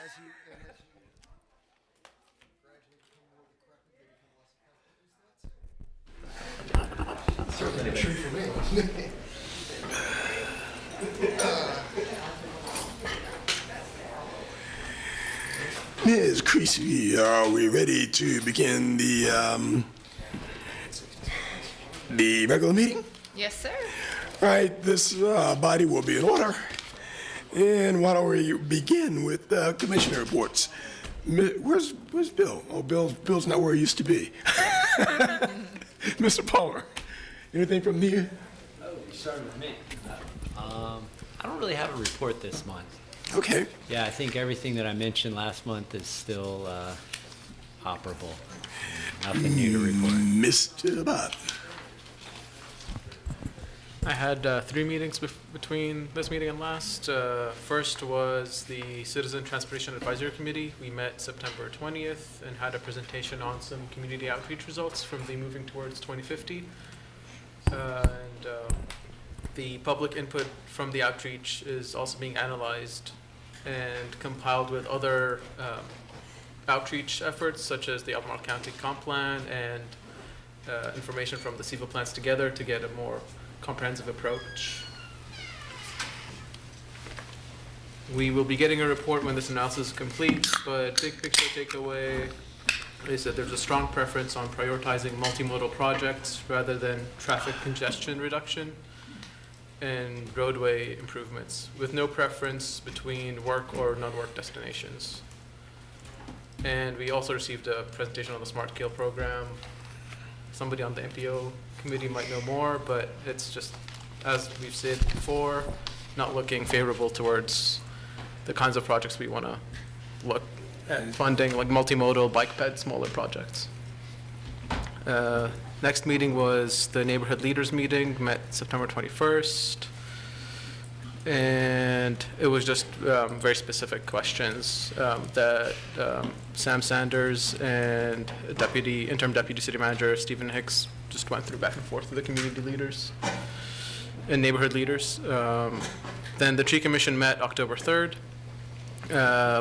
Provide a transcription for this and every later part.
as you gradually become more decrepit, they become less effective. Is that certainly true for me. Ms. Creasy, are we ready to begin the regular meeting? Yes, sir. All right, this body will be in order. And why don't we begin with commissioner reports? Where's Bill? Oh, Bill's not where he used to be. Mr. Palmer, anything from you? Oh, you started with me. I don't really have a report this month. Okay. Yeah, I think everything that I mentioned last month is still operable. Nothing new to report. Mr. Bob. I had 3 meetings between this meeting and last. First was the Citizen Transportation Advisory Committee. We met September 20th and had a presentation on some community outreach results from the Moving Towards 2050. The public input from the outreach is also being analyzed and compiled with other outreach efforts, such as the Albemarle County Comp Plan and information from the CEVA plans together to get a more comprehensive approach. We will be getting a report when this analysis is complete, but big picture takeaway is that there's a strong preference on prioritizing multimodal projects rather than traffic congestion reduction and roadway improvements, with no preference between work or non-work destinations. And we also received a presentation on the Smart Kill program. Somebody on the MPO committee might know more, but it's just, as we've said before, not looking favorable towards the kinds of projects we want to look at funding, like multimodal, bike ped, smaller projects. Next meeting was the neighborhood leaders meeting, met September 21st. And it was just very specific questions that Sam Sanders and interim deputy city manager Stephen Hicks just went through back and forth with the community leaders and neighborhood leaders. Then the tree commission met October 3rd.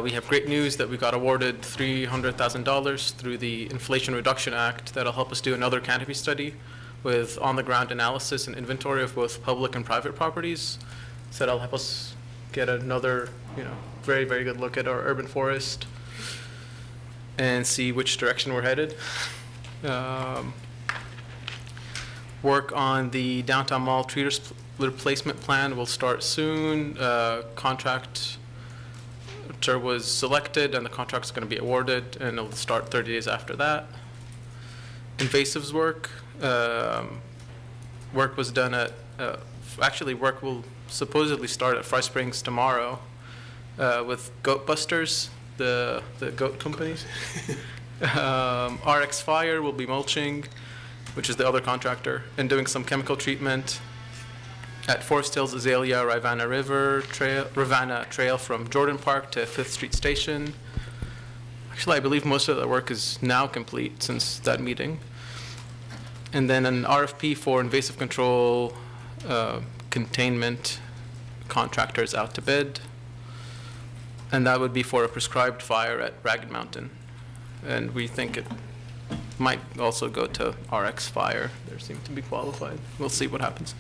We have great news that we got awarded $300,000 through the Inflation Reduction Act that'll help us do another canopy study with on-the-ground analysis and inventory of both public and private properties. So that'll help us get another, very, very good look at our urban forest and see which direction we're headed. Work on the downtown mall tree replacement plan will start soon. Contractor was selected and the contract is going to be awarded, and it'll start 30 days after that. Invasives work. Work was done at, work will supposedly start at Fry Springs tomorrow with Goat Busters, the goat companies. RX Fire will be mulching, which is the other contractor, and doing some chemical treatment at Forest Hills Azalea Rivanna Trail from Jordan Park to 5th Street Station. Actually, I believe most of the work is now complete since that meeting. And then an RFP for invasive control containment contractors out to bid. And that would be for a prescribed fire at Ragged Mountain. And we think it might also go to RX Fire. They seem to be qualified. We'll see what happens.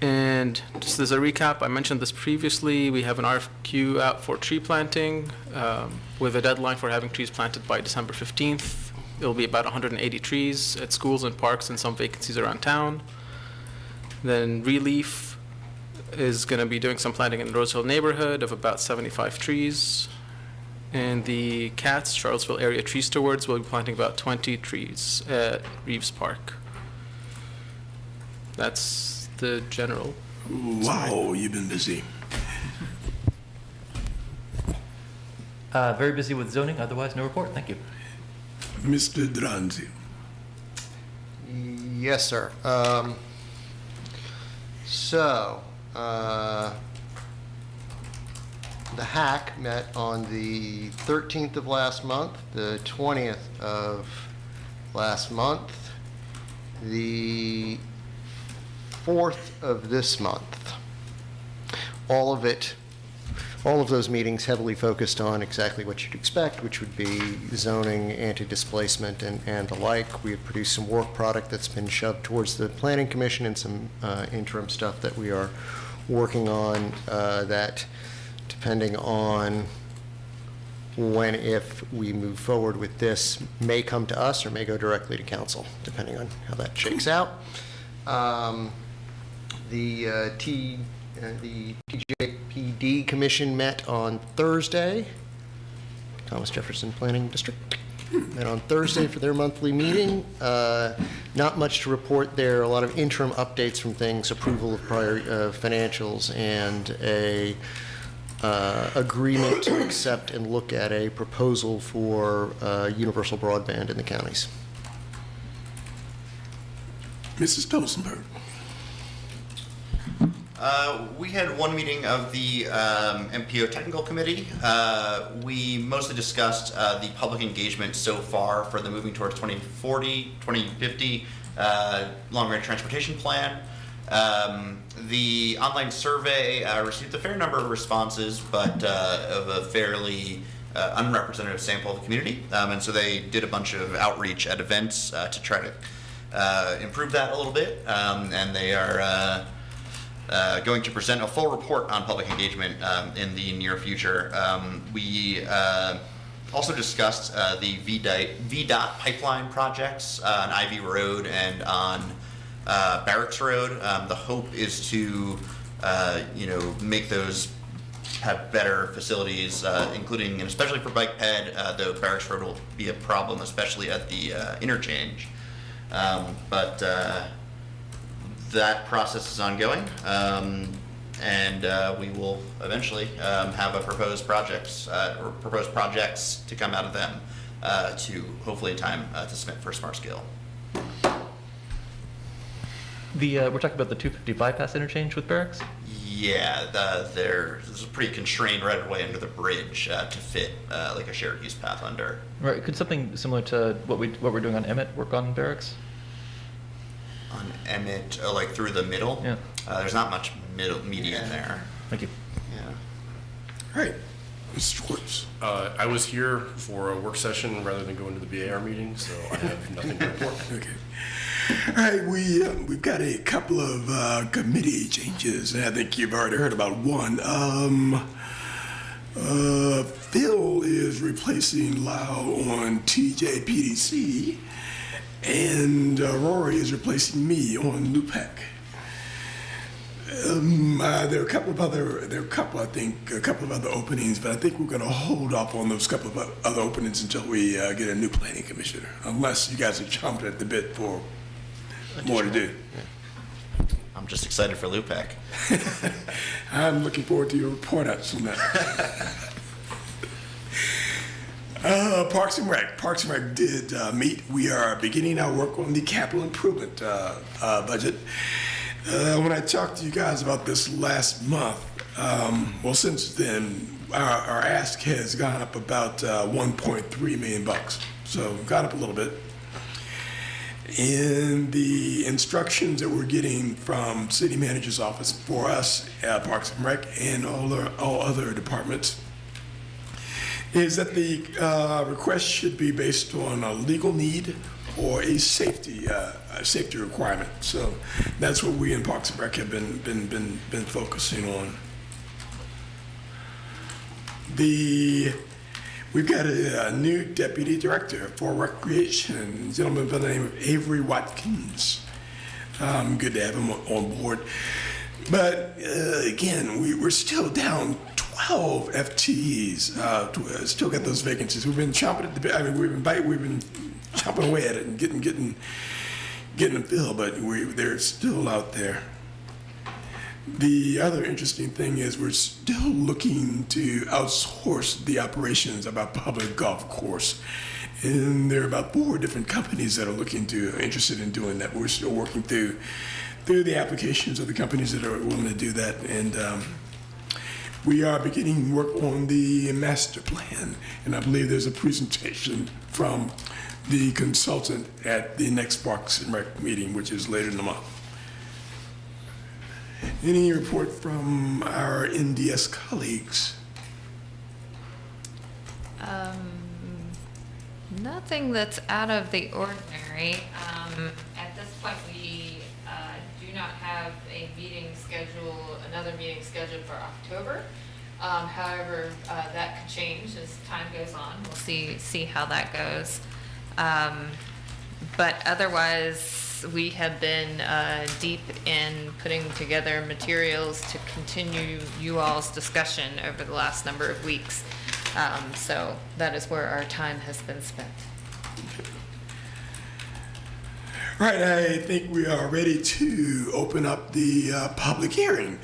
And just as a recap, I mentioned this previously, we have an RFQ out for tree planting with a deadline for having trees planted by December 15th. It'll be about 180 trees at schools and parks and some vacancies around town. Then Relief is going to be doing some planting in the Rosehill neighborhood of about 75 trees. And the CATS, Charlottesville Area Tree Stewards, will be planting about 20 trees at Reeves Park. That's the general. Wow, you've been busy. Very busy with zoning, otherwise no report. Thank you. Mr. Dranzi. Yes, sir. The HAC met on the 13th of last month, the 20th of last month, the 4th of this month. All of it all of those meetings heavily focused on exactly what you'd expect, which would be zoning, anti-displacement, and the like. We have produced some work product that's been shoved towards the Planning Commission and some interim stuff that we are working on that, depending on when, if we move forward with this, may come to us or may go directly to council, depending on how that shakes out. The TJPD Commission met on Thursday, Thomas Jefferson Planning District, met on Thursday for their monthly meeting. Not much to report there, a lot of interim updates from things, approval of prior financials, and a agreement to accept and look at a proposal for universal broadband in the counties. Mrs. Pilsenberg. We had one meeting of the MPO Technical Committee. We mostly discussed the public engagement so far for the Moving Towards 2040, 2050 Long-Range Transportation Plan. The online survey received a fair number of responses, but of a fairly unrepresentative sample of the community. And so they did a bunch of outreach at events to try to improve that a little bit. And they are going to present a full report on public engagement in the near future. We also discussed the VDOT pipeline projects on Ivy Road and on Barracks Road. The hope is to, make those have better facilities, including and especially for bike ped. Though Barracks Road will be a problem, especially at the interchange. But that process is ongoing, and we will eventually have a proposed projects to come out of them to hopefully in time to submit for Smart Scale. We're talking about the 250 bypass interchange with Barracks? Yeah, there's a pretty constrained right of way under the bridge to fit like a shared use path under. Right. Could something similar to what we're doing on Emmett work on Barracks? On Emmett, like through the middle. Yeah. There's not much median there. Thank you. Yeah. All right, Mr. Schwartz. I was here for a work session rather than going to the BAR meeting, so I have nothing to report. Okay. All right, we've got a couple of committee changes, and I think you've already heard about one. Phil is replacing Lau on TJPDC, and Rory is replacing me on LUPEC. There are a couple of other openings, but I think we're going to hold off on those couple of other openings until we get a new planning commissioner, unless you guys are chomping at the bit for more to do. I'm just excited for LUPEC. I'm looking forward to your report outs on that. Parks and Rec. Parks and Rec did meet. We are beginning our work on the capital improvement budget. When I talked to you guys about this last month, well, since then, our ask has gone up about $1.3 million. So got up a little bit. And the instructions that we're getting from city manager's office for us at Parks and Rec and all other departments is that the request should be based on a legal need or a safety requirement. So that's what we in Parks and Rec have been focusing on. We've got a new deputy director for recreation, a gentleman by the name of Avery Watkins. Good to have him on board. But again, we're still down 12 FTEs. Still got those vacancies. We've been chomping at the bit. I mean, we've been chopping away at it and getting them filled, but they're still out there. The other interesting thing is we're still looking to outsource the operations of our public golf course. And there are about 4 different companies that are interested in doing that. We're still working through the applications of the companies that are willing to do that. And we are beginning work on the master plan. And I believe there's a presentation from the consultant at the next Parks and Rec meeting, which is later in the month. Any report from our NDS colleagues? Nothing that's out of the ordinary. At this point, we do not have another meeting scheduled for October. However, that could change as time goes on. We'll see how that goes. But otherwise, we have been deep in putting together materials to continue you all's discussion over the last number of weeks. So that is where our time has been spent. Right, I think we are ready to open up the public hearing.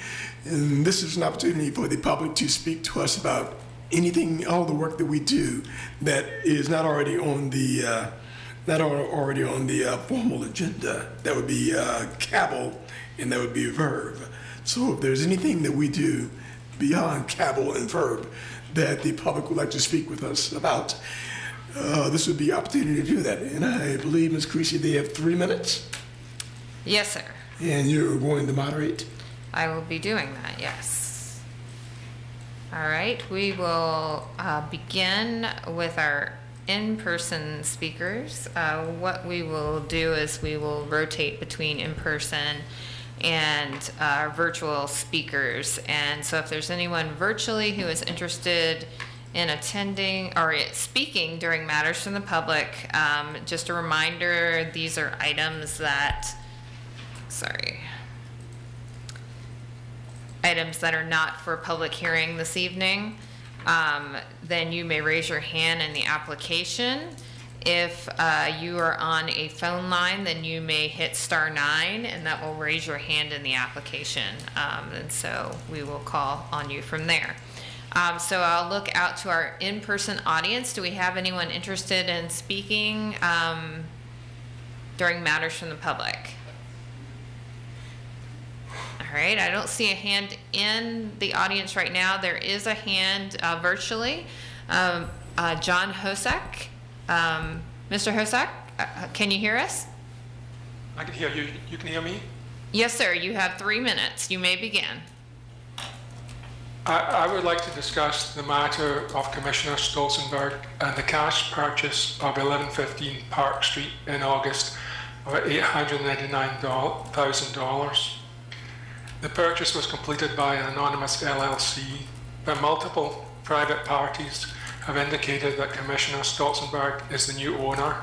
And this is an opportunity for the public to speak to us about anything, all the work that we do that is not already on the formal agenda. That would be CABLE, and that would be VERB. So if there's anything that we do beyond CABLE and VERB that the public would like to speak with us about, this would be an opportunity to do that. And I believe, Ms. Creasy, they have 3 minutes, Yes, sir. and you're going to moderate. I will be doing that, yes. All right, we will begin with our in-person speakers. What we will do is we will rotate between in-person and virtual speakers. And so if there's anyone virtually who is interested in attending or speaking during Matters from the Public, just a reminder, these are items that, items that are not for public hearing this evening. Then you may raise your hand in the application. If you are on a phone line, then you may hit *9, and that will raise your hand in the application. And so we will call on you from there. So I'll look out to our in-person audience. Do we have anyone interested in speaking during Matters from the Public? All right, I don't see a hand in the audience right now. There is a hand virtually. John Hosak. Mr. Hosak, can you hear us? I can hear you. You can hear me? Yes, sir. You have 3 minutes. You may begin. I would like to discuss the matter of Commissioner Stolzenberg and the cash purchase of 1115 Park Street in August for $899,000. The purchase was completed by an anonymous LLC, but multiple private parties have indicated that Commissioner Stolzenberg is the new owner.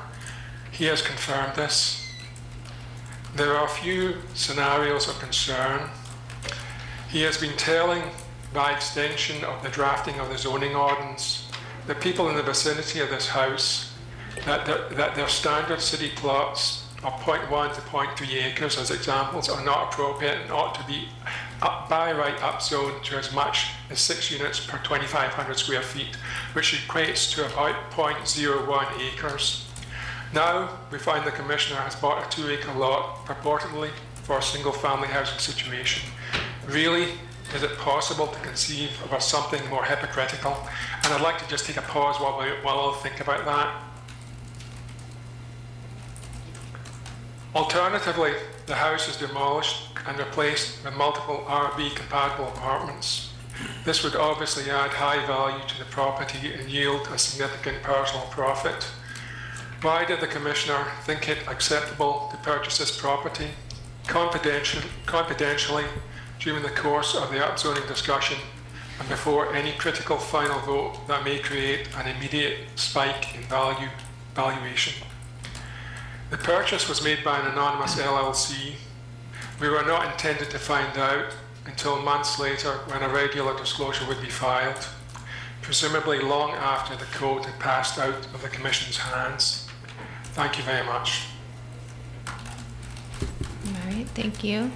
He has confirmed this. There are a few scenarios of concern. He has been telling, by extension of the drafting of the zoning ordinance, the people in the vicinity of this house that their standard city plots of 0.1 to 0.3 acres, as examples, are not appropriate and ought to be by right upzoned to as much as 6 units per 2,500 square feet, which equates to about 0.01 acres. Now we find the Commissioner has bought a 2-acre lot purportedly for a single family housing situation. Really, is it possible to conceive of something more hypocritical? And I'd like to just take a pause while I'll think about that. Alternatively, the house is demolished and replaced with multiple RB compatible apartments. This would obviously add high value to the property and yield a significant personal profit. Why did the Commissioner think it acceptable to purchase this property confidentially during the course of the upzoning discussion and before any critical final vote that may create an immediate spike in valuation? The purchase was made by an anonymous LLC. We were not intended to find out until months later when a regular disclosure would be filed, presumably long after the code had passed out of the Commission's hands. Thank you very much. All right, thank you.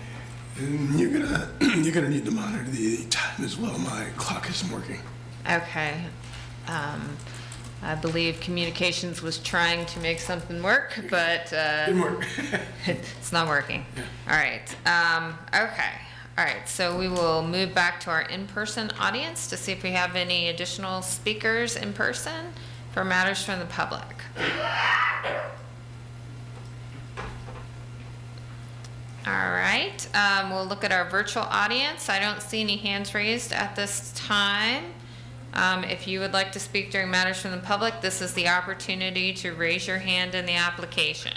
And you're gonna need to monitor the time as well. My clock isn't working. Okay. I believe communications was trying to make something work, but Didn't work. it's not working. All right. Okay. All right. So we will move back to our in-person audience to see if we have any additional speakers in person for Matters from the Public. All right. We'll look at our virtual audience. I don't see any hands raised at this time. If you would like to speak during matters from the public, this is the opportunity to raise your hand in the application.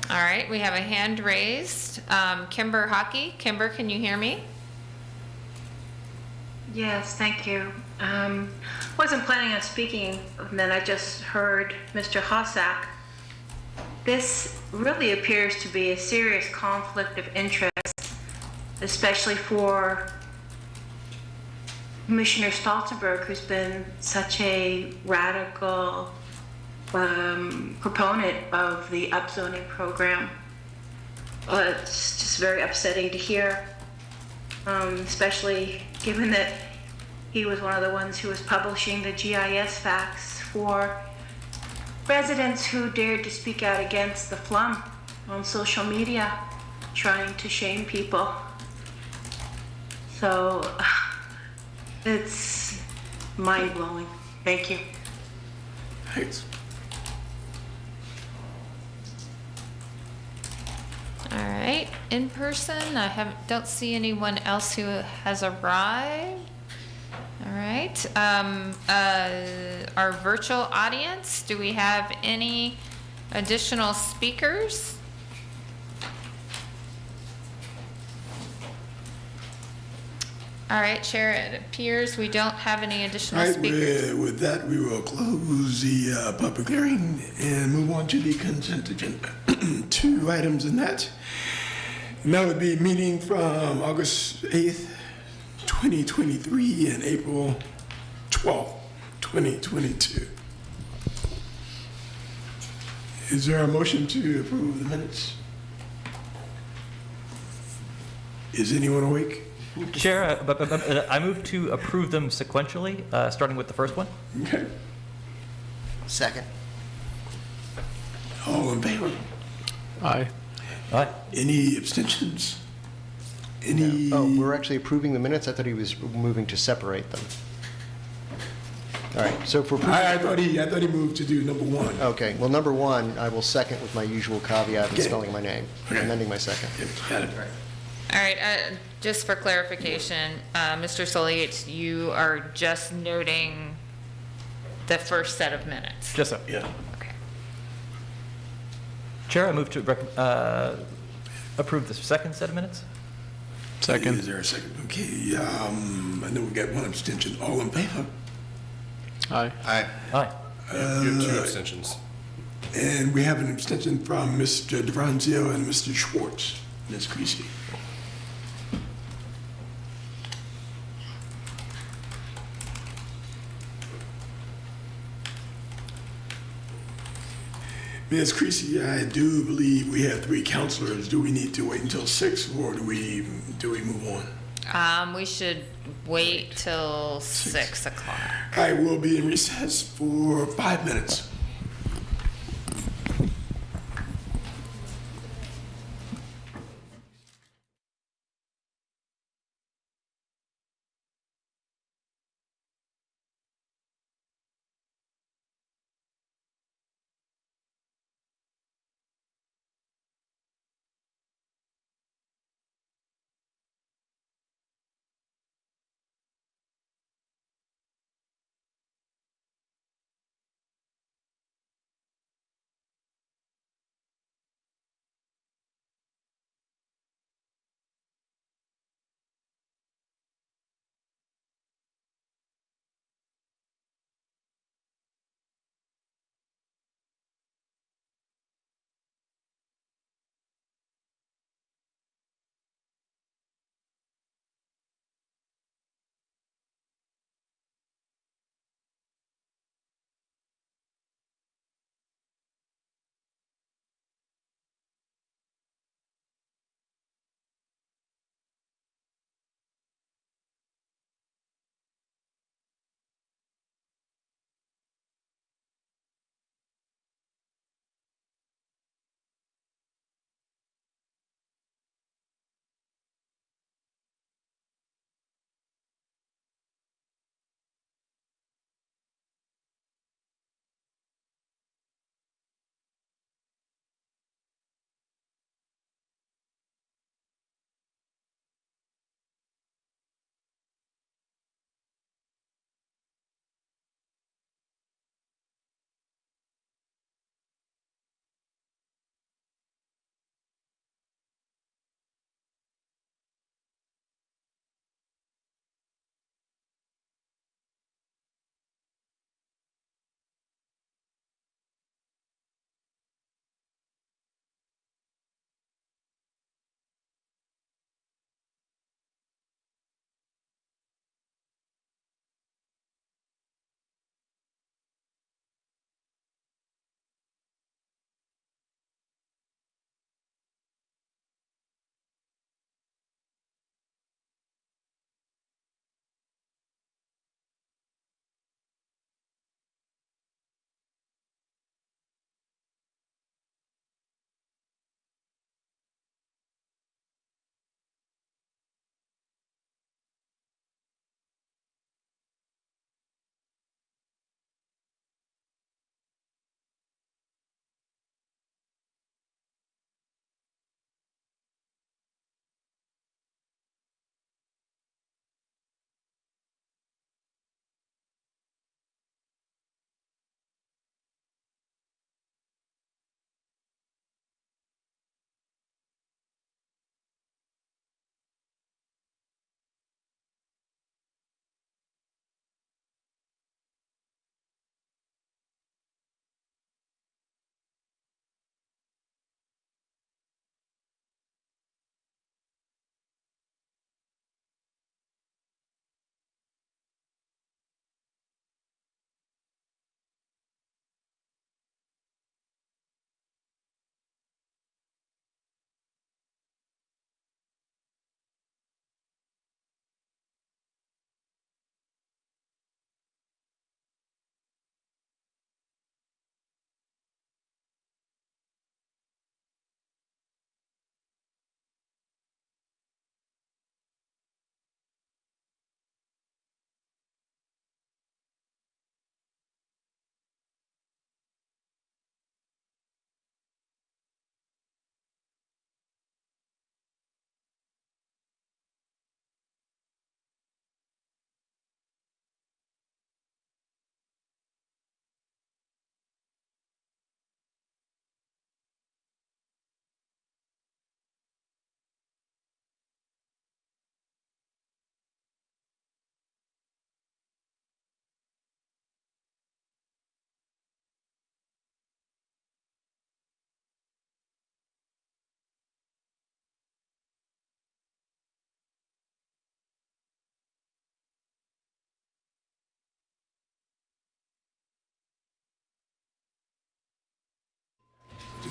All right, we have a hand raised. Kimber Hockey. Kimber, can you hear me? Yes, thank you. Wasn't planning on speaking, and then I just heard Mr. Hossack. This really appears to be a serious conflict of interest, especially for Commissioner Stoltenberg, who's been such a radical proponent of the upzoning program. It's just very upsetting to hear, especially given that he was one of the ones who was publishing the GIS facts for residents who dared to speak out against the flum on social media, trying to shame people. So it's mind-blowing. Thank you. Thanks. All right, in person, I don't see anyone else who has arrived. All right, our virtual audience, do we have any additional speakers? All right, Chair, it appears we don't have any All additional right, speakers. with that, we will close the public hearing and move on to the consent agenda. 2 items in that. And that would be meeting from August 8th, 2023 and April 12th, 2022. Is there a motion to approve the minutes? Is anyone awake? Chair, I move to approve them sequentially, starting with the first one. Okay. Second. All in favor? Aye. Aye. Any abstentions? Any? Oh, we're actually approving the minutes? I thought he was moving to separate them. All right, so for I thought he moved to do number 1. Okay, well, number 1, I will second with my usual caveat of Okay. spelling my name, Okay. amending my second. Yep, got it. All right, just for clarification, Mr. Soliot, you are just noting the first set of minutes? Just so. Yeah. Okay. Chair, I move to approve the second set of minutes. Is there a second? Okay, I know we got 1 abstention. All in favor? Aye. Aye. Aye. Yeah, you have 2 abstentions. And we have an abstention from Mr. DeFranzio and Mr. Schwartz. Ms. Creasy. Ms. Creasy, I do believe we have 3 counselors. Do we need to wait until 6, or do we move on? We should wait till 6 o'clock. I will be in recess for 5 minutes.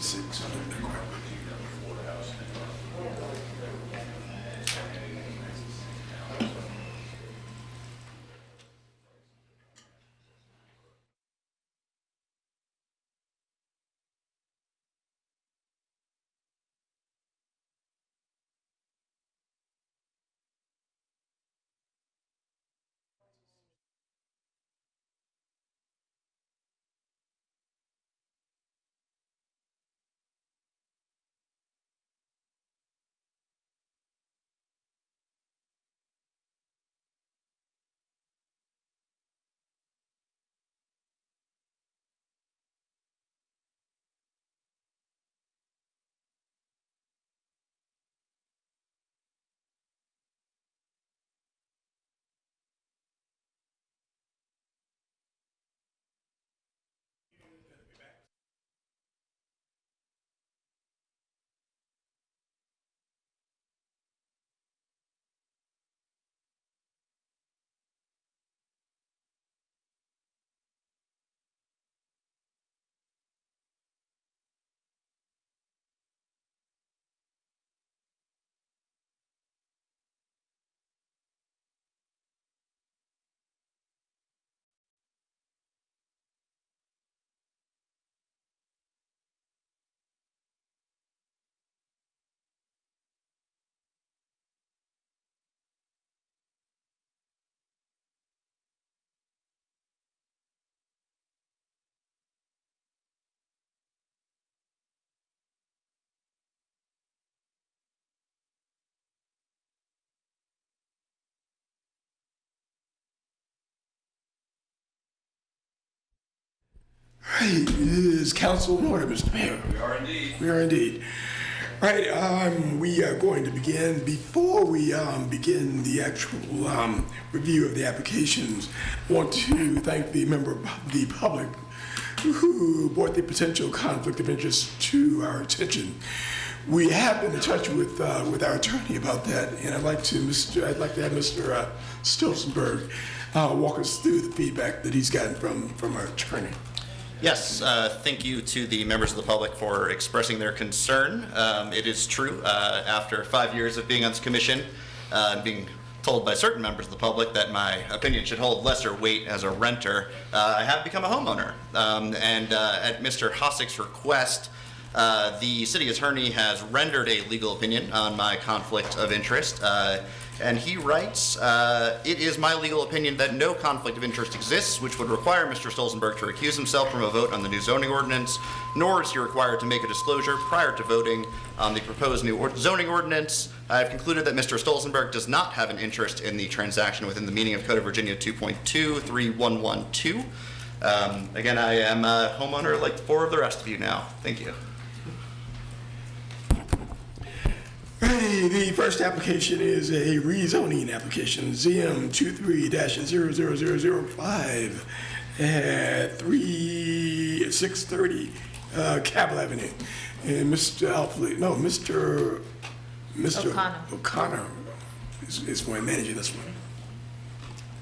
6. Right, it is council in order, Mr. Mayor. We are indeed. We are indeed. All right, we are going to begin. Before we begin the actual review of the applications, I want to thank the member of the public who brought the potential conflict of interest to our attention. We have been in touch with our attorney about that, and I'd like to have Mr. Stilsenberg walk us through the feedback that he's gotten from our attorney. Yes, thank you to the members of the public for expressing their concern. It is true, after 5 years of being on this commission, being told by certain members of the public that my opinion should hold lesser weight as a renter, I have become a homeowner. And at Mr. Hossack's request, the city attorney has rendered a legal opinion on my conflict of interest. And he writes, it is my legal opinion that no conflict of interest exists, which would require Mr. Stolzenberg to recuse himself from a vote on the new zoning ordinance, nor is he required to make a disclosure prior to voting on the proposed new zoning ordinance. I have concluded that Mr. Stolzenberg does not have an interest in the transaction within the meaning of Code of Virginia 2.23112. Again, I am a homeowner like 4 of the rest of you now. Thank you. Hey, the first application is a rezoning application, ZM 23-00005 at 630 Cabell Avenue. And Mr. O'Connor is managing this one.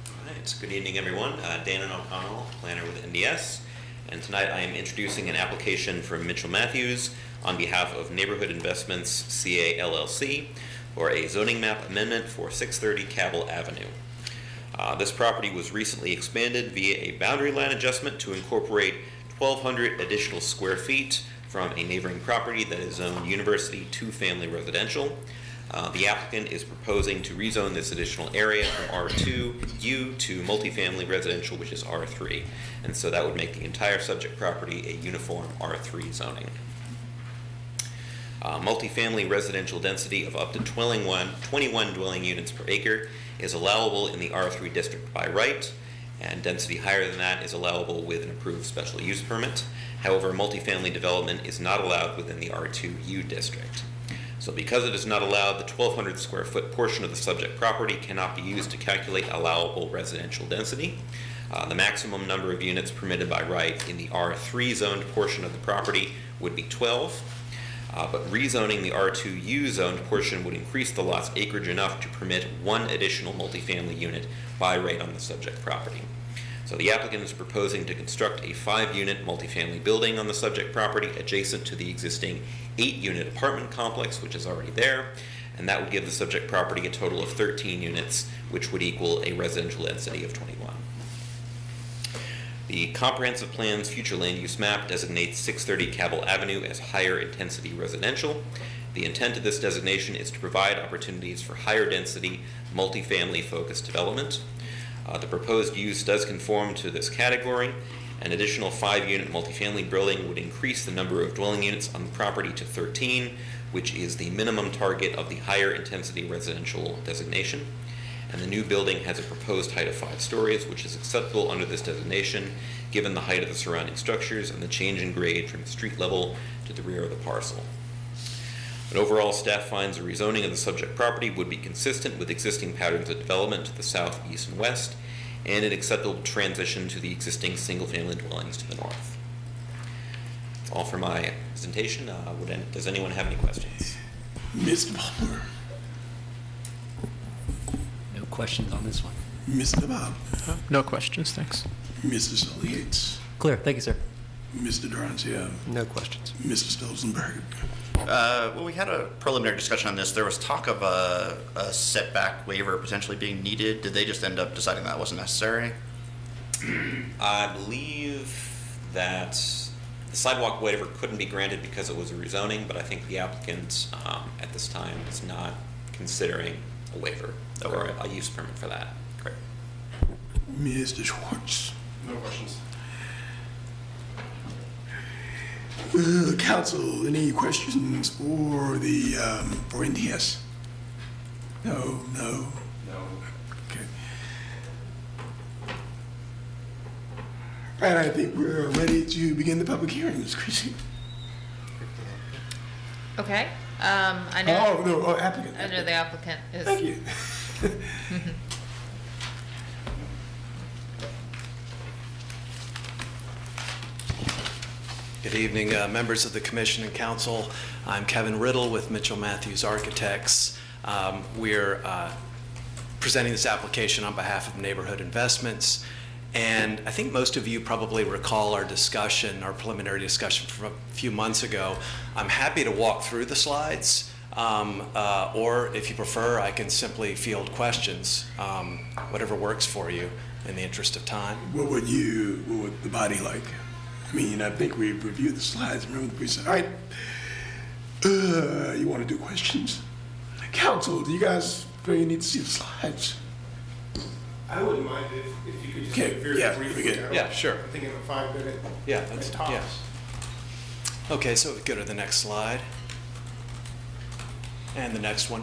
All right, good evening, everyone. Dan O'Connell, planner with NDS. And tonight I am introducing an application from Mitchell Matthews on behalf of Neighborhood Investments CA LLC for a zoning map amendment for 630 Cabell Avenue. This property was recently expanded via a boundary line adjustment to incorporate 1,200 additional square feet from a neighboring property that is zoned University 2-family residential. The applicant is proposing to rezone this additional area from R2U to multifamily residential, which is R3. And so that would make the entire subject property a uniform R3 zoning. Multifamily residential density of up to 21 dwelling units per acre is allowable in the R3 district by right, and density higher than that is allowable with an approved special use permit. However, multifamily development is not allowed within the R2U district. So because it is not allowed, the 1,200 square foot portion of the subject property cannot be used to calculate allowable residential density. The maximum number of units permitted by right in the R3 zoned portion of the property would be 12. But rezoning the R2U zoned portion would increase the lot's acreage enough to permit 1 additional multifamily unit by right on the subject property. So the applicant is proposing to construct a 5-unit multifamily building on the subject property adjacent to the existing 8-unit apartment complex, which is already there, and that would give the subject property a total of 13 units, which would equal a residential density of 21. The comprehensive plan's future land use map designates 630 Cabell Avenue as higher intensity residential. The intent of this designation is to provide opportunities for higher density, multifamily focused development. The proposed use does conform to this category. An additional 5-unit multifamily building would increase the number of dwelling units on the property to 13, which is the minimum target of the higher intensity residential designation. And the new building has a proposed height of 5 stories, which is acceptable under this designation, given the height of the surrounding structures and the change in grade from the street level to the rear of the parcel. But overall, staff finds a rezoning of the subject property would be consistent with existing patterns of development to the south, east, and west, and an acceptable transition to the existing single-family dwellings to the north. That's all for my presentation. Does anyone have any questions? Mr. Palmer, No questions on this one. Mr. Bob, No questions, thanks. Mr. Sully Yates, Clear, thank you, sir. Mr. Durancio, No questions. Mr. Stolzenberg. Well, we had a preliminary discussion on this. There was talk of a setback waiver potentially being needed. Did they just end up deciding that wasn't necessary? I believe that the sidewalk waiver couldn't be granted because it was a rezoning, but I think the applicant at this time is not considering a waiver or a use permit for that. Great. Mr. Schwartz. No questions. Council, any questions for the, for NDS? No. No. Okay. And I think we're ready to begin the public hearing, Ms. Creasy. Okay, I know, Oh, no, applicant. I know the applicant is. Thank you. Good evening, members of the Commission and Council. I'm Kevin Riddle with Mitchell Matthews Architects. We're presenting this application on behalf of Neighborhood Investments. And I think most of you probably recall our discussion, our preliminary discussion from a few months ago. I'm happy to walk through the slides, or if you prefer, I can simply field questions, whatever works for you in the interest of time. What would the body like? I mean, I think we reviewed the slides. Remember, we said, all right, you want to do questions? Council, do you guys feel you need to see the slides? I wouldn't mind if you could just Okay, do it yeah, very we briefly. good. Yeah, sure. I'm thinking of a 5-minute. Yeah, that's, tops. yeah. Okay, so we go to the next slide. And the next one.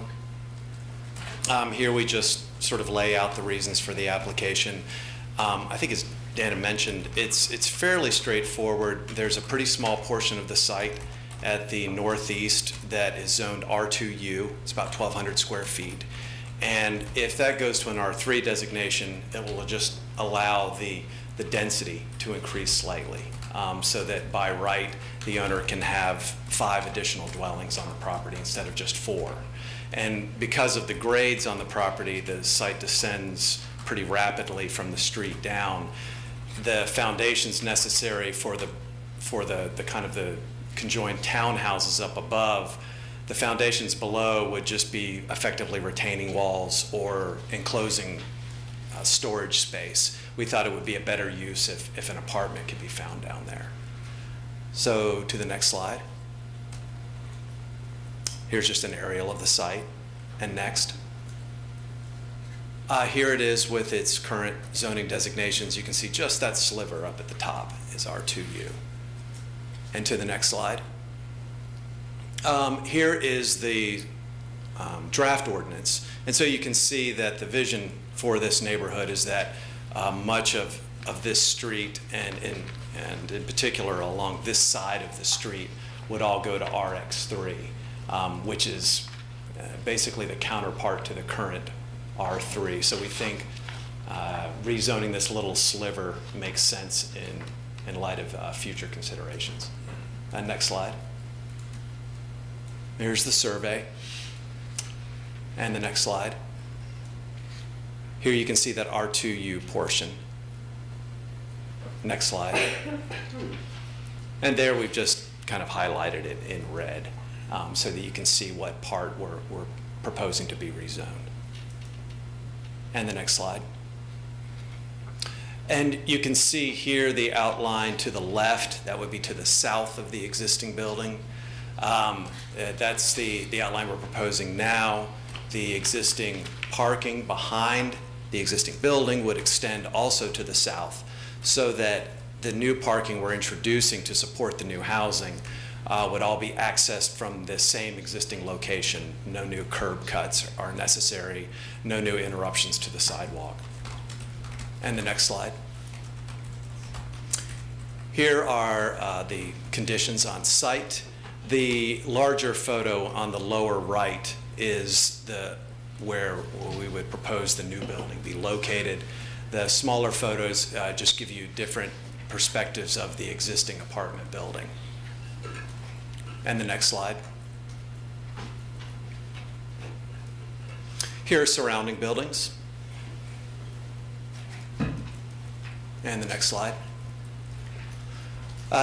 Here we just sort of lay out the reasons for the application. I think as Dana mentioned, it's fairly straightforward. There's a pretty small portion of the site at the northeast that is zoned R2U. It's about 1,200 square feet. And if that goes to an R3 designation, it will just allow the density to increase slightly, so that by right, the owner can have 5 additional dwellings on the property instead of just 4. And because of the grades on the property, the site descends pretty rapidly from the street down. The foundations necessary for the kind of the conjoined townhouses up above, the foundations below would just be effectively retaining walls or enclosing storage space. We thought it would be a better use if an apartment could be found down there. So to the next slide. Here's just an aerial of the site. And next. Here it is with its current zoning designations. You can see just that sliver up at the top is R2U. And to the next slide. Here is the draft ordinance. And so you can see that the vision for this neighborhood is that much of this street and in particular along this side of the street would all go to RX3, which is basically the counterpart to the current R3. So we think rezoning this little sliver makes sense in light of future considerations. Next slide. Here's the survey. And the next slide. Here you can see that R2U portion. Next slide. And there we've just kind of highlighted it in red so that you can see what part we're proposing to be rezoned. And the next slide. And you can see here the outline to the left, that would be to the south of the existing building. That's the outline we're proposing now. The existing parking behind the existing building would extend also to the south, so that the new parking we're introducing to support the new housing would all be accessed from the same existing location. No new curb cuts are necessary, no new interruptions to the sidewalk. And the next slide. Here are the conditions on site. The larger photo on the lower right is where we would propose the new building be located. The smaller photos just give you different perspectives of the existing apartment building. And the next slide. Here are surrounding buildings. And the next slide.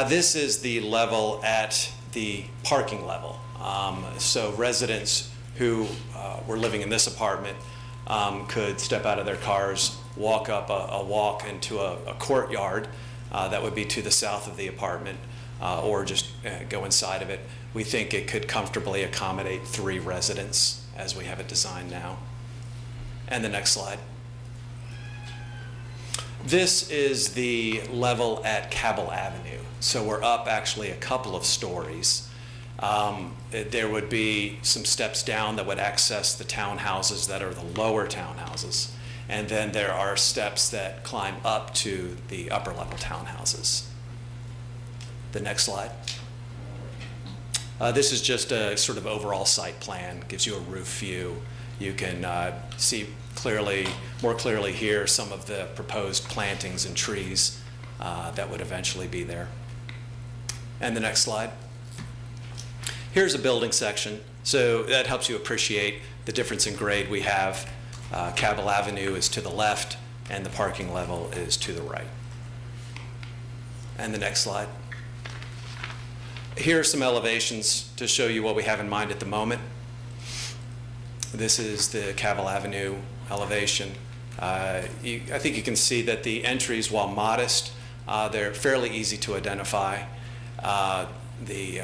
This is the level at the parking level. So residents who were living in this apartment could step out of their cars, walk up a walk into a courtyard that would be to the south of the apartment, or just go inside of it. We think it could comfortably accommodate 3 residents as we have it designed now. And the next slide. This is the level at Cabell Avenue. So we're up actually a couple of stories. There would be some steps down that would access the townhouses that are the lower townhouses. And then there are steps that climb up to the upper level townhouses. The next slide. This is just a sort of overall site plan, gives you a roof view. You can see more clearly here some of the proposed plantings and trees that would eventually be there. And the next slide. Here's a building section, so that helps you appreciate the difference in grade we have. Cabell Avenue is to the left, and the parking level is to the right. And the next slide. Here are some elevations to show you what we have in mind at the moment. This is the Cabell Avenue elevation. I think you can see that the entries, while modest, they're fairly easy to identify. The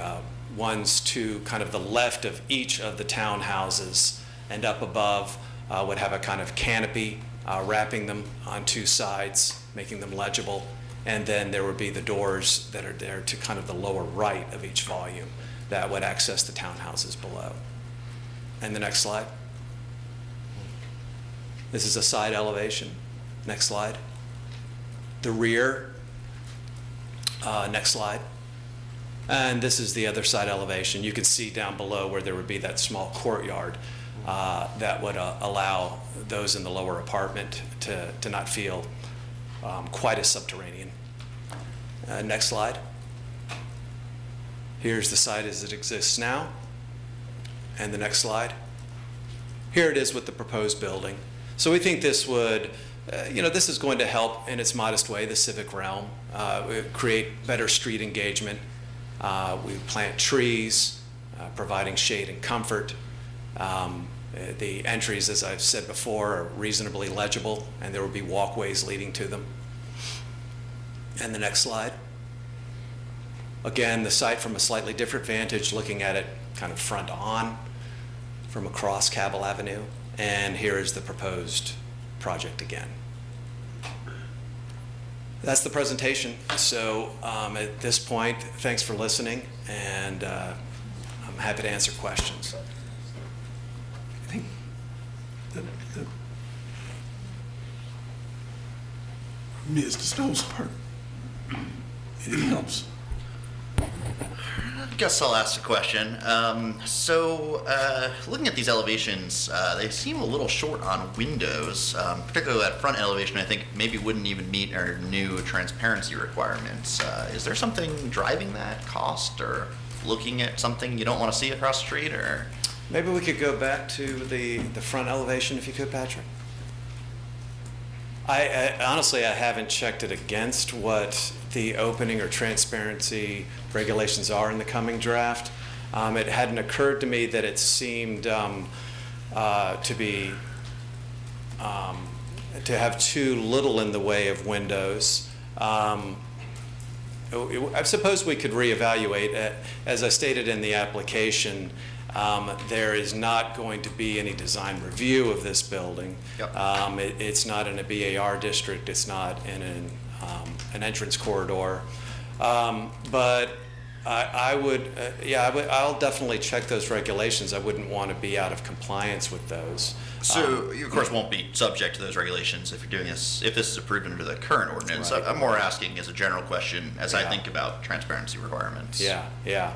ones to kind of the left of each of the townhouses and up above would have a kind of canopy wrapping them on 2 sides, making them legible. And then there would be the doors that are there to kind of the lower right of each volume that would access the townhouses below. And the next slide. This is a side elevation. Next slide. The rear. Next slide. And this is the other side elevation. You can see down below where there would be that small courtyard that would allow those in the lower apartment to not feel quite as subterranean. Next slide. Here's the site as it exists now. And the next slide. Here it is with the proposed building. So we think this would, this is going to help in its modest way the civic realm, create better street engagement. We plant trees, providing shade and comfort. The entries, as I've said before, are reasonably legible, and there will be walkways leading to them. And the next slide. Again, the site from a slightly different vantage, looking at it kind of front on from across Cabell Avenue. And here is the proposed project again. That's the presentation. So at this point, thanks for listening, and I'm happy to answer questions. I think Mr. Stowe's part, it helps. I guess I'll ask a question. Looking at these elevations, they seem a little short on windows, particularly that front elevation. I think maybe wouldn't even meet our new transparency requirements. Is there something driving that cost, or looking at something you don't want to see across the street, or? Maybe we could go back to the front elevation if you could, Patrick. Honestly, I haven't checked it against what the opening or transparency regulations are in the coming draft. It hadn't occurred to me that it seemed to be to have too little in the way of windows. I suppose we could reevaluate. As I stated in the application, there is not going to be any design review of this building. Yep. It's not in a BAR district. It's not in an entrance corridor. But I would, I'll definitely check those regulations. I wouldn't want to be out of compliance with those. So you, of course, won't be subject to those regulations if you're doing this, if this is approved under the current ordinance. Right. I'm more asking as a general question as I think about transparency requirements. Yeah.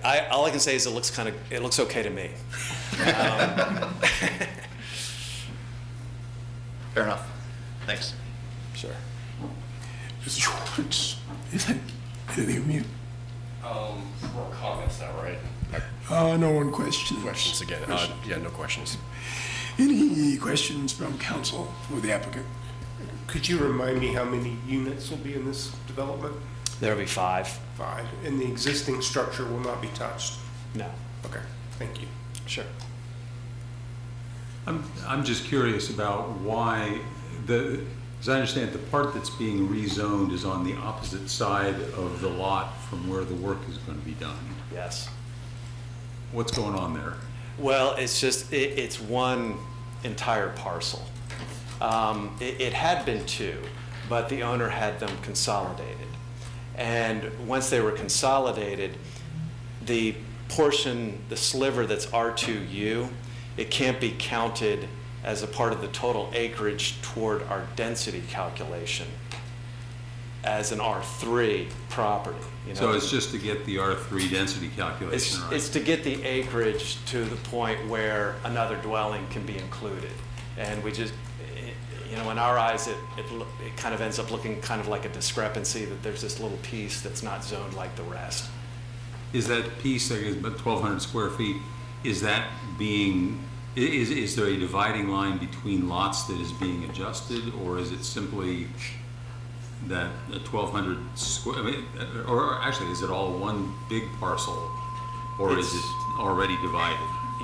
All I can say is it looks okay to me. Fair enough. Thanks. Sure. Mr. Schwartz, anything from you? More comments now, right? No one questions. Questions again. Yeah, no questions. Any questions from council for the applicant? Could you remind me how many units will be in this development? There'll be 5. 5. And the existing structure will not be touched? No. Okay, thank you. Sure. I'm just curious about why as I understand, the part that's being rezoned is on the opposite side of the lot from where the work is going to be done. Yes. What's going on there? Well, it's just, it's one entire parcel. It had been 2, but the owner had them consolidated. And once they were consolidated, the portion, the sliver that's R2U, it can't be counted as a part of the total acreage toward our density calculation as an R3 property. You know? So it's just to get the R3 density calculation right? It's to get the acreage to the point where another dwelling can be included. And we just, in our eyes, it kind of ends up looking kind of like a discrepancy, that there's this little piece that's not zoned like the rest. Is that piece, I guess, about 1,200 square feet, is that being, is there a dividing line between lots that is being adjusted, or is it simply that 1,200 square, or actually, is it all one big parcel, or is it already divided?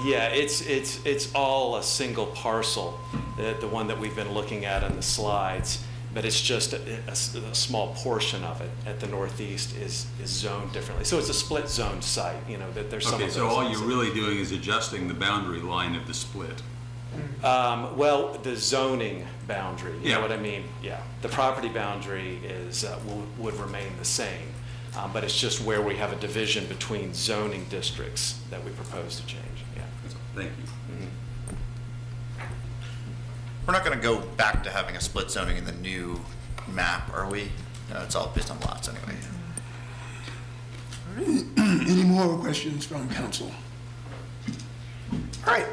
Yeah, it's all a single parcel, the one that we've been looking at on the slides, but it's just a small portion of it at the northeast is zoned differently. So it's a split zone site, that there's some of Okay, those so all things you're really doing is adjusting the boundary line of the split. Well, the zoning boundary, you know Yeah. what I mean? Yeah, the property boundary would remain the same, but it's just where we have a division between zoning districts that we propose to change, yeah. Thank you. We're not going to go back to having a split zoning in the new map, are we? No, it's all based on lots anyway. Any more questions from council? All right.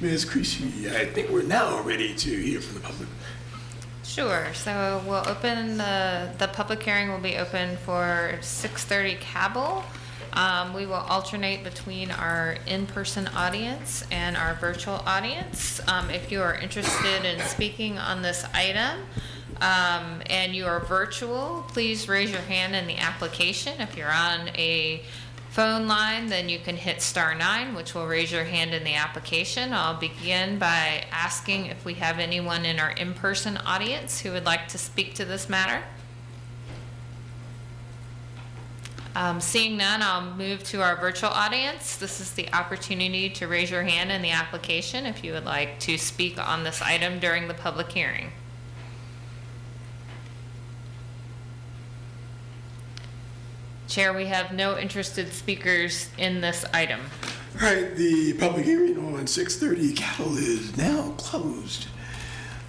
Ms. Creasy, I think we're now ready to hear from the public. Sure, so we'll open, the public hearing will be open for 6:30 Cabell. We will alternate between our in-person audience and our virtual audience. If you are interested in speaking on this item, and you are virtual, please raise your hand in the application. If you're on a phone line, then you can hit *9, which will raise your hand in the application. I'll begin by asking if we have anyone in our in-person audience who would like to speak to this matter. Seeing none, I'll move to our virtual audience. This is the opportunity to raise your hand in the application if you would like to speak on this item during the public hearing. Chair, we have no interested speakers in this item. All right, the public hearing on 6:30 Cattle is now closed.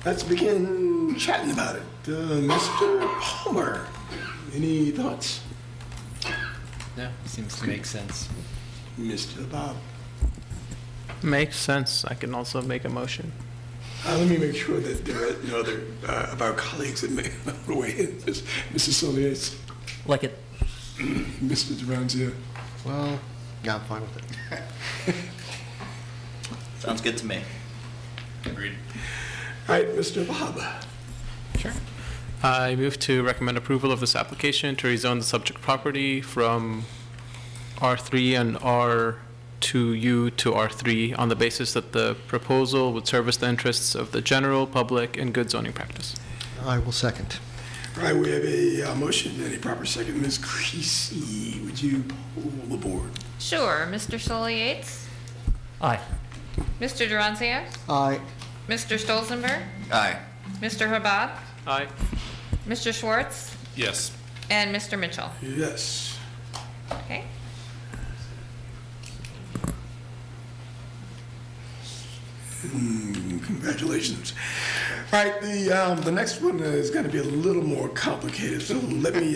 Let's begin chatting about it. Mr. Palmer, any thoughts? No, seems to make sense. Mr. Bob? Makes sense. I can also make a motion. Let me make sure that there are no other of our colleagues that may weigh in. Mrs. Solis? Like it. Mr. Duranzia? Well, yeah, I'm fine with it. Sounds good to me. Agreed. All right, Mr. Bob. Sure. I move to recommend approval of this application to rezone the subject property from R3 and R2U to R3 on the basis that the proposal would service the interests of the general public and good zoning practice. I will second. All right, we have a motion and a proper second. Ms. Creasy, would you poll the board? Sure. Mr. Solly Yates? Aye. Mr. Durancio? Aye. Mr. Stolzenberg? Aye. Mr. Habab? Aye. Mr. Schwartz? Yes. And Mr. Mitchell? Yes. Okay. Congratulations. All right, the next one is going to be a little more complicated. So let me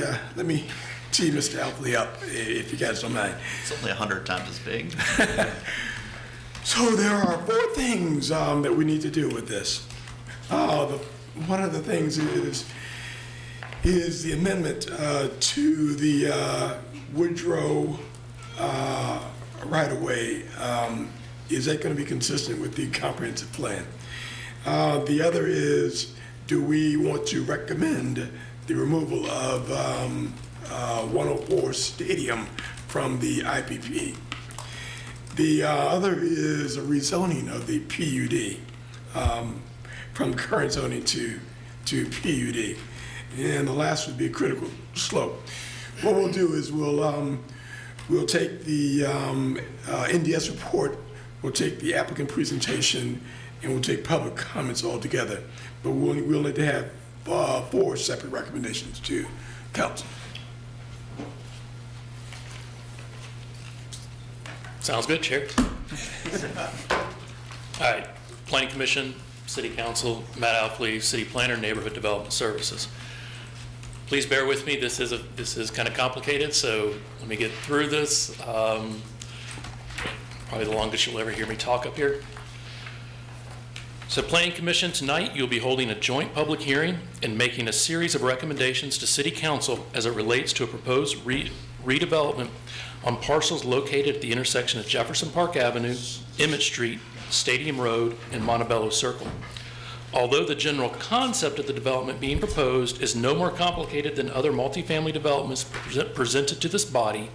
tee Mr. Alpley up, if you guys don't mind. It's only 100 times as big. So there are 4 things that we need to do with this. One of the things is the amendment to the Woodrow right-of-way. Is that going to be consistent with the comprehensive plan? The other is, do we want to recommend the removal of 104 Stadium from the IPP? The other is a rezoning of the PUD from current zoning to PUD. And the last would be a critical slope. What we'll do is we'll take the NDS report, we'll take the applicant presentation, and we'll take public comments all together. But we'll need to have 4 separate recommendations to council. Sounds good, Chair. All right, Planning Commission, City Council, Matt Alpley, City Planner, Neighborhood Development Services. Please bear with me. This is kind of complicated, so let me get through this. Probably the longest you'll ever hear me talk up here. So Planning Commission, tonight you'll be holding a joint public hearing and making a series of recommendations to City Council as it relates to a proposed redevelopment on parcels located at the intersection of Jefferson Park Avenue, Emmett Street, Stadium Road, and Montebello Circle. Although the general concept of the development being proposed is no more complicated than other multifamily developments presented to this body,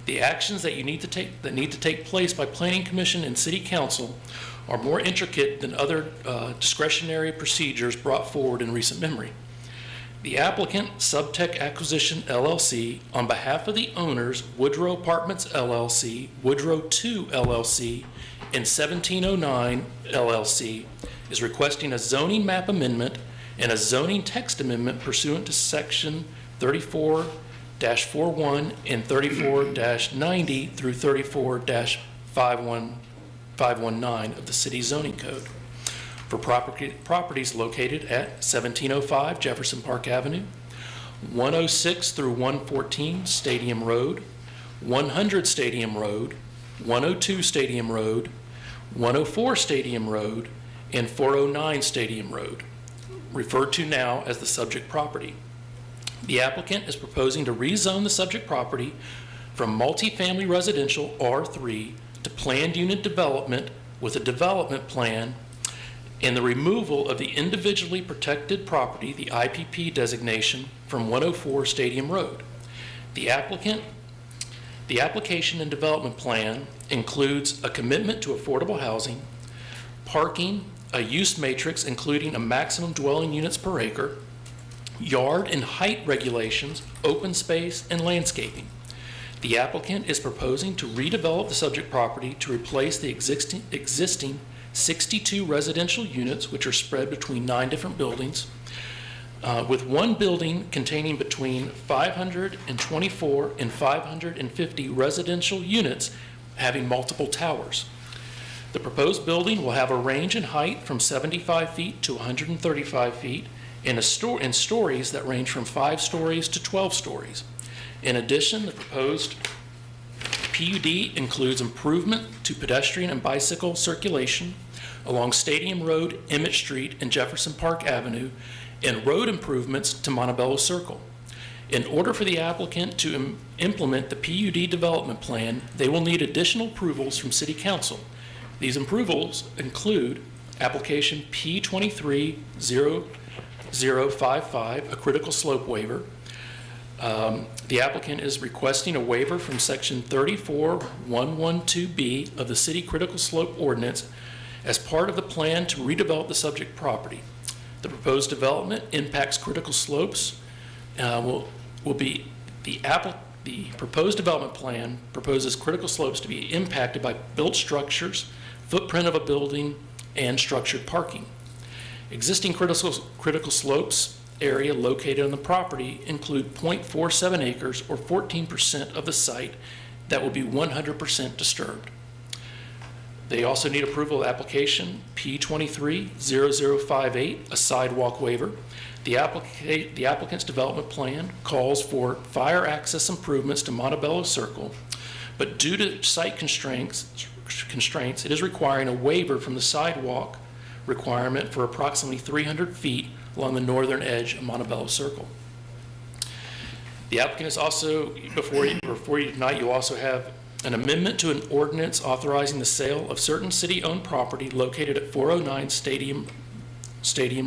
the actions that need to take place by Planning Commission and City Council are more intricate than other discretionary procedures brought forward in recent memory. The applicant, Subtech Acquisition LLC, on behalf of the owners, Woodrow Apartments LLC, Woodrow 2 LLC, and 1709 LLC, is requesting a zoning map amendment and a zoning text amendment pursuant to Section 34-41 and 34-90 through 34-519 of the City Zoning Code for properties located at 1705 Jefferson Park Avenue, 106 through 114 Stadium Road, 100 Stadium Road, 102 Stadium Road, 104 Stadium Road, and 409 Stadium Road, referred to now as the subject property. The applicant is proposing to rezone the subject property from multifamily residential R3 to planned unit development with a development plan and the removal of the individually protected property, the IPP designation, from 104 Stadium Road. The application and development plan includes a commitment to affordable housing, parking, a use matrix including a maximum dwelling units per acre, yard and height regulations, open space, and landscaping. The applicant is proposing to redevelop the subject property to replace the existing 62 residential units, which are spread between 9 different buildings, with one building containing between 524 and 550 residential units having multiple towers. The proposed building will have a range in height from 75 feet to 135 feet and stories that range from 5 stories to 12 stories. In addition, the proposed PUD includes improvement to pedestrian and bicycle circulation along Stadium Road, Emmett Street, and Jefferson Park Avenue, and road improvements to Montebello Circle. In order for the applicant to implement the PUD development plan, they will need additional approvals from City Council. These approvals include application P230055, a critical slope waiver. The applicant is requesting a waiver from section 34112B of the City Critical Slope Ordinance as part of the plan to redevelop the subject property. The proposed development impacts critical slopes. The proposed development plan proposes critical slopes to be impacted by built structures, footprint of a building, and structured parking. Existing critical slopes area located on the property include 0.47 acres or 14% of the site that will be 100% disturbed. They also need approval of application P230058, a sidewalk waiver. The applicant's development plan calls for fire access improvements to Montebello Circle, but due to site constraints, it is requiring a waiver from the sidewalk requirement for approximately 300 feet along the northern edge of Montebello Circle. The applicant is also, before you tonight, you also have an amendment to an ordinance authorizing the sale of certain city-owned property located at 409 Stadium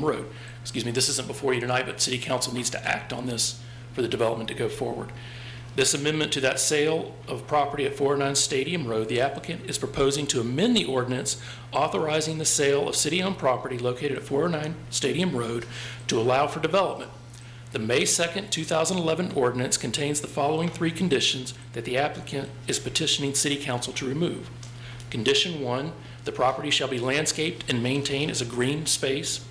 Road. Excuse me, this isn't before you tonight, but City Council needs to act on this for the development to go forward. This amendment to that sale of property at 409 Stadium Road, the applicant is proposing to amend the ordinance authorizing the sale of city-owned property located at 409 Stadium Road to allow for development. The May 2nd, 2011 ordinance contains the following three conditions that the applicant is petitioning City Council to remove. Condition 1, the property shall be landscaped and maintained as a green space.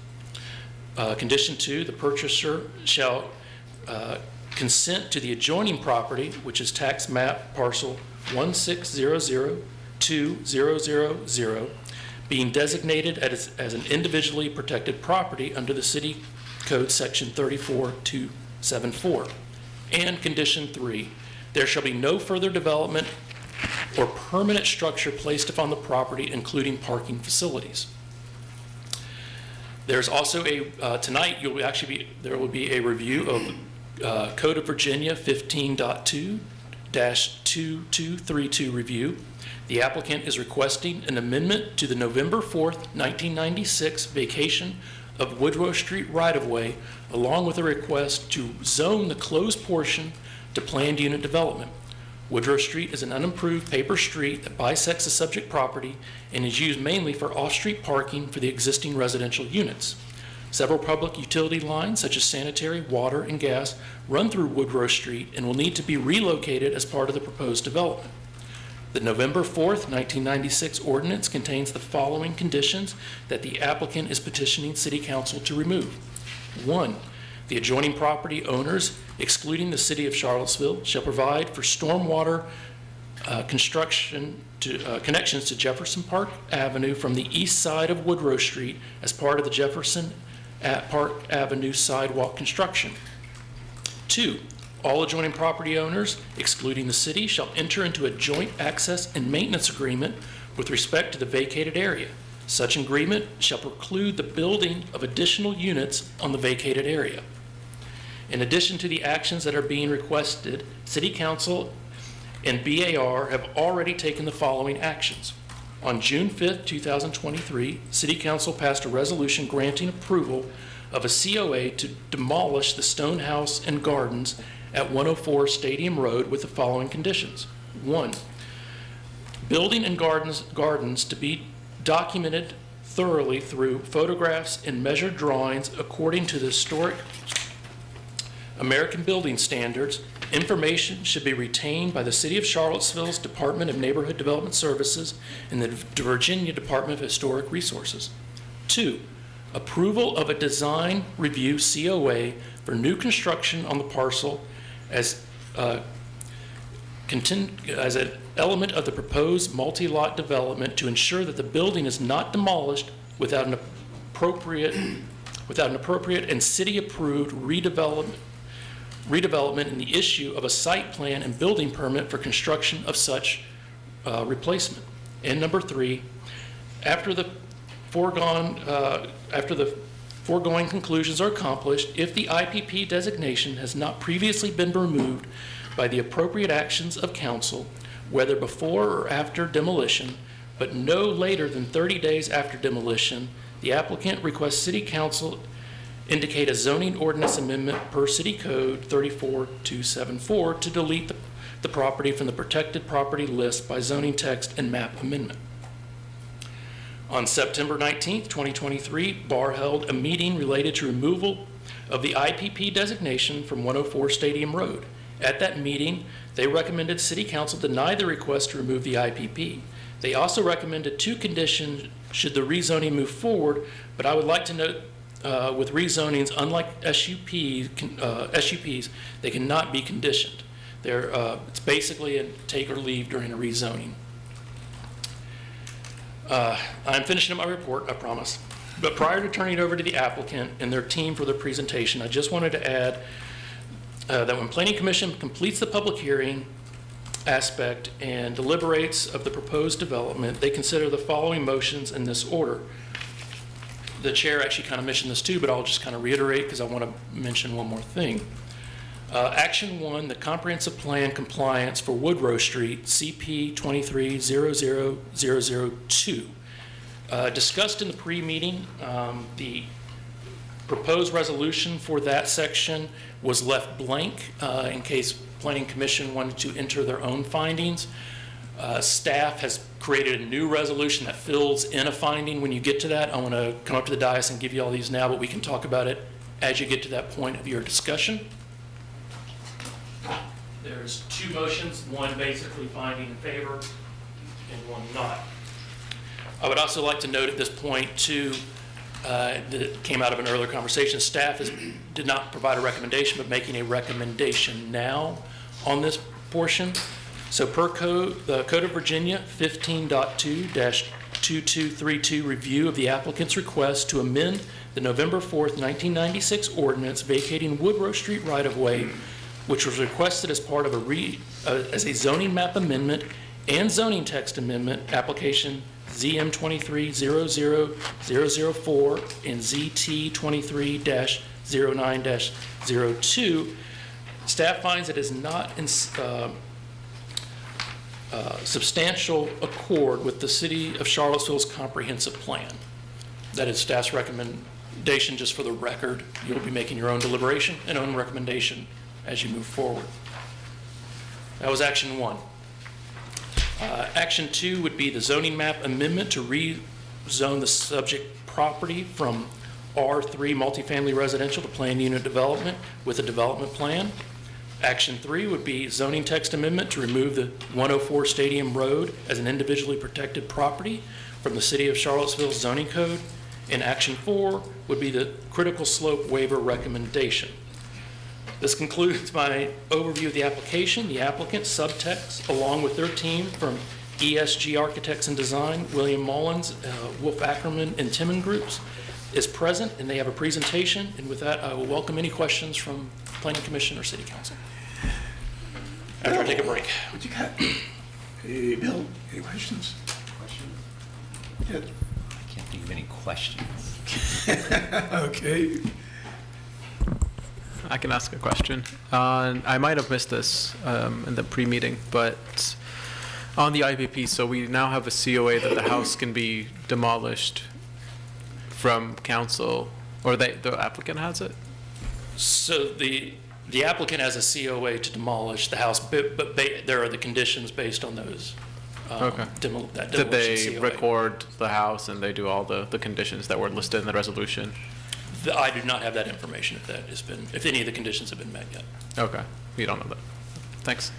Condition 2, the purchaser shall consent to the adjoining property, which is tax map parcel 1600200, being designated as an individually protected property under the City Code Section 34274. And Condition 3, there shall be no further development or permanent structure placed upon the property, including parking facilities. There's also tonight there will be a review of Code of Virginia 15.2-2232 review. The applicant is requesting an amendment to the November 4th, 1996 vacation of Woodrow Street right-of-way, along with a request to zone the closed portion to planned unit development. Woodrow Street is an unimproved paper street that bisects the subject property and is used mainly for off-street parking for the existing residential units. Several public utility lines, such as sanitary, water, and gas, run through Woodrow Street and will need to be relocated as part of the proposed development. The November 4th, 1996 ordinance contains the following conditions that the applicant is petitioning City Council to remove. 1, the adjoining property owners, excluding the City of Charlottesville, shall provide for stormwater connections to Jefferson Park Avenue from the east side of Woodrow Street as part of the Jefferson Park Avenue sidewalk construction. 2, all adjoining property owners, excluding the city, shall enter into a joint access and maintenance agreement with respect to the vacated area. Such agreement shall preclude the building of additional units on the vacated area. In addition to the actions that are being requested, City Council and BAR have already taken the following actions. On June 5th, 2023, City Council passed a resolution granting approval of a COA to demolish the stone house and gardens at 104 Stadium Road with the following conditions. 1, building and gardens to be documented thoroughly through photographs and measured drawings according to the historic American building standards. Information should be retained by the City of Charlottesville's Department of Neighborhood Development Services and the Virginia Department of Historic Resources. 2, approval of a design review COA for new construction on the parcel as an element of the proposed multi-lot development to ensure that the building is not demolished without an appropriate and city-approved redevelopment in the issue of a site plan and building permit for construction of such replacement. And number 3, after the foregoing conclusions are accomplished, if the IPP designation has not previously been removed by the appropriate actions of council, whether before or after demolition, but no later than 30 days after demolition, the applicant requests City Council indicate a zoning ordinance amendment per City Code 34274 to delete the property from the protected property list by zoning text and map amendment. On September 19th, 2023, BAR held a meeting related to removal of the IPP designation from 104 Stadium Road. At that meeting, they recommended City Council deny the request to remove the IPP. They also recommended 2 conditions should the rezoning move forward, but I would like to note with rezonings, unlike SUPs, they cannot be conditioned. It's basically a take or leave during a rezoning. I'm finishing up my report, I promise. But prior to turning it over to the applicant and their team for their presentation, I just wanted to add that when Planning Commission completes the public hearing aspect and deliberates of the proposed development, they consider the following motions in this order. The chair actually kind of mentioned this too, but I'll just kind of reiterate because I want to mention one more thing. Action 1, the comprehensive plan compliance for Woodrow Street, CP 23-00002. Discussed in the pre-meeting, the proposed resolution for that section was left blank in case Planning Commission wanted to enter their own findings. Staff has created a new resolution that fills in a finding. When you get to that, I want to come up to the dais and give you all these now, but we can talk about it as you get to that point of your discussion. There's 2 motions, one basically finding in favor and one not. I would also like to note at this point too, that it came out of an earlier conversation, staff did not provide a recommendation, but making a recommendation now on this portion. So per code, the Code of Virginia 15.2-2232 review of the applicant's request to amend the November 4th, 1996 ordinance vacating Woodrow Street right-of-way, which was requested as part of as a zoning map amendment and zoning text amendment application ZM 23-00004 and ZT 23-09-02. Staff finds it is not in substantial accord with the City of Charlottesville's comprehensive plan. That is staff's recommendation. Just for the record, you'll be making your own deliberation and own recommendation as you move forward. That was action 1. Action 2 would be the zoning map amendment to rezone the subject property from R3 multifamily residential to planned unit development with a development plan. Action 3 would be zoning text amendment to remove the 104 Stadium Road as an individually protected property from the City of Charlottesville zoning code. And action 4 would be the critical slope waiver recommendation. This concludes my overview of the application. The applicant, Subtext, along with their team from ESG Architects and Design, William Mullins, Wolf Ackerman, and Timmon Groups, is present, and they have a presentation. And with that, I will welcome any questions from Planning Commission or City Council. After I take a break. What you got? Hey, Bill, any questions? Yeah. I can't think of any questions. Okay. I can ask a question. I might have missed this in the pre-meeting, but on the IPP, so we now have a COA that the house can be demolished from council, or the applicant has it? So the applicant has a COA to demolish the house, but there are the conditions based on those. Okay. That Did they demolition COA. record the house and they do all the conditions that were listed in the resolution? I do not have that information if any of the conditions have been met yet. Okay, you don't know that. Thanks.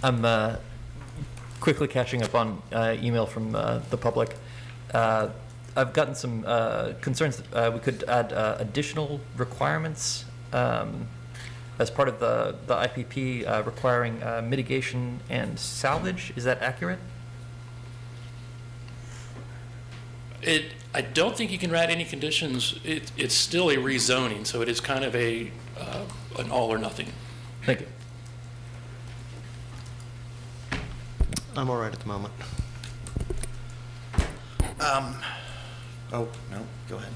I'm quickly catching up on email from the public. I've gotten some concerns that we could add additional requirements as part of the IPP requiring mitigation and salvage. Is that accurate? I don't think you can add any conditions. It's still a rezoning, so it is kind of an all or nothing. Thank you. I'm all right at the moment. Oh, no, go ahead.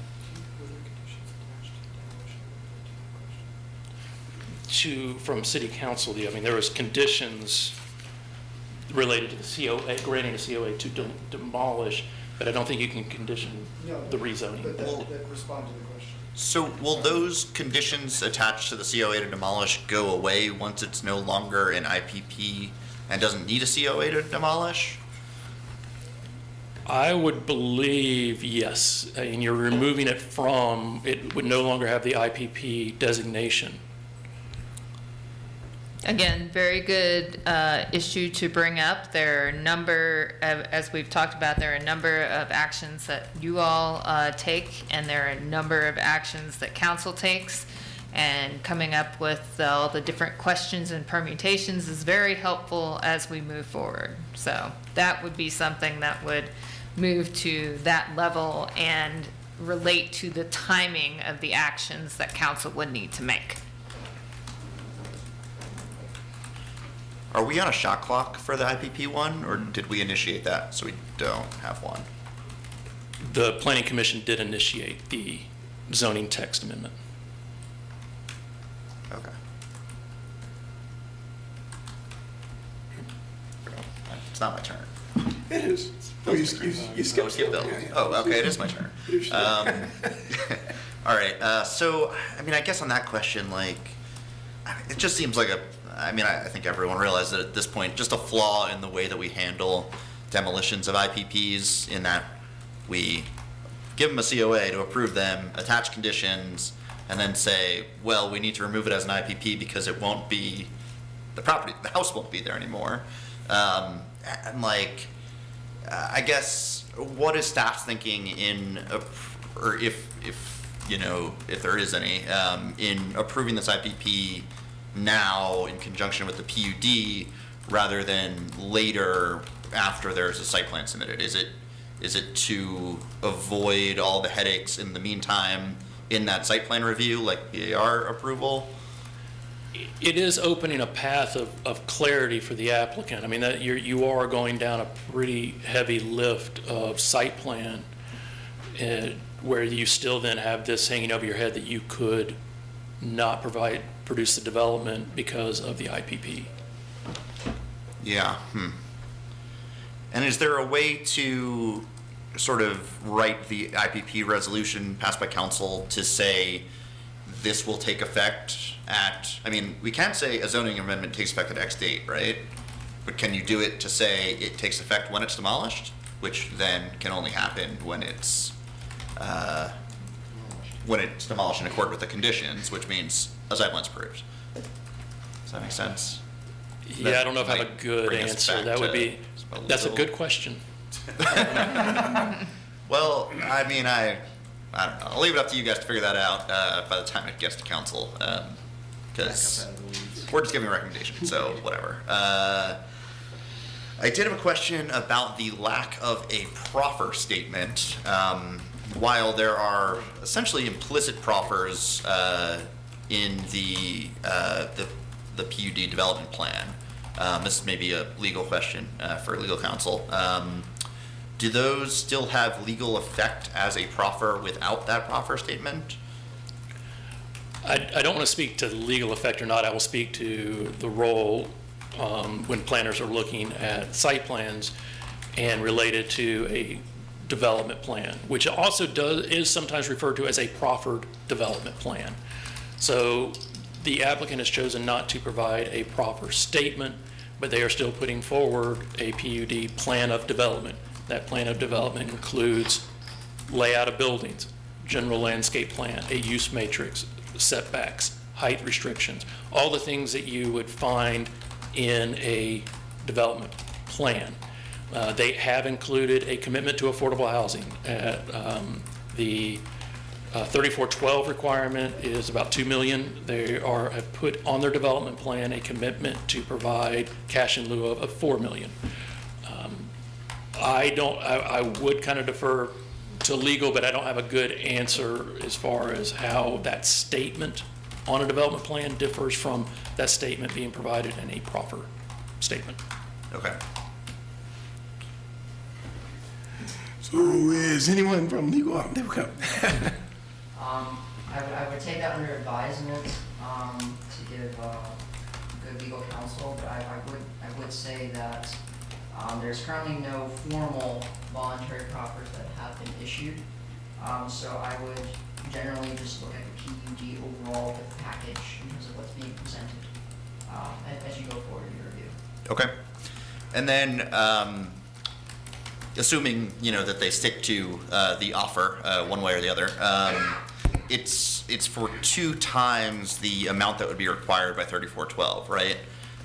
From City Council, there was conditions related to the COA, granting a COA to demolish. but I don't think you can condition the rezoning. respond to the question. So will those conditions attached to the COA to demolish go away once it's no longer an IPP and doesn't need a COA to demolish? I would believe yes, and you're removing it from, it would no longer have the IPP designation. Again, very good issue to bring up. There are a number, as we've talked about, there are a number of actions that you all take, and there are a number of actions that council takes. And coming up with all the different questions and permutations is very helpful as we move forward. So that would be something that would move to that level and relate to the timing of the actions that council would need to make. Are we on a shot clock for the IPP one, or did we initiate that so we don't have one? The Planning Commission did initiate the zoning text amendment. Okay. It's not my turn. It is. Oh, you skipped Bill. Oh, okay, it is my turn. All right, so, I mean, I guess on that question, like, it just seems like I think everyone realizes that at this point, just a flaw in the way that we handle demolitions of IPPs, in that we give them a COA to approve them, attach conditions, and then say, well, we need to remove it as an IPP because it won't be, the house won't be there anymore. And like, I guess, what is staff's thinking or if there is any, in approving this IPP now in conjunction with the PUD rather than later after there's a site plan submitted? Is it to avoid all the headaches in the meantime in that site plan review, like PAR approval? It is opening a path of clarity for the applicant. I mean, that you are going down a pretty heavy lift of site plan, where you still then have this hanging over your head that you could not produce the development because of the IPP. Yeah. And is there a way to sort of write the IPP resolution passed by council to say this will take effect at, I mean, we can't say a zoning amendment takes effect at X date, right? But can you do it to say it takes effect when it's demolished, which then can only happen when it's demolished in accord with the conditions, which means a site plan's approved. Does that make sense? Yeah, I don't know if I have a good answer. That's a good question. Well, I mean, I don't know. I'll leave it up to you guys to figure that out by the time it gets to council, because we're just giving a recommendation, so whatever. I did have a question about the lack of a proffer statement. While there are essentially implicit proffers in the PUD development plan, this may be a legal question for legal counsel. Do those still have legal effect as a proffer without that proffer statement? I don't want to speak to the legal effect or not. I will speak to the role when planners are looking at site plans and related to a development plan, which also is sometimes referred to as a proffered development plan. So the applicant has chosen not to provide a proffer statement, but they are still putting forward a PUD plan of development. That plan of development includes layout of buildings, general landscape plan, a use matrix, setbacks, height restrictions, all the things that you would find in a development plan. They have included a commitment to affordable housing. The 3412 requirement is about $2 million. They have put on their development plan a commitment to provide cash in lieu of $4 million. I would kind of defer to legal, but I don't have a good answer as far as how that statement on a development plan differs from that statement being provided in a proffer statement. Okay. So is anyone from legal? There we go. I would take that under advisement to give good legal counsel, but I would say that There's currently no formal voluntary proffers that have been issued. So I would generally just look at the PUD overall with the package in terms of what's being presented as you go forward in your review. Okay. And then, assuming, that they stick to the offer one way or the other, it's for 2 times the amount that would be required by 3412, right?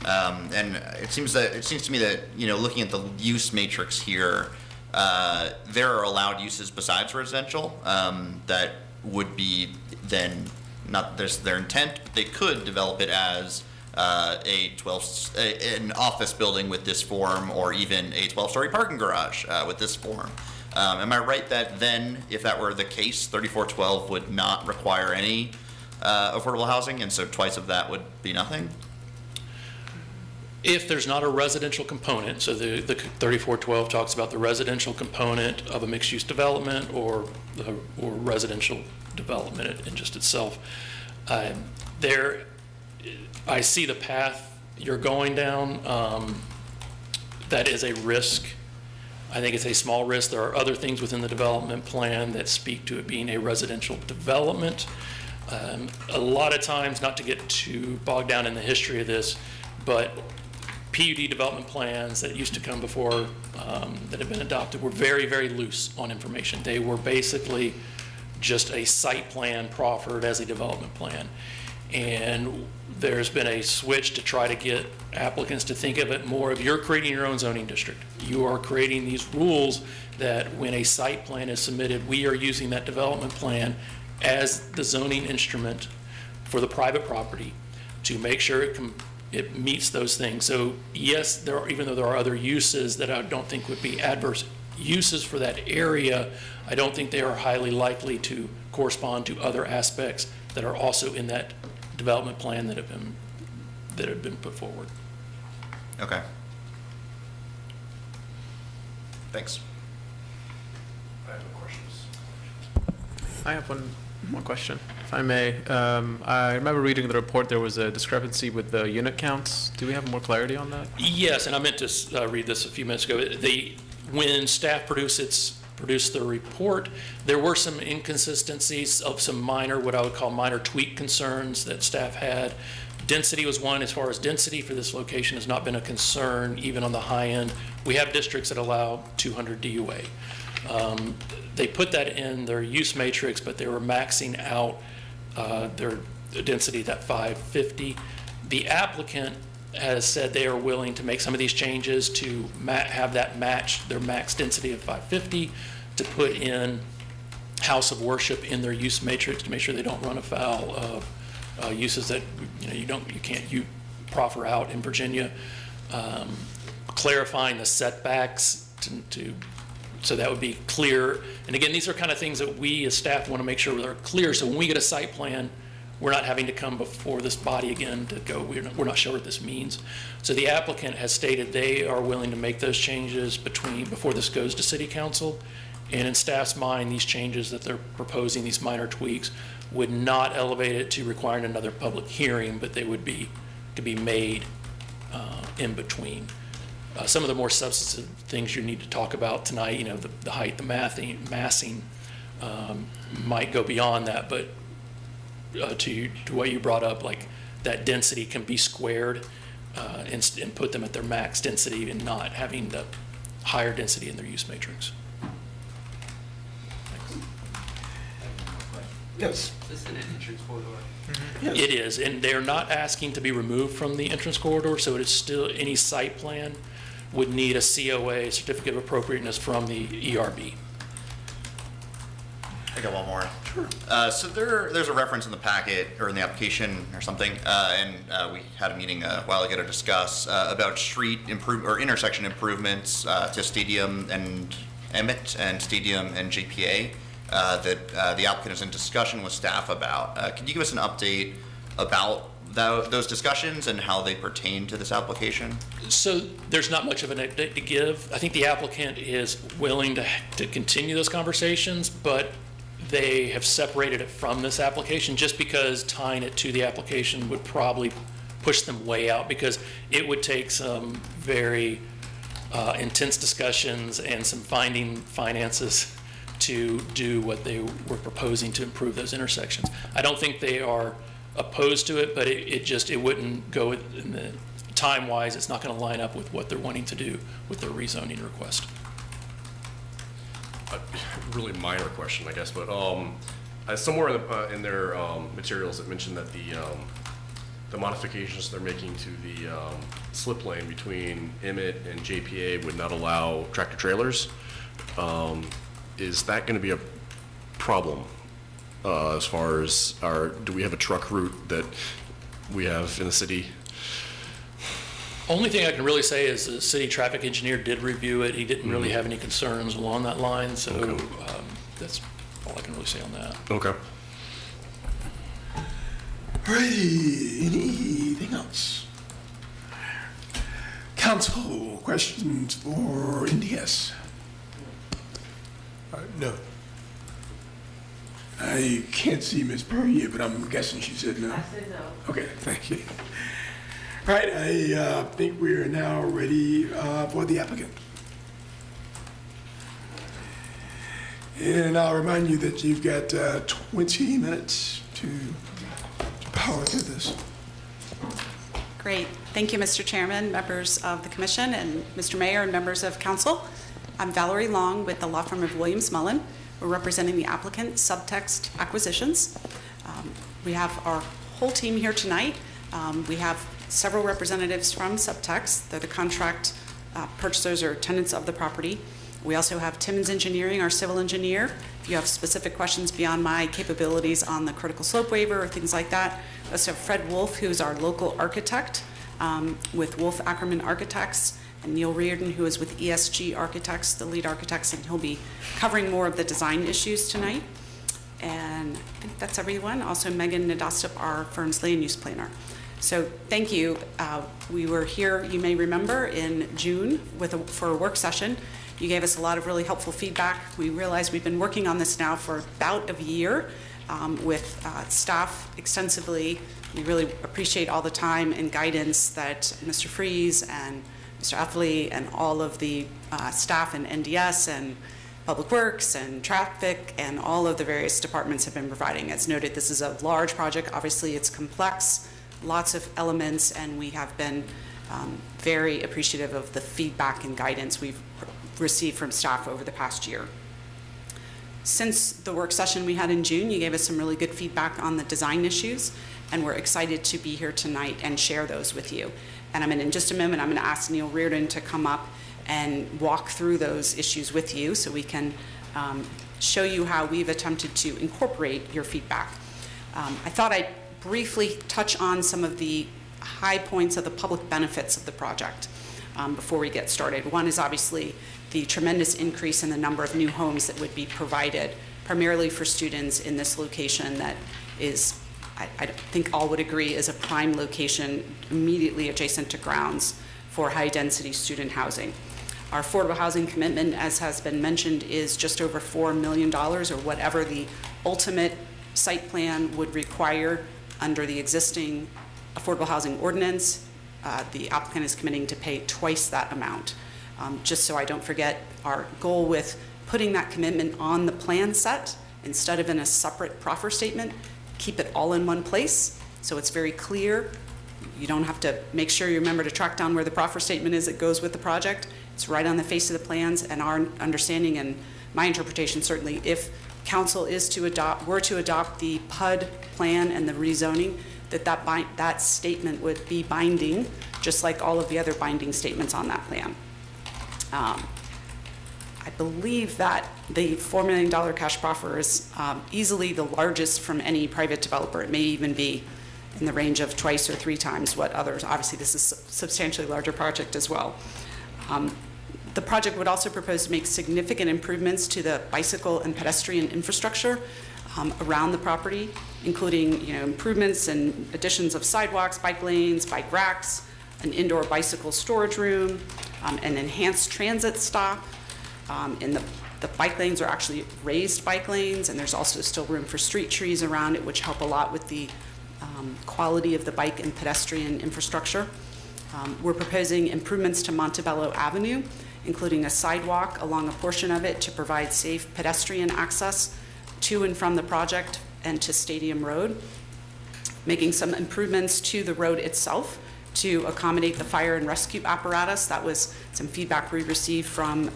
And it seems to me that, looking at the use matrix here, there are allowed uses besides residential that would be then not their intent. But they could develop it as an office building with this form, or even a 12-story parking garage with this form. Am I right that then, if that were the case, 3412 would not require any affordable housing, and so twice of that would be nothing? If there's not a residential component, so the 3412 talks about the residential component of a mixed-use development or residential development in just itself, I see the path you're going down. That is a risk. I think it's a small risk. There are other things within the development plan that speak to it being a residential development. A lot of times, not to get too bogged down in the history of this, but PUD development plans that used to come before that have been adopted were very, very loose on information. They were basically just a site plan proffered as a development plan. And there's been a switch to try to get applicants to think of it more of, you're creating your own zoning district. You are creating these rules that when a site plan is submitted, we are using that development plan as the zoning instrument for the private property to make sure it meets those things. So yes, even though there are other uses that I don't think would be adverse uses for that area, I don't think they are highly likely to correspond to other aspects that are also in that development plan that have been put forward. Okay. Thanks. I have no questions. I have one more question, if I may. I remember reading the report, there was a discrepancy with the unit counts. Do we have more clarity on that? Yes, and I meant to read this a few minutes ago. When staff produced the report, there were some inconsistencies of some minor, what I would call minor tweak concerns that staff had. Density was one. As far as density for this location has not been a concern, even on the high end. We have districts that allow 200 DUA. They put that in their use matrix, but they were maxing out their density, that 550. The applicant has said they are willing to make some of these changes to have that match their max density of 550, to put in house of worship in their use matrix to make sure they don't run afoul of uses that you can't proffer out in Virginia. Clarifying the setbacks so that would be clear. And again, these are kind of things that we as staff want to make sure they're clear. So when we get a site plan, we're not having to come before this body again to go, we're not sure what this means. So the applicant has stated they are willing to make those changes before this goes to City Council. And in staff's mind, these changes that they're proposing, these minor tweaks, would not elevate it to requiring another public hearing, but they would be to be made in between. Some of the more substantive things you need to talk about tonight, the height, the massing, might go beyond that, but to what you brought up, like that density can be squared and put them at their max density and not having the higher density in their use matrix. Yes. This is an entrance corridor. Yes. It is, and they're not asking to be removed from the entrance corridor, so it is still, any site plan would need a COA, certificate of appropriateness, from the ERB. I got one more. Sure. So there's a reference in the packet or in the application or something, and we had a meeting a while ago to discuss about intersection improvements to Stadium and Emmett and Stadium and JPA that the applicant is in discussion with staff about. Can you give us an update about those discussions and how they pertain to this application? So there's not much of an update to give. I think the applicant is willing to continue those conversations, but they have separated it from this application just because tying it to the application would probably push them way out, because it would take some very intense discussions and some finding finances to do what they were proposing to improve those intersections. I don't think they are opposed to it, but it wouldn't go in the time-wise, it's not going to line up with what they're wanting to do with their rezoning request. A really minor question, I guess, but somewhere in their materials it mentioned that the modifications they're making to the slip lane between Emmett and JPA would not allow tractor trailers. Is that going to be a problem as far as do we have a truck route that we have in the city? Only thing I can really say is the city traffic engineer did review it. He didn't really have any concerns along that line, so that's all I can really say on that. Okay. Alrighty, anything else? Council, questions for NDS? No. I can't see Ms. Perrier, but I'm guessing she said no. I said no. Okay, thank you. All right, I think we are now ready for the applicant. And I'll remind you that you've got 20 minutes to power through this. Great. Thank you, Mr. Chairman, members of the commission, and Mr. Mayor and members of council. I'm Valerie Long with the law firm of Williams Mullen. We're representing the applicant, Subtext Acquisitions. We have our whole team here tonight. We have several representatives from Subtext. They're the contract purchasers or tenants of the property. We also have Timmons Engineering, our civil engineer. If you have specific questions beyond my capabilities on the critical slope waiver or things like that. We also have Fred Wolf, who's our local architect with Wolf Ackerman Architects, and Neil Reardon, who is with ESG Architects, the lead architects, and he'll be covering more of the design issues tonight. And I think that's everyone. Also Megan Nadostop, our firm's land use planner. So thank you. We were here, you may remember, in June for a work session. You gave us a lot of really helpful feedback. We realize we've been working on this now for about a year with staff extensively. We really appreciate all the time and guidance that Mr. Freeze and Mr. Effley and all of the staff in NDS and Public Works and Traffic and all of the various departments have been providing. As noted, this is a large project. Obviously, it's complex, lots of elements, and we have been very appreciative of the feedback and guidance we've received from staff over the past year. Since the work session we had in June, you gave us some really good feedback on the design issues, and we're excited to be here tonight and share those with you. And in just a moment, I'm going to ask Neil Reardon to come up and walk through those issues with you so we can show you how we've attempted to incorporate your feedback. I thought I'd briefly touch on some of the high points of the public benefits of the project before we get started. One is obviously the tremendous increase in the number of new homes that would be provided, primarily for students in this location that is, I think all would agree, is a prime location immediately adjacent to grounds for high-density student housing. Our affordable housing commitment, as has been mentioned, is just over $4 million, or whatever the ultimate site plan would require under the existing affordable housing ordinance. The applicant is committing to pay twice that amount. Just so I don't forget, our goal with putting that commitment on the plan set instead of in a separate proffer statement, keep it all in one place so it's very clear. You don't have to make sure you remember to track down where the proffer statement is that goes with the project. It's right on the face of the plans, and our understanding and my interpretation certainly, if council were to adopt the PUD plan and the rezoning, that statement would be binding, just like all of the other binding statements on that plan. I believe that the $4 million cash proffer is easily the largest from any private developer. It may even be in the range of twice or three times what others. Obviously, this is a substantially larger project as well. The project would also propose to make significant improvements to the bicycle and pedestrian infrastructure around the property, including improvements and additions of sidewalks, bike lanes, bike racks, an indoor bicycle storage room, an enhanced transit stop. And the bike lanes are actually raised bike lanes, and there's also still room for street trees around it, which help a lot with the quality of the bike and pedestrian infrastructure. We're proposing improvements to Montebello Avenue, including a sidewalk along a portion of it to provide safe pedestrian access to and from the project and to Stadium Road. Making some improvements to the road itself to accommodate the fire and rescue apparatus. That was some feedback we received from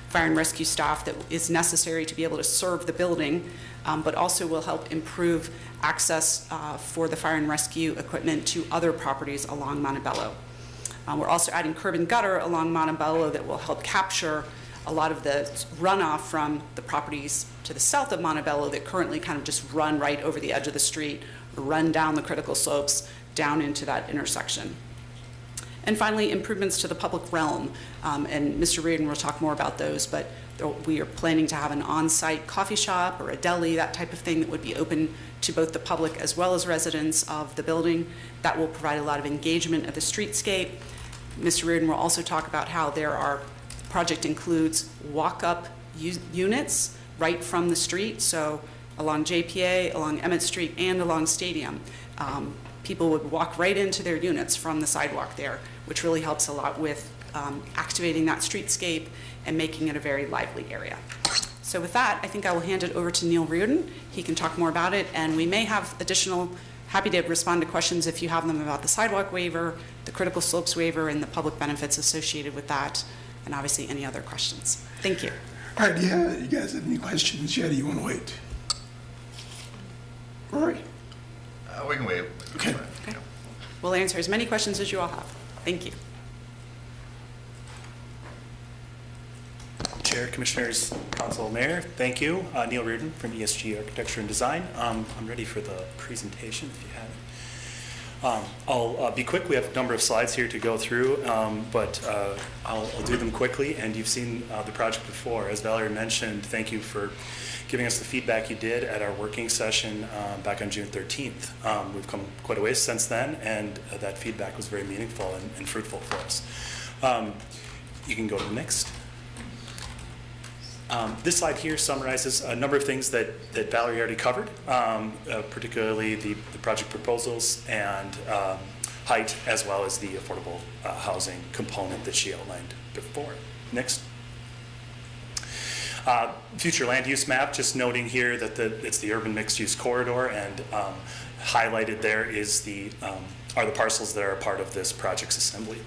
fire and rescue staff that is necessary to be able to serve the building, but also will help improve access for the fire and rescue equipment to other properties along Montebello. We're also adding curb and gutter along Montebello that will help capture a lot of the runoff from the properties to the south of Montebello that currently kind of just run right over the edge of the street, or run down the critical slopes down into that intersection. And finally, improvements to the public realm. And Mr. Reardon will talk more about those, but we are planning to have an on-site coffee shop or a deli, that type of thing that would be open to both the public as well as residents of the building. That will provide a lot of engagement of the streetscape. Mr. Reardon will also talk about how the project includes walk-up units right from the street, so along JPA, along Emmett Street, and along Stadium. People would walk right into their units from the sidewalk there, which really helps a lot with activating that streetscape and making it a very lively area. So with that, I think I will hand it over to Neil Reardon. He can talk more about it, and we may have happy to respond to questions if you have them about the sidewalk waiver, the critical slopes waiver, and the public benefits associated with that, and obviously any other questions. Thank you. All right, yeah, you guys have any questions yet, or you want to wait? Rory? We can wait. Okay. We'll answer as many questions as you all have. Thank you. Chair, Commissioners, Council, Mayor, thank you. Neil Reardon from ESG Architecture and Design. I'm ready for the presentation if you have it. I'll be quick. We have a number of slides here to go through, but I'll do them quickly. And you've seen the project before. As Valerie mentioned, thank you for giving us the feedback you did at our working session back on June 13th. We've come quite a ways since then, and that feedback was very meaningful and fruitful for us. You can go to the next. This slide here summarizes a number of things that Valerie already covered, particularly the project proposals and height, as well as the affordable housing component that she outlined before. Next. Future land use map, just noting here that it's the urban mixed use corridor, and highlighted there are the parcels that are a part of this project's assembly.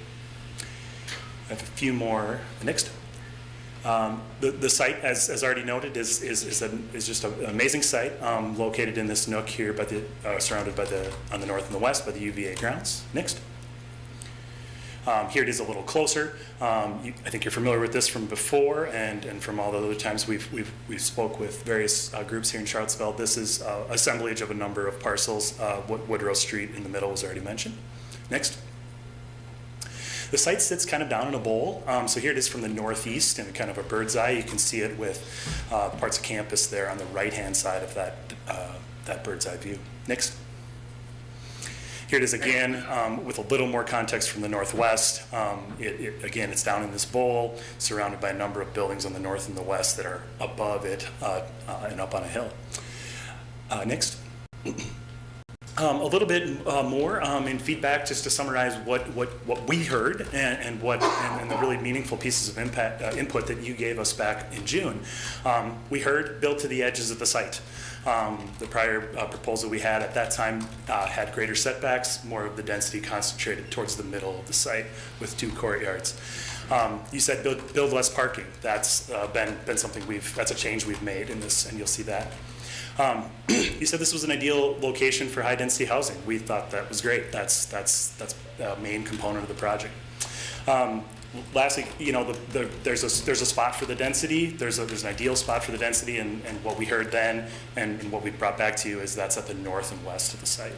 I have a few more. Next. The site, as already noted, is just an amazing site, located in this nook here, surrounded on the north and the west by the UVA grounds. Next. Here it is a little closer. I think you're familiar with this from before, and from all the other times we've spoke with various groups here in Charlottesville. This is assemblage of a number of parcels. Woodrow Street in the middle was already mentioned. Next. The site sits kind of down in a bowl. So here it is from the northeast in kind of a bird's eye. You can see it with parts of campus there on the right-hand side of that bird's eye view. Next. Here it is again with a little more context from the northwest. Again, it's down in this bowl, surrounded by a number of buildings on the north and the west that are above it and up on a hill. Next. A little bit more in feedback, just to summarize what we heard and the really meaningful pieces of input that you gave us back in June. We heard build to the edges of the site. The prior proposal we had at that time had greater setbacks, more of the density concentrated towards the middle of the site with 2 courtyards. You said build less parking. That's been something that's a change we've made in this, and you'll see that. You said this was an ideal location for high density housing. We thought that was great. That's a main component of the project. Lastly, there's a spot for the density. There's an ideal spot for the density, and what we heard then and what we brought back to you is that's at the north and west of the site.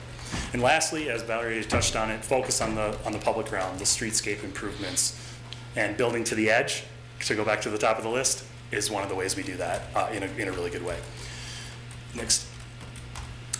And lastly, as Valerie touched on it, focus on the public realm, the streetscape improvements, and building to the edge. To go back to the top of the list is one of the ways we do that in a really good way. Next.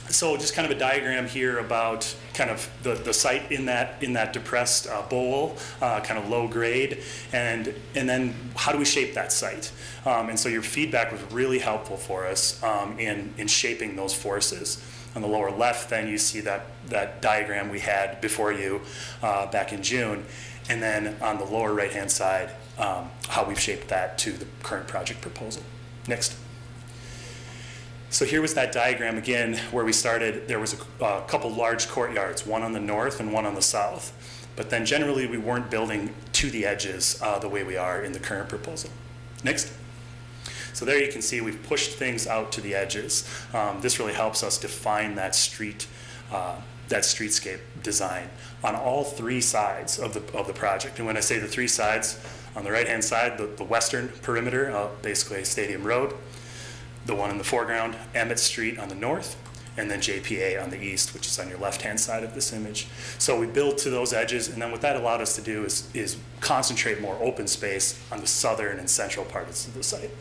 So just kind of a diagram here about kind of the site in that depressed bowl, kind of low grade, and then how do we shape that site? And so your feedback was really helpful for us in shaping those forces. On the lower left, then you see that diagram we had before you back in June. And then on the lower right-hand side, how we've shaped that to the current project proposal. Next. So here was that diagram again where we started. There was a couple large courtyards, one on the north and one on the south. But then generally we weren't building to the edges the way we are in the current proposal. Next. So there you can see we've pushed things out to the edges. This really helps us define that streetscape design on all three sides of the project. And when I say the three sides, on the right-hand side, the western perimeter, basically Stadium Road, the one in the foreground, Emmett Street on the north, and then JPA on the east, which is on your left-hand side of this image. So we build to those edges, and then what that allowed us to do is concentrate more open space on the southern and central parts of the site.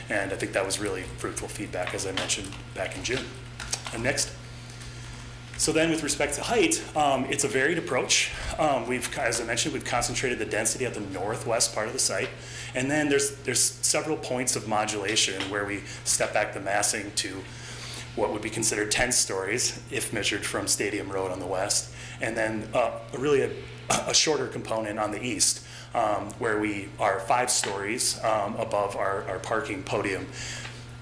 And I think that was really fruitful feedback, as I mentioned back in June. And next. So then with respect to height, it's a varied approach. As I mentioned, we've concentrated the density at the northwest part of the site. And then there's several points of modulation where we step back the massing to what would be considered 10 stories if measured from Stadium Road on the west. And then really a shorter component on the east where we are 5 stories above our parking podium.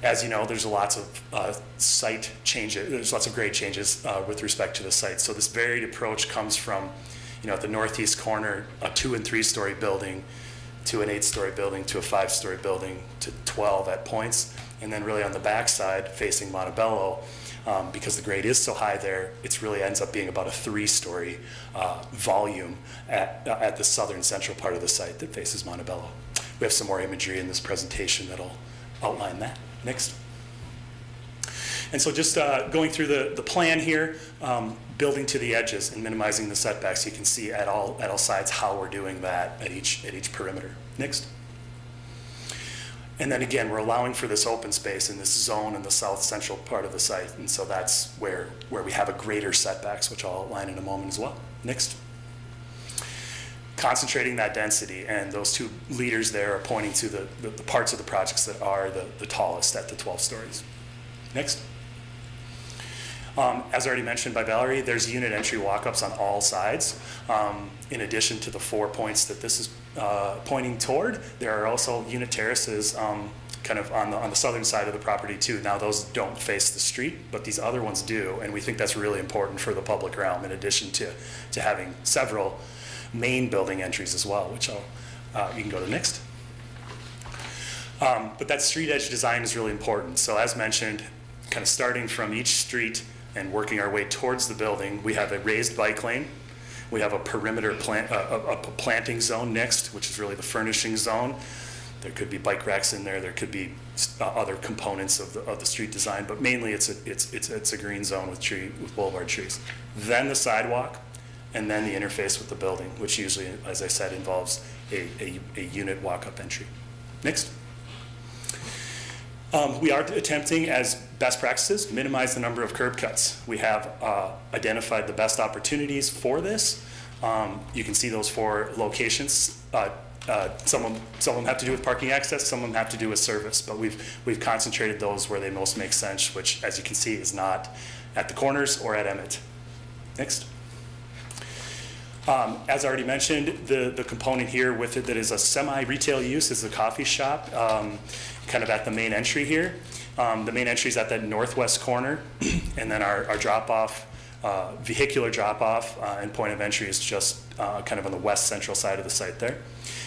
As you know, there's lots of site changes, there's lots of grade changes with respect to the site. So this varied approach comes from, at the northeast corner, a 2- and 3-story building, to an 8-story building, to a 5-story building, to 12 at points. And then really on the backside, facing Montebello, because the grade is so high there, it really ends up being about a 3-story volume at the southern central part of the site that faces Montebello. We have some more imagery in this presentation that'll outline that. Next. And so just going through the plan here, building to the edges and minimizing the setbacks, you can see at all sides how we're doing that at each perimeter. Next. And then again, we're allowing for this open space in this zone in the south central part of the site. And so that's where we have a greater setbacks, which I'll outline in a moment as well. Next. Concentrating that density, and those two leaders there are pointing to the parts of the projects that are the tallest at the 12 stories. Next. As already mentioned by Valerie, there's unit entry walk-ups on all sides. In addition to the 4 points that this is pointing toward, there are also unit terraces kind of on the southern side of the property too. Now those don't face the street, but these other ones do, and we think that's really important for the public realm in addition to having several main building entries as well, which you can go to next. But that street edge design is really important. So as mentioned, kind of starting from each street and working our way towards the building, we have a raised bike lane. We have a perimeter planting zone next, which is really the furnishing zone. There could be bike racks in there. There could be other components of the street design, but mainly it's a green zone with boulevard trees. Then the sidewalk, and then the interface with the building, which usually, as I said, involves a unit walk-up entry. Next. We are attempting, as best practices, minimize the number of curb cuts. We have identified the best opportunities for this. You can see those 4 locations. Some of them have to do with parking access, some of them have to do with service, but we've concentrated those where they most make sense, which, as you can see, is not at the corners or at Emmett. Next. As already mentioned, the component here with it that is a semi-retail use is the coffee shop, kind of at the main entry here. The main entry is at that northwest corner, and then our drop-off, vehicular drop-off and point of entry is just kind of on the west central side of the site there.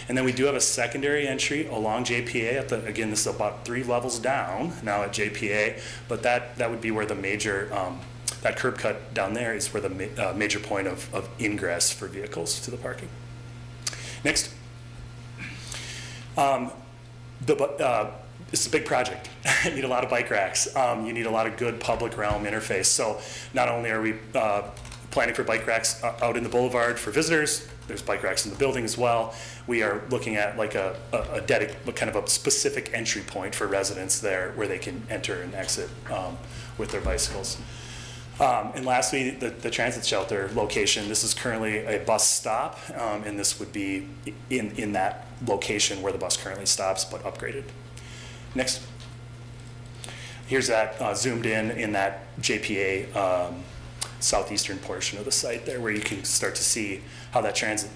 And then we do have a secondary entry along JPA again, this is about 3 levels down now at JPA, but that would be where the major, that curb cut down there is where the major point of ingress for vehicles to the parking. Next. It's a big project. You need a lot of bike racks. You need a lot of good public realm interface. So not only are we planning for bike racks out in the boulevard for visitors, there's bike racks in the building as well. We are looking at like a kind of a specific entry point for residents there where they can enter and exit with their bicycles. And lastly, the transit shelter location. This is currently a bus stop, and this would be in that location where the bus currently stops, but upgraded. Next. Here's that zoomed in that JPA southeastern portion of the site there, where you can start to see how that transit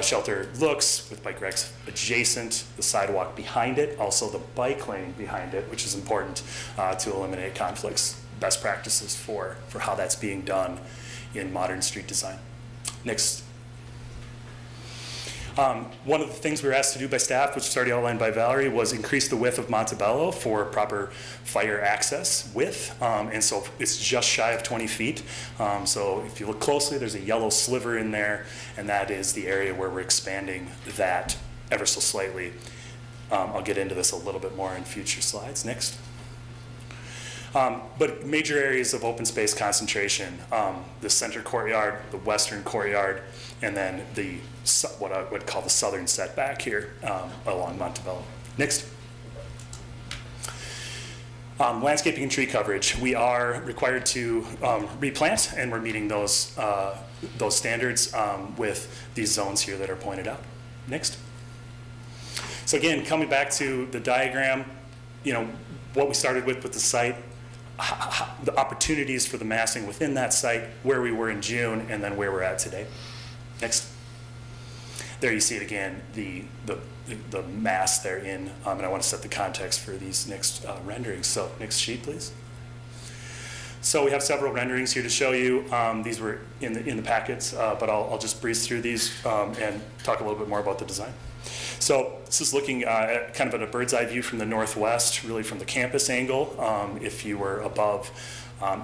shelter looks with bike racks adjacent, the sidewalk behind it, also the bike lane behind it, which is important to eliminate conflicts, best practices for how that's being done in modern street design. Next. One of the things we were asked to do by staff, which was already outlined by Valerie, was increase the width of Montebello for proper fire access width. And so it's just shy of 20 feet. So if you look closely, there's a yellow sliver in there, and that is the area where we're expanding that ever so slightly. I'll get into this a little bit more in future slides. Next. But major areas of open space concentration, the center courtyard, the western courtyard, and then what I would call the southern setback here along Montebello. Next. Landscaping and tree coverage. We are required to replant, and we're meeting those standards with these zones here that are pointed out. Next. So again, coming back to the diagram, what we started with the site, the opportunities for the massing within that site, where we were in June, and then where we're at today. Next. There you see it again, the mass they're in, and I want to set the context for these next renderings. So next sheet, please. So we have several renderings here to show you. These were in the packets, but I'll just breeze through these and talk a little bit more about the design. So this is looking at kind of at a bird's eye view from the northwest, really from the campus angle, if you were above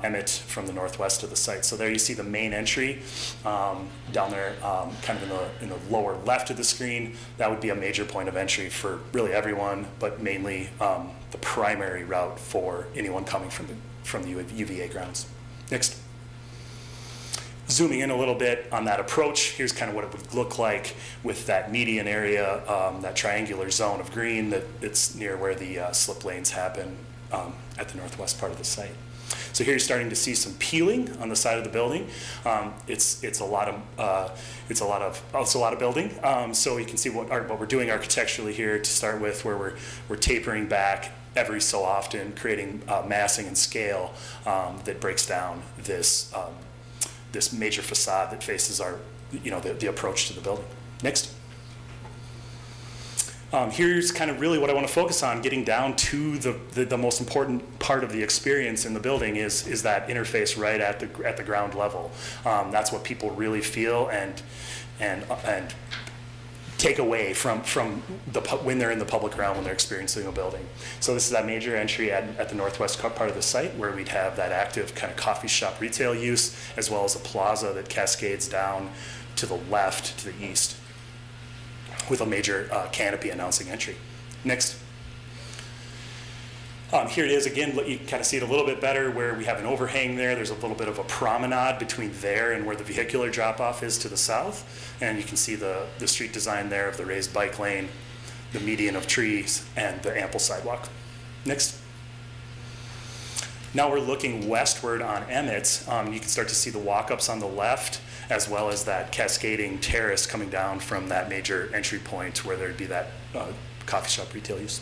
Emmett from the northwest of the site. So there you see the main entry down there, kind of in the lower left of the screen. That would be a major point of entry for really everyone, but mainly the primary route for anyone coming from the UVA grounds. Next. Zooming in a little bit on that approach, here's kind of what it would look like with that median area, that triangular zone of green that's near where the slip lanes happen at the northwest part of the site. So here you're starting to see some peeling on the side of the building. It's a lot of building. So you can see what we're doing architecturally here to start with, where we're tapering back every so often, creating massing and scale that breaks down this major facade that faces the approach to the building. Next. Here's kind of really what I want to focus on, getting down to the most important part of the experience in the building is that interface right at the ground level. That's what people really feel and take away from when they're in the public realm, when they're experiencing a building. So this is that major entry at the northwest part of the site, where we'd have that active kind of coffee shop retail use, as well as a plaza that cascades down to the left, to the east, with a major canopy announcing entry. Next. Here it is again, you can kind of see it a little bit better where we have an overhang there. There's a little bit of a promenade between there and where the vehicular drop-off is to the south. And you can see the street design there of the raised bike lane, the median of trees, and the ample sidewalk. Next. Now we're looking westward on Emmett. You can start to see the walk-ups on the left, as well as that cascading terrace coming down from that major entry point where there'd be that coffee shop retail use.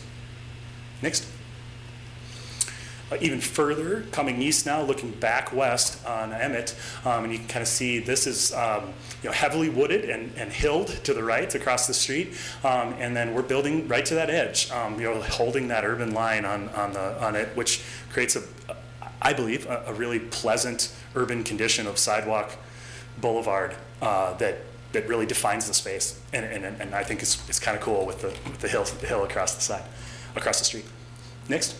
Next. Even further, coming east now, looking back west on Emmett, and you can kind of see this is heavily wooded and hilled to the right across the street, and then we're building right to that edge, holding that urban line on it, which creates I believe, a really pleasant urban condition of sidewalk boulevard that really defines the space, and I think it's kind of cool with the hill across the street. Next.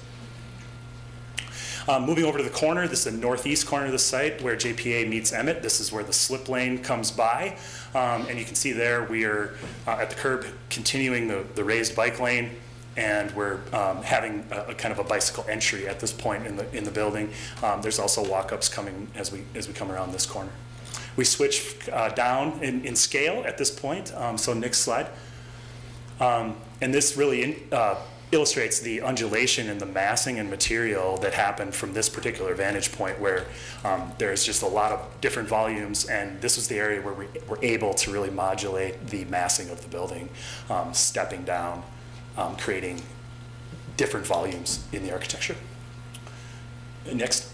Moving over to the corner, this is the northeast corner of the site where JPA meets Emmett. This is where the slip lane comes by. And you can see there we are at the curb continuing the raised bike lane, and we're having a kind of a bicycle entry at this point in the building. There's also walk-ups coming as we come around this corner. We switch down in scale at this point. So next slide. And this really illustrates the undulation and the massing and material that happened from this particular vantage point, where there's just a lot of different volumes, and this was the area where we were able to really modulate the massing of the building, stepping down, creating different volumes in the architecture. Next.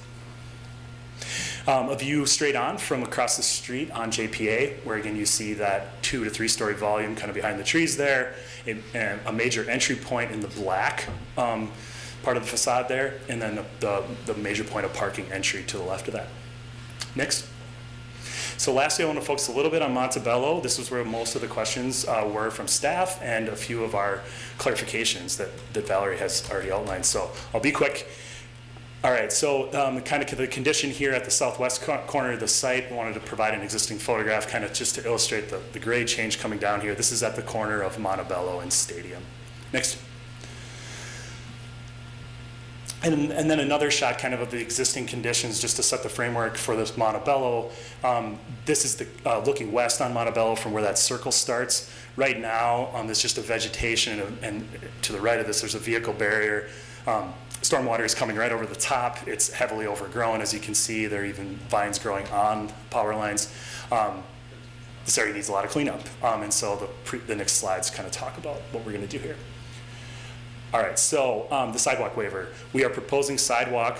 A view straight on from across the street on JPA, where again you see that 2 to 3 story volume kind of behind the trees there, a major entry point in the black part of the facade there, and then the major point of parking entry to the left of that. Next. So lastly, I want to focus a little bit on Montebello. This is where most of the questions were from staff and a few of our clarifications that Valerie has already outlined. So I'll be quick. All right, so kind of the condition here at the southwest corner of the site, I wanted to provide an existing photograph kind of just to illustrate the grade change coming down here. This is at the corner of Montebello and Stadium. Next. And then another shot kind of the existing conditions just to set the framework for this Montebello. This is the looking west on Montebello from where that circle starts. Right now, there's just a vegetation, and to the right of this, there's a vehicle barrier. Stormwater is coming right over the top. It's heavily overgrown, as you can see. There are even vines growing on power lines. This area needs a lot of cleanup, and so the next slides kind of talk about what we're going to do here. All right, so the sidewalk waiver. We are proposing sidewalk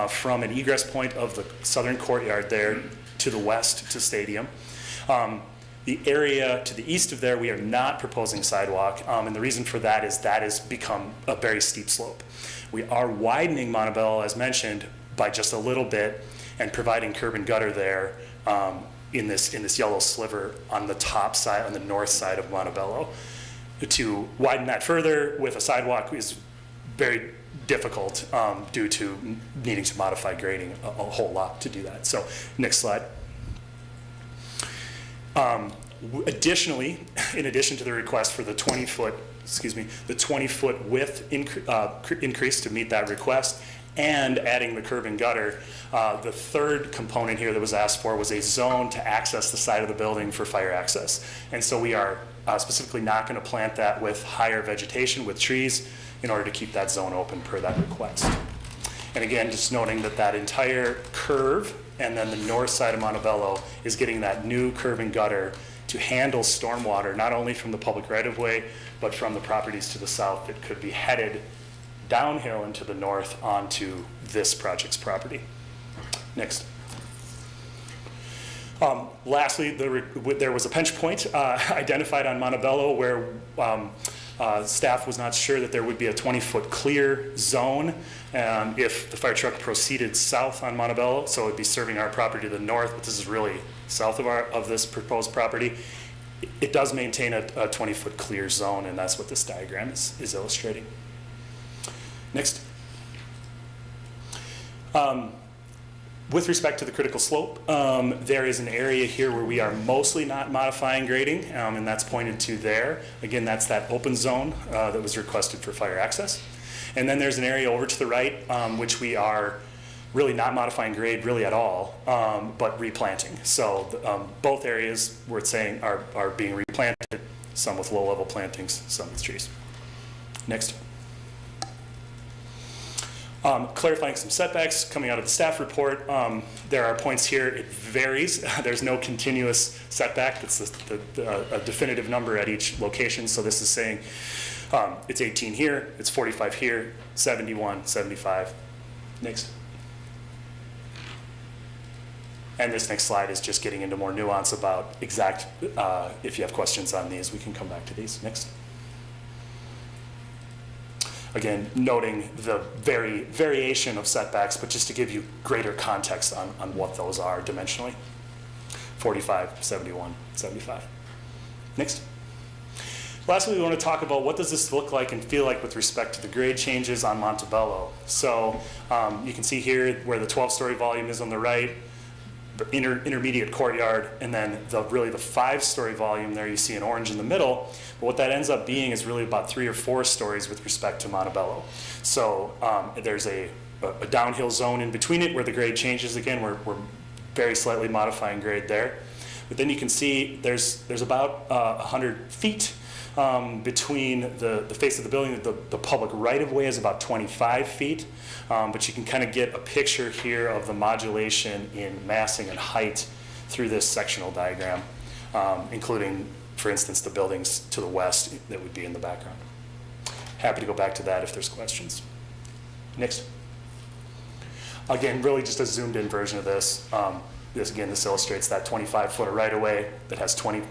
from an egress point of the southern courtyard there to the west to Stadium. The area to the east of there, we are not proposing sidewalk, and the reason for that has become a very steep slope. We are widening Montebello, as mentioned, by just a little bit and providing curb and gutter there in this yellow sliver on the top side, on the north side of Montebello. To widen that further with a sidewalk is very difficult due to needing to modify grading a whole lot to do that. So next slide. Additionally, in addition to the request for the 20-foot width increase to meet that request and adding the curb and gutter, the third component here that was asked for was a zone to access the side of the building for fire access. And so we are specifically not going to plant that with higher vegetation, with trees, in order to keep that zone open per that request. And again, just noting that that entire curve and then the north side of Montebello is getting that new curb and gutter to handle stormwater, not only from the public right-of-way, but from the properties to the south that could be headed downhill and to the north onto this project's property. Next. Lastly, there was a pinch point identified on Montebello where staff was not sure that there would be a 20-foot clear zone if the fire truck proceeded south on Montebello, so it would be serving our property to the north, but this is really south of this proposed property. It does maintain a 20-foot clear zone, and that's what this diagram is illustrating. Next. With respect to the critical slope, there is an area here where we are mostly not modifying grading, and that's pointed to there. Again, that's that open zone that was requested for fire access. And then there's an area over to the right, which we are really not modifying grade really at all, but replanting. So both areas we're saying are being replanted, some with low-level plantings, some with trees. Next. Clarifying some setbacks coming out of the staff report. There are points here, it varies. There's no continuous setback. It's a definitive number at each location. So this is saying it's 18 here, it's 45 here, 71, 75. Next. And this next slide is just getting into more nuance about exact, if you have questions on these, we can come back to these. Next. Again, noting the variation of setbacks, but just to give you greater context on what those are dimensionally. 45, 71, 75. Next. Lastly, we want to talk about what does this look like and feel like with respect to the grade changes on Montebello. So you can see here where the 12-story volume is on the right, the intermediate courtyard, and then the 5-story volume there you see in orange in the middle. But what that ends up being is really about 3 or 4 stories with respect to Montebello. So there's a downhill zone in between it where the grade changes. Again, we're very slightly modifying grade there. But then you can see there's about 100 feet between the face of the building. The public right-of-way is about 25 feet. But you can kind of get a picture here of the modulation in massing and height through this sectional diagram, including, for instance, the buildings to the west that would be in the background. Happy to go back to that if there's questions. Next. Again, really just a zoomed-in version of this. This illustrates that 25-foot right-of-way that has 20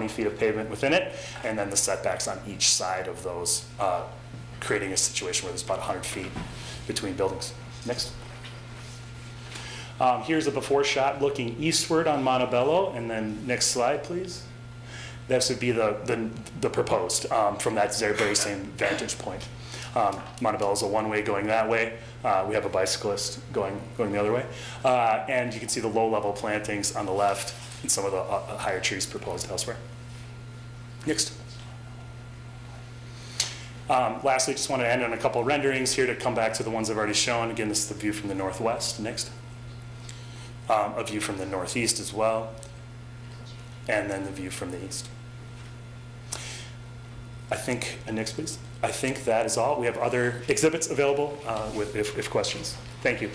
feet of pavement within it, and then the setbacks on each side of those, creating a situation where there's about 100 feet between buildings. Next. Here's a before shot looking eastward on Montebello, and then next slide, please. This would be the proposed from that very same vantage point. Montebello is a one-way going that way. We have a bicyclist going the other way. And you can see the low-level plantings on the left and some of the higher trees proposed elsewhere. Next. Lastly, just want to end on a couple of renderings here to come back to the ones I've already shown. Again, this is the view from the northwest. Next. A view from the northeast as well. And then the view from the east. I think, next please. I think that is all. We have other exhibits available if questions. Thank you.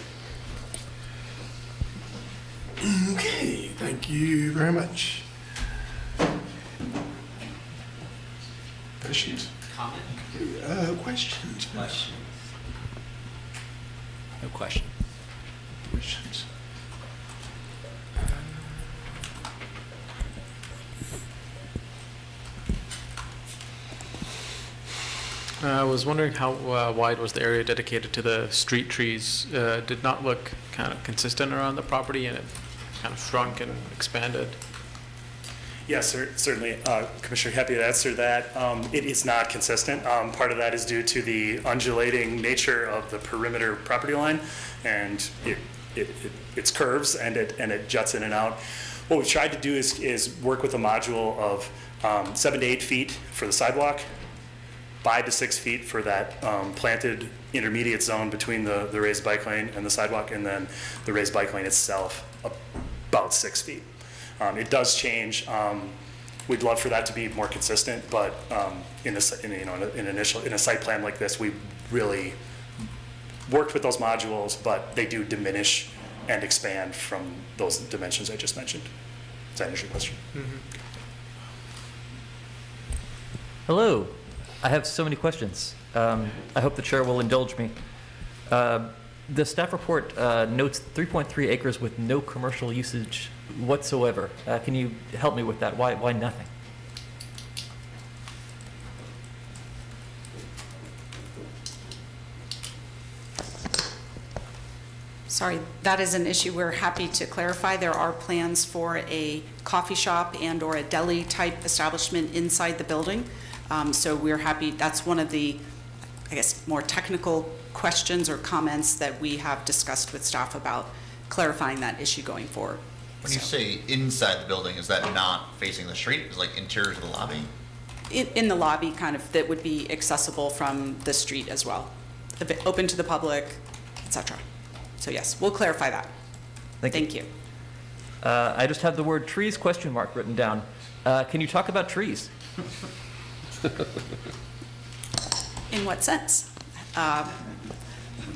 Okay, thank you very much. Questions? Comment? Questions? Questions? No question. Questions? I was wondering how wide was the area dedicated to the street trees? Did not look kind of consistent around the property, and it kind of shrunk and expanded. Yes, certainly. Commissioner, happy to answer that. It is not consistent. Part of that is due to the undulating nature of the perimeter property line, and its curves, and it juts in and out. What we've tried to do is work with a module of 7 to 8 feet for the sidewalk, 5 to 6 feet for that planted intermediate zone between the raised bike lane and the sidewalk, and then the raised bike lane itself about 6 feet. It does change. We'd love for that to be more consistent, but in a site plan like this, we really worked with those modules, but they do diminish and expand from those dimensions I just mentioned. Does that answer your question? Mm-hmm. Hello. I have so many questions. I hope the chair will indulge me. The staff report notes 3.3 acres with no commercial usage whatsoever. Can you help me with that? Why nothing? Sorry, that is an issue we're happy to clarify. There are plans for a coffee shop and or a deli type establishment inside the building. So we're happy, that's one of the, I guess, more technical questions or comments that we have discussed with staff about clarifying that issue going forward. When you say inside the building, is that not facing the street? Is it like interior to the lobby? In the lobby, kind of, that would be accessible from the street as well, open to the public, etc. So yes, we'll clarify that. Thank you. I just have the word trees ? Written down. Can you talk about trees? In what sense?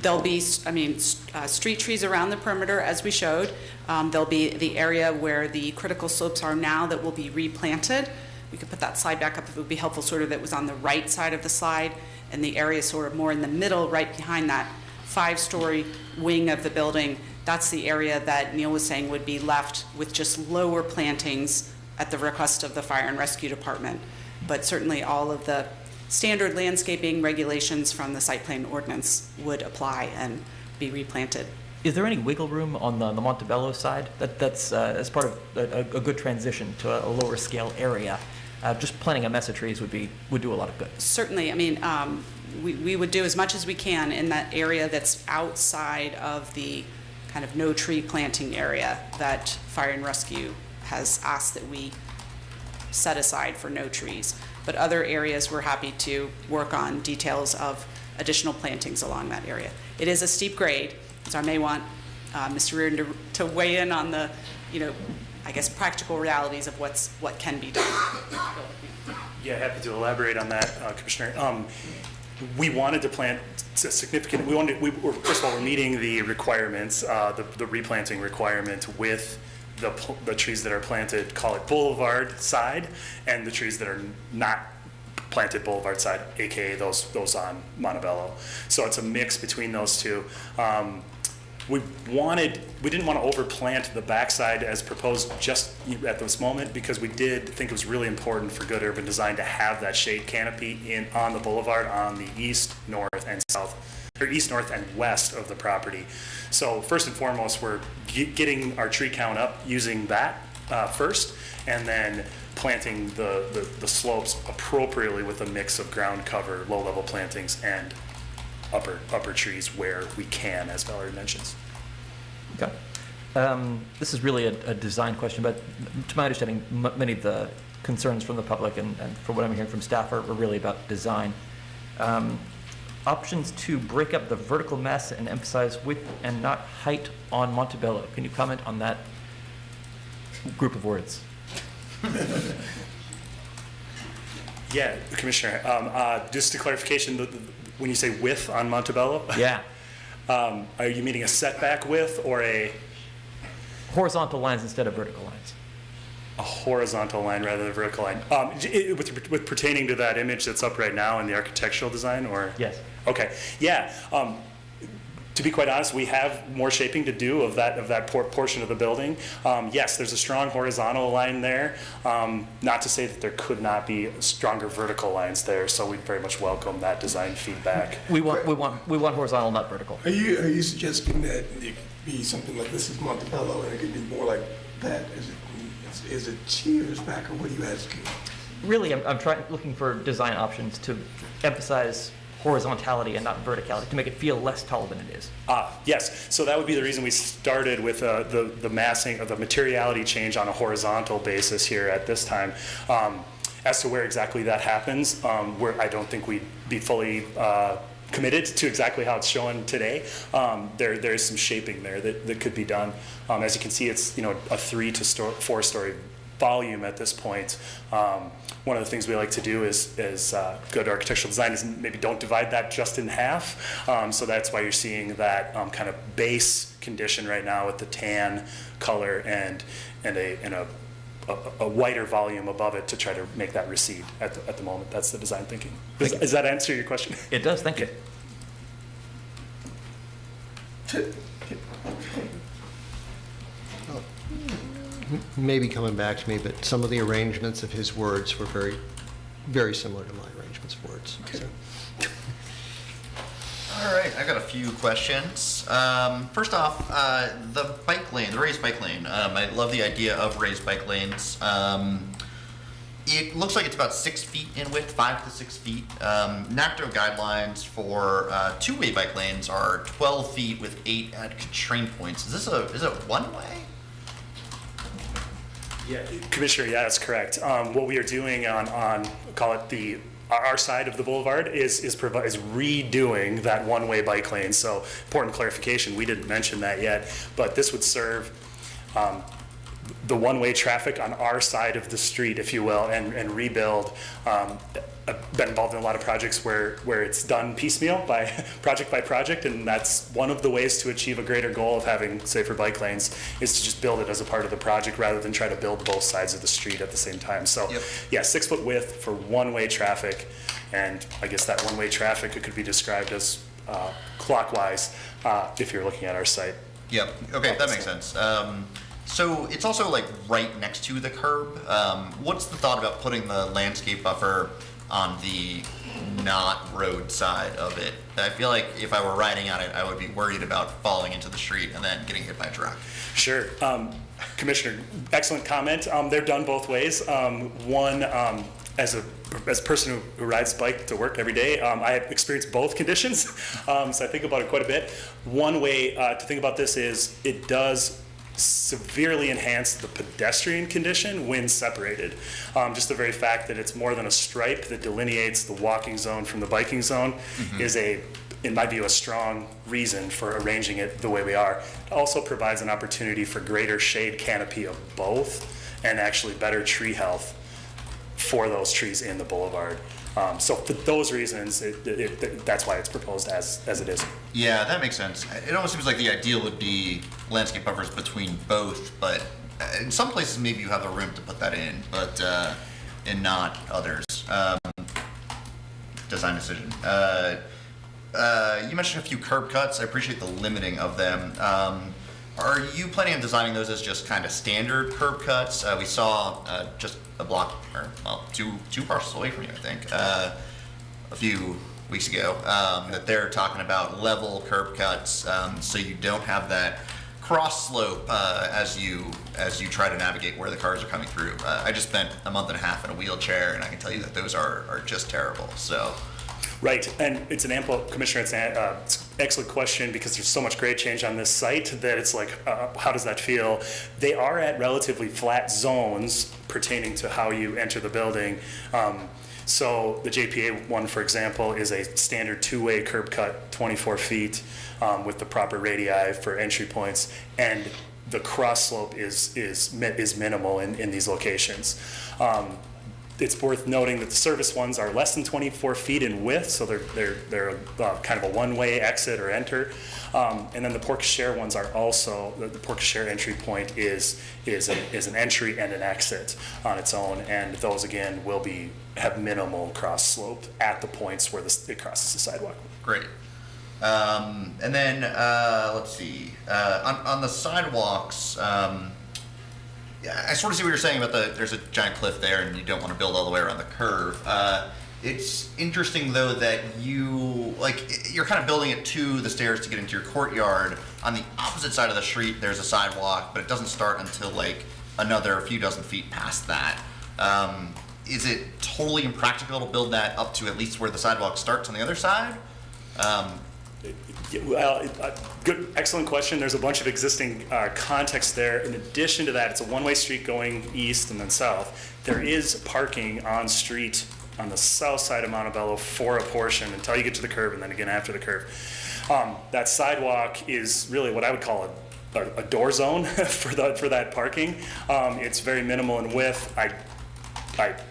There'll be, street trees around the perimeter, as we showed. There'll be the area where the critical slopes are now that will be replanted. We could put that slide back up if it would be helpful, sort of that was on the right side of the slide, and the area sort of more in the middle, right behind that 5-story wing of the building. That's the area that Neil was saying would be left with just lower plantings at the request of the Fire and Rescue Department. But certainly all of the standard landscaping regulations from the site plan ordinance would apply and be replanted. Is there any wiggle room on the Montebello side? That's as part of a good transition to a lower scale area. Just planting a mess of trees would do a lot of good. Certainly, we would do as much as we can in that area that's outside of the kind of no tree planting area that Fire and Rescue has asked that we set aside for no trees. But other areas, we're happy to work on details of additional plantings along that area. It is a steep grade, so I may want Mr. Reardon to weigh in on the, I guess, practical realities of what can be done. Yeah, happy to elaborate on that, Commissioner. We wanted to plant significant. First of all, we're meeting the requirements, the replanting requirement with the trees that are planted, call it boulevard side, and the trees that are not planted boulevard side, aka those on Montebello. So it's a mix between those two. We didn't want to overplant the backside as proposed just at this moment, because we did think it was really important for good urban design to have that shade canopy on the boulevard on the east, north, and south, or east, north, and west of the property. So first and foremost, we're getting our tree count up using that first, and then planting the slopes appropriately with a mix of ground cover, low-level plantings, and upper trees where we can, as Valerie mentions. Okay. This is really a design question, but to my understanding, many of the concerns from the public and from what I'm hearing from staff are really about design. Options to break up the vertical mass and emphasize width and not height on Montebello. Can you comment on that group of words? Yeah, Commissioner, just a clarification, when you say width on Montebello? Yeah. Are you meaning a setback width or a? Horizontal lines instead of vertical lines. A horizontal line rather than a vertical line. With pertaining to that image that's up right now in the architectural design, or? Yes. Okay, yeah. To be quite honest, we have more shaping to do of that portion of the building. Yes, there's a strong horizontal line there. Not to say that there could not be stronger vertical lines there. So we very much welcome that design feedback. We want horizontal, not vertical. Are you suggesting that it could be something like this is Montebello and it could be more like that? Is it Cheers back, or what are you asking? Really, I'm looking for design options to emphasize horizontality and not verticality, to make it feel less tall than it is. Yes, so that would be the reason we started with the massing of the materiality change on a horizontal basis here at this time. As to where exactly that happens, I don't think we'd be fully committed to exactly how it's shown today. There is some shaping there that could be done. As you can see, it's a 3 to 4 story volume at this point. One of the things we like to do is good architectural design is maybe don't divide that just in half. So that's why you're seeing that kind of base condition right now with the tan color and a whiter volume above it to try to make that recede at the moment. That's the design thinking. Does that answer your question? It does, thank you. Maybe coming back to me, but some of the arrangements of his words were very, very similar to my arrangements of words. So. All right, I got a few questions. First off, the bike lane, the raised bike lane. I love the idea of raised bike lanes. It looks like it's about 6 feet in width, 5 to 6 feet. NACDOT guidelines for two-way bike lanes are 12 feet with 8 at constraint points. Is it one way? Yeah, Commissioner, yeah, that's correct. What we are doing on call it our side of the boulevard is redoing that one-way bike lane. So important clarification, we didn't mention that yet, but this would serve the one-way traffic on our side of the street, if you will, and rebuild. I've been involved in a lot of projects where it's done piecemeal by project, and that's one of the ways to achieve a greater goal of having safer bike lanes is to just build it as a part of the project rather than try to build both sides of the street at the same time. So yeah, 6 foot width for one-way traffic, and I guess that one-way traffic could be described as clockwise if you're looking at our site. Yep, okay, that makes sense. So it's also like right next to the curb. What's the thought about putting the landscape buffer on the not road side of it? I feel like if I were riding on it, I would be worried about falling into the street and then getting hit by a truck. Sure. Commissioner, excellent comment. They're done both ways. One, as a person who rides bike to work every day, I have experienced both conditions, so I think about it quite a bit. One way to think about this is it does severely enhance the pedestrian condition when separated. Just the very fact that it's more than a stripe that delineates the walking zone from the biking zone is in my view, a strong reason for arranging it the way we are. It also provides an opportunity for greater shade canopy of both and actually better tree health for those trees in the boulevard. So for those reasons, that's why it's proposed as it is. Yeah, that makes sense. It almost seems like the ideal would be landscape buffers between both, but in some places maybe you have the room to put that in, but in not others. Design decision. you mentioned a few curb cuts. I appreciate the limiting of them. Are you planning on designing those as just kind of standard curb cuts? We saw just a block, or well, two parcels away from you, I think, a few weeks ago, that they're talking about level curb cuts, so you don't have that cross slope as you try to navigate where the cars are coming through. I just spent a month and a half in a wheelchair, and I can tell you that those are just terrible. So. Right, and it's an ample, Commissioner, it's an excellent question because there's so much grade change on this site that it's like, how does that feel? They are at relatively flat zones pertaining to how you enter the building. So the JPA one, for example, is a standard two-way curb cut, 24 feet with the proper radii for entry points, and the cross slope is minimal in these locations. It's worth noting that the service ones are less than 24 feet in width, so they're kind of a one-way exit or enter. And then the porte-cochere ones are also, the porte-cochere entry point is an entry and an exit on its own, and those again will have minimal cross slope at the points where it crosses the sidewalk. Great. And then let's see, on the sidewalks. Yeah, I sort of see what you're saying about there's a giant cliff there and you don't want to build all the way around the curve. It's interesting though that you're kind of building it to the stairs to get into your courtyard. On the opposite side of the street, there's a sidewalk, but it doesn't start until like another few dozen feet past that. Is it totally impractical to build that up to at least where the sidewalk starts on the other side? Well, good, excellent question. There's a bunch of existing context there. In addition to that, it's a one-way street going east and then south. There is parking on street on the south side of Montebello for a portion until you get to the curb and then again after the curb. That sidewalk is really what I would call a door zone for that parking. It's very minimal in width.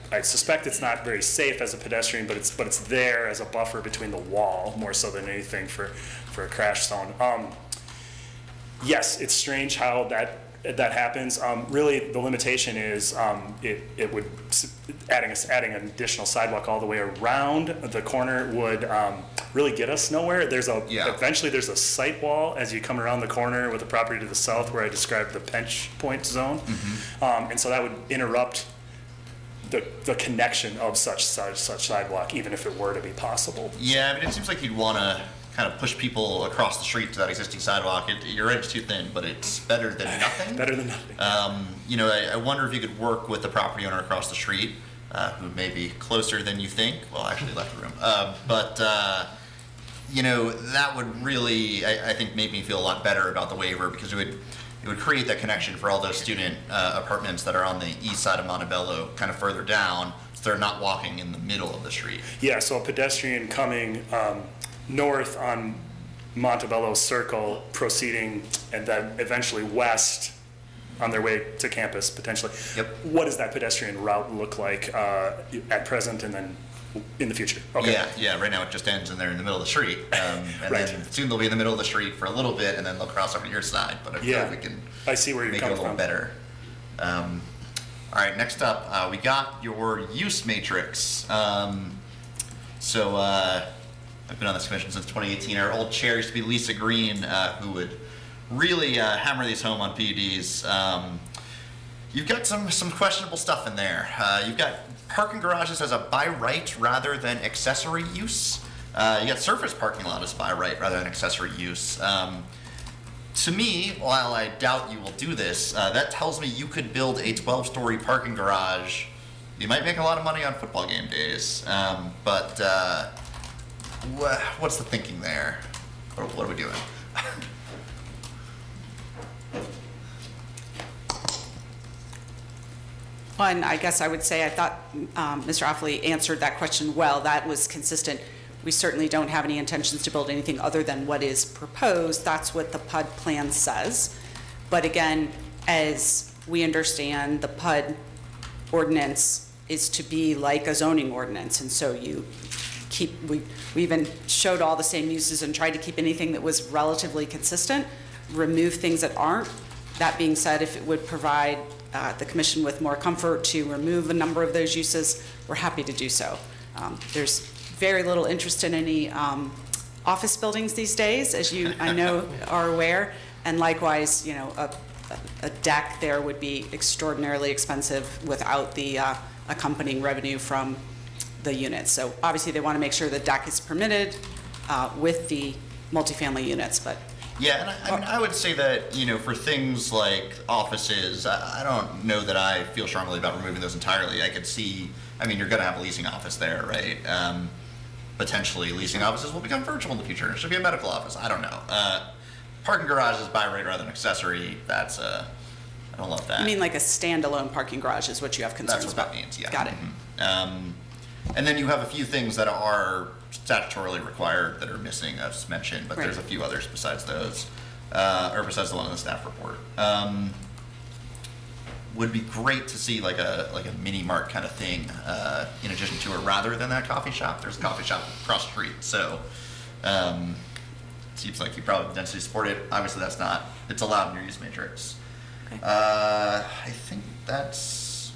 I suspect it's not very safe as a pedestrian, but it's there as a buffer between the wall more so than anything for a crash zone. Yes, it's strange how that happens. Really, the limitation is it would adding an additional sidewalk all the way around the corner would really get us nowhere. Eventually there's a sight wall as you come around the corner with the property to the south where I described the pinch point zone, and so that would interrupt the connection of such sidewalk, even if it were to be possible. Yeah, I mean, it seems like you'd want to kind of push people across the street to that existing sidewalk. Your edge is too thin, but it's better than nothing. Better than nothing. I wonder if you could work with the property owner across the street, who may be closer than you think. Well, I actually left the room. That would really, I think, make me feel a lot better about the waiver because it would create that connection for all those student apartments that are on the east side of Montebello, kind of further down, so they're not walking in the middle of the street. Yeah, so a pedestrian coming north on Montebello Circle, proceeding and then eventually west on their way to campus potentially. Yep. What does that pedestrian route look like at present and then in the future? Okay. Yeah. Right now it just ends and they're in the middle of the street, and Right. then soon they'll be in the middle of the street for a little bit, and then they'll cross over to your side. But I feel like we can I see where you're make it a coming little from. better. All right, next up, we got your use matrix. I've been on this commission since 2018. Our old chair used to be Lisa Green, who would really hammer these home on PUDs. You've got some questionable stuff in there. You've got parking garages as a by right rather than accessory use. You got surface parking lot as by right rather than accessory use. To me, while I doubt you will do this, that tells me you could build a 12-story parking garage. You might make a lot of money on football game days, but what's the thinking there? What are we doing? One, I guess I would say I thought Mr. Offley answered that question well. That was consistent. We certainly don't have any intentions to build anything other than what is proposed. That's what the PUD plan says. But again, as we understand, the PUD ordinance is to be like a zoning ordinance. And so we even showed all the same uses and tried to keep anything that was relatively consistent, remove things that aren't. That being said, if it would provide the commission with more comfort to remove a number of those uses, we're happy to do so. There's very little interest in any office buildings these days, as you, I know, are aware. And likewise, you know, a deck there would be extraordinarily expensive without the accompanying revenue from the units. So obviously, they want to make sure the deck is permitted with the multifamily units, but. Yeah, and I mean, I would say that, you know, for things like offices, I don't know that I feel strongly about removing those entirely. I could see, I mean, you're going to have a leasing office there, right? Potentially leasing offices will become virtual in the future. It should be a medical office. I don't know. Parking garages by right rather than accessory, that's, I don't love that. You mean like a standalone parking garage is what you have concerns That's about? what that means, yeah. Got it. And then you have a few things that are statutorily required that are missing, as mentioned, but Right. there's a few others besides those, or besides the one in the staff report. Would be great to see like a mini mart kind of thing in addition to it, rather than that coffee shop. There's a coffee shop across the street, so seems like you probably density support it. Obviously, that's not. It's allowed in your use matrix. Okay. I think that's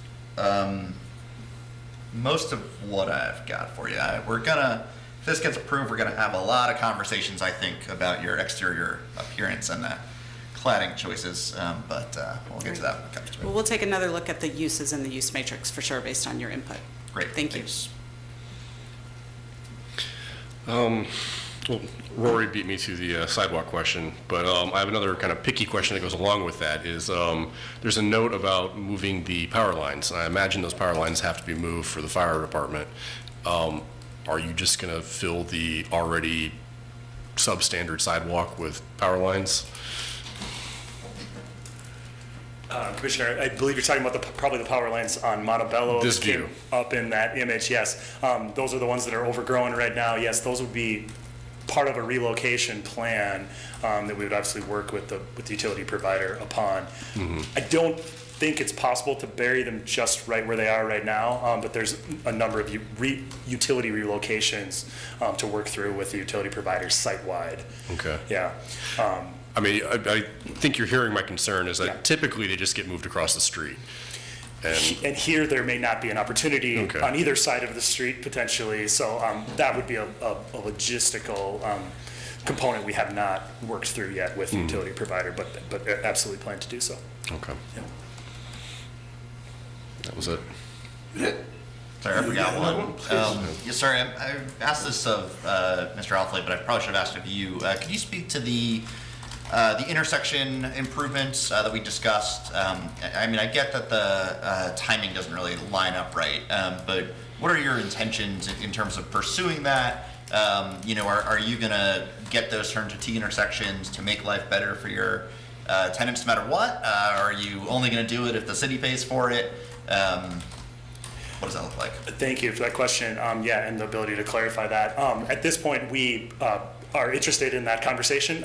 most of what I've got for you. We're gonna, if this gets approved, we're gonna have a lot of conversations, I think, about your exterior appearance and cladding choices, but we'll get to that when it comes to it. Well, we'll take another look at the uses in the use matrix for sure, based on your input. Great. Thank you. Thanks. Well, Rory beat me to the sidewalk question, but I have another kind of picky question that goes along with that. Is there's a note about moving the power lines. I imagine those power lines have to be moved for the fire department. Are you just going to fill the already substandard sidewalk with power lines? Commissioner, I believe you're talking about probably the power lines on Montebello. This that came view. Up in that image, yes. Those are the ones that are overgrown right now. Yes, those would be part of a relocation plan that we would obviously work with the utility provider upon. I don't think it's possible to bury them just right where they are right now, but there's a number of utility relocations to work through with the utility providers site-wide. Okay. Yeah. I mean, I think you're hearing my concern is that typically they just get moved across the street. And here, there may not be an opportunity Okay. on either side of the street potentially, so that would be a logistical component we have not worked through yet with the utility provider, but absolutely plan to do so. Okay. Yeah. That was it. Sorry, I forgot one. Yeah, sorry, I asked this of Mr. Alfley, but I probably should have asked it of you. Could you speak to the intersection improvements that we discussed? I mean, I get that the timing doesn't really line up right, but what are your intentions in terms of pursuing that? You know, are you going to get those turned to T intersections to make life better for your tenants no matter what? Are you only going to do it if the city pays for it? What does that look like? Thank you for that question. Yeah, and the ability to clarify that. At this point, we are interested in that conversation,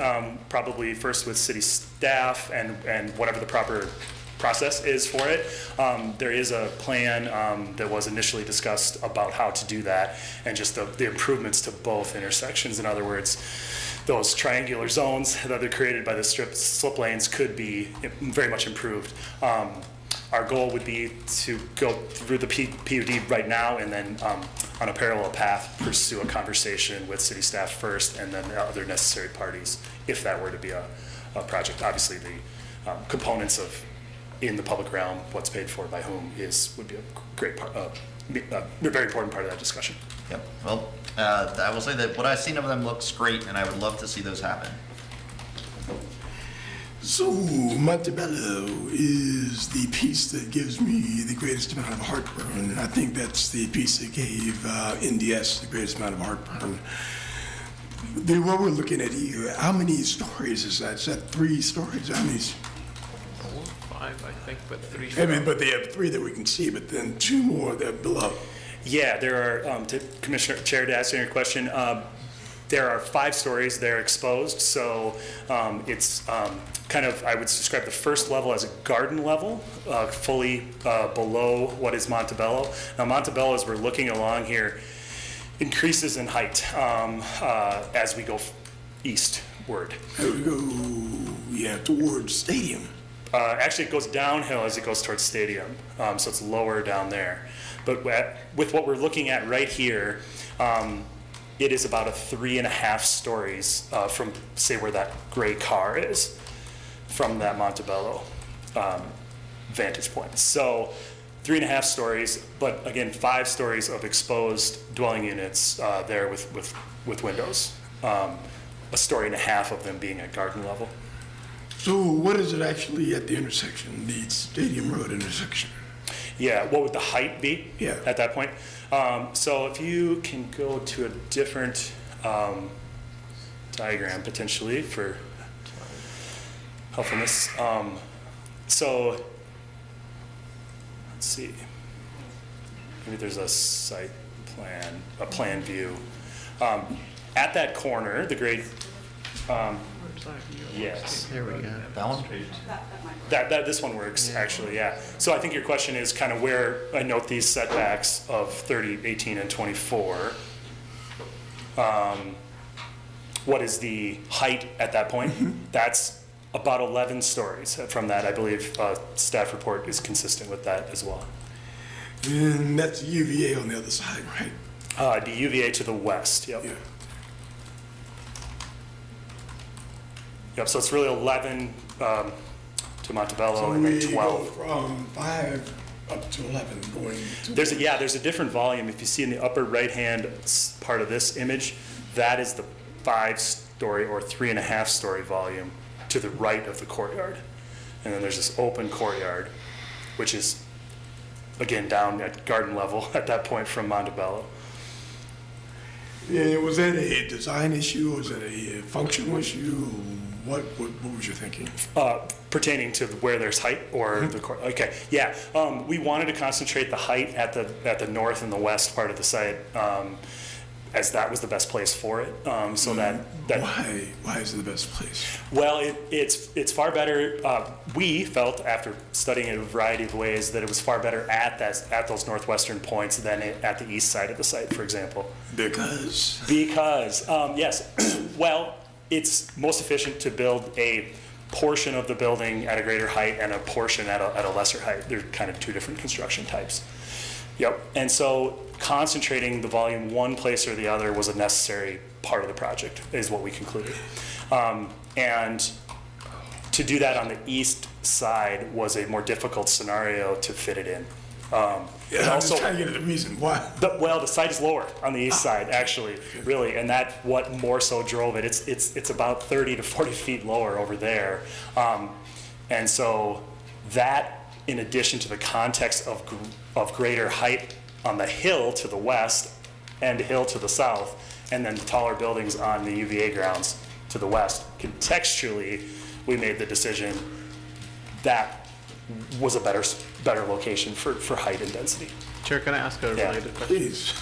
probably first with city staff and whatever the proper process is for it. There is a plan that was initially discussed about how to do that and just the improvements to both intersections. In other words, those triangular zones that are created by the slip lanes could be very much improved. Our goal would be to go through the PUD right now and then on a parallel path pursue a conversation with city staff first and then the other necessary parties if that were to be a project. Obviously, the components of in the public realm, what's paid for by whom would be a great part, a very important part of that discussion. Yep. Well, I will say that what I've seen of them looks great, and I would love to see those happen. So Montebello is the piece that gives me the greatest amount of heartburn, and I think that's the piece that gave NDS the greatest amount of heartburn. What we're looking at here, how many stories is that? Is that 3 stories? How many? 5, I think, but 3. I mean, but they have 3 that we can see, but then 2 more that are below. Yeah, there are, to Commissioner Chair, to answer your question, there are 5 stories that are exposed, so it's kind of, I would describe the first level as a garden level, fully below what is Montebello. Now, Montebello, as we're looking along here, increases in height as we go eastward. We go, yeah, towards Stadium. Actually, it goes downhill as it goes towards Stadium, so it's lower down there. But with what we're looking at right here, it is about a 3.5 stories from, say, where that gray car is, from that Montebello vantage point. So 3.5 stories, but again, 5 stories of exposed dwelling units there with windows. A story and a half of them being at garden level. So what is it actually at the intersection, the Stadium Road intersection? Yeah, what would the height be? Yeah. At that point? So if you can go to a different diagram potentially for helpfulness. So let's see. Maybe there's a site plan, a plan view. At that corner, the grade, yes. There we go. That one? This one works, actually, yeah. So I think your question is kind of where I note these setbacks of 30, 18, and 24. What is the height at that point? That's about 11 stories. From that, I believe staff report is consistent with that as well. And that's UVA on the other side, right? The UVA to the west, yep. Yeah. Yep, so it's really 11 to Montebello So and we then go 12. from 5 up to 11 going to. There's a different volume. If you see in the upper right-hand part of this image, that is the 5-story or 3.5-story volume to the right of the courtyard. And then there's this open courtyard, which is, again, down at garden level at that point from Montebello. Yeah, was that a design issue? Was it a functional issue? What was your thinking? Pertaining to where there's height or the court? Okay, yeah. We wanted to concentrate the height at the north and the west part of the site, as that was the best place for it. So that why is it the best place? Well, it's far better. We felt after studying it a variety of ways that it was far better at those northwestern points than at the east side of the site, for example. Because yes, well, it's most efficient to build a portion of the building at a greater height and a portion at a lesser height. They're kind of two different construction types. Yep, and so concentrating the volume one place or the other was a necessary part of the project, is what we concluded. And to do that on the east side was a more difficult scenario to fit it in. I'm just trying to get at the reason why. The site is lower on the east side, actually, really, and that's what more so drove it. It's about 30 to 40 feet lower over there. And so that, in addition to the context of greater height on the hill to the west and hill to the south, and then the taller buildings on the UVA grounds to the west, contextually, we made the decision that was a better location for height and density. Chair, can I ask a related question? Please.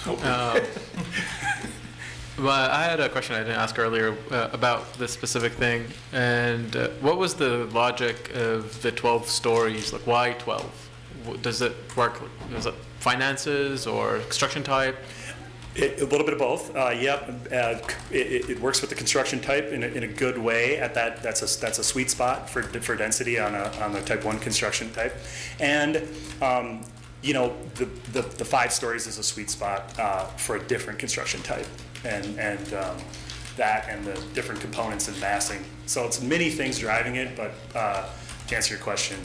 Well, I had a question I didn't ask earlier about this specific thing. And what was the logic of the 12 stories? Like, why 12? Does it work? Is it finances or construction type? A little bit of both. Yep. It works with the construction type in a good way. That's a sweet spot for density on the type 1 construction type, and the 5 stories is a sweet spot for a different construction type, and that and the different components and massing. So it's many things driving it, but to answer your question,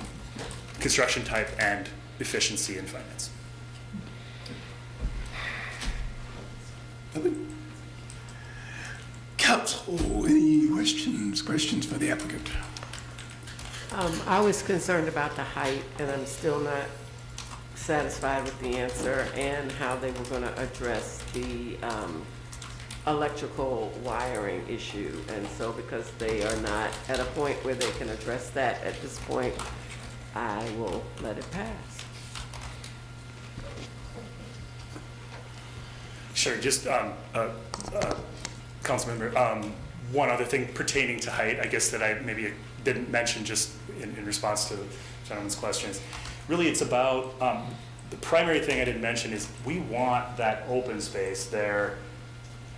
construction type and efficiency and finance. Council, any questions for the applicant? I was concerned about the height, and I'm still not satisfied with the answer and how they were going to address the electrical wiring issue. And so because they are not at a point where they can address that at this point, I will let it pass. Sure, just Councilmember, one other thing pertaining to height, I guess that I maybe didn't mention just in response to the gentleman's questions. Really, it's about, the primary thing I didn't mention is we want that open space there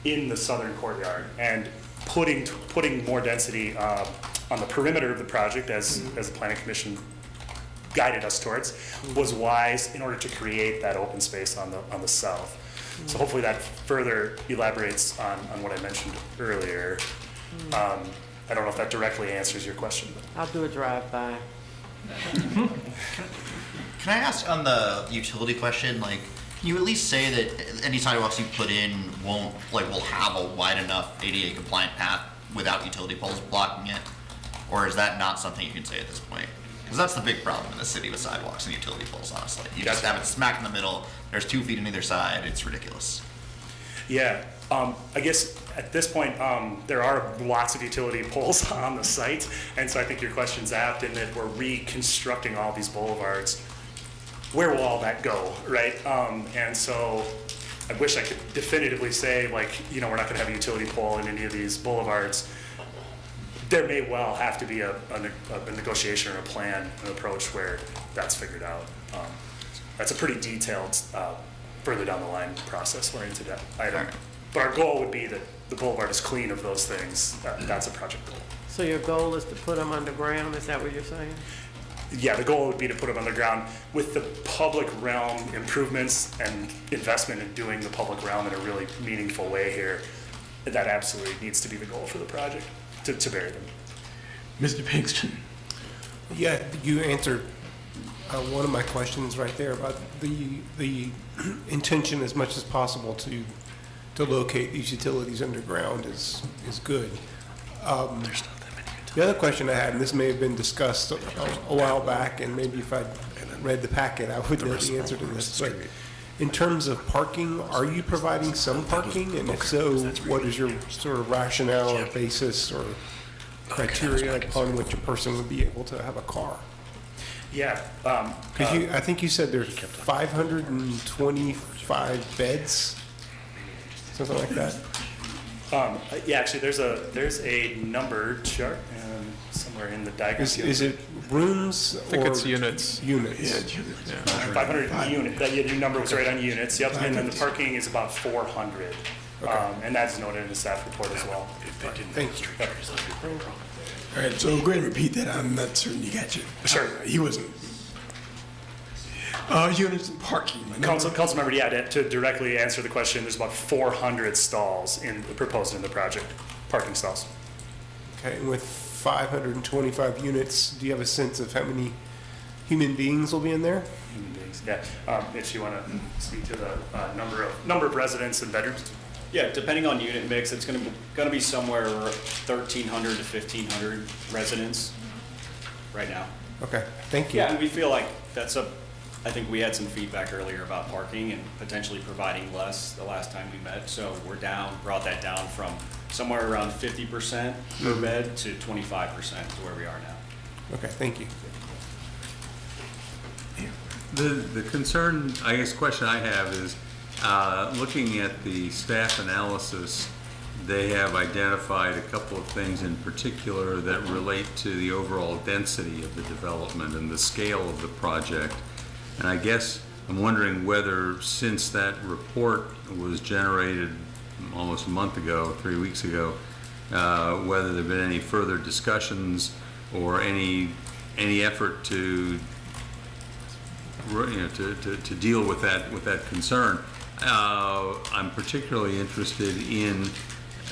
in the southern courtyard, and putting more density on the perimeter of the project, as the Planning Commission guided us towards, was wise in order to create that open space on the south. So hopefully that further elaborates on what I mentioned earlier. I don't know if that directly answers your question. I'll do a drive-by. Can I ask on the utility question, like, can you at least say that any sidewalks you put in will have a wide enough ADA compliant path without utility poles blocking it? Or is that not something you can say at this point? Because that's the big problem in the city with sidewalks and utility poles, honestly. You just have it smack in the middle, there's 2 feet on either side, it's ridiculous. Yeah, I guess at this point, there are lots of utility poles on the site, and so I think your question's apt in that we're reconstructing all these boulevards. Where will all that go, right? And so I wish I could definitively say, like, you know, we're not gonna have a utility pole in any of these boulevards. There may well have to be a negotiation or a plan, an approach where that's figured out. That's a pretty detailed, further down the line process-oriented item. But our goal would be that the boulevard is clean of those things. That's a project goal. So your goal is to put them underground, is that what you're saying? Yeah, the goal would be to put them underground with the public realm improvements and investment in doing the public realm in a really meaningful way here. That absolutely needs to be the goal for the project, to bury them. Mr. Pinkston. Yeah, you answered one of my questions right there about the intention as much as possible to locate these utilities underground is good. The other question I had, and this may have been discussed a while back, and maybe if I'd read the packet, I would know the answer to this, but in terms of parking, are you providing some parking? And if so, what is your sort of rationale or basis or criteria upon which a person would be able to have a car? Yeah. Because I think you said there's 525 beds, something like that. Yeah, actually, there's a number chart somewhere in the diagram. Is it rooms? I think it's units. Units. Yeah, units. Yeah. 500 units. Your number was right on units. Yep. And then the parking is about 400. And that's noted in the staff report as well. Thank you. Yep. All right, so go ahead and repeat that. I'm not certain you got you. Sure. He wasn't. Units and parking. Council member, yeah, to directly answer the question, there's about 400 stalls proposed in the project, parking stalls. Okay, and with 525 units, do you have a sense of how many human beings will be in there? Human beings, yeah. If you want to speak to the number of residents and bedrooms. Yeah, depending on unit mix, it's going to be somewhere 1,300 to 1,500 residents right now. Okay, thank you. Yeah, and we feel like I think we had some feedback earlier about parking and potentially providing less the last time we met. So brought that down from somewhere around 50% per bed to 25% is where we are now. Okay, thank you. The concern, I guess, question I have is, looking at the staff analysis, they have identified a couple of things in particular that relate to the overall density of the development and the scale of the project. And I guess I'm wondering whether, since that report was generated almost a month ago, 3 weeks ago, whether there have been any further discussions or any effort to deal with that concern. I'm particularly interested in,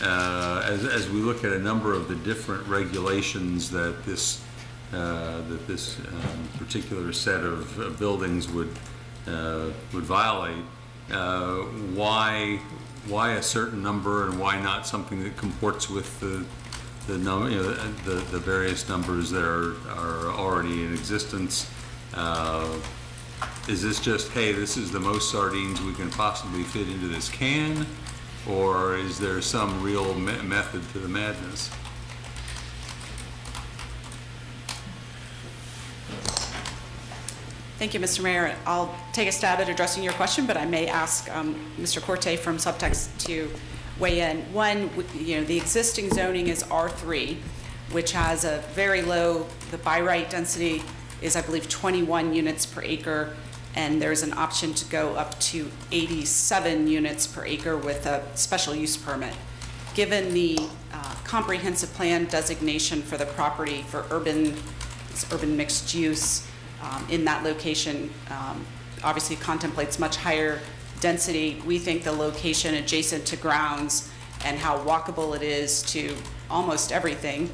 as we look at a number of the different regulations that this particular set of buildings would violate, why a certain number and why not something that comports with the various numbers that are already in existence? Is this just, hey, this is the most sardines we can possibly fit into this can, or is there some real method to the madness? Thank you, Mr. Mayor. I'll take a stab at addressing your question, but I may ask Mr. Corte from Subtext to weigh in. One, the existing zoning is R3, which has a very low, the by right density is, I believe, 21 units per acre, and there's an option to go up to 87 units per acre with a special use permit. Given the comprehensive plan designation for the property for urban mixed use in that location, obviously contemplates much higher density, we think the location adjacent to grounds and how walkable it is to almost everything,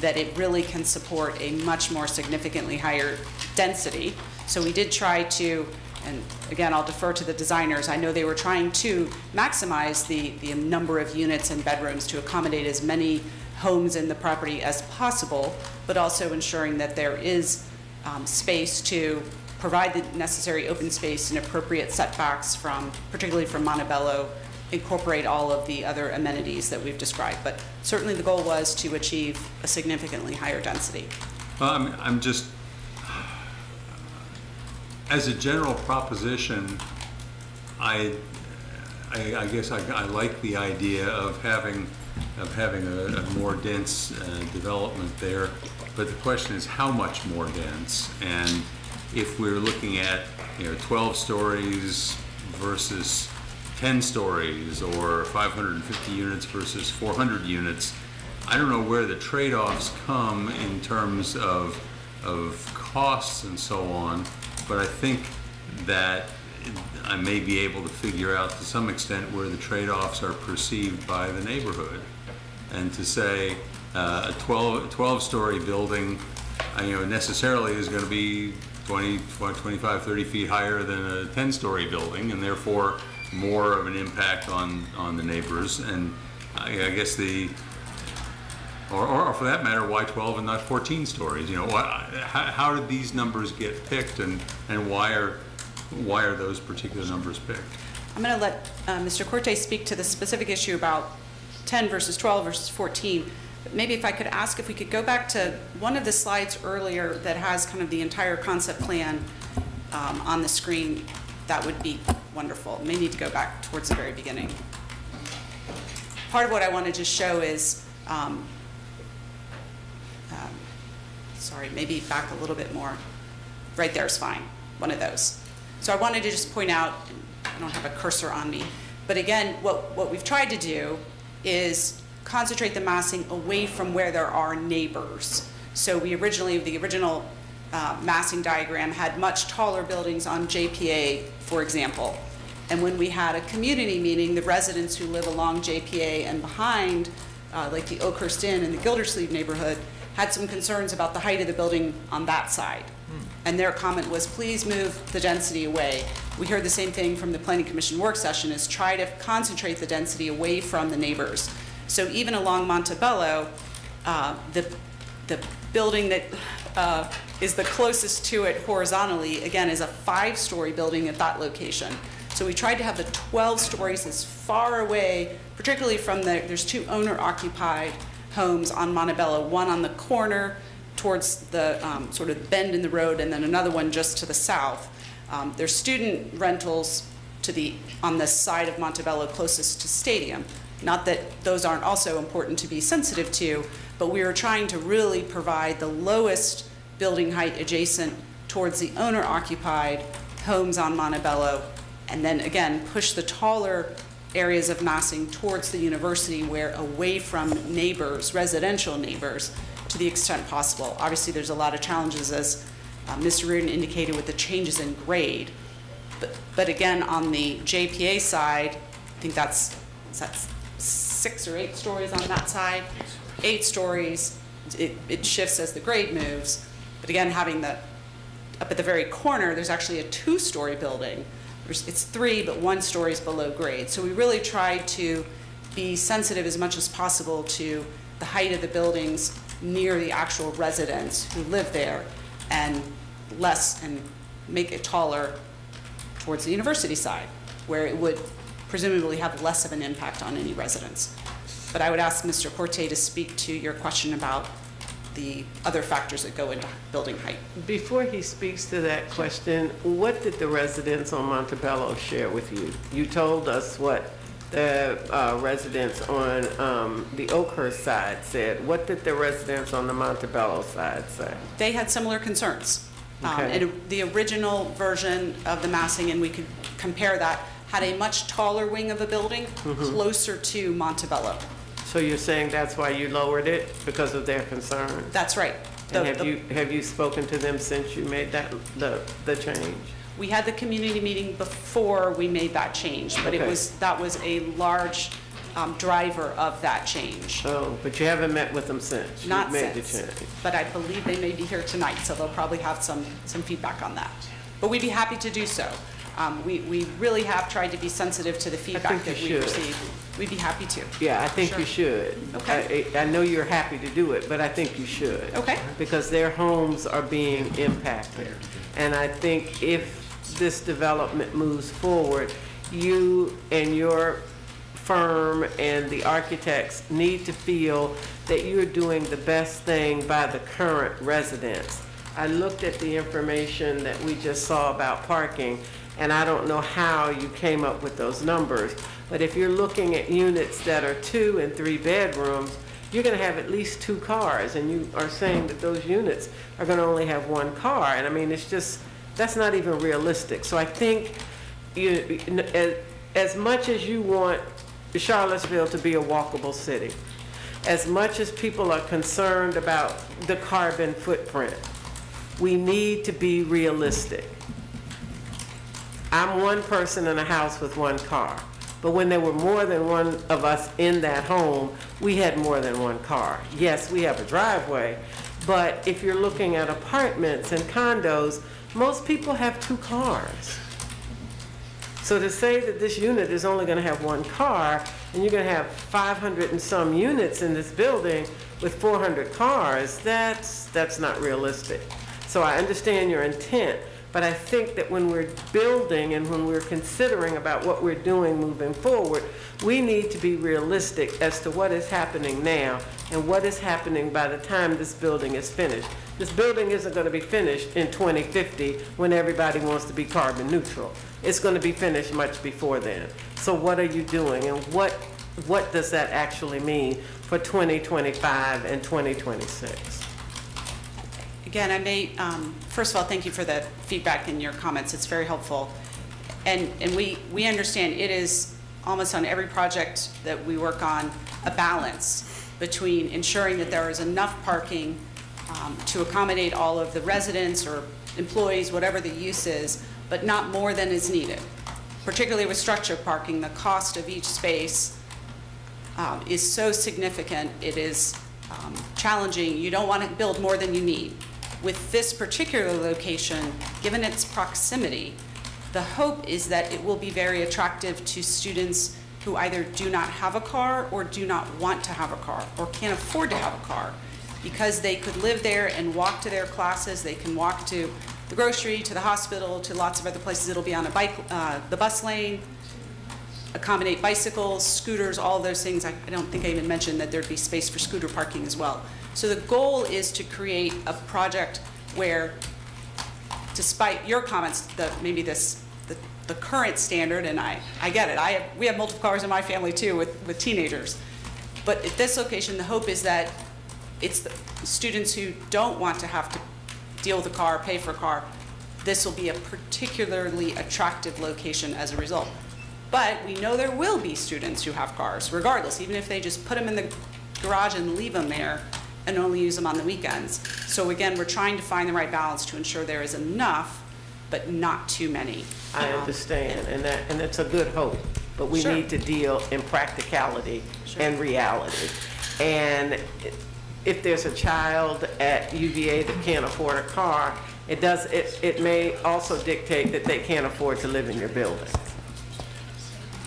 that it really can support a much more significantly higher density. So we did try to, and again, I'll defer to the designers, I know they were trying to maximize the number of units and bedrooms to accommodate as many homes in the property as possible, but also ensuring that there is space to provide the necessary open space and appropriate setbacks from, particularly from Montebello, incorporate all of the other amenities that we've described. But certainly the goal was to achieve a significantly higher density. Well, I'm just, as a general proposition, I guess I like the idea of having a more dense development there. But the question is how much more dense? And if we're looking at 12 stories versus 10 stories or 550 units versus 400 units, I don't know where the trade-offs come in terms of costs and so on, but I think that I may be able to figure out to some extent where the trade-offs are perceived by the neighborhood. And to say a 12-story building, necessarily is going to be 20, 25, 30 feet higher than a 10-story building, and therefore more of an impact on the neighbors. And I guess or for that matter, why 12 and not 14 stories? How did these numbers get picked, and why are those particular numbers picked? I'm going to let Mr. Corte speak to the specific issue about 10 versus 12 versus 14. But maybe if I could ask if we could go back to one of the slides earlier that has kind of the entire concept plan on the screen, that would be wonderful. May need to go back towards the very beginning. Part of what I wanted to show is, sorry, maybe back a little bit more. Right there is fine, one of those. So I wanted to just point out, I don't have a cursor on me, but again, what we've tried to do is concentrate the massing away from where there are neighbors. So the original massing diagram had much taller buildings on JPA, for example. And when we had a community meeting, the residents who live along JPA and behind, like the Oakhurst Inn and the Gildersleeve neighborhood, had some concerns about the height of the building on that side. And their comment was, please move the density away. We heard the same thing from the Planning Commission work session, is try to concentrate the density away from the neighbors. So even along Montebello, the building that is the closest to it horizontally, again, is a 5-story building at that location. So we tried to have the 12 stories as far away, particularly from there's 2 owner-occupied homes on Montebello, one on the corner towards the sort of bend in the road, and then another one just to the south. There's student rentals on the side of Montebello closest to Stadium. Not that those aren't also important to be sensitive to, but we were trying to really provide the lowest building height adjacent towards the owner-occupied homes on Montebello, and then again, push the taller areas of massing towards the university, where away from neighbors, residential neighbors, to the extent possible. Obviously, there's a lot of challenges, as Mr. Reardon indicated, with the changes in grade. But again, on the JPA side, I think that's 6 or 8 stories on that side. 8 stories, it shifts as the grade moves. But again, having up at the very corner, there's actually a 2-story building. It's 3, but 1 story is below grade. So we really tried to be sensitive as much as possible to the height of the buildings near the actual residents who live there, and make it taller towards the university side, where it would presumably have less of an impact on any residents. But I would ask Mr. Corte to speak to your question about the other factors that go into building height. Before he speaks to that question, what did the residents on Montebello share with you? You told us what the residents on the Oakhurst side said. What did the residents on the Montebello side say? They had similar concerns. Okay. And the original version of the massing, and we could compare that, had a much taller wing of a building closer to Montebello. So you're saying that's why you lowered it, because of their concern? That's right. And have you spoken to them since you made the change? We had the community meeting before we made that change, but Okay. that was a large driver of that change. Oh, but you haven't met with them since? Not You've made the since, change. but I believe they may be here tonight, so they'll probably have some feedback on that. But we'd be happy to do so. We really have tried to be sensitive to the feedback think that you we should. receive. We'd be happy to. Yeah, I think Sure. you should. Okay. I know you're happy to do it, but I think you should. Okay. Because their homes are being impacted. And I think if this development moves forward, you and your firm and the architects need to feel that you're doing the best thing by the current residents. I looked at the information that we just saw about parking, and I don't know how you came up with those numbers, but if you're looking at units that are 2 and 3 bedrooms, you're gonna have at least 2 cars, and you are saying that those units are gonna only have 1 car, and I mean, it's just, that's not even realistic. So I think as much as you want Charlottesville to be a walkable city, as much as people are concerned about the carbon footprint, we need to be realistic. I'm one person in a house with 1 car, but when there were more than one of us in that home, we had more than 1 car. Yes, we have a driveway, but if you're looking at apartments and condos, most people have 2 cars. So to say that this unit is only gonna have 1 car, and you're gonna have 500 and some units in this building with 400 cars, that's not realistic. So I understand your intent, but I think that when we're building and when we're considering about what we're doing moving forward, we need to be realistic as to what is happening now and what is happening by the time this building is finished. This building isn't going to be finished in 2050 when everybody wants to be carbon neutral. It's going to be finished much before then. So what are you doing, and what does that actually mean for 2025 and 2026? Again, I may, first of all, thank you for the feedback and your comments. It's very helpful. And we understand it is almost on every project that we work on, a balance between ensuring that there is enough parking to accommodate all of the residents or employees, whatever the use is, but not more than is needed. Particularly with structured parking, the cost of each space is so significant, it is challenging. You don't want to build more than you need. With this particular location, given its proximity, the hope is that it will be very attractive to students who either do not have a car or do not want to have a car or can't afford to have a car, because they could live there and walk to their classes. They can walk to the grocery, to the hospital, to lots of other places. It'll be on the bus lane, accommodate bicycles, scooters, all of those things. I don't think I even mentioned that there'd be space for scooter parking as well. So the goal is to create a project where, despite your comments, maybe the current standard, and I get it, we have multiple cars in my family too with teenagers. But at this location, the hope is that it's the students who don't want to have to deal with a car, pay for a car. This will be a particularly attractive location as a result. But we know there will be students who have cars, regardless, even if they just put them in the garage and leave them there and only use them on the weekends. So again, we're trying to find the right balance to ensure there is enough, but not too many. I understand, and it's a good hope, but we Sure. need to deal in practicality and reality. And if there's a child at UVA that can't afford a car, it may also dictate that they can't afford to live in your building.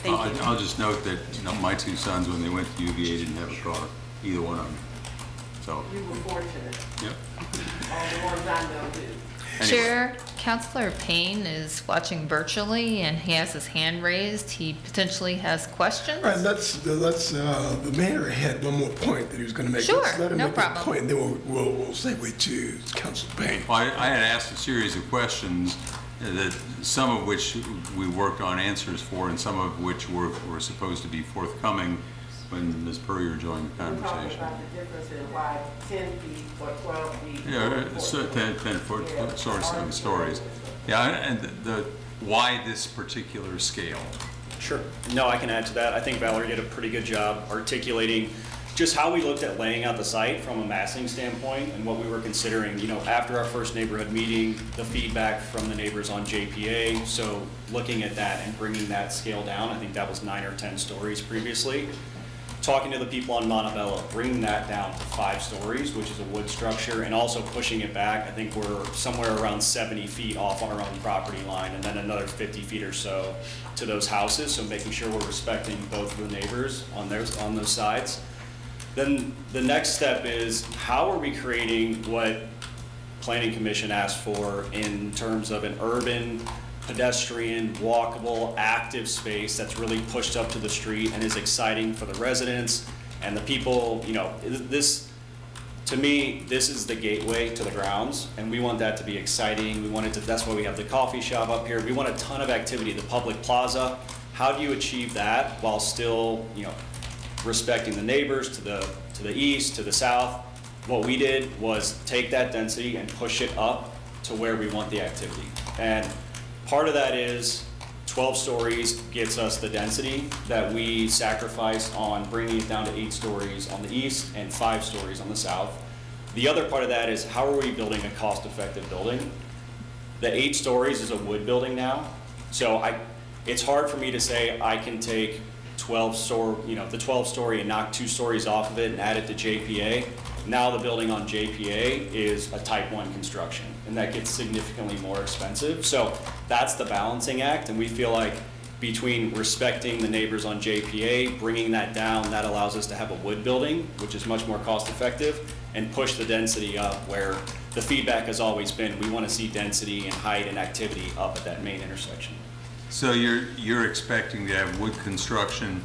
I'll just note that, my 2 sons, when they went to UVA, didn't have a car, either one of them. So, You were fortunate. yep. All the ones I know do. Chair, Councilor Payne is watching virtually and he has his hand raised. He potentially has questions. All right, the mayor had one more point that he was going to make. Sure, Let's let him no make that problem. point, and then we'll segue to Council Payne. Well, I had asked a series of questions that some of which we worked on answers for, and some of which were supposed to be forthcoming when Ms. Purrier joined the We're talking conversation. about the difference in why 10 feet or 12 feet. Yeah, so 10-foot stories. Yeah, and why this particular scale? Sure. No, I can add to that. I think Valerie did a pretty good job articulating just how we looked at laying out the site from a massing standpoint and what we were considering, after our first neighborhood meeting, the feedback from the neighbors on JPA. So looking at that and bringing that scale down, I think that was 9 or 10 stories previously. Talking to the people on Montebello, bringing that down to 5 stories, which is a wood structure, and also pushing it back. I think we're somewhere around 70 feet off our own property line, and then another 50 feet or so to those houses. So making sure we're respecting both of the neighbors on those sides. Then the next step is, how are we creating what Planning Commission asked for in terms of an urban, pedestrian, walkable, active space that's really pushed up to the street and is exciting for the residents and the people. This, to me, this is the gateway to the grounds, and we want that to be exciting. We want it to, that's why we have the coffee shop up here. We want a ton of activity, the public plaza. How do you achieve that while still, respecting the neighbors to the east, to the south? What we did was take that density and push it up to where we want the activity. And part of that is 12 stories gets us the density that we sacrificed on bringing it down to 8 stories on the east and 5 stories on the south. The other part of that is, how are we building a cost-effective building? The 8 stories is a wood building now. So it's hard for me to say I can take the 12 story and knock 2 stories off of it and add it to JPA. Now the building on JPA is a type 1 construction, and that gets significantly more expensive. So that's the balancing act, and we feel like between respecting the neighbors on JPA, bringing that down, that allows us to have a wood building, which is much more cost effective, and push the density up where the feedback has always been, we want to see density and height and activity up at that main intersection. So you're expecting to have wood construction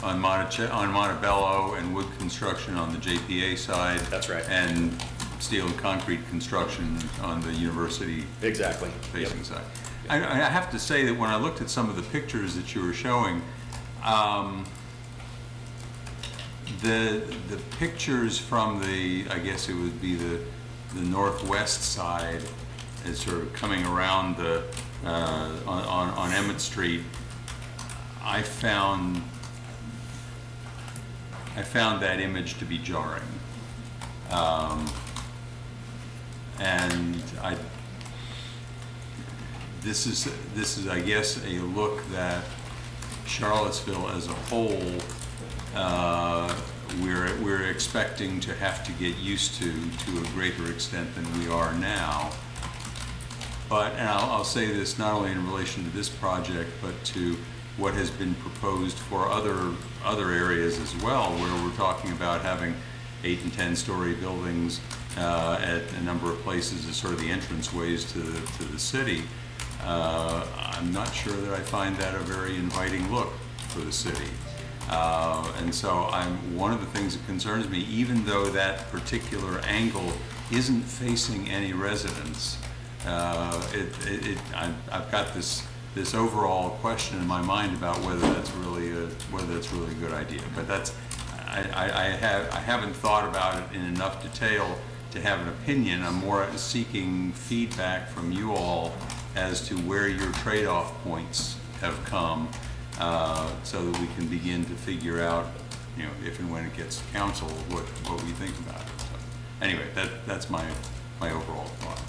on Montebello and wood construction on the JPA side. That's right. And steel and concrete construction on the university exactly facing side. I have to say that when I looked at some of the pictures that you were showing, the pictures from I guess it would be the northwest side, as sort of coming around on Emmett Street, I found that image to be jarring, and this is I guess a look that Charlottesville as a whole we're expecting to have to get used to a greater extent than we are now. But, and I'll say this not only in relation to this project, but to what has been proposed for other areas as well, where we're talking about having 8 and 10 story buildings at a number of places as sort of the entranceways to the city. I'm not sure that I find that a very inviting look for the city. And so one of the things that concerns me, even though that particular angle isn't facing any residents, I've got this overall question in my mind about whether that's really a good idea. But that's I haven't thought about it in enough detail to have an opinion. I'm more seeking feedback from you all as to where your trade-off points have come, so that we can begin to figure out, if and when it gets to council, what we think about it. So, anyway, that's my overall thought.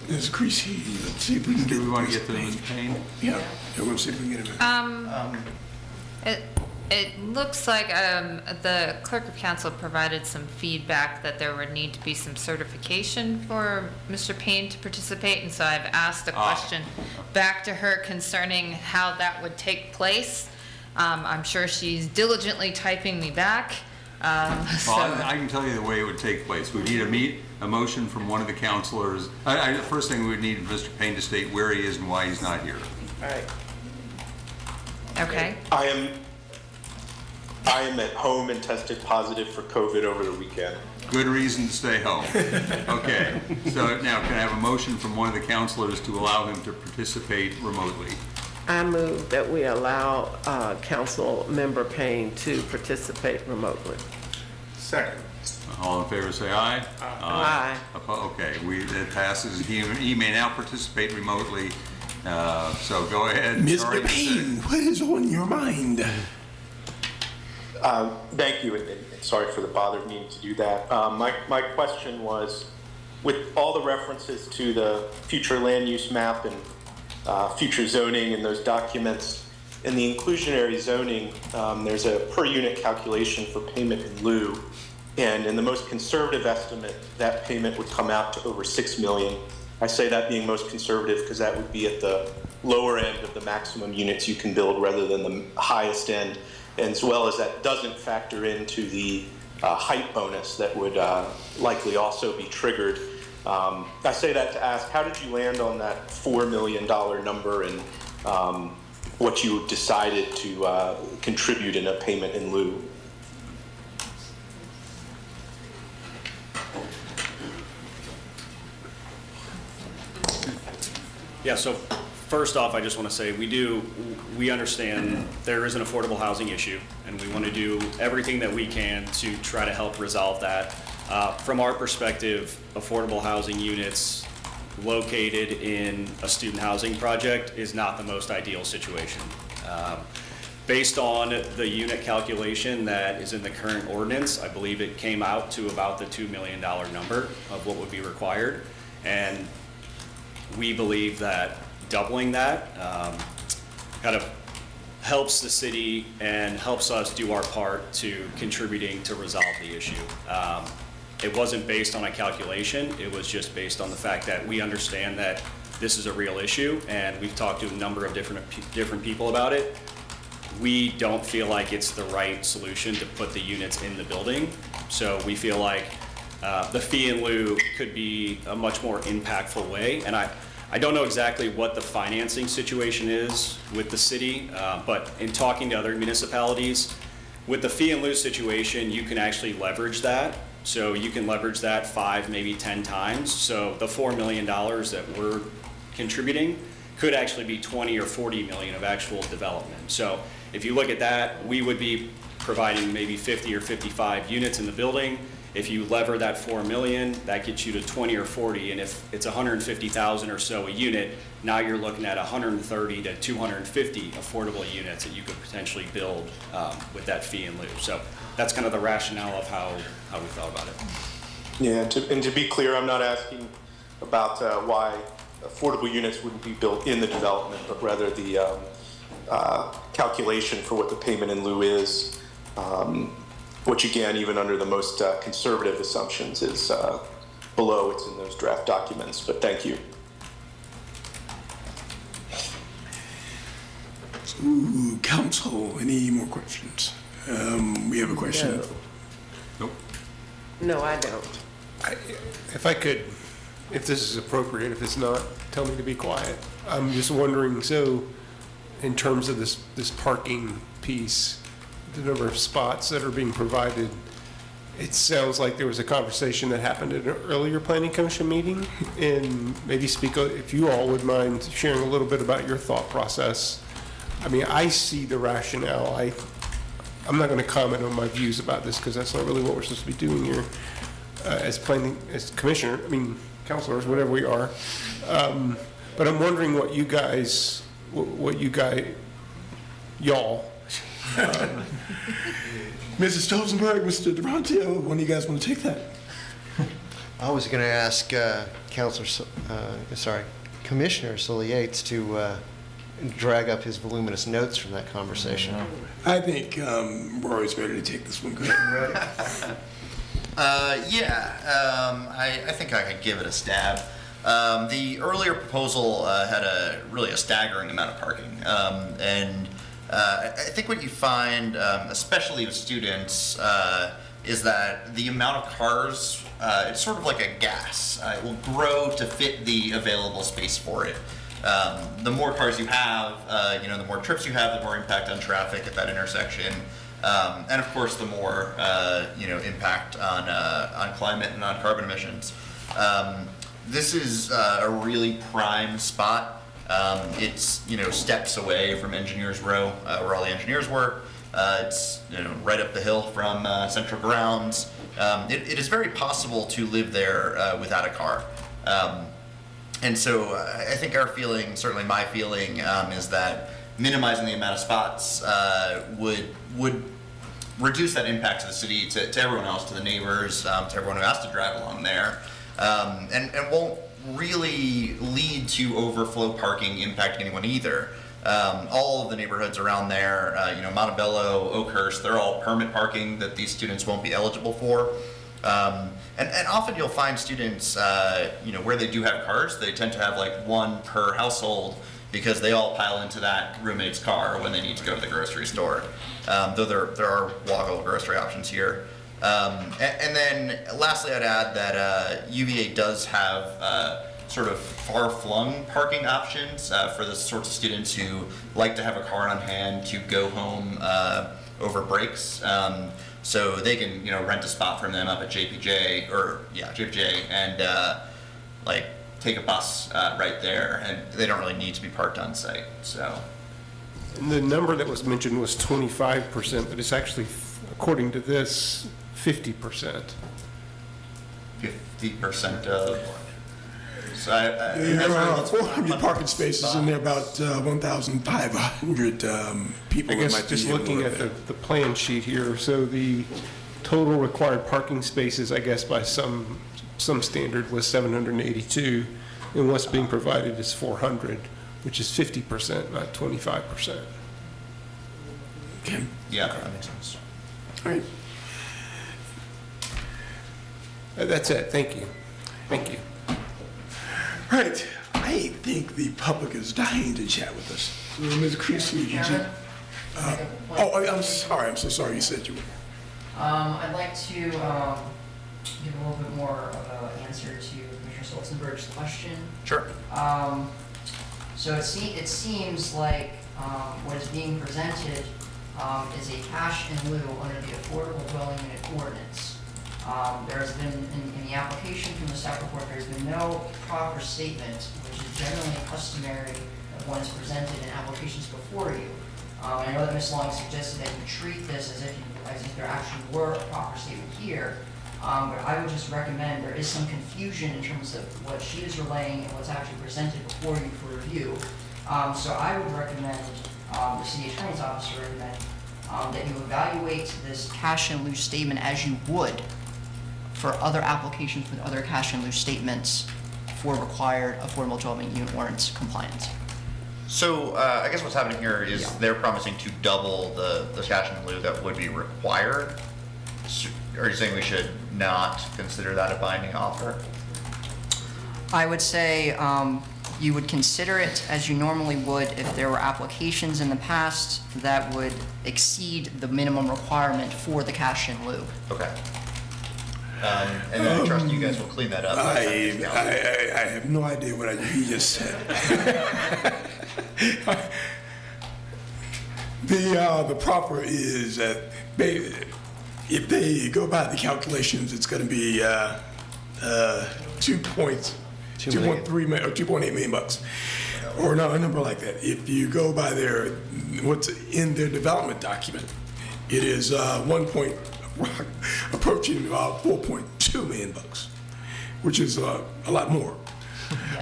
Ms. Creasy, let's see if we can get. Do we want to get to Ms. Payne? Yeah, we'll see if we can get him. It looks like the clerk of council provided some feedback that there would need to be some certification for Mr. Payne to participate, and so I've asked a question back to her concerning how that would take place. I'm sure she's diligently typing me back. I can tell you the way it would take place. We need a motion from one of the councilors. The first thing we would need Mr. Payne to state where he is and why he's not here. All right. Okay. I am at home and tested positive for COVID over the weekend. Good reason to stay home. Okay. So now can I have a motion from one of the councilors to allow him to participate remotely? I move that we allow Council Member Payne to participate remotely. Second. All in favor say aye. Aye. Okay, it passes. He may now participate remotely So go ahead. Mr. Sorry. Payne, what is on your mind? Thank you, and sorry for the bother of needing to do that. My question was, with all the references to the future land use map and future zoning and those documents, in the inclusionary zoning, there's a per unit calculation for payment in lieu. And in the most conservative estimate, that payment would come out to over $6 million. I say that being most conservative because that would be at the lower end of the maximum units you can build rather than the highest end, and as well as that doesn't factor into the height bonus that would likely also be triggered. I say that to ask, how did you land on that $4 million number, and what you decided to contribute in a payment in lieu? Yeah, so first off, I just want to say we understand there is an affordable housing issue, and we want to do everything that we can to try to help resolve that. From our perspective, affordable housing units located in a student housing project is not the most ideal situation. Based on the unit calculation that is in the current ordinance, I believe it came out to about the $2 million number of what would be required. And we believe that doubling that kind of helps the city and helps us do our part to contributing to resolve the issue. It wasn't based on a calculation. It was just based on the fact that we understand that this is a real issue, and we've talked to a number of different people about it. We don't feel like it's the right solution to put the units in the building. So we feel like the fee in lieu could be a much more impactful way. And I don't know exactly what the financing situation is with the city, but in talking to other municipalities, with the fee in lieu situation, you can actually leverage that. So you can leverage that 5, maybe 10 times. So the $4 million that we're contributing could actually be 20 or 40 million of actual development. So if you look at that, we would be providing maybe 50 or 55 units in the building. If you lever that 4 million, that gets you to 20 or 40, and if it's 150,000 or so a unit, now you're looking at 130 to 250 affordable units that you could potentially build with that fee in lieu. So that's kind of the rationale of how we thought about it. Yeah, and to be clear, I'm not asking about why affordable units wouldn't be built in the development, but rather the calculation for what the payment in lieu is. Which again, even under the most conservative assumptions, is below what's in those draft documents. But thank you. Ooh, council, any more questions? We have a question. Nope. No, I don't. If I could, if this is appropriate, if it's not, tell me to be quiet. I'm just wondering, so in terms of this parking piece, the number of spots that are being provided, it sounds like there was a conversation that happened at an earlier planning commission meeting, and maybe speak, if you all would mind sharing a little bit about your thought process. I mean, I see the rationale. I'm not going to comment on my views about this because that's not really what we're supposed to be doing here as commissioner, I mean, councilors, whatever we are. But I'm wondering what you guys, y'all, Mrs. Stolzenberg, Mr. Durante, when do you guys want to take that? I was going to ask Commissioner Sully Yates to drag up his voluminous notes from that conversation. I think Rory's ready to take this one. Go ahead. I think I could give it a stab. The earlier proposal had really a staggering amount of parking, and I think what you find, especially with students, is that the amount of cars, it's sort of like a gas. It will grow to fit the available space for it. The more cars you have, the more trips you have, the more impact on traffic at that intersection. And of course, the more, impact on climate and on carbon emissions. This is a really prime spot. It's steps away from Engineers Row, where all the engineers work. It's right up the hill from Central Grounds. It is very possible to live there without a car. And so I think our feeling, certainly my feeling, is that minimizing the amount of spots would reduce that impact to the city, to everyone else, to the neighbors, to everyone who has to drive along there, and won't really lead to overflow parking impacting anyone either. All of the neighborhoods around there, Montebello, Oakhurst, they're all permit parking that these students won't be eligible for. And often you'll find students, where they do have cars, they tend to have like one per household because they all pile into that roommate's car when they need to go to the grocery store. Though there are walkable grocery options here. And then lastly, I'd add that UVA does have sort of far-flung parking options for the sorts of students who like to have a car on hand to go home over breaks. So they can, rent a spot from them up at JPJ and take a bus right there, and they don't really need to be parked on site. So. And the number that was mentioned was 25%, but it's actually, according to this, 50%. 50% of. So There are 400 parking spaces and there are about 1,500 people. I that guess might just be able to looking live at there. the plan sheet here, so the total required parking spaces, I guess by some standard, was 782, and what's being provided is 400, which is 50%, not 25%. Okay. Yeah, that makes sense. All right. That's it. Thank you. Thank you. Right. I think the public is dying to chat with us. Ms. Creasy, did you? Chairman? I'm sorry. I'm so sorry you said you were. I'd like to give a little bit more of an answer to Commissioner Stolzenberg's question. Sure. So it seems like what is being presented is a cash in lieu under the Affordable Dwelling Unit Ordinance. There has been, in the application from the staff report, there's been no proper statement, which is generally customary of when it's presented in applications before you. I know that Ms. Long suggested that you treat this as if there actually were a proper statement here, but I would just recommend, there is some confusion in terms of what she is relaying and what's actually presented before you for review. So I would recommend, the city attorney's office would recommend, that you evaluate this cash in lieu statement as you would for other applications with other cash in lieu statements for required affordable dwelling unit warrants compliance. So I guess what's happening here is they're promising to double the cash in lieu that would be required. So are you saying we should not consider that a binding offer? I would say you would consider it as you normally would if there were applications in the past that would exceed the minimum requirement for the cash in lieu. Okay. And then I trust you guys will clean that up. I have no idea what you just said. The proper is that if they go by the calculations, it's going to be 2.3 million or 2.8 million bucks, or no, a number like that. If you go by what's in their development document, it is approaching about 4.2 million bucks, which is a lot more.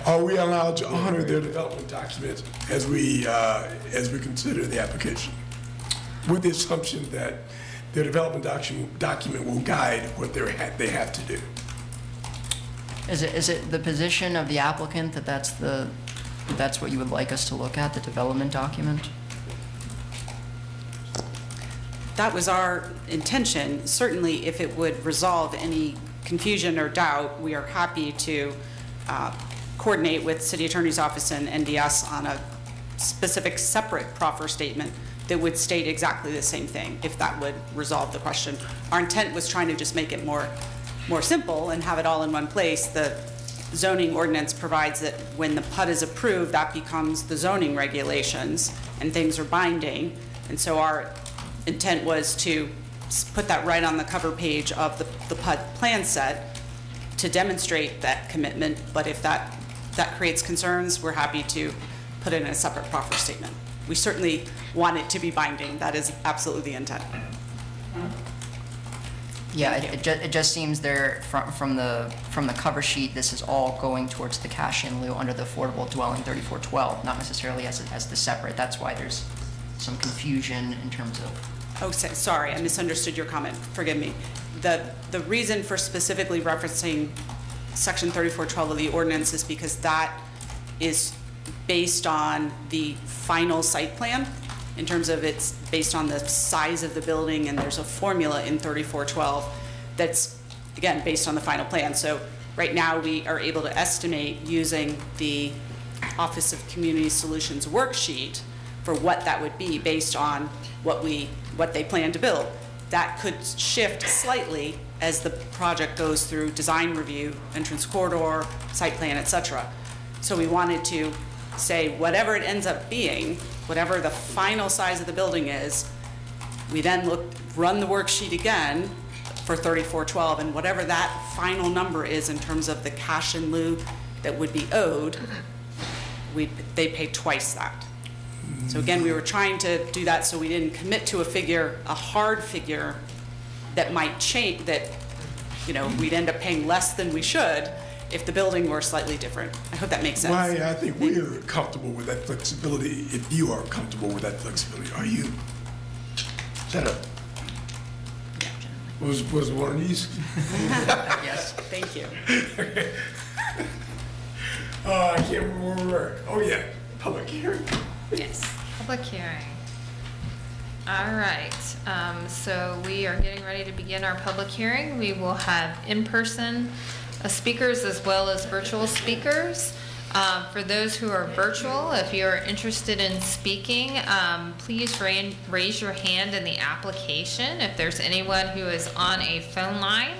Are we allowed to honor their development documents as we consider the application, with the assumption that their development document will guide what they have to do? Is it the position of the applicant that that's what you would like us to look at, the development document? That was our intention. Certainly, if it would resolve any confusion or doubt, we are happy to coordinate with City Attorney's Office and NDS on a specific separate proffer statement that would state exactly the same thing, if that would resolve the question. Our intent was trying to just make it more simple and have it all in one place. The zoning ordinance provides that when the PUD is approved, that becomes the zoning regulations and things are binding. And so our intent was to put that right on the cover page of the PUD plan set to demonstrate that commitment. But if that creates concerns, we're happy to put it in a separate proffer statement. We certainly want it to be binding. That is absolutely the intent. Yeah, it just seems there, from the cover sheet, this is all going towards the cash in lieu under the affordable dwelling 3412, not necessarily as the separate. That's why there's some confusion in terms of. Oh, sorry, I misunderstood your comment. Forgive me. The reason for specifically referencing section 3412 of the ordinance is because that is based on the final site plan, in terms of it's based on the size of the building, and there's a formula in 3412 that's, again, based on the final plan. So right now, we are able to estimate using the Office of Community Solutions worksheet for what that would be based on what they plan to build. That could shift slightly as the project goes through design review, entrance corridor, site plan, et cetera. So we wanted to say whatever it ends up being, whatever the final size of the building is, we then run the worksheet again for 3412, and whatever that final number is in terms of the cash in lieu that would be owed, they pay twice that. So again, we were trying to do that so we didn't commit to a figure, a hard figure that might change, that, we'd end up paying less than we should if the building were slightly different. I hope that makes sense. Why, I think we're comfortable with that flexibility, if you are comfortable with that flexibility. Are you? Shut up. Was one of these? Yes, thank you. I can't remember. Oh, yeah, public hearing. Yes, public hearing. All right, so we are getting ready to begin our public hearing. We will have in-person speakers as well as virtual speakers. For those who are virtual, if you're interested in speaking, please raise your hand in the application. If there's anyone who is on a phone line,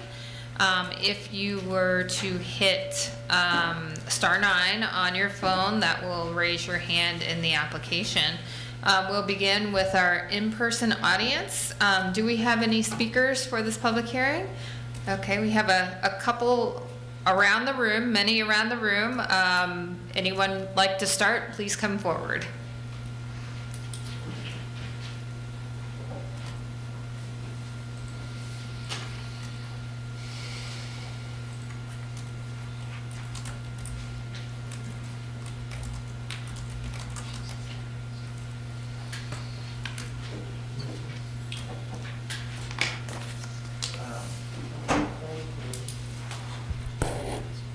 if you were to hit *9 on your phone, that will raise your hand in the application. We'll begin with our in-person audience. Do we have any speakers for this public hearing? Okay, we have a couple around the room, many around the room. Anyone like to start? Please come forward.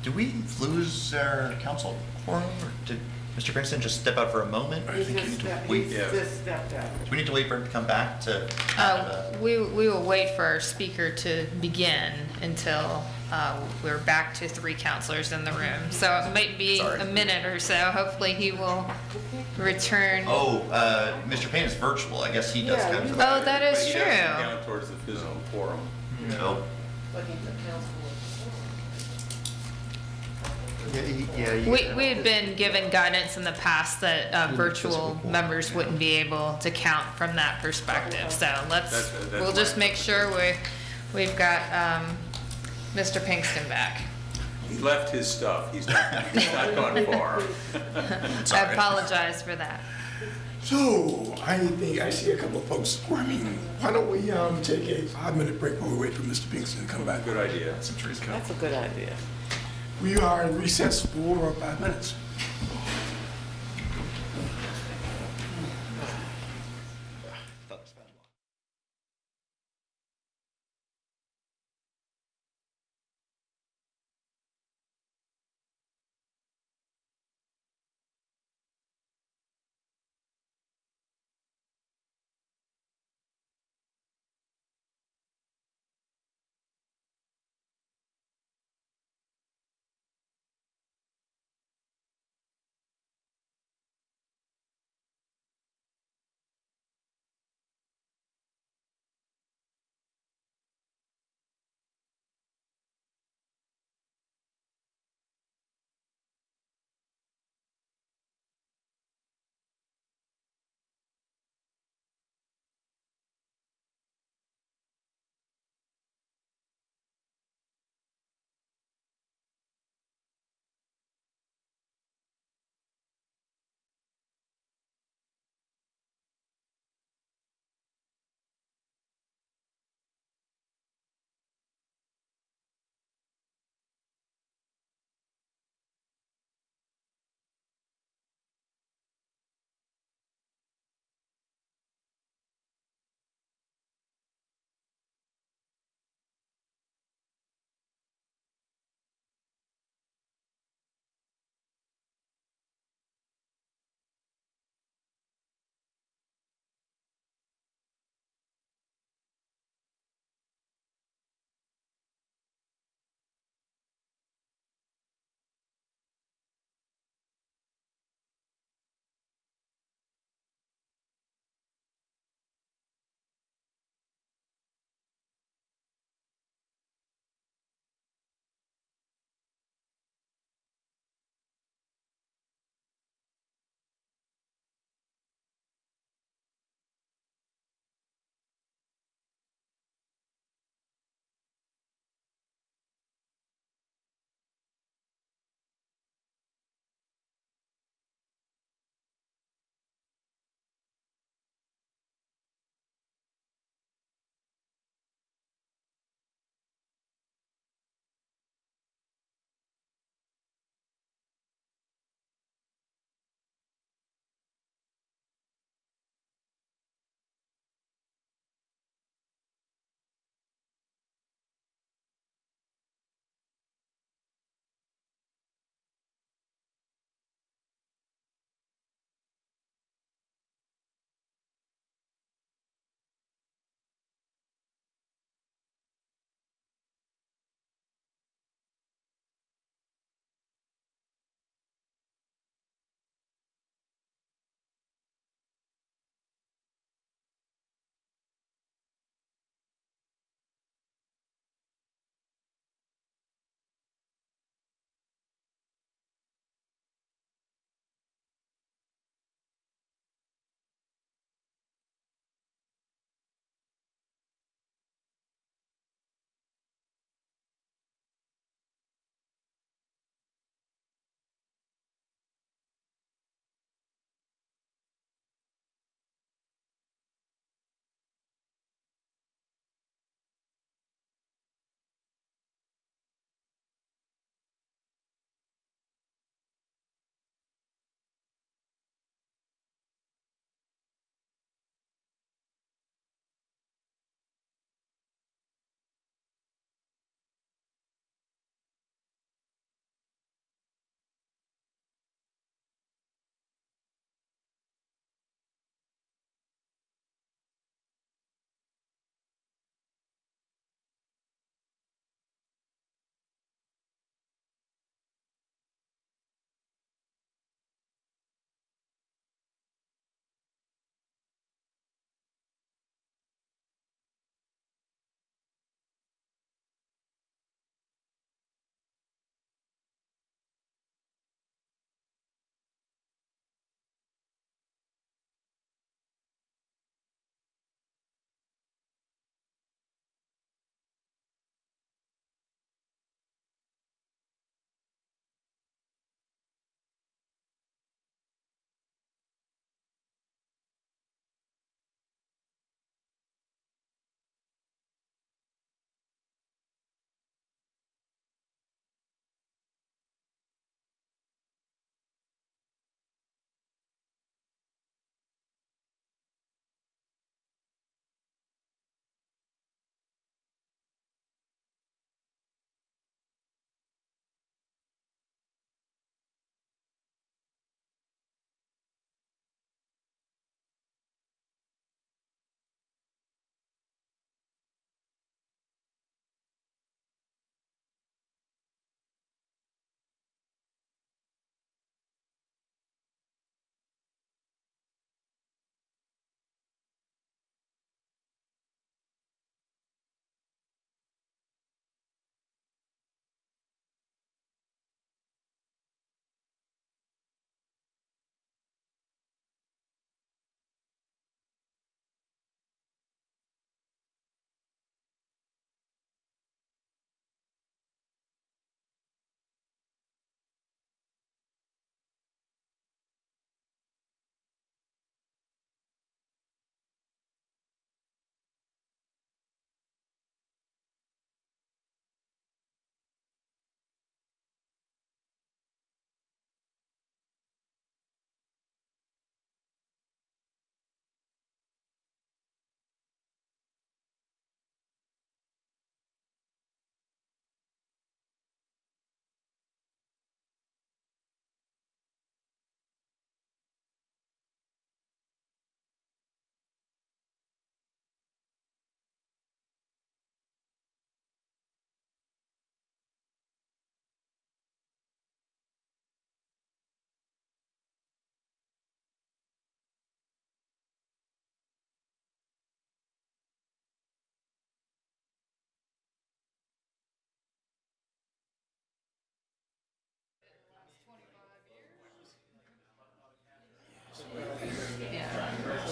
Did we lose our council quorum, or did Mr. Pinkston just step out for a moment? He just stepped out. Do we need to wait for him to come back to? We will wait for our speaker to begin until we're back to 3 counselors in the room. So it might be a minute or so. Hopefully he will return. Oh, Mr. Payne is virtual. I guess he does come to the. Oh, that is true. Down towards the physical forum. No. We had been given guidance in the past that virtual members wouldn't be able to count from that perspective. So we'll just make sure we've got Mr. Pinkston back. He left his stuff. He's not gone far. I apologize for that. So, I think I see a couple of folks squirming. Why don't we take a 5-minute break while we wait for Mr. Pinkston to come back? Good idea. Some trees come. That's a good idea. We are in recess for 5 minutes.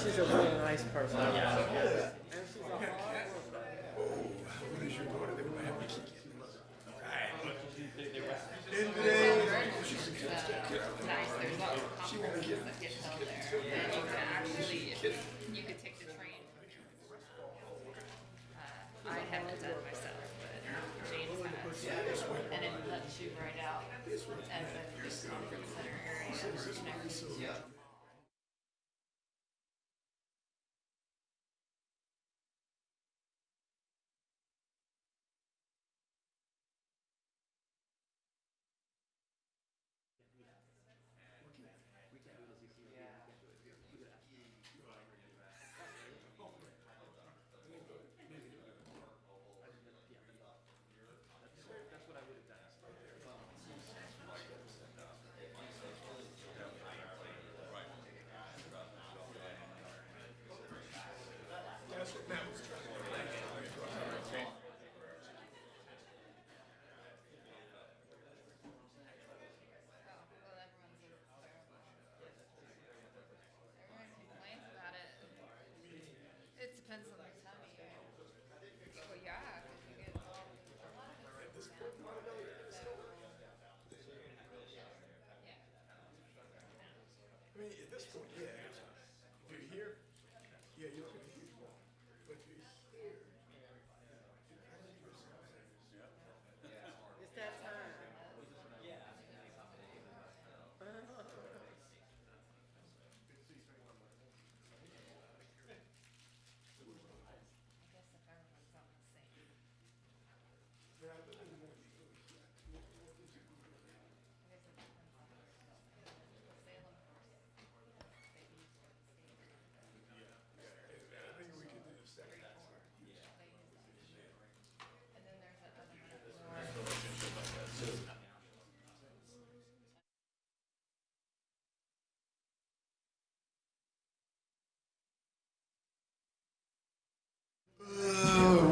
she's a really nice person. And she's a hard worker. What is your daughter? They might have a kid. She won't be that get held there. And you could actually, you could take the train. I haven't done myself, but James has. And it lets you right out as a conference center area. Yeah. That's what Matt was trying to do. Complains about it. It depends on the tummy. Well, yeah, because you get all. I mean, at this point, yeah. If you're here, yeah, you're looking at huge wall. But if you're here, It's that time. I think we could do the second part. And then there's that other one.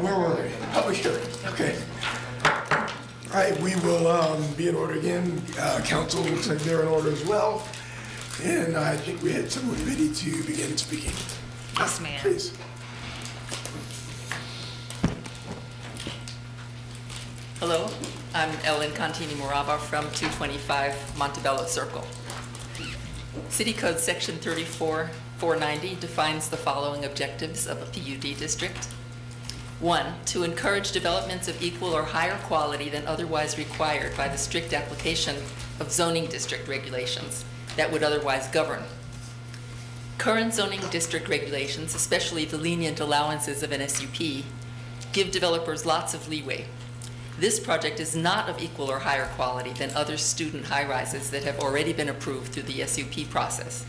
Where were we? Public hearing, okay. All right, we will be in order again. Council looks like they're in order as well. And I think we had someone ready to begin speaking. Yes, ma'am. Please. Hello, I'm Ellen Contini Morava from 225 Montebello Circle. City Code Section 34490 defines the following objectives of a PUD district. 1, to encourage developments of equal or higher quality than otherwise required by the strict application of zoning district regulations that would otherwise govern. Current zoning district regulations, especially the lenient allowances of an SUP, give developers lots of leeway. This project is not of equal or higher quality than other student high-rises that have already been approved through the SUP process.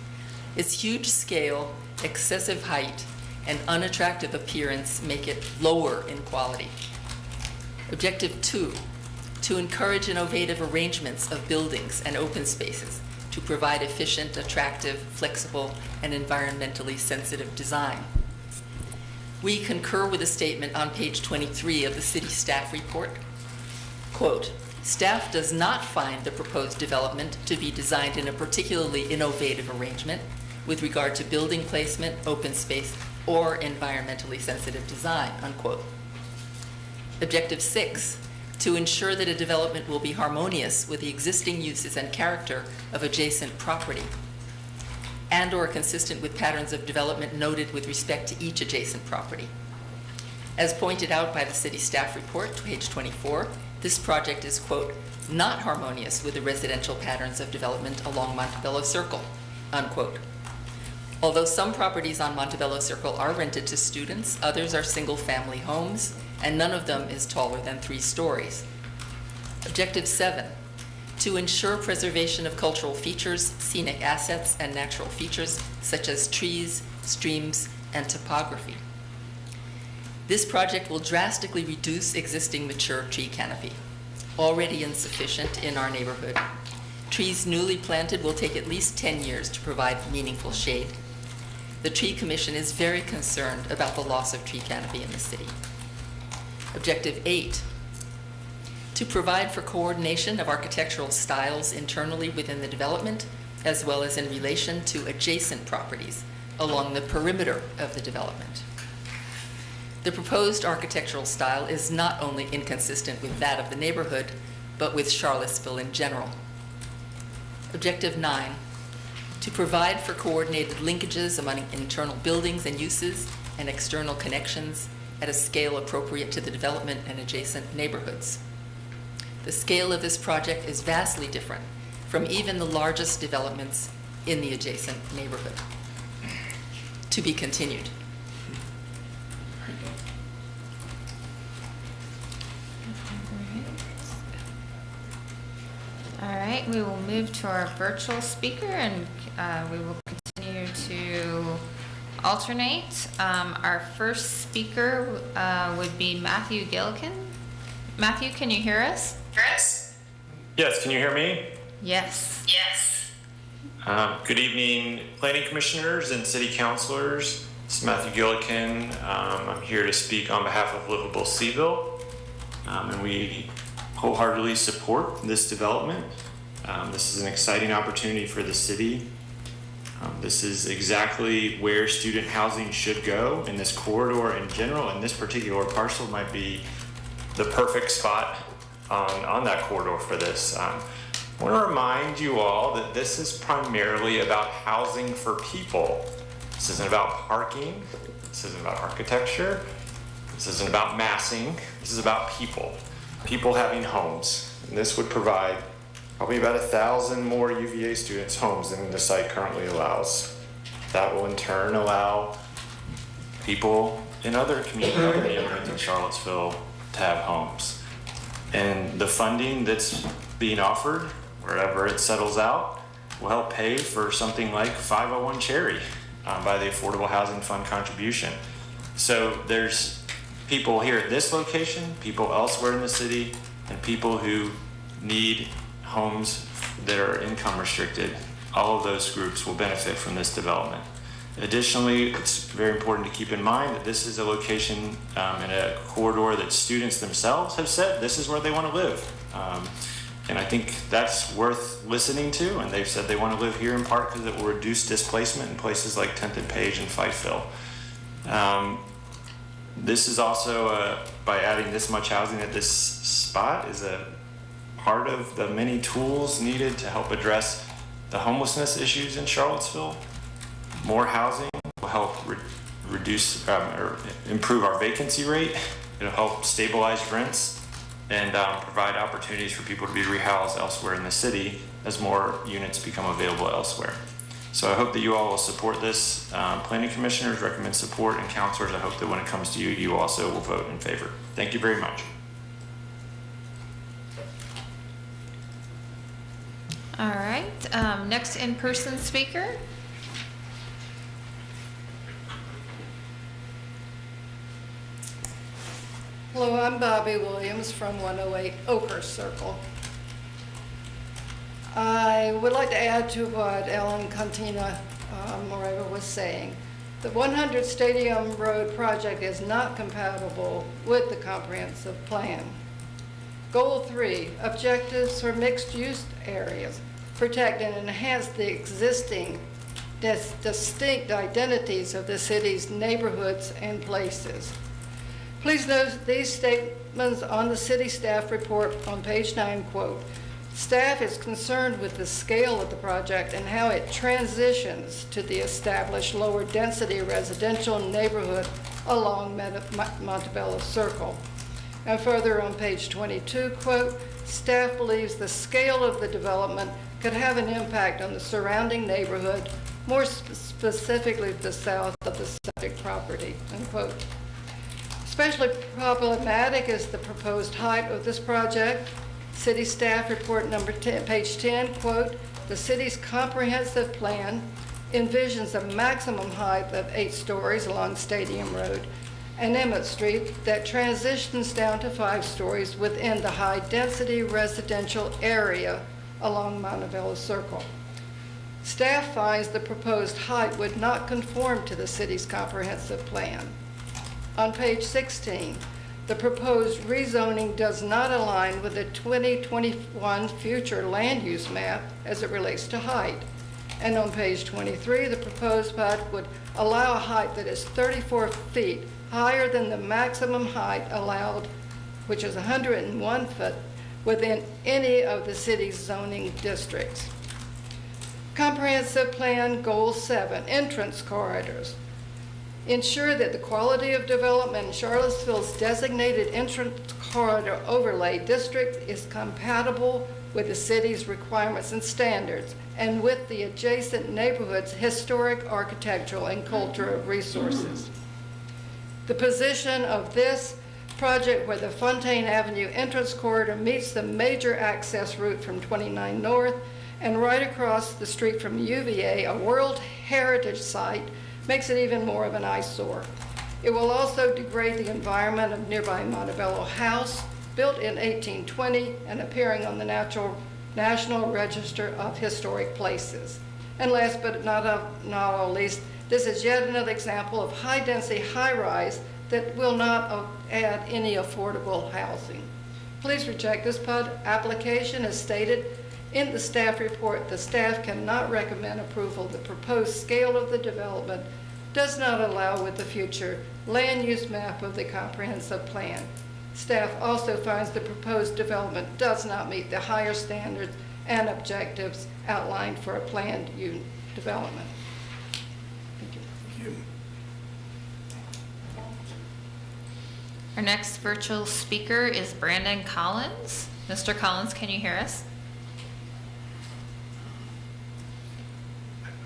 Its huge scale, excessive height, and unattractive appearance make it lower in quality. Objective 2, to encourage innovative arrangements of buildings and open spaces to provide efficient, attractive, flexible, and environmentally sensitive design. We concur with a statement on page 23 of the city staff report. Quote, staff does not find the proposed development to be designed in a particularly innovative arrangement with regard to building placement, open space, or environmentally sensitive design, unquote. Objective 6, to ensure that a development will be harmonious with the existing uses and character of adjacent property, and or consistent with patterns of development noted with respect to each adjacent property. As pointed out by the city staff report, page 24, this project is, quote, not harmonious with the residential patterns of development along Montebello Circle, unquote. Although some properties on Montebello Circle are rented to students, others are single-family homes, and none of them is taller than 3 stories. Objective 7, to ensure preservation of cultural features, scenic assets, and natural features such as trees, streams, and topography. This project will drastically reduce existing mature tree canopy, already insufficient in our neighborhood. Trees newly planted will take at least 10 years to provide meaningful shade. The Tree Commission is very concerned about the loss of tree canopy in the city. Objective 8, to provide for coordination of architectural styles internally within the development, as well as in relation to adjacent properties along the perimeter of the development. The proposed architectural style is not only inconsistent with that of the neighborhood, but with Charlottesville in general. Objective 9, to provide for coordinated linkages among internal buildings and uses and external connections at a scale appropriate to the development and adjacent neighborhoods. The scale of this project is vastly different from even the largest developments in the adjacent neighborhood. To be continued. All right, we will move to our virtual speaker, and we will continue to alternate. Our first speaker would be Matthew Gillikin. Matthew, can you hear us? Yes, can you hear me? Yes. Yes. Good evening, planning commissioners and city councilors. This is Matthew Gillikin. I'm here to speak on behalf of Livable Seville, and we wholeheartedly support this development. This is an exciting opportunity for the city. This is exactly where student housing should go in this corridor in general, and this particular parcel might be the perfect spot on that corridor for this. I want to remind you all that this is primarily about housing for people. This isn't about parking. This isn't about architecture. This isn't about massing. This is about people. People having homes. And this would provide probably about 1,000 more UVA students homes than the site currently allows. That will in turn allow people in other community neighborhoods in Charlottesville to have homes. And the funding that's being offered, wherever it settles out, will help pay for something like 501 Cherry by the Affordable Housing Fund contribution. So there's people here at this location, people elsewhere in the city, and people who need homes that are income restricted. All of those groups will benefit from this development. Additionally, it's very important to keep in mind that this is a location in a corridor that students themselves have said this is where they want to live. And I think that's worth listening to, and they've said they want to live here in part because it will reduce displacement in places like 10th and Page and Fifeville. This is also, by adding this much housing at this spot, is a part of the many tools needed to help address the homelessness issues in Charlottesville. More housing will help reduce or improve our vacancy rate. It'll help stabilize rents and provide opportunities for people to be rehoused elsewhere in the city as more units become available elsewhere. So I hope that you all will support this. Planning commissioners recommend support, and councilors, I hope that when it comes to you, you also will vote in favor. Thank you very much. All right, next in-person speaker. Hello, I'm Bobby Williams from 108 Oakhurst Circle. I would like to add to what Ellen Cantina Moreva was saying. The 100 Stadium Road project is not compatible with the comprehensive plan. Goal 3, objectives for mixed-use areas. Protect and enhance the existing distinct identities of the city's neighborhoods and places. Please note these statements on the city staff report on page 9, quote, staff is concerned with the scale of the project and how it transitions to the established lower density residential neighborhood along Montebello Circle. And further on page 22, quote, staff believes the scale of the development could have an impact on the surrounding neighborhood, more specifically the south of the subject property, unquote. Especially problematic is the proposed height of this project. City staff report number 10, page 10, quote, the city's comprehensive plan envisions a maximum height of 8 stories along Stadium Road and Emmett Street that transitions down to 5 stories within the high-density residential area along Montebello Circle. Staff finds the proposed height would not conform to the city's comprehensive plan. On page 16, the proposed rezoning does not align with the 2021 future land use map as it relates to height. And on page 23, the proposed PUD would allow a height that is 34 feet higher than the maximum height allowed, which is 101 foot, within any of the city's zoning districts. Comprehensive Plan Goal 7, entrance corridors. Ensure that the quality of development in Charlottesville's designated entrance corridor overlay district is compatible with the city's requirements and standards and with the adjacent neighborhood's historic, architectural, and cultural resources. The position of this project where the Fontaine Avenue entrance corridor meets the major access route from 29 North and right across the street from UVA, a World Heritage Site, makes it even more of an eyesore. It will also degrade the environment of nearby Montebello House, built in 1820 and appearing on the National Register of Historic Places. And last but not least, this is yet another example of high-density high-rise that will not add any affordable housing. Please reject this PUD application as stated in the staff report. The staff cannot recommend approval. The proposed scale of the development does not allow with the future land use map of the comprehensive plan. Staff also finds the proposed development does not meet the higher standards and objectives outlined for a planned development. Our next virtual speaker is Brandon Collins. Mr. Collins, can you hear us?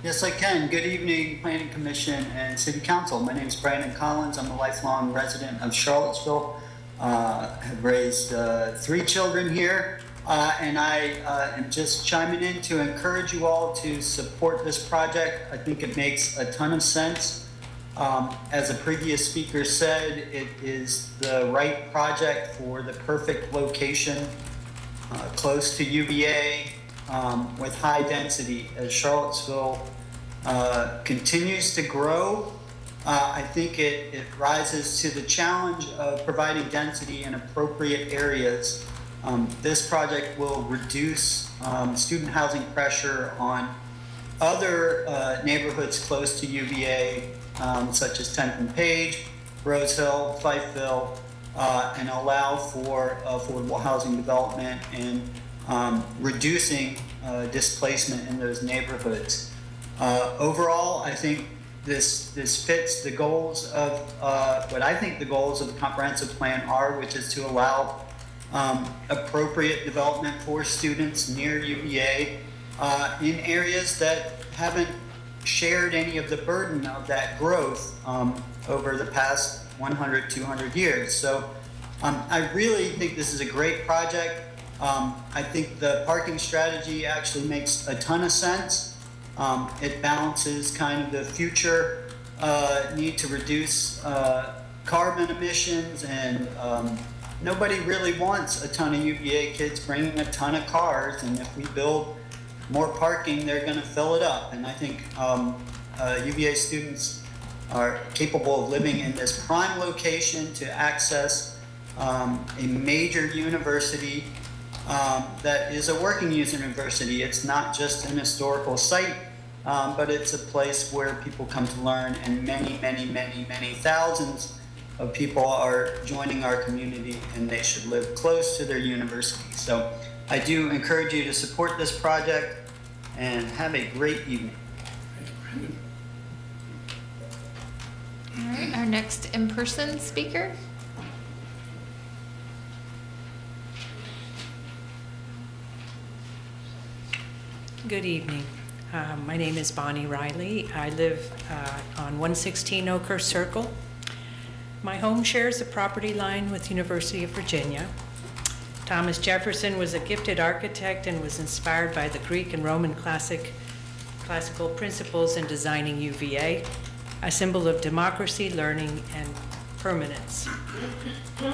Yes, I can. Good evening, Planning Commission and City Council. My name is Brandon Collins. I'm a lifelong resident of Charlottesville. Have raised 3 children here, and I am just chiming in to encourage you all to support this project. I think it makes a ton of sense. As a previous speaker said, it is the right project for the perfect location, close to UVA, with high density. As Charlottesville continues to grow, I think it rises to the challenge of providing density in appropriate areas. This project will reduce student housing pressure on other neighborhoods close to UVA, such as 10th and Page, Rose Hill, Fifeville, and allow for affordable housing development and reducing displacement in those neighborhoods. Overall, I think this fits the goals of what I think the goals of the comprehensive plan are, which is to allow appropriate development for students near UVA in areas that haven't shared any of the burden of that growth over the past 100, 200 years. So I really think this is a great project. I think the parking strategy actually makes a ton of sense. It balances kind of the future need to reduce carbon emissions, and nobody really wants a ton of UVA kids bringing a ton of cars, and if we build more parking, they're going to fill it up. And I think UVA students are capable of living in this prime location to access a major university that is a working university. It's not just an historical site, but it's a place where people come to learn, and many, many, many, many thousands of people are joining our community, and they should live close to their university. So I do encourage you to support this project and have a great evening. All right, our next in-person speaker. Good evening. My name is Bonnie Riley. I live on 116 Oakhurst Circle. My home shares the property line with University of Virginia. Thomas Jefferson was a gifted architect and was inspired by the Greek and Roman classical principles in designing UVA, a symbol of democracy, learning, and permanence.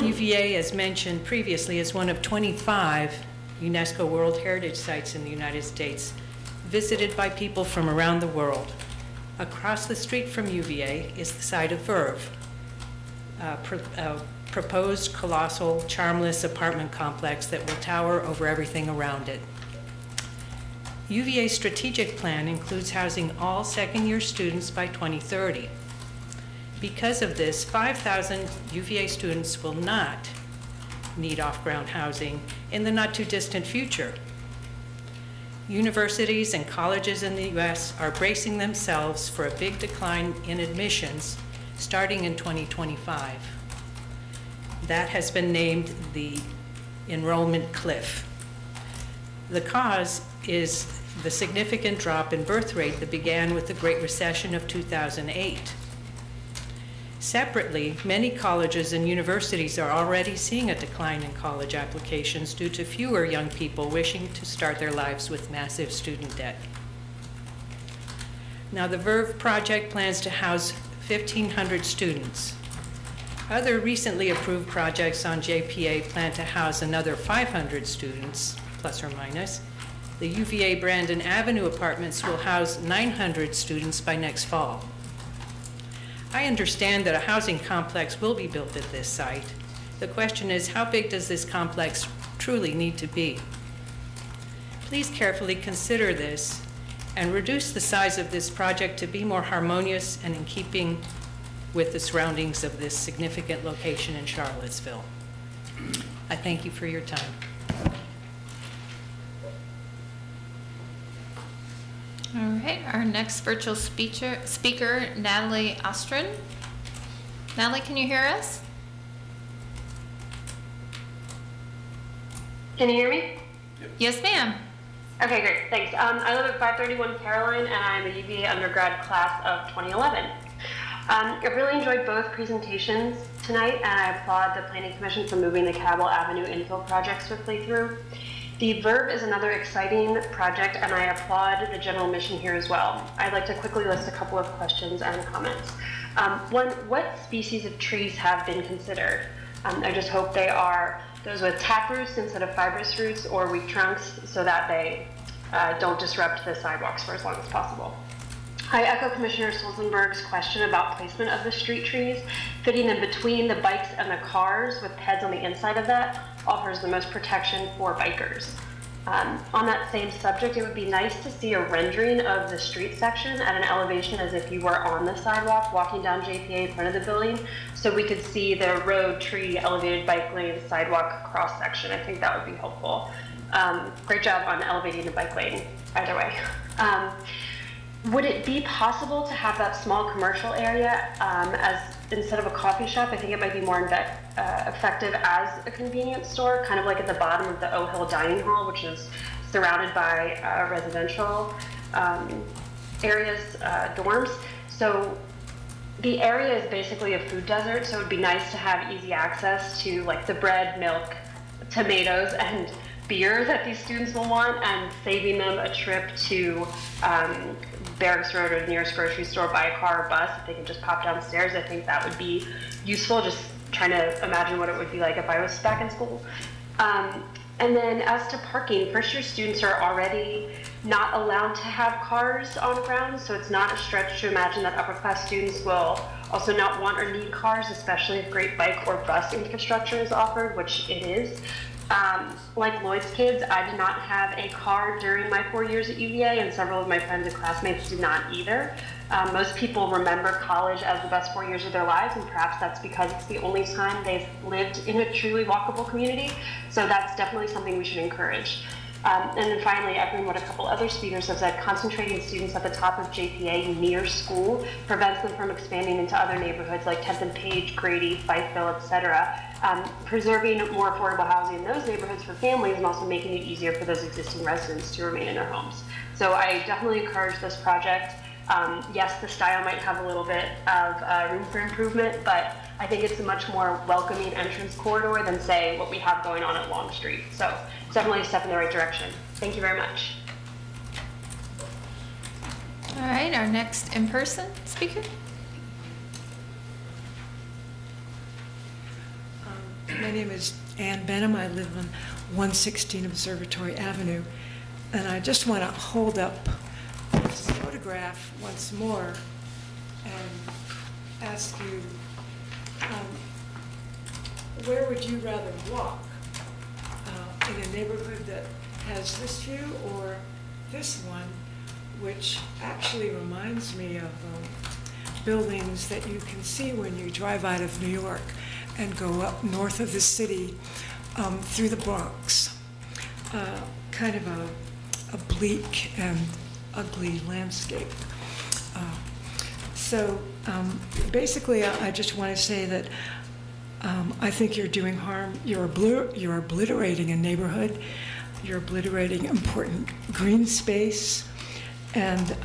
UVA, as mentioned previously, is one of 25 UNESCO World Heritage Sites in the United States, visited by people from around the world. Across the street from UVA is the site of Verve, a proposed colossal, charmless apartment complex that will tower over everything around it. UVA's strategic plan includes housing all second-year students by 2030. Because of this, 5,000 UVA students will not need off-ground housing in the not-too-distant future. Universities and colleges in the U.S. are bracing themselves for a big decline in admissions starting in 2025. That has been named the enrollment cliff. The cause is the significant drop in birth rate that began with the Great Recession of 2008. Separately, many colleges and universities are already seeing a decline in college applications due to fewer young people wishing to start their lives with massive student debt. Now, the Verve project plans to house 1,500 students. Other recently approved projects on JPA plan to house another 500 students, plus or minus. The UVA Brandon Avenue apartments will house 900 students by next fall. I understand that a housing complex will be built at this site. The question is, how big does this complex truly need to be? Please carefully consider this and reduce the size of this project to be more harmonious and in keeping with the surroundings of this significant location in Charlottesville. I thank you for your time. All right, our next virtual speaker, Natalie Ostrin. Natalie, can you hear us? Can you hear me? Yes, ma'am. Okay, great, thanks. I live at 531 Caroline, and I'm a UVA undergrad class of 2011. I really enjoyed both presentations tonight, and I applaud the Planning Commission for moving the Cabell Avenue infill project swiftly through. The Verve is another exciting project, and I applaud the general mission here as well. I'd like to quickly list a couple of questions and comments. One, what species of trees have been considered? I just hope they are those with tap roots instead of fibrous roots or weak trunks so that they don't disrupt the sidewalks for as long as possible. I echo Commissioner Stolzenberg's question about placement of the street trees. Fitting them between the bikes and the cars with heads on the inside of that offers the most protection for bikers. On that same subject, it would be nice to see a rendering of the street section at an elevation as if you were on the sidewalk walking down JPA in front of the building, so we could see the road, tree, elevated bike lane, sidewalk cross section. I think that would be helpful. Great job on elevating the bike lane, either way. Would it be possible to have that small commercial area as instead of a coffee shop? I think it might be more effective as a convenience store, kind of like at the bottom of the O Hill Dining Hall, which is surrounded by residential areas, dorms. So the area is basically a food desert, so it would be nice to have easy access to like the bread, milk, tomatoes, and beer that these students will want, and saving them a trip to Barracks Road or the nearest grocery store by a car or bus. If they can just pop downstairs, I think that would be useful. Just trying to imagine what it would be like if I was back in school. And then as to parking, first-year students are already not allowed to have cars on grounds, so it's not a stretch to imagine that upper-class students will also not want or need cars, especially if great bike or bus infrastructure is offered, which it is. Like Lloyd's kids, I did not have a car during my 4 years at UVA, and several of my friends and classmates did not either. Most people remember college as the best 4 years of their lives, and perhaps that's because it's the only time they've lived in a truly walkable community. So that's definitely something we should encourage. And then finally, echoing what a couple other speakers have said, concentrating students at the top of JPA near school prevents them from expanding into other neighborhoods like 10th and Page, Grady, Fifeville, etc. Preserving more affordable housing in those neighborhoods for families and also making it easier for those existing residents to remain in their homes. So I definitely encourage this project. Yes, the style might have a little bit of room for improvement, but I think it's a much more welcoming entrance corridor than, say, what we have going on at Long Street. So it's definitely a step in the right direction. Thank you very much. All right, our next in-person speaker. My name is Ann Benham. I live on 116 Observatory Avenue. And I just want to hold up this photograph once more and ask you, where would you rather walk? In a neighborhood that has this view or this one, which actually reminds me of buildings that you can see when you drive out of New York and go up north of the city through the Bronx. Kind of a bleak and ugly landscape. So basically, I just want to say that I think you're doing harm. You're obliterating a neighborhood. You're obliterating important green space. And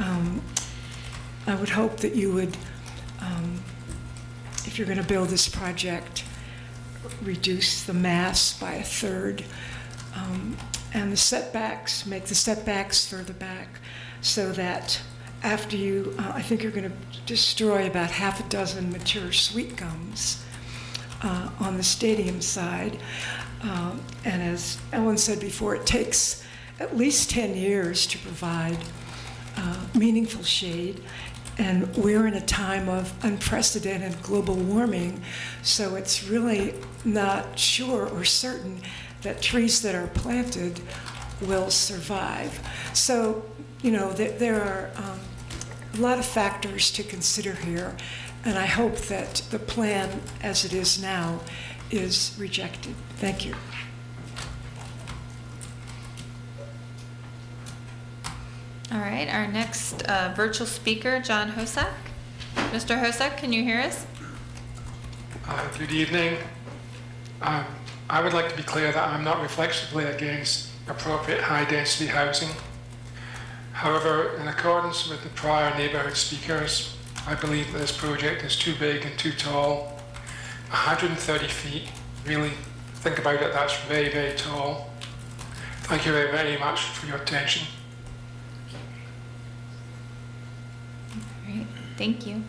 I would hope that you would, if you're going to build this project, reduce the mass by a third. And the setbacks, make the setbacks further back so that after you, I think you're going to destroy about half a dozen mature sweet gums on the stadium side. And as Ellen said before, it takes at least 10 years to provide meaningful shade. And we're in a time of unprecedented global warming, so it's really not sure or certain that trees that are planted will survive. So, you know, there are a lot of factors to consider here, and I hope that the plan as it is now is rejected. Thank you. All right, our next virtual speaker, John Hosak. Mr. Hosak, can you hear us? Good evening. I would like to be clear that I'm not reflexively against appropriate high-density housing. However, in accordance with the prior neighbourhood speakers, I believe that this project is too big and too tall. 130 feet, really, think about it, that's very, very tall. Thank you very, very much for your attention. Great, thank you.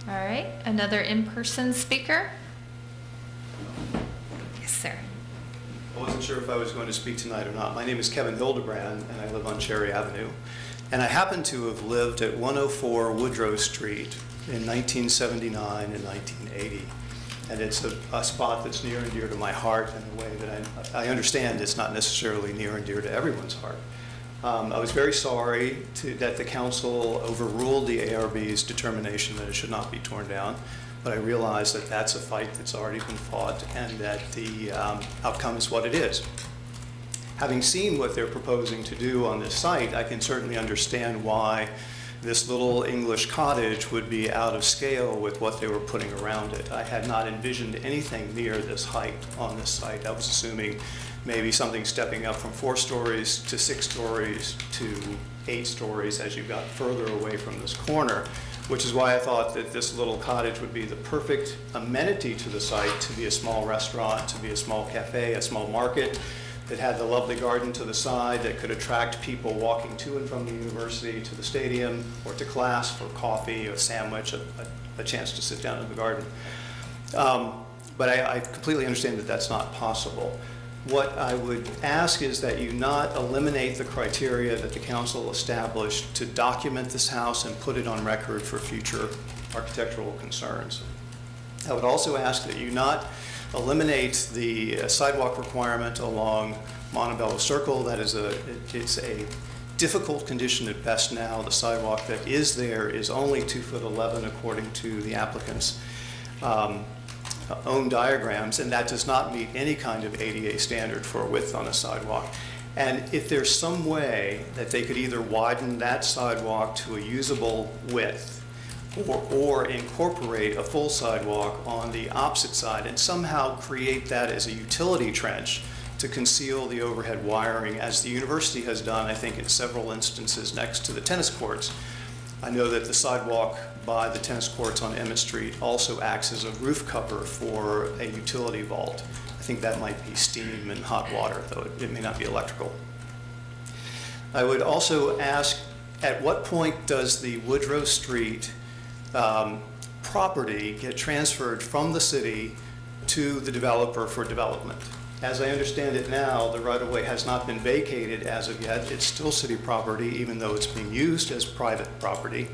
All right, another in-person speaker? Yes, sir. I wasn't sure if I was going to speak tonight or not. My name is Kevin Hildebrand, and I live on Cherry Avenue. And I happen to have lived at 104 Woodrow Street in 1979 and 1980. And it's a spot that's near and dear to my heart in a way that I understand it's not necessarily near and dear to everyone's heart. I was very sorry that the council overruled the ARB's determination that it should not be torn down, but I realize that that's a fight that's already been fought and that the outcome is what it is. Having seen what they're proposing to do on this site, I can certainly understand why this little English cottage would be out of scale with what they were putting around it. I had not envisioned anything near this height on this site. I was assuming maybe something stepping up from 4 stories to 6 stories to 8 stories as you got further away from this corner, which is why I thought that this little cottage would be the perfect amenity to the site, to be a small restaurant, to be a small cafe, a small market that had the lovely garden to the side that could attract people walking to and from the university to the stadium or to class for coffee, a sandwich, a chance to sit down in the garden. But I completely understand that that's not possible. What I would ask is that you not eliminate the criteria that the council established to document this house and put it on record for future architectural concerns. I would also ask that you not eliminate the sidewalk requirement along Montebello Circle. That is it's a difficult condition at best now. The sidewalk that is there is only 2'11" according to the applicant's own diagrams, and that does not meet any kind of ADA standard for width on a sidewalk. And if there's some way that they could either widen that sidewalk to a usable width or incorporate a full sidewalk on the opposite side and somehow create that as a utility trench to conceal the overhead wiring, as the university has done, I think, in several instances next to the tennis courts. I know that the sidewalk by the tennis courts on Emmett Street also acts as a roof cover for a utility vault. I think that might be steam and hot water, though it may not be electrical. I would also ask, at what point does the Woodrow Street property get transferred from the city to the developer for development? As I understand it now, the right-of-way has not been vacated as of yet. It's still city property, even though it's being used as private property.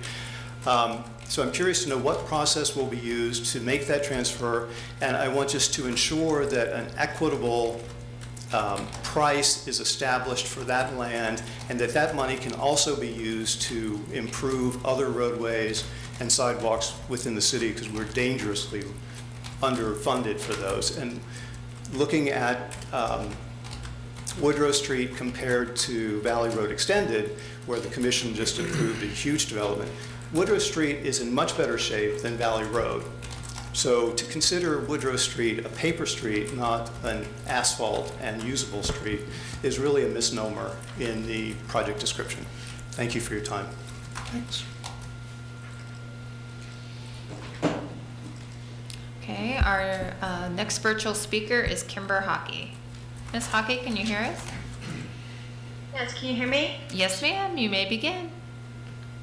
So I'm curious to know what process will be used to make that transfer, and I want just to ensure that an equitable price is established for that land, and that that money can also be used to improve other roadways and sidewalks within the city, because we're dangerously underfunded for those. And looking at Woodrow Street compared to Valley Road Extended, where the commission just approved a huge development, Woodrow Street is in much better shape than Valley Road. So to consider Woodrow Street a paper street, not an asphalt and usable street, is really a misnomer in the project description. Thank you for your time. Thanks. Okay, our next virtual speaker is Kimber Hockey. Ms. Hockey, can you hear us? Yes, can you hear me? Yes, ma'am, you may begin.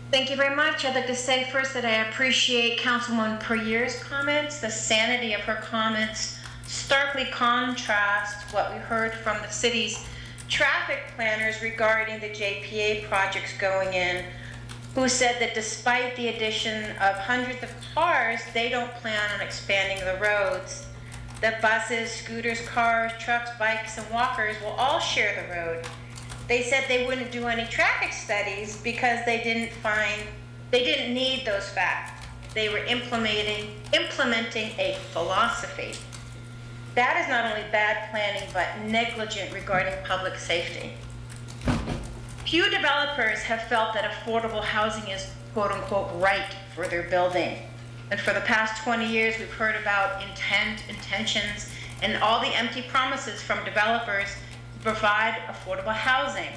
Thank you very much. I'd like to say first that I appreciate Councilwoman Puryear's comments. The sanity of her comments starkly contrasts what we heard from the city's traffic planners regarding the JPA projects going in, who said that despite the addition of hundreds of cars, they don't plan on expanding the roads. That buses, scooters, cars, trucks, bikes, and walkers will all share the road. They said they wouldn't do any traffic studies because they didn't need those facts. They were implementing a philosophy. That is not only bad planning, but negligent regarding public safety. Few developers have felt that affordable housing is quote unquote right for their building. And for the past 20 years, we've heard about intentions, and all the empty promises from developers to provide affordable housing.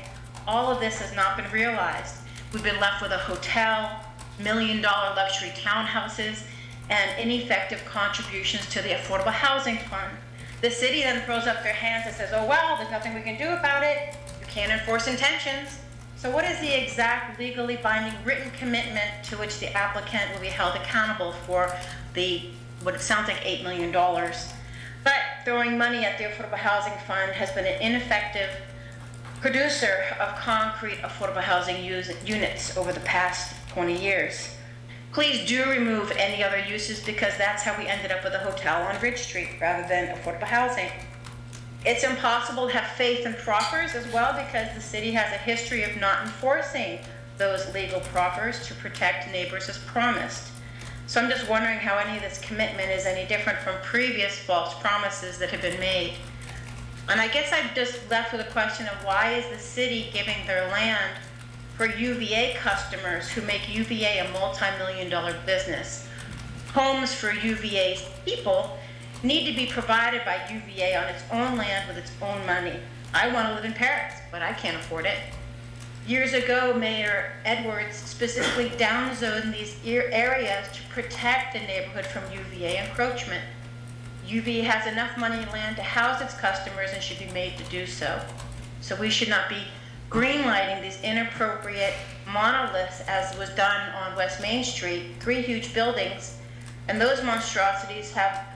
All of this has not been realized. We've been left with a hotel, $1 million luxury townhouses, and ineffective contributions to the Affordable Housing Fund. The city then throws up their hands and says, oh, well, there's nothing we can do about it. You can't enforce intentions. So what is the exact legally binding written commitment to which the applicant will be held accountable for what it sounds like $8 million? But throwing money at the Affordable Housing Fund has been an ineffective producer of concrete affordable housing units over the past 20 years. Please do remove any other uses, because that's how we ended up with a hotel on Ridge Street rather than affordable housing. It's impossible to have faith in proffers as well, because the city has a history of not enforcing those legal proffers to protect neighbors as promised. So I'm just wondering how any of this commitment is any different from previous false promises that have been made. And I guess I'm just left with a question of why is the city giving their land for UVA customers who make UVA a multi-million-dollar business? Homes for UVA's people need to be provided by UVA on its own land with its own money. I want to live in Paris, but I can't afford it. Years ago, Mayor Edwards specifically downzoned these areas to protect the neighborhood from UVA encroachment. UVA has enough money and land to house its customers and should be made to do so. So we should not be greenlighting these inappropriate monoliths as was done on West Main Street, 3 huge buildings, and those monstrosities have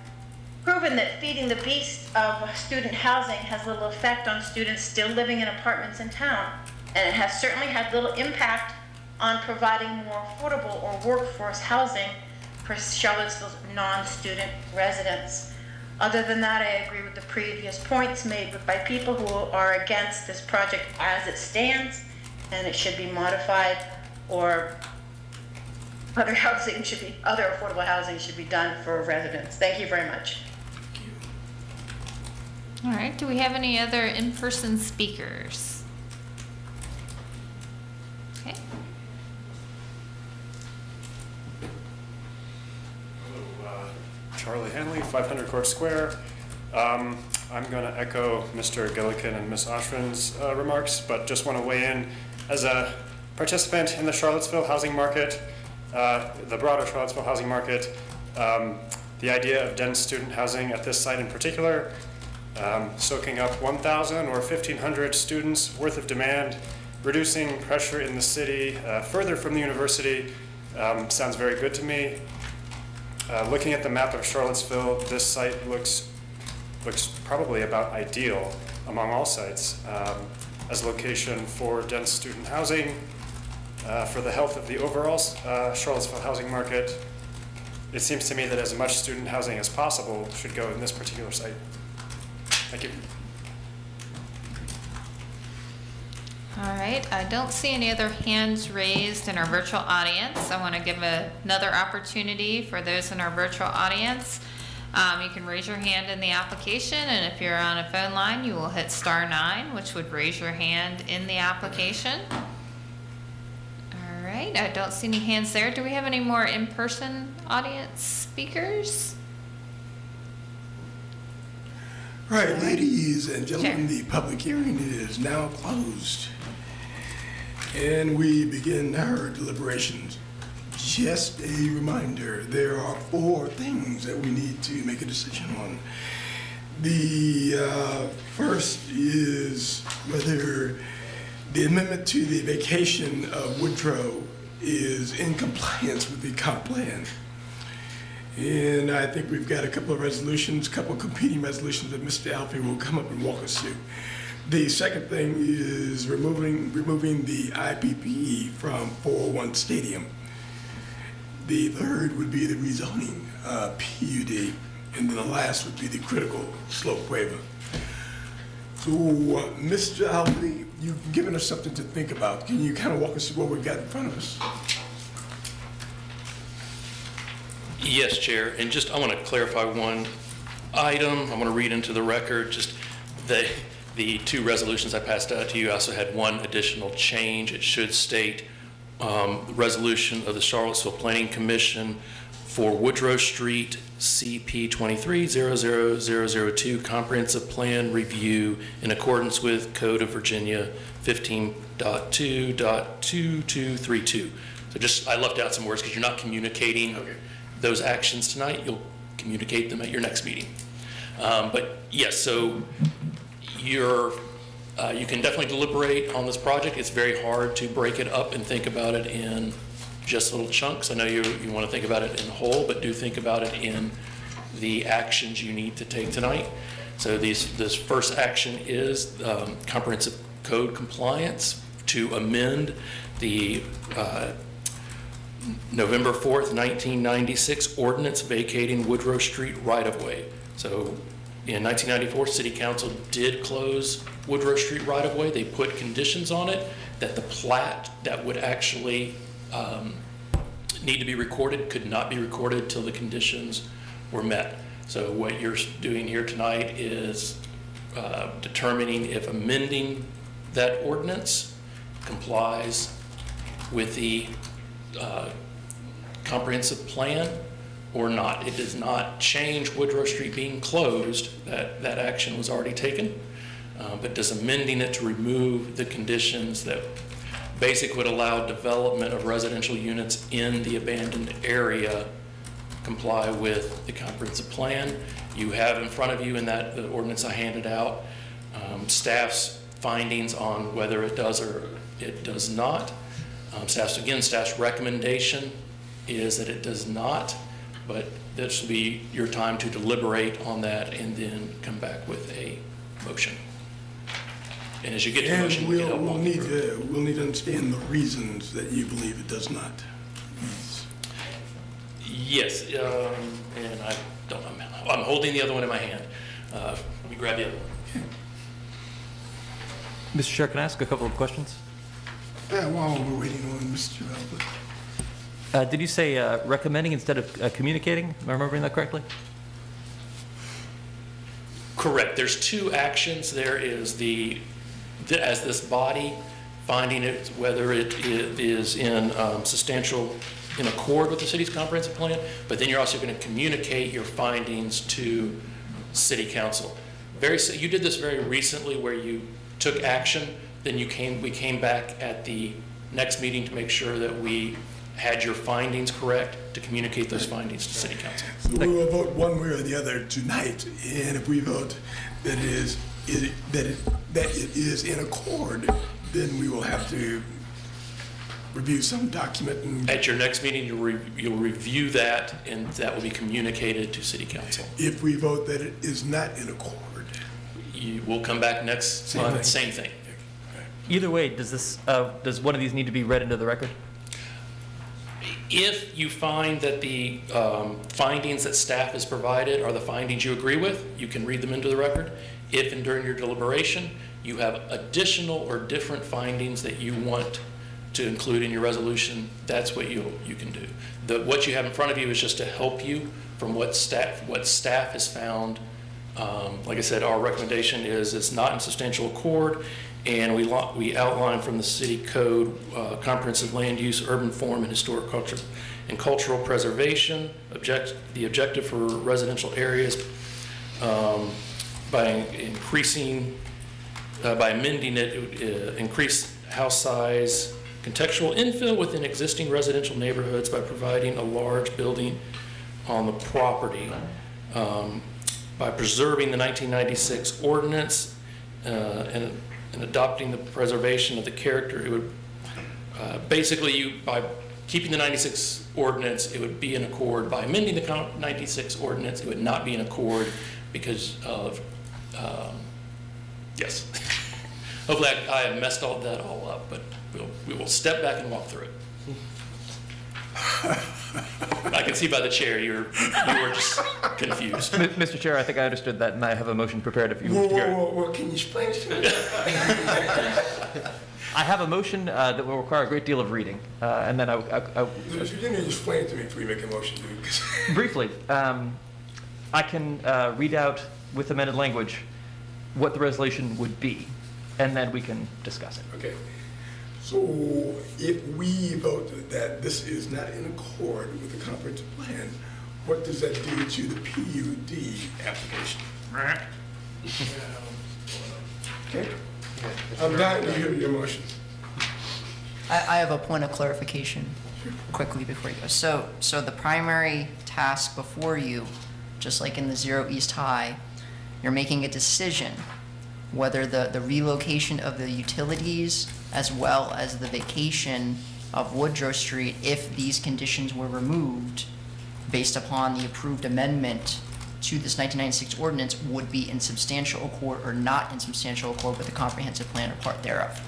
proven that feeding the beast of student housing has little effect on students still living in apartments in town. And it has certainly had little impact on providing more affordable or workforce housing for Charlottesville's non-student residents. Other than that, I agree with the previous points made by people who are against this project as it stands, and it should be modified, or other affordable housing should be done for residents. Thank you very much. All right, do we have any other in-person speakers? Okay. Hello, Charlie Hanley, 500 Court Square. I'm going to echo Mr. Gillikin and Ms. Oshrin's remarks, but just want to weigh in as a participant in the Charlottesville housing market, the broader Charlottesville housing market. The idea of dense student housing at this site in particular, soaking up 1,000 or 1,500 students worth of demand, reducing pressure in the city further from the university, sounds very good to me. Looking at the map of Charlottesville, this site looks probably about ideal among all sites as location for dense student housing, for the health of the overall Charlottesville housing market. It seems to me that as much student housing as possible should go in this particular site. Thank you. All right, I don't see any other hands raised in our virtual audience. I want to give another opportunity for those in our virtual audience. You can raise your hand in the application, and if you're on a phone line, you will hit *9, which would raise your hand in the application. All right, I don't see any hands there. Do we have any more in-person audience speakers? All right, ladies and gentlemen, the public hearing is now closed. And we begin our deliberations. Just a reminder, there are 4 things that we need to make a decision on. The first is whether the amendment to the vacation of Woodrow is in compliance with the comp plan. And I think we've got a couple of resolutions, a couple of competing resolutions that Mr. Alfie will come up and walk us through. The second thing is removing the IPPE from 401 Stadium. The third would be the rezoning PUD, and then the last would be the critical slope waiver. So, Mr. Alfie, you've given us something to think about. Can you kind of walk us through what we've got in front of us? Yes, Chair, and just I want to clarify one item. I want to read into the record just the 2 resolutions I passed out to you also had one additional change. It should state the resolution of the Charlottesville Planning Commission for Woodrow Street CP 23-00002 Comprehensive Plan Review in accordance with Code of Virginia 15.2.2232. So just, I left out some words because you're not communicating those actions tonight. You'll communicate them at your next meeting. But yes, so you can definitely deliberate on this project. It's very hard to break it up and think about it in just little chunks. I know you want to think about it in whole, but do think about it in the actions you need to take tonight. So this first action is comprehensive code compliance to amend the November 4th, 1996 ordinance vacating Woodrow Street right-of-way. So in 1994, City Council did close Woodrow Street right-of-way. They put conditions on it that the plat that would actually need to be recorded could not be recorded till the conditions were met. So what you're doing here tonight is determining if amending that ordinance complies with the comprehensive plan or not. It does not change Woodrow Street being closed. That action was already taken, but does amending it to remove the conditions that basically would allow development of residential units in the abandoned area comply with the comprehensive plan. You have in front of you in the ordinance I handed out staff's findings on whether it does or it does not. Staff's recommendation is that it does not, but this will be your time to deliberate on that and then come back with a motion. And as you get to the motion, we can help walk you through. We'll need to understand the reasons that you believe it does not. Yes, and I'm holding the other one in my hand. Let me grab the other one. Mr. Chair, can I ask a couple of questions? While we're waiting on Mr. Albert. Did you say recommending instead of communicating? Am I remembering that correctly? Correct. There's 2 actions. There is as this body finding it whether it is in substantial in accord with the city's comprehensive plan, but then you're also going to communicate your findings to City Council. You did this very recently where you took action, then we came back at the next meeting to make sure that we had your findings correct to communicate those findings to City Council. So we will vote one way or the other tonight, and if we vote that it is in accord, then we will have to review some document. At your next meeting, you'll review that, and that will be communicated to City Council. If we vote that it is not in accord, you will come back next month, same thing. Either way, does one of these need to be read into the record? If you find that the findings that staff has provided are the findings you agree with, you can read them into the record. If and during your deliberation, you have additional or different findings that you want to include in your resolution, that's what you can do. What you have in front of you is just to help you from what staff has found. Like I said, our recommendation is it's not in substantial accord, and we outline from the city code comprehensive land use, urban form, and historic culture and cultural preservation. The objective for residential areas by amending it would increase house size, contextual infill within existing residential neighborhoods by providing a large building on the property. By preserving the 1996 ordinance and adopting the preservation of the character, it would basically, by keeping the 96 ordinance, it would be in accord. By amending the 96 ordinance, it would not be in accord because of, yes. Hopefully I have messed all that all up, but we will step back and walk through it. I can see by the chair you were just confused. Mr. Chair, I think I understood that, and I have a motion prepared if you wish to hear it. Whoa, can you explain it to me? I have a motion that will require a great deal of reading, and then You didn't explain it to me before you make a motion, dude. briefly, I can read out with amended language what the resolution would be, and then we can discuss it. Okay. So if we vote that this is not in accord with the comprehensive plan, what does that do to the PUD application? Okay. I'm dying to hear your motions. I have a point of clarification quickly before you go. So the primary task before you, just like in the Zero East High, you're making a decision whether the relocation of the utilities as well as the vacation of Woodrow Street, if these conditions were removed based upon the approved amendment to this 1996 ordinance, would be in substantial accord or not in substantial accord with the comprehensive plan or part thereof.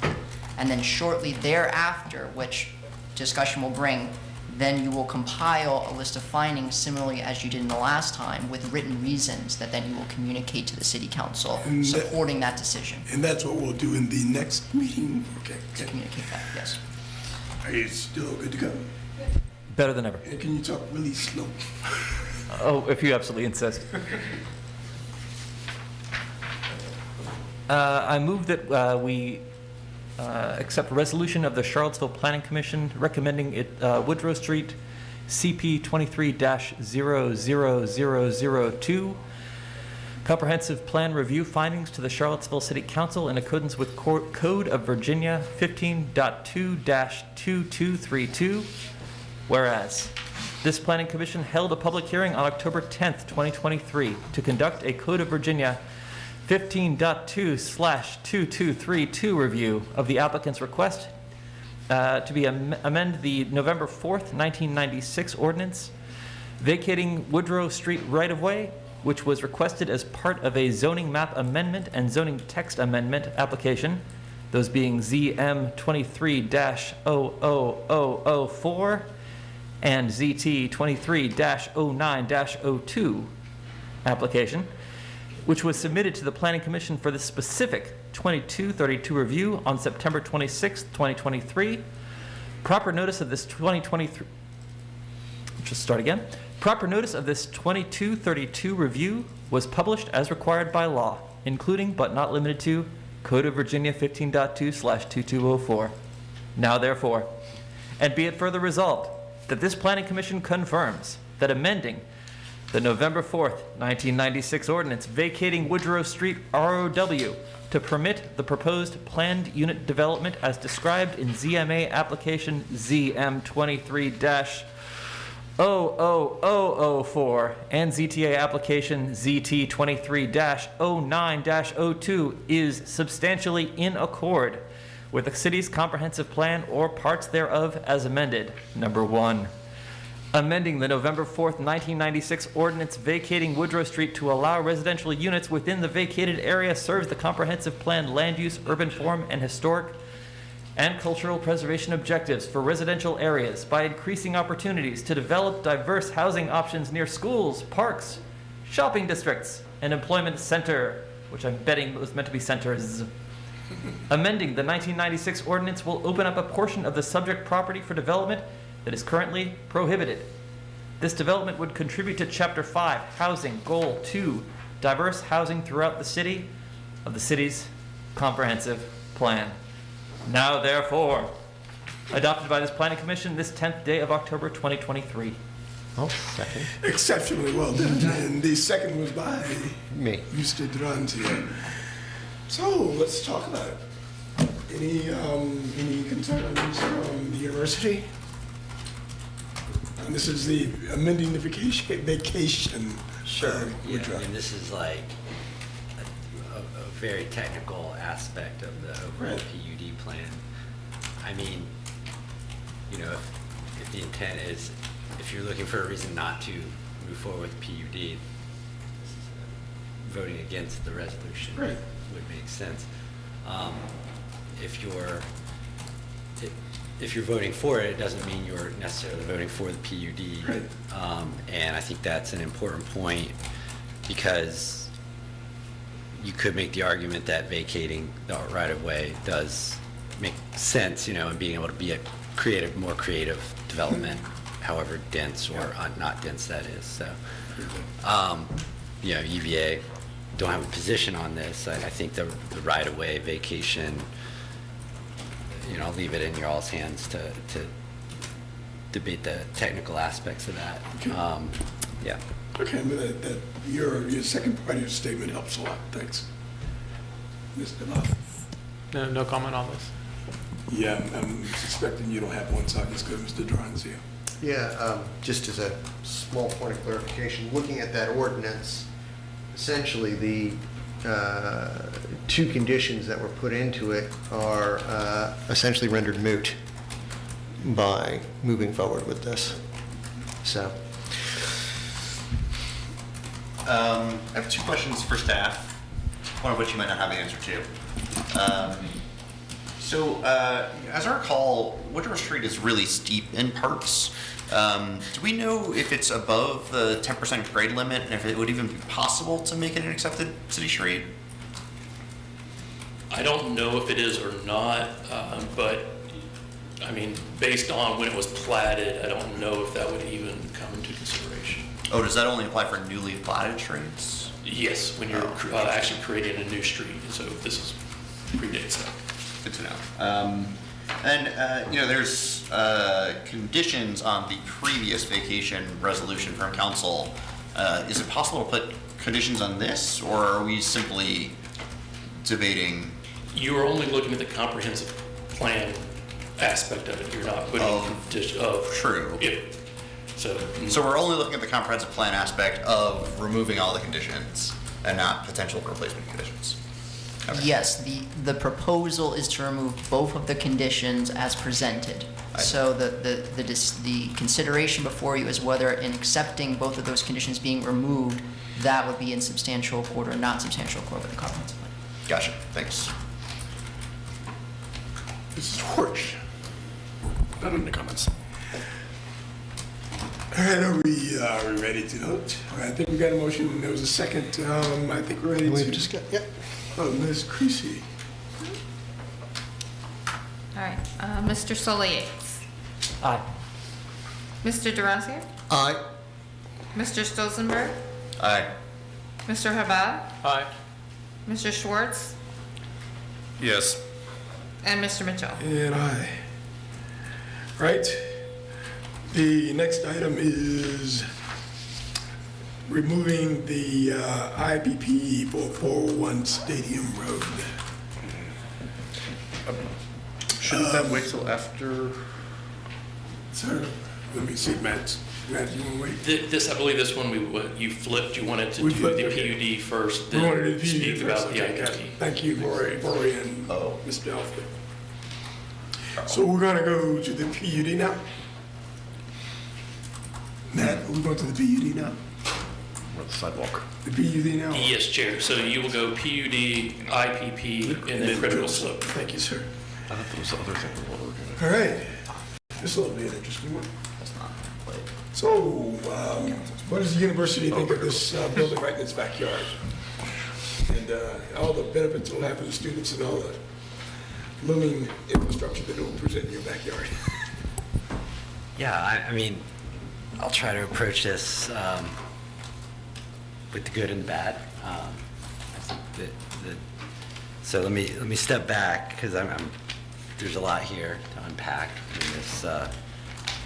And then shortly thereafter, which discussion will bring, then you will compile a list of findings similarly as you did in the last time with written reasons that then you will communicate to the city council supporting that decision. And that's what we'll do in the next meeting? Okay. To communicate that, yes. Are you still good to go? Better than ever. And can you talk really slow? Oh, if you absolutely insist. I move that we accept a resolution of the Charlottesville Planning Commission recommending it Woodrow Street CP 23-00002 comprehensive plan review findings to the Charlottesville City Council in accordance with Code of Virginia 15.2-2232. Whereas this Planning Commission held a public hearing on October 10th, 2023 to conduct a Code of Virginia 15.2/2232 review of the applicant's request to be amend the November 4th, 1996 ordinance vacating Woodrow Street right-of-way, which was requested as part of a zoning map amendment and zoning text amendment application, those being ZM 23-00004 and ZT 23-09-02 application, which was submitted to the Planning Commission for the specific 2232 review on September 26, 2023. Proper notice of this 2023, just start again. Proper notice of this 2232 review was published as required by law, including but not limited to Code of Virginia 15.2/2204. Now therefore, and be it further resolved that this Planning Commission confirms that amending the November 4th, 1996 ordinance vacating Woodrow Street ROW to permit the proposed planned unit development as described in ZMA application ZM 23-00004 and ZTA application ZT 23-09-02 is substantially in accord with the city's comprehensive plan or parts thereof as amended. Number one, amending the November 4th, 1996 ordinance vacating Woodrow Street to allow residential units within the vacated area serves the comprehensive plan land use, urban form, and historic and cultural preservation objectives for residential areas by increasing opportunities to develop diverse housing options near schools, parks, shopping districts, and employment center, which I'm betting was meant to be centers. Amending the 1996 ordinance will open up a portion of the subject property for development that is currently prohibited. This development would contribute to Chapter 5, Housing, Goal 2, Diverse Housing Throughout the City, of the city's comprehensive plan. Now, therefore, adopted by this Planning Commission this 10th day of October 2023. I'll second. Exceptionally well done. And the second was by Me. Mr. Durantia. So let's talk about it. Any concerns from the university? And this is the amending the vacation. Sure. Yeah, I mean, this is like a very technical aspect of the overall PUD plan. I mean, you know, if the intent is, if you're looking for a reason not to move forward with PUD, voting against the resolution would make sense. If you're voting for it, it doesn't mean you're necessarily voting for the PUD. Right. And I think that's an important point, because you could make the argument that vacating the right-of-way does make sense, you know, and being able to create a more creative development, however dense or not dense that is. So, you know, UVA don't have a position on this. I think the right-of-way vacation, you know, I'll leave it in your all's hands to debate the technical aspects of that. Okay. Yeah. Okay, but that your second part of your statement helps a lot. Thanks. Mr. Love. No comment on this. Yeah, I'm suspecting you don't have one, so I'll just go to Mr. Durantia. Yeah, just as a small point of clarification, looking at that ordinance, essentially the two conditions that were put into it are essentially rendered moot by moving forward with this. So. I have two questions for staff, one of which you might not have an answer to. As I recall, Woodrow Street is really steep in parts. Do we know if it's above the 10% grade limit, and if it would even be possible to make it an accepted city street? I don't know if it is or not, but I mean, based on when it was platted, I don't know if that would even come into consideration. Oh, does that only apply for newly platted streets? Yes, when you're actually creating a new street, so this is predates that. Good to know. You know, there's conditions on the previous vacation resolution from council. Is it possible to put conditions on this, or are we simply debating? You are only looking at the comprehensive plan aspect of it. You're not putting conditions of. True. So we're only looking at the comprehensive plan aspect of removing all the conditions and not potential replacement conditions. Okay. Yes, the proposal is to remove both of the conditions as presented. So the consideration before you is whether in accepting both of those conditions being removed, that would be in substantial accord or not substantial accord with the comprehensive plan. Gotcha, thanks. Mrs. Horch. Not in the comments. All right, are we ready to vote? All right, I think we got a motion. There was a second. I think we're ready to. Just got, yeah. Oh, Ms. Creasy. All right, Mr. Soliates. Aye. Mr. Durantia. Aye. Mr. Stolzenberg. Aye. Mr. Habab. Aye. Mr. Schwartz. Yes. And Mr. Mitchell. And aye. Right. The next item is removing the IBP for 401 Stadium Road. Shouldn't that wait till after? Sir, let me see, Matt. Matt, you want to wait? I believe this one you flipped. You wanted to do the PUD first, We wanted to then do speak PUD about first. the Okay, got IBP. it. Thank you, Lori and Mr. Alfred. So we're going to go to the PUD now. Matt, are we going to the PUD now? Sidewalk. The PUD now? Yes, Chair. So you will go PUD, IPP, and then critical slope. Thank you, sir. thought there was the other thing we were gonna. All right. This will be an interesting one. So, what does the university think of this building right in its backyard? And all the benefits it'll have for the students and all the looming infrastructure that it will present in your backyard? Yeah, I mean, I'll try to approach this with the good and the bad. I think so let me step back because there's a lot here to unpack in this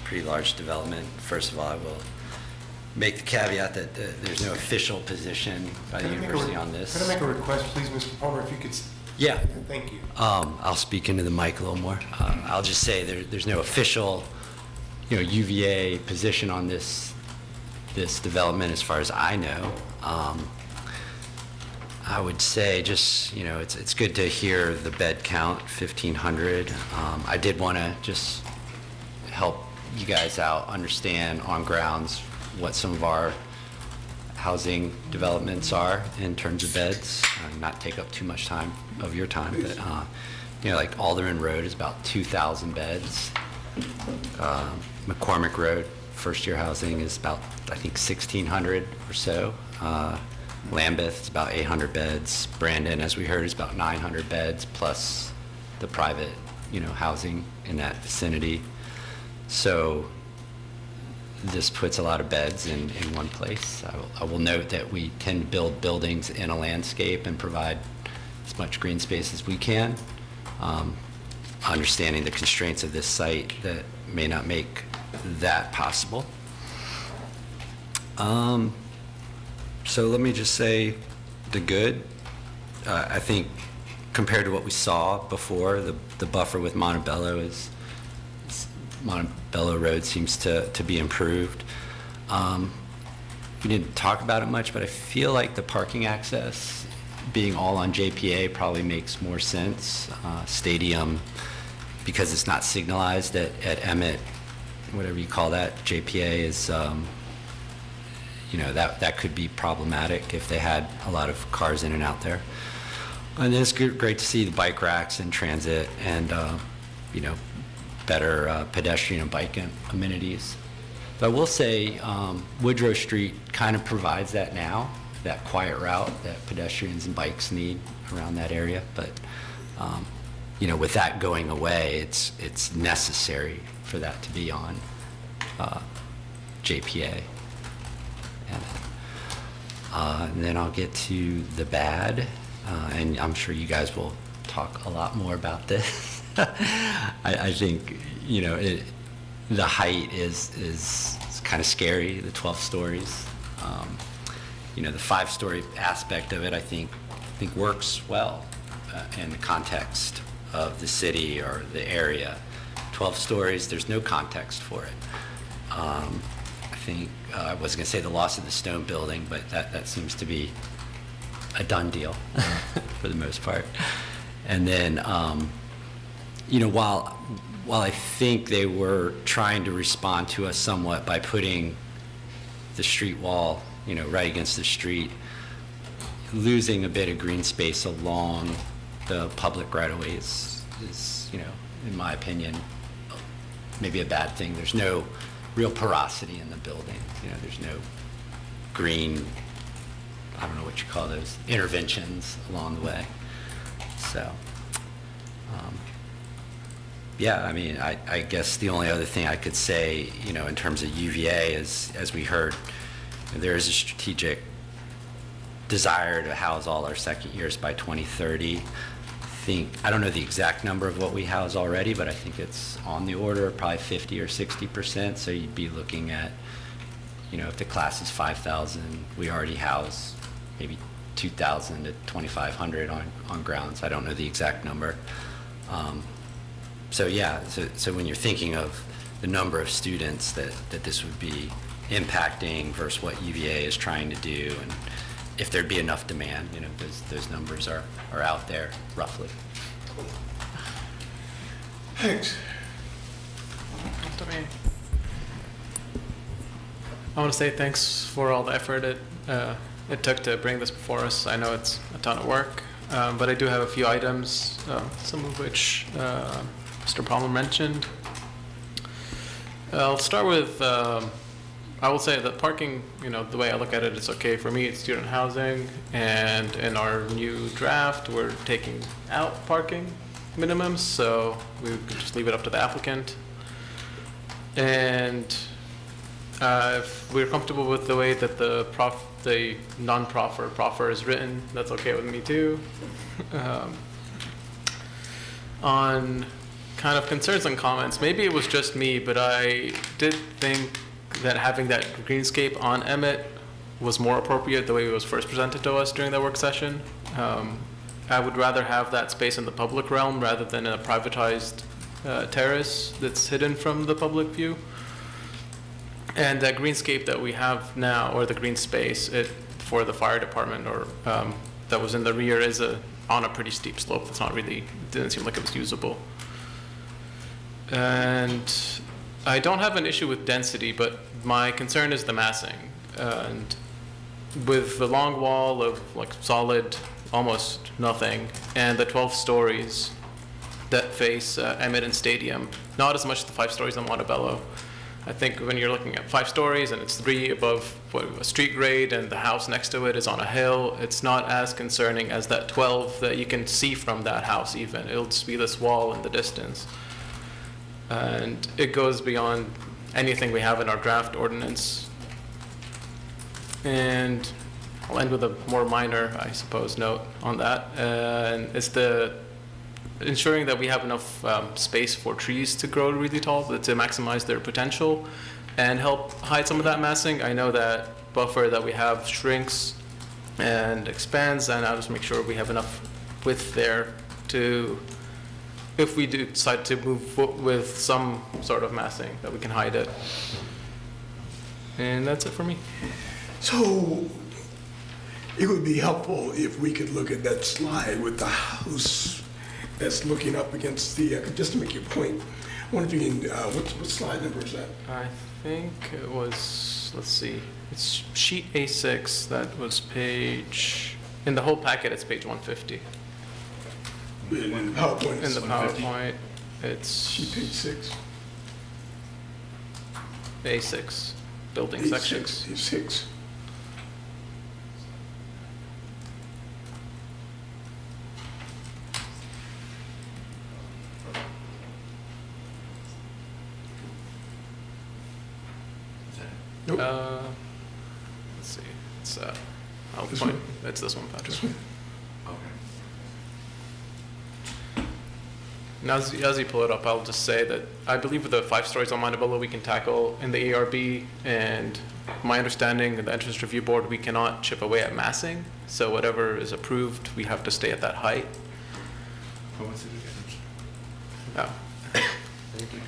pretty large development. First of all, I will make the caveat that there's no official position by the university on this. Could I make a request, please, Mr. Palmer, if you could? Yeah. Thank you. I'll speak into the mic a little more. I'll just say there's no official, UVA position on this development as far as I know. I would say just, it's good to hear the bed count, 1,500. I did want to just help you guys out understand on grounds what some of our housing developments are in terms of beds, not take up too much time of your time, but like Alderman Road is about 2,000 beds. McCormick Road, first year housing is about, I think, 1,600 or so. Lambeth is about 800 beds. Brandon, as we heard, is about 900 beds, plus the private, housing in that vicinity. So this puts a lot of beds in one place. I will note that we tend to build buildings in a landscape and provide as much green space as we can. Understanding the constraints of this site that may not make that possible. So let me just say the good. I think compared to what we saw before, the buffer with Montebello Montebello Road seems to be improved. We didn't talk about it much, but I feel like the parking access being all on JPA probably makes more sense. Stadium, because it's not signalized at Emmett, whatever you call that, JPA is, that could be problematic if they had a lot of cars in and out there. And it's great to see the bike racks in transit and, better pedestrian and bike amenities. But I will say Woodrow Street kind of provides that now, that quiet route that pedestrians and bikes need around that area. But, with that going away, it's necessary for that to be on JPA. And then I'll get to the bad, and I'm sure you guys will talk a lot more about this. I think, the height is kind of scary, the 12 stories. The 5-story aspect of it, I think works well in the context of the city or the area. 12 stories, there's no context for it. I think, I was going to say the loss of the stone building, but that seems to be a done deal for the most part. And then, while I think they were trying to respond to us somewhat by putting the street wall, right against the street, losing a bit of green space along the public right-of-ways is, in my opinion, maybe a bad thing. There's no real porosity in the building. There's no green, I don't know what you call those, interventions along the way. So, I guess the only other thing I could say, in terms of UVA is, as we heard, there is a strategic desire to house all our second years by 2030. I don't know the exact number of what we house already, but I think it's on the order of probably 50 or 60%. So you'd be looking at, if the class is 5,000, we already house maybe 2,000 to 2,500 on grounds. I don't know the exact number. So when you're thinking of the number of students that this would be impacting versus what UVA is trying to do, and if there'd be enough demand, those numbers are out there roughly. Thanks. I want to say thanks for all the effort it took to bring this before us. I know it's a ton of work. but I do have a few items, some of which Mr. Palmer mentioned. I'll start with, I will say that parking, the way I look at it, it's okay for me, it's student housing, and in our new draft, we're taking out parking minimums, so we could just leave it up to the applicant. And if we're comfortable with the way that the non-proffer is written, that's okay with me too. On kind of concerns and comments, maybe it was just me, but I did think that having that greenscape on Emmett was more appropriate the way it was first presented to us during that work session. I would rather have that space in the public realm rather than in a privatized terrace that's hidden from the public view. And that greenscape that we have now, or the green space for the fire department, or that was in the rear, is on a pretty steep slope. It's not really, didn't seem like it was usable. And I don't have an issue with density, but my concern is the massing. And with the long wall of like solid, almost nothing, and the 12 stories that face Emmett and Stadium, not as much the 5 stories on Montebello. I think when you're looking at 5 stories and it's 3 above a street grade and the house next to it is on a hill, it's not as concerning as that 12 that you can see from that house even. It'll just be this wall in the distance. And it goes beyond anything we have in our draft ordinance. And I'll end with a more minor, I suppose, note on that. And it's the ensuring that we have enough space for trees to grow really tall, to maximize their potential and help hide some of that massing. I know that buffer that we have shrinks and expands, and I'll just make sure we have enough width there to, if we do decide to move with some sort of massing, that we can hide it. And that's it for me. So it would be helpful if we could look at that slide with the house that's looking up against the, just to make your point. I wonder if you can, what slide number is that? I think it was, let's see, it's sheet A6, that was page, in the whole packet it's page 150. In the PowerPoint. In the PowerPoint, it's Sheet page 6. A6, building section. A6. Let's see. It's I'll point. It's this one, Patrick. Now, as you pull it up, I'll just say that I believe with the 5 stories on Montebello we can tackle in the ARB, and my understanding of the Entrance Review Board, we cannot chip away at massing. So whatever is approved, we have to stay at that height. Oh.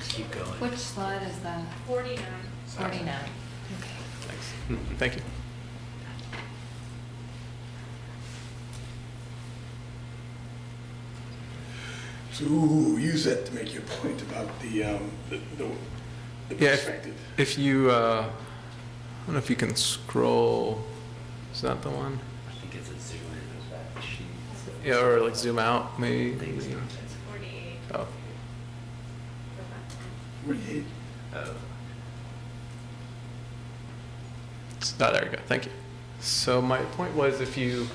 Keep going. Which slide is that? 49. 49. Thanks. Thank you. So use that to make your point about the perspective. If you, I don't know if you can scroll. Is that the one? I think it's a zoom in of that sheet. Yeah, or like zoom out, maybe. It's 48. Oh. 48. Oh, there we go. Thank you. So my point was, if you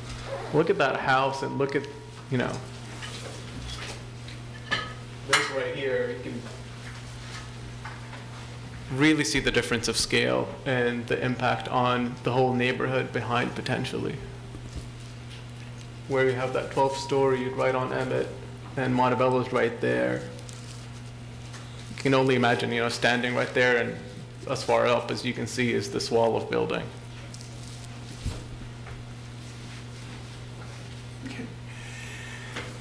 look at that house and look at, this right here, you can really see the difference of scale and the impact on the whole neighborhood behind potentially. Where you have that 12th story right on Emmett and Montebello's right there. You can only imagine, standing right there, and as far up as you can see is this wall of building. Okay.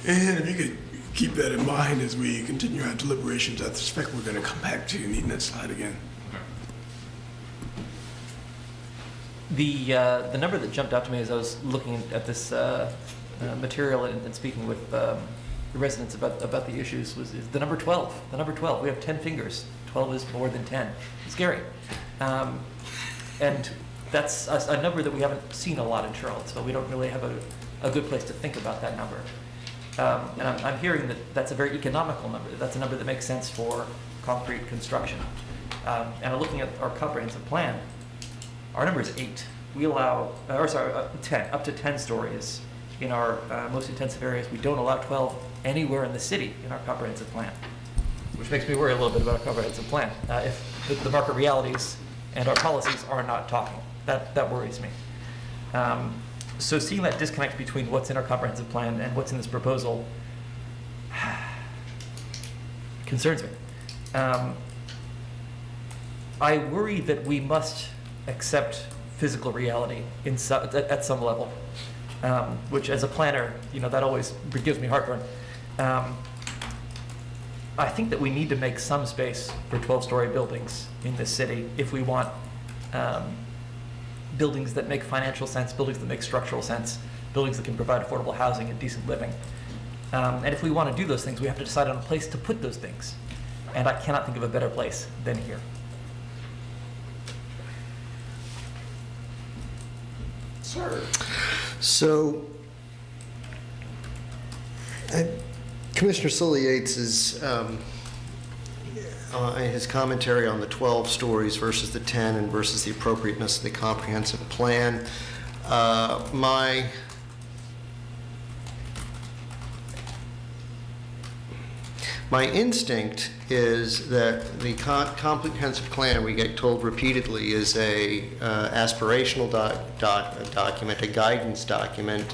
And if you could keep that in mind as we continue our deliberations, I suspect we're going to come back to needing that slide again. The number that jumped out to me as I was looking at this material and speaking with the residents about the issues is the number 12. The number 12. We have 10 fingers. 12 is more than 10. It's scary. And that's a number that we haven't seen a lot in Charlottesville. We don't really have a good place to think about that number. And I'm hearing that that's a very economical number. That's a number that makes sense for concrete construction. And I'm looking at our comprehensive plan. Our number is 8. We allow, 10, up to 10 stories in our most intensive areas. We don't allow 12 anywhere in the city in our comprehensive plan, which makes me worry a little bit about our comprehensive plan. If the market realities and our policies are not talking, that worries me. So seeing that disconnect between what's in our comprehensive plan and what's in this proposal concerns me. I worry that we must accept physical reality at some level, which as a planner, that always gives me heartburn. I think that we need to make some space for 12-story buildings in this city if we want buildings that make financial sense, buildings that make structural sense, buildings that can provide affordable housing and decent living. And if we want to do those things, we have to decide on a place to put those things. And I cannot think of a better place than here. Sir. So, Commissioner Sully Yates's his commentary on the 12 stories versus the 10 and versus the appropriateness of the comprehensive plan. My instinct is that the comprehensive plan, we get told repeatedly, is a aspirational document, a guidance document,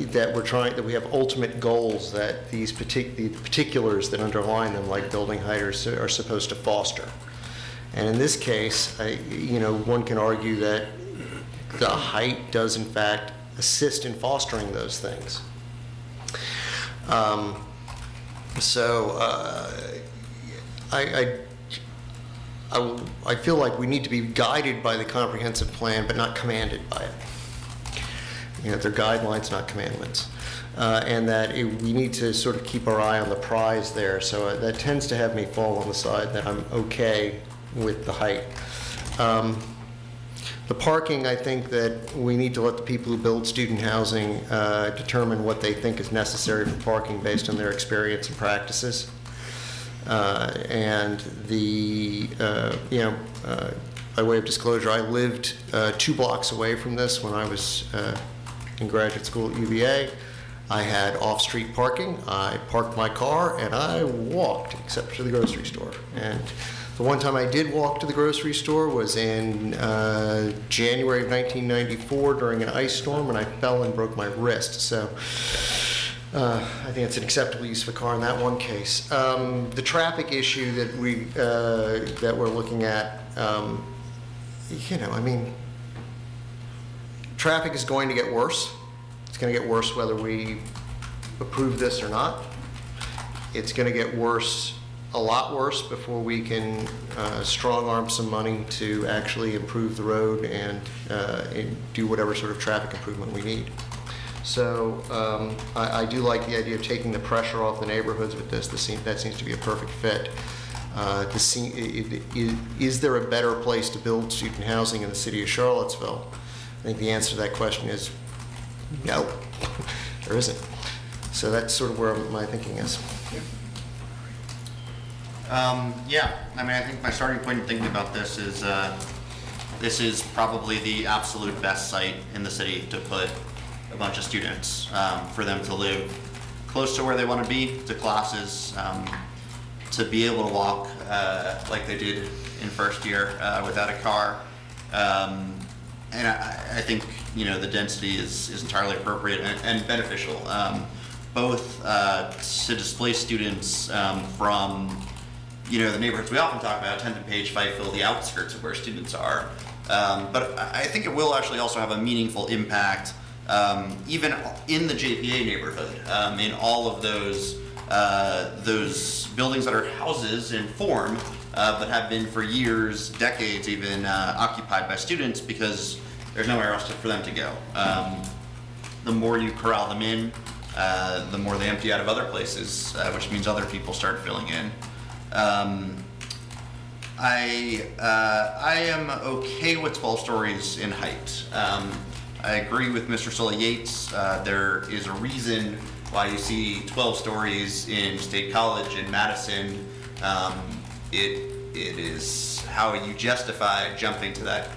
that we have ultimate goals that the particulars that underline them, like building height, are supposed to foster. And in this case, one can argue that the height does in fact assist in fostering those things. I feel like we need to be guided by the comprehensive plan, but not commanded by it. They're guidelines, not commandments. And that we need to sort of keep our eye on the prize there. So that tends to have me fall on the side that I'm okay with the height. The parking, I think that we need to let the people who build student housing determine what they think is necessary for parking based on their experience and practices. And by way of disclosure, I lived 2 blocks away from this when I was in graduate school at UVA. I had off-street parking. I parked my car and I walked, except to the grocery store. And the one time I did walk to the grocery store was in January of 1994 during an ice storm, and I fell and broke my wrist. So I think it's an acceptable use of a car in that one case. The traffic issue that we're looking at, traffic is going to get worse. It's going to get worse whether we approve this or not. It's going to get worse, a lot worse, before we can strong-arm some money to actually improve the road and do whatever sort of traffic improvement we need. So I do like the idea of taking the pressure off the neighborhoods with this. That seems to be a perfect fit. Is there a better place to build student housing in the city of Charlottesville? I think the answer to that question is no, there isn't. So that's sort of where my thinking is. I think my starting point in thinking about this is probably the absolute best site in the city to put a bunch of students, for them to live close to where they want to be, to classes, to be able to walk like they did in first year without a car. And I think, the density is entirely appropriate and beneficial, both to displace students from the neighborhoods we often talk about, Tenton Page, Fifeville, the outskirts of where students are. But I think it will actually also have a meaningful impact, even in the JPA neighborhood, in all of those buildings that are houses in form, but have been for years, decades even, occupied by students because there's nowhere else for them to go. The more you corral them in, the more they empty out of other places, which means other people start filling in. I am okay with 12 stories in height. I agree with Mr. Sully Yates. There is a reason why you see 12 stories in State College in Madison. It is how you justify jumping to that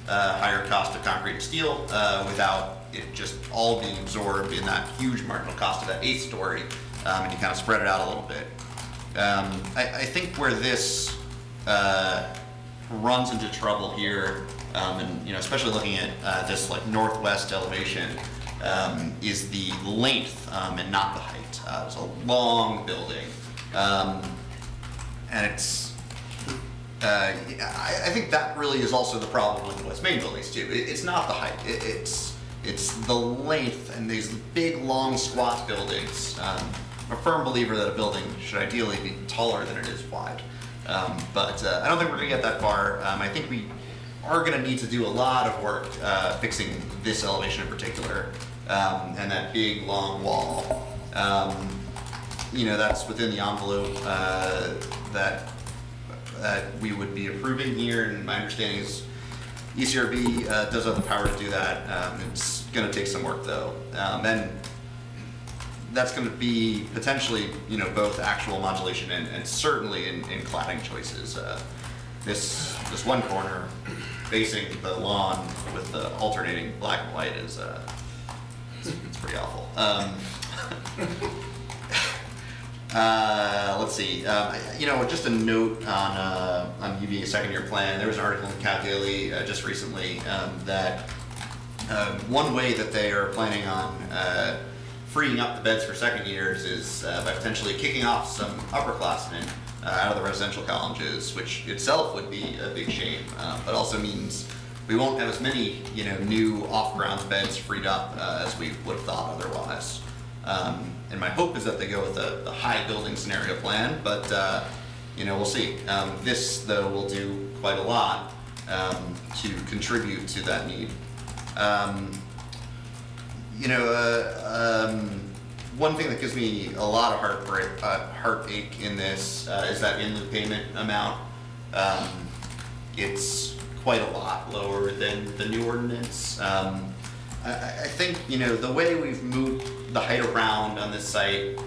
higher cost of concrete and steel without it just all being absorbed in that huge marginal cost of that 8th story, and you kind of spread it out a little bit. I think where this runs into trouble here, and especially looking at this like northwest elevation, is the length and not the height. It's a long building, and it's. I think that really is also the problem with the West Main buildings too. It's not the height. It's the length and these big, long, squat buildings. I'm a firm believer that a building should ideally be taller than it is wide. But I don't think we're going to get that far. I think we are going to need to do a lot of work fixing this elevation in particular, and that big, long wall. That's within the envelope that we would be approving here, and my understanding is ECRB does have the power to do that. It's going to take some work though, and that's going to be potentially, both actual modulation and certainly in cladding choices. This one corner facing the lawn with the alternating black and white is it's pretty awful. Let's see. Just a note on UVA second year plan. There was an article in Cal Daily just recently that one way that they are planning on freeing up the beds for second years is by potentially kicking off some upperclassmen out of the residential colleges, which itself would be a big shame, but also means we won't have as many new off-grounds beds freed up as we would have thought otherwise. And my hope is that they go with the high building scenario plan, but we'll see. This though will do quite a lot to contribute to that need. One thing that gives me a lot of heartache in this is that in-lieu payment amount. It's quite a lot lower than the new ordinance. I think, the way we've moved the height around on this site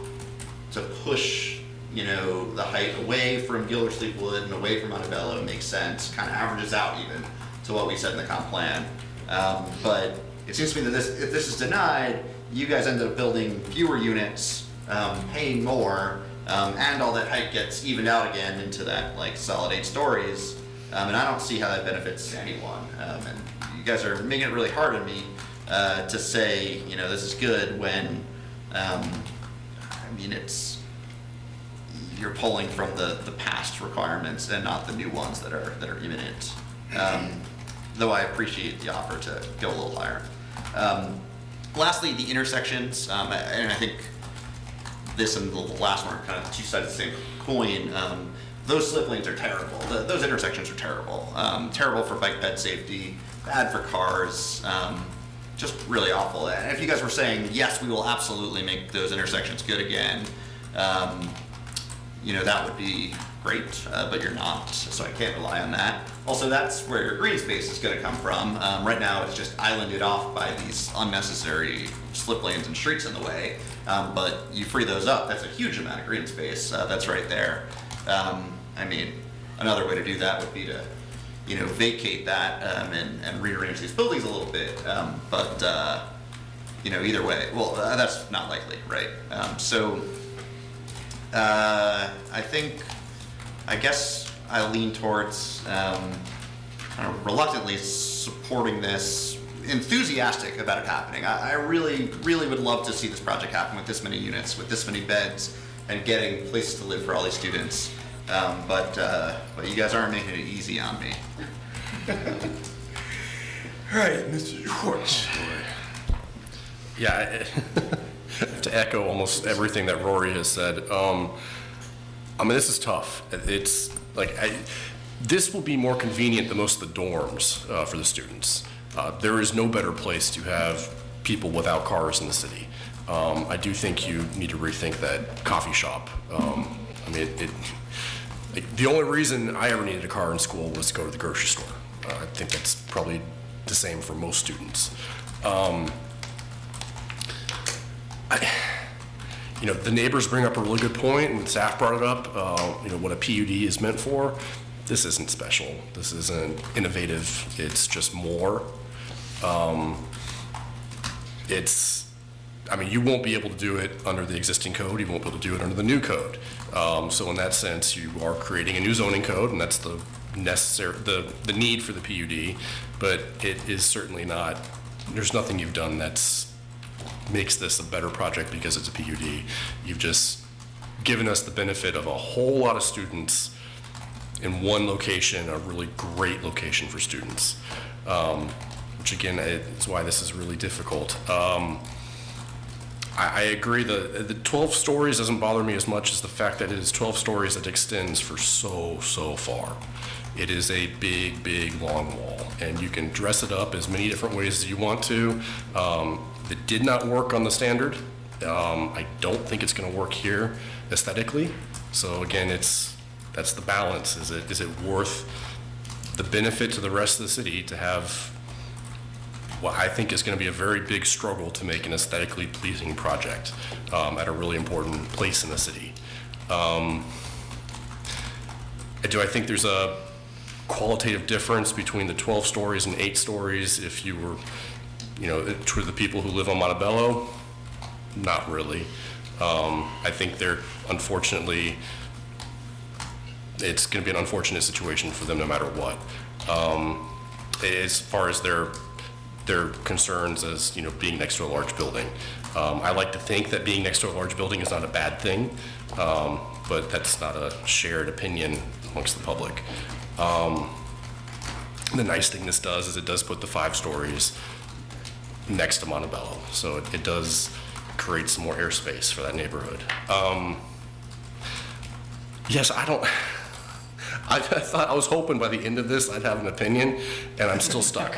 to push, the height away from Gildersleeve Wood and away from Montebello makes sense, kind of averages out even to what we said in the comp plan. But it seems to me that if this is denied, you guys end up building fewer units, paying more, and all that height gets evened out again into that solid 8 stories. And I don't see how that benefits anyone. And you guys are making it really hard on me to say, this is good when, you're pulling from the past requirements and not the new ones that are imminent. Though I appreciate the offer to go a little higher. Lastly, the intersections, and I think this and the last one are kind of two sides of the same coin. Those slip lanes are terrible. Those intersections are terrible. Terrible for bike ped safety, bad for cars, just really awful. And if you guys were saying, yes, we will absolutely make those intersections good again, that would be great, but you're not, so I can't rely on that. Also, that's where your green space is going to come from. Right now, it's just islanded off by these unnecessary slip lanes and streets in the way, but you free those up, that's a huge amount of green space that's right there. Another way to do that would be to, vacate that and rearrange these buildings a little bit, but either way, well, that's not likely, right? I guess I lean towards reluctantly supporting this, enthusiastic about it happening. I really, really would love to see this project happen with this many units, with this many beds, and getting places to live for all these students. But you guys aren't making it easy on me. All right, Mr. Schwartz. Yeah, to echo almost everything that Rory has said, this is tough. It's this will be more convenient than most of the dorms for the students. There is no better place to have people without cars in the city. I do think you need to rethink that coffee shop. The only reason I ever needed a car in school was to go to the grocery store. I think that's probably the same for most students. The neighbors bring up a really good point, and staff brought it up, what a PUD is meant for. This isn't special. This isn't innovative. It's just more. You won't be able to do it under the existing code. You won't be able to do it under the new code. So in that sense, you are creating a new zoning code, and that's the need for the PUD, but it is certainly not, there's nothing you've done that's makes this a better project because it's a PUD. You've just given us the benefit of a whole lot of students in one location, a really great location for students, which again is why this is really difficult. I agree the 12 stories doesn't bother me as much as the fact that it is 12 stories that extends for so far. It is a big long wall, and you can dress it up as many different ways as you want to. It did not work on the standard. I don't think it's going to work here aesthetically. So again, that's the balance. Is it worth the benefit to the rest of the city to have what I think is going to be a very big struggle to make an aesthetically pleasing project at a really important place in the city? Do I think there's a qualitative difference between the 12 stories and 8 stories if you were, to the people who live on Montebello? Not really. I think unfortunately, it's going to be an unfortunate situation for them no matter what. As far as their concerns as, being next to a large building. I like to think that being next to a large building is not a bad thing, but that's not a shared opinion amongst the public. The nice thing this does is it does put the 5 stories next to Montebello, so it does create some more airspace for that neighborhood. Yes, I thought, I was hoping by the end of this I'd have an opinion, and I'm still stuck.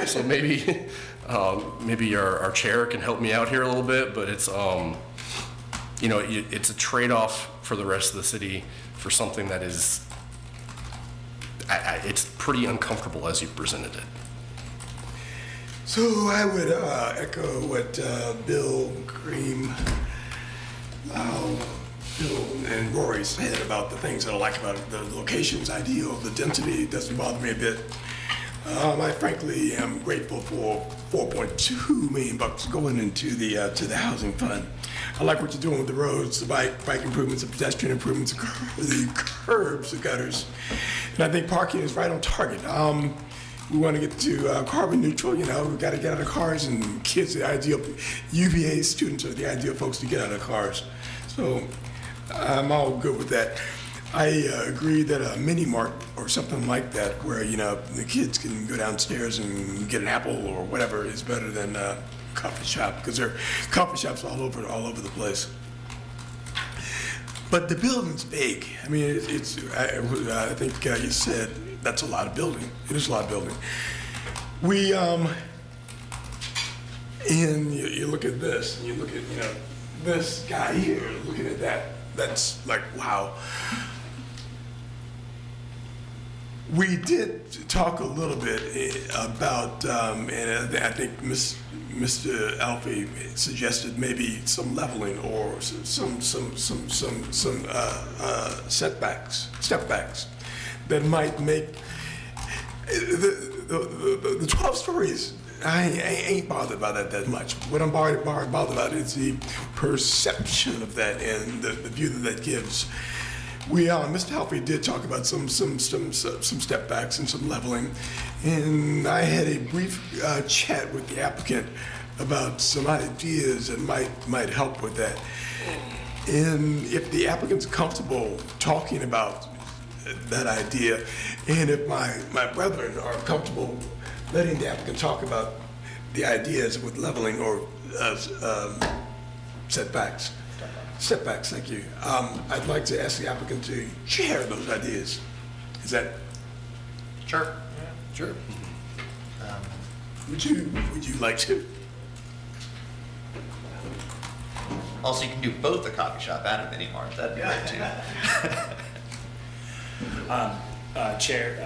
So maybe our chair can help me out here a little bit, but it's it's a trade-off for the rest of the city for something that is, it's pretty uncomfortable as you've presented it. So I would echo what Bill, Cream, Bill and Rory said about the things that I like about it. The location's ideal, the density doesn't bother me a bit. I frankly am grateful for $4.2 million going into the to the housing fund. I like what you're doing with the roads, the bike improvements, the pedestrian improvements, the curbs, the gutters, and I think parking is right on target. We want to get to carbon neutral. We've got to get out of cars, and kids, the ideal UVA students are the ideal folks to get out of cars. So I'm all good with that. I agree that a mini mart or something like that, where the kids can go downstairs and get an apple or whatever, is better than a coffee shop, because there are coffee shops all over the place. But the building's big. I mean, I think you said that's a lot of building. It is a lot of building. We and you look at this, and you look at this guy here, looking at that. That's like, wow. We did talk a little bit about, and I think Mr. Alfie suggested maybe some leveling or some step backs that might make the 12 stories. I ain't bothered by that much. What I'm bothered about is the perception of that and the view that gives. Mr. Halpy did talk about some step backs and some leveling, and I had a brief chat with the applicant about some ideas that might help with that. And if the applicant's comfortable talking about that idea, and if my brethren are comfortable letting the applicant talk about the ideas with leveling or setbacks. Setbacks, thank you. I'd like to ask the applicant to share those ideas. Is that? Sure. Yeah, sure. Would you like to? Also, you can do both a coffee shop and a mini mart. That'd be great too. Chair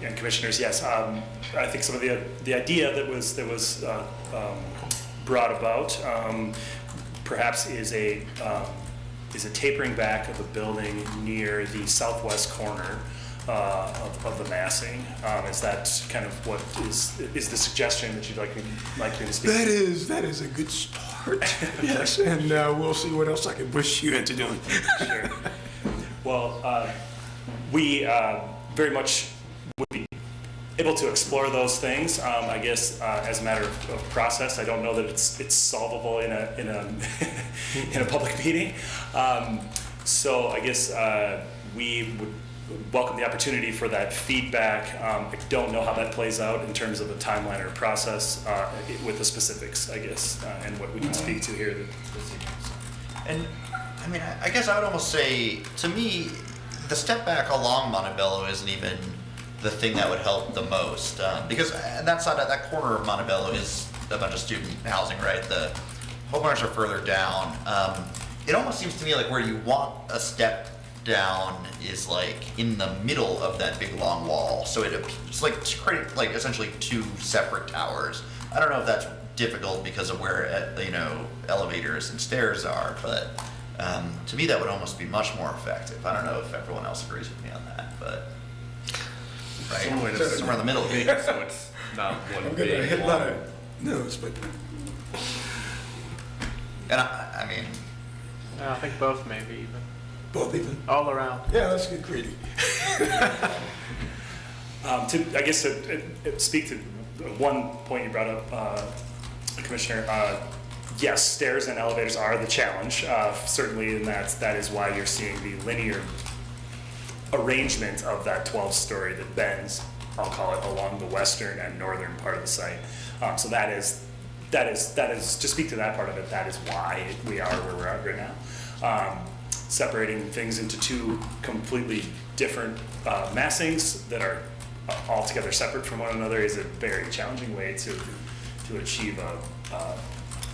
and commissioners, yes, I think some of the idea that was brought about perhaps is a tapering back of a building near the southwest corner of the massing. Is that kind of what is the suggestion that you'd like me to speak? That is a good start. Yes, and we'll see what else I can push you into doing. Sure. Well, we very much would be able to explore those things. I guess as a matter of process, I don't know that it's solvable in a in a public meeting. So I guess we would welcome the opportunity for that feedback. I don't know how that plays out in terms of the timeline or process with the specifics, I guess, and what we can speak to here this evening. And I mean, I guess I would almost say, to me, the step back along Montebello isn't even the thing that would help the most, because that side, that corner of Montebello is a bunch of student housing, right? The homeowners are further down. It almost seems to me like where you want a step down is like in the middle of that big long wall. So it's like to create like essentially two separate towers. I don't know if that's difficult because of where elevators and stairs are, but to me that would almost be much more effective. I don't know if everyone else agrees with me on that, but right, somewhere in the middle. So it's not one I'm big gonna hit a long- lot of no's, but And I mean, I think both maybe even. both even. All around. Yeah, let's get greedy. I guess to speak to one point you brought up, Commissioner, yes, stairs and elevators are the challenge, certainly, and that is why you're seeing the linear arrangement of that 12-story that bends, I'll call it, along the western and northern part of the site. So that is, to speak to that part of it, that is why we are where we're at right now. Separating things into two completely different massings that are altogether separate from one another is a very challenging way to achieve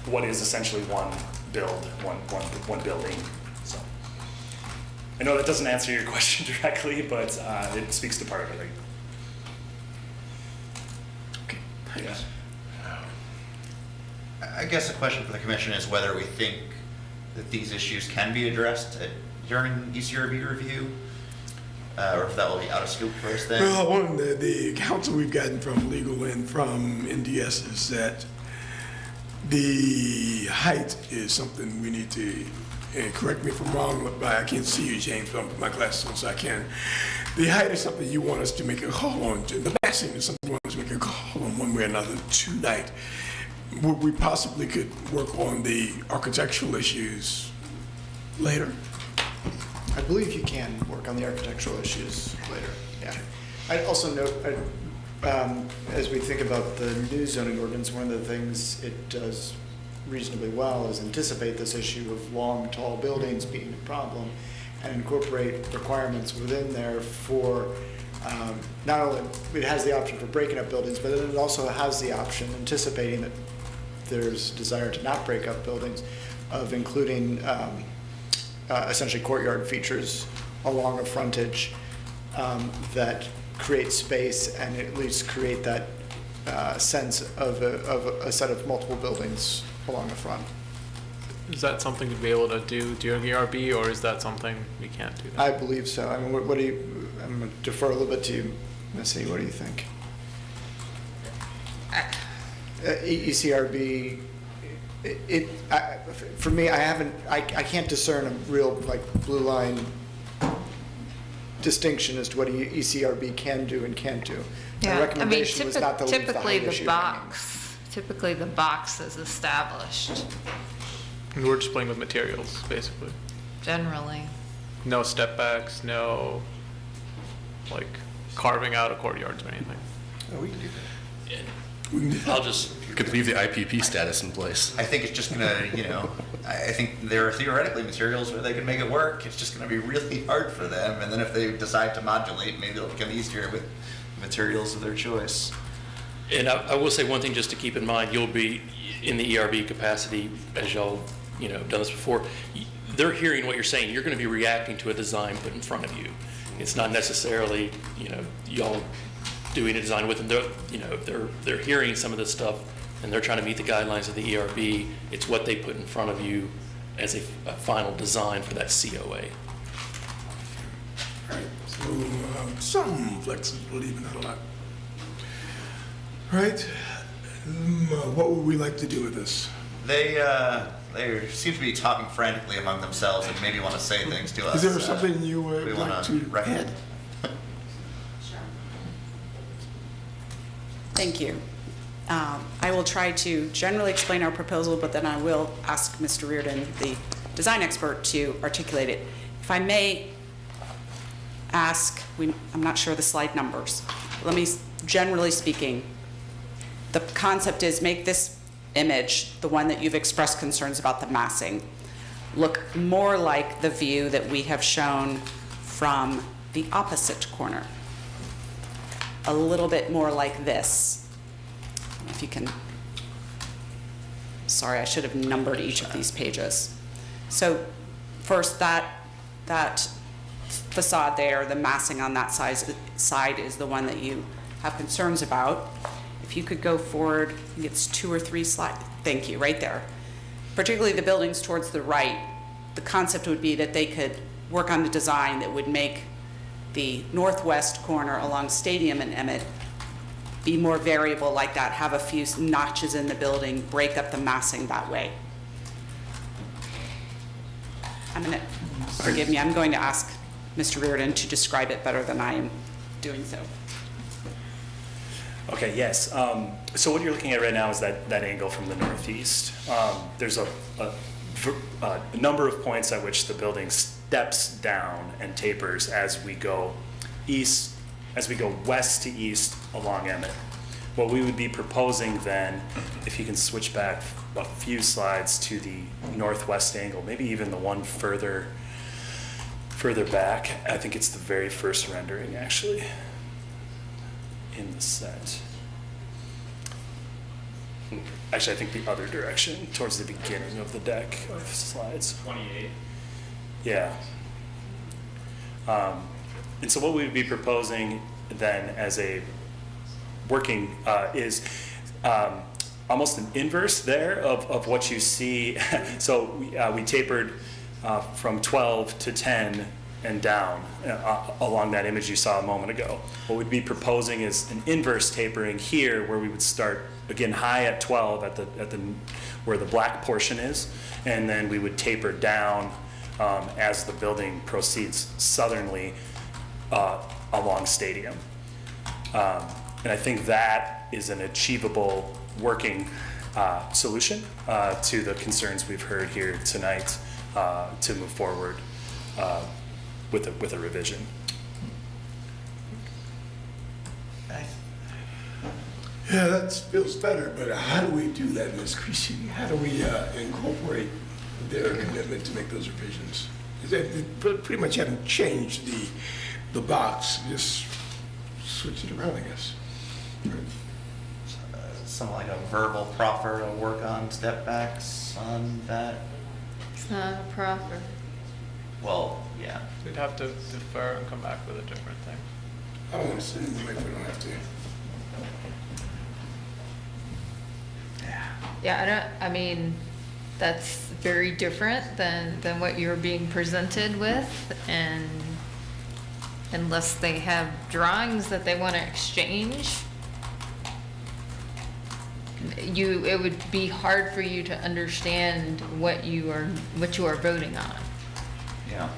what is essentially one building. So I know that doesn't answer your question directly, but it speaks to part of it. okay, thanks. I guess the question for the commission is whether we think that these issues can be addressed during ECRB review, or if that will be out of scope for us then. Well, one of the counsel we've gotten from legal and from NDS is that the height is something we need to, and correct me if I'm wrong, but I can't see you, James, but I'll put my glasses on so I can. The height is something you want us to make a call on. The massing is something you want us to make a call on one way or another tonight. We possibly could work on the architectural issues later. I believe you can work on the architectural issues later, yeah. I'd also note, as we think about the new zoning ordinance, one of the things it does reasonably well is anticipate this issue of long, tall buildings being a problem and incorporate requirements within there for not only, it has the option for breaking up buildings, but it also has the option, anticipating that there's desire to not break up buildings, of including essentially courtyard features along a frontage that create space and at least create that sense of a set of multiple buildings along the front. Is that something to be able to do during ERB, or is that something we can't do? I believe so. I mean, what do you, I'm going to defer a little bit to you, Missy. What do you think? ECRB, for me, I can't discern a real like blue line distinction as to what ECRB can do and can't do. The recommendation was not to leave the height issue hanging. Typically the box is established, And we're just playing with materials, basically. generally. No step backs, no like carving out of courtyards or anything. Oh, we can do that. I'll just, You could leave the IPP status in place. I think it's just gonna, I think there are theoretically materials where they can make it work. It's just gonna be really hard for them. And then if they decide to modulate, maybe it'll become easier with materials of their choice. and I will say one thing just to keep in mind, you'll be in the ERB capacity, as y'all, done this before. They're hearing what you're saying. You're going to be reacting to a design put in front of you. It's not necessarily, y'all doing a design with them. They're hearing some of this stuff and they're trying to meet the guidelines of the ERB. It's what they put in front of you as a final design for that COA. Right, so some flexibility, but not a lot. Right, what would we like to do with this? They seem to be talking frantically among themselves and maybe want to say things to us. Is there something you would we like want to recommend? Thank you. I will try to generally explain our proposal, but then I will ask Mr. Reardon, the design expert, to articulate it. If I may ask, I'm not sure the slide numbers. Let me, generally speaking, the concept is make this image, the one that you've expressed concerns about the massing, look more like the view that we have shown from the opposite corner. A little bit more like this. If you can, sorry, I should have numbered each of these pages. So first, that facade there, the massing on that side is the one that you have concerns about. If you could go forward, I think it's 2 or 3 slides. Thank you, right there. Particularly the buildings towards the right, the concept would be that they could work on the design that would make the northwest corner along Stadium and Emmett be more variable like that, have a few notches in the building, break up the massing that way. Forgive me, I'm going to ask Mr. Reardon to describe it better than I am doing so. Okay, yes. So what you're looking at right now is that angle from the northeast. There's a number of points at which the building steps down and tapers as we go east, as we go west to east along Emmett. What we would be proposing then, if you can switch back a few slides to the northwest angle, maybe even the one further back. I think it's the very first rendering actually in the set. Actually, I think the other direction, towards the beginning of the deck of slides. 28. Yeah. And so what we would be proposing then as a working is almost an inverse there of what you see. So we tapered from 12 to 10 and down along that image you saw a moment ago. What we'd be proposing is an inverse tapering here, where we would start again high at 12 at the where the black portion is, and then we would taper down as the building proceeds southerly along Stadium. And I think that is an achievable working solution to the concerns we've heard here tonight to move forward with a revision. Yeah, that feels better, but how do we do that, Ms. Creasy? How do we incorporate their commitment to make those revisions? They pretty much haven't changed the box, just switch it around, I guess. Something like a verbal proffer to work on step backs on that. It's not a proffer. Well, yeah. We'd have to defer and come back with a different thing. I don't want to send them away if we don't have to. Yeah, I mean, that's very different than what you're being presented with, and unless they have drawings that they want to exchange, it would be hard for you to understand what you are voting on. Yeah.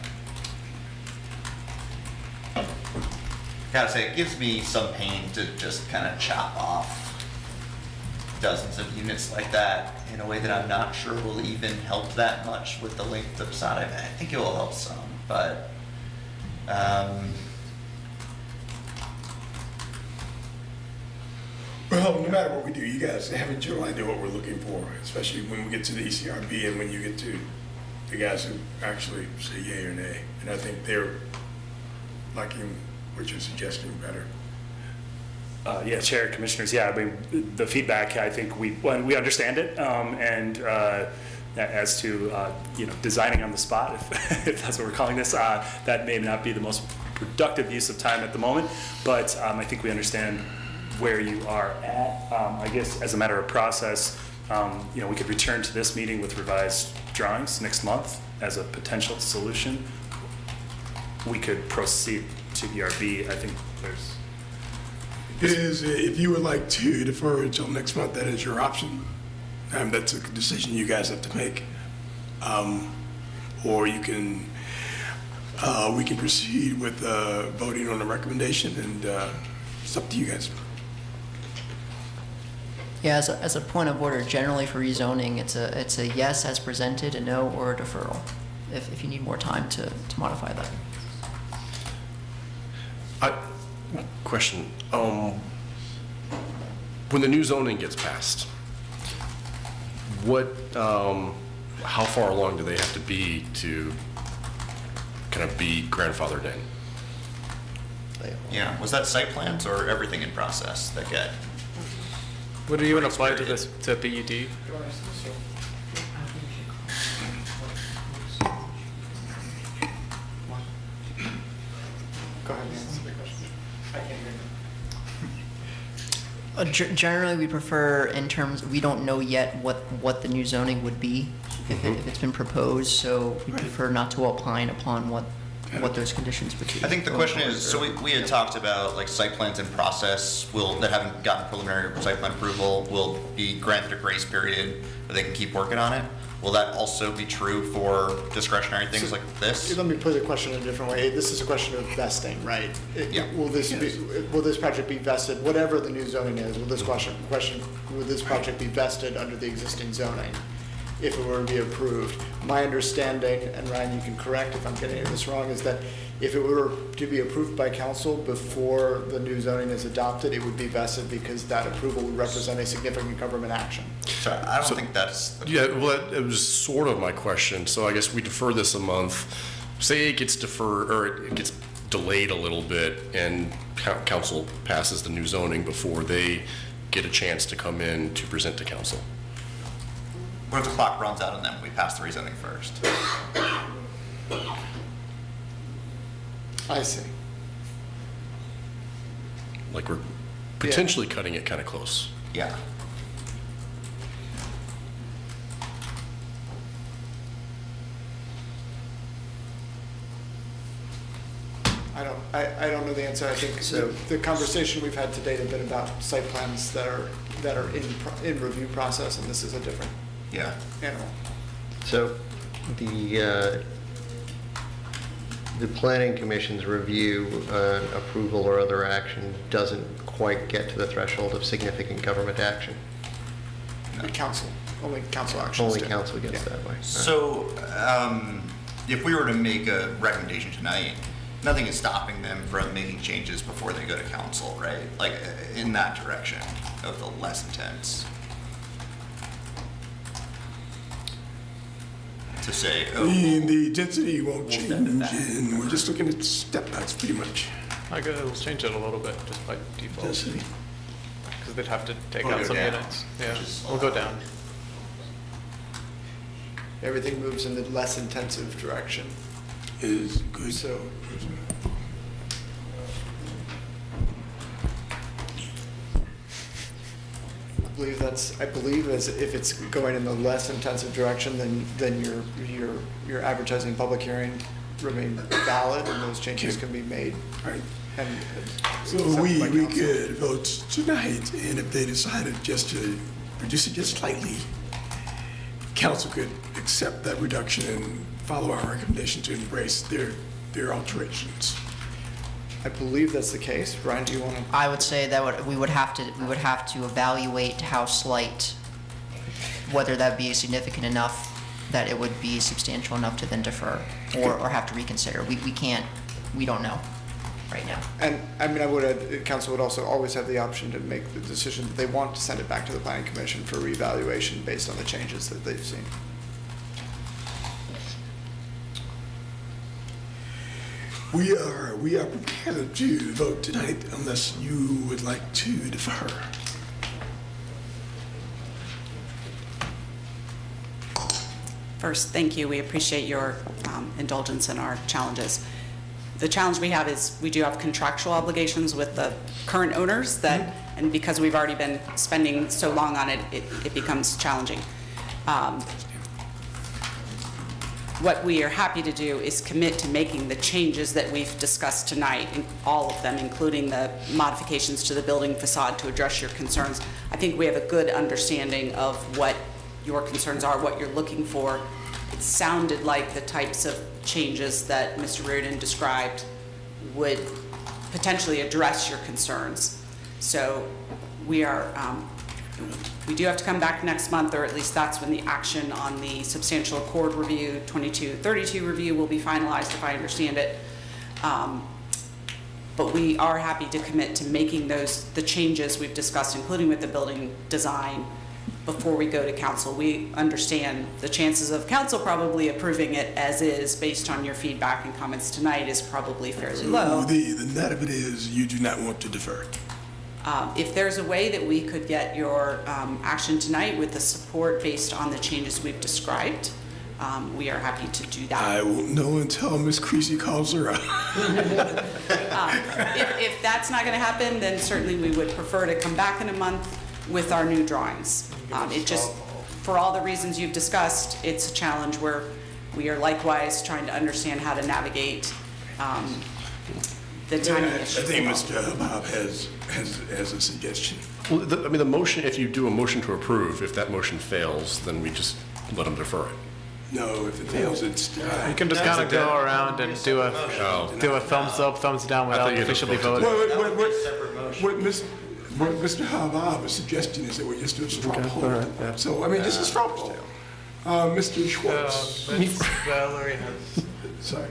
Gotta say, it gives me some pain to just kind of chop off dozens of units like that in a way that I'm not sure will even help that much with the length of facade. I think it will help some, but well, no matter what we do, you guys have a general idea what we're looking for, especially when we get to the ECRB and when you get to the guys who actually say yay or nay. And I think they're liking what you're suggesting better. Yeah, Chair, Commissioners, yeah, I mean, the feedback, I think we understand it, and as to, designing on the spot, if that's what we're calling this, that may not be the most productive use of time at the moment, but I think we understand where you are at. I guess as a matter of process, we could return to this meeting with revised drawings next month as a potential solution. We could proceed to ERB. I think If you would like to defer until next month, that is your option. That's a decision you guys have to make. Or you can, we can proceed with voting on the recommendation, and it's up to you guys. Yeah, as a point of order, generally for rezoning, it's a yes as presented, a no, or a deferral, if you need more time to modify that. Question, when the new zoning gets passed, how far along do they have to be to kind of be grandfathered in? Yeah, was that site plans or everything in process that get? Would it even apply to this, to PUD? Go ahead, answer the question. I can't hear you. Generally, we prefer in terms, we don't know yet what the new zoning would be, if it's been proposed, so we prefer not to opine upon what those conditions would be. I think the question is, so we had talked about like site plans in process that haven't gotten preliminary site plan approval will be granted a grace period, but they can keep working on it. Will that also be true for discretionary things like this? Let me put the question in a different way. This is a question of vesting, right? Yeah. Will this project be vested, whatever the new zoning is, will this project be vested under the existing zoning if it were to be approved? My understanding, and Ryan, you can correct if I'm getting this wrong, is that if it were to be approved by council before the new zoning is adopted, it would be vested because that approval would represent a significant government action. So I don't think that's. Yeah, well, it was sort of my question. So I guess we defer this a month. Say it gets deferred, or it gets delayed a little bit, and council passes the new zoning before they get a chance to come in to present to council. What if the clock runs out on them? We pass the rezoning first. I see. Like we're potentially cutting it kind of close. Yeah. I don't know the answer. I think the conversation we've had today have been about site plans that are in review process, and this is a different animal. So the planning commission's review, approval or other action doesn't quite get to the threshold of significant government action. Only council actions. Only council gets that way. So if we were to make a recommendation tonight, nothing is stopping them from making changes before they go to council, right? Like in that direction of the less intense. To say, the density won't change, and we're just looking at step outs pretty much. We'll change it a little bit just by default. Density. Because they'd have to take We'll out go some down. units. Yeah, we'll go down. Everything moves in the less intensive direction. Is good. So. I believe as if it's going in the less intensive direction, then your advertising public hearing remain valid and those changes can be made. Right. And So we could vote tonight, and if they decided just to reduce it just slightly, council could accept that reduction and follow our recommendation to embrace their alterations. I believe that's the case. Brian, do you want to? I would say that we would have to evaluate how slight, whether that be significant enough that it would be substantial enough to then defer or have to reconsider. We don't know right now. And I mean, I would add, council would also always have the option to make the decision that they want to send it back to the planning commission for reevaluation based on the changes that they've seen. We are prepared to vote tonight unless you would like to defer. First, thank you. We appreciate your indulgence in our challenges. the challenge we have is we do have contractual obligations with the current owners that, and because we've already been spending so long on it, it becomes challenging. What we are happy to do is commit to making the changes that we've discussed tonight, all of them, including the modifications to the building facade to address your concerns. I think we have a good understanding of what your concerns are, what you're looking for. It sounded like the types of changes that Mr. Reardon described would potentially address your concerns. So we are, we do have to come back next month, or at least that's when the action on the substantial accord review, 2232 review will be finalized, if I understand it. But we are happy to commit to making the changes we've discussed, including with the building design, before we go to council. We understand the chances of council probably approving it as is, based on your feedback and comments tonight, is probably fairly low. The net of it is you do not want to defer. If there's a way that we could get your action tonight with the support based on the changes we've described, we are happy to do that. I won't know until Ms. Creasy calls her out. If that's not going to happen, then certainly we would prefer to come back in a month with our new drawings. It just, for all the reasons you've discussed, it's a challenge where we are likewise trying to understand how to navigate the timing issue. I think Mr. Bob has a suggestion. Well, the motion, if you do a motion to approve, if that motion fails, then we just let them defer it. No, if it fails, it's You can just kind of go around and do a thumbs up, thumbs down without officially voting. What Mr. Bob is suggesting is that we just do a straw poll. So, I mean, just a straw poll. Mr. Schwartz. Valerie has. Sorry.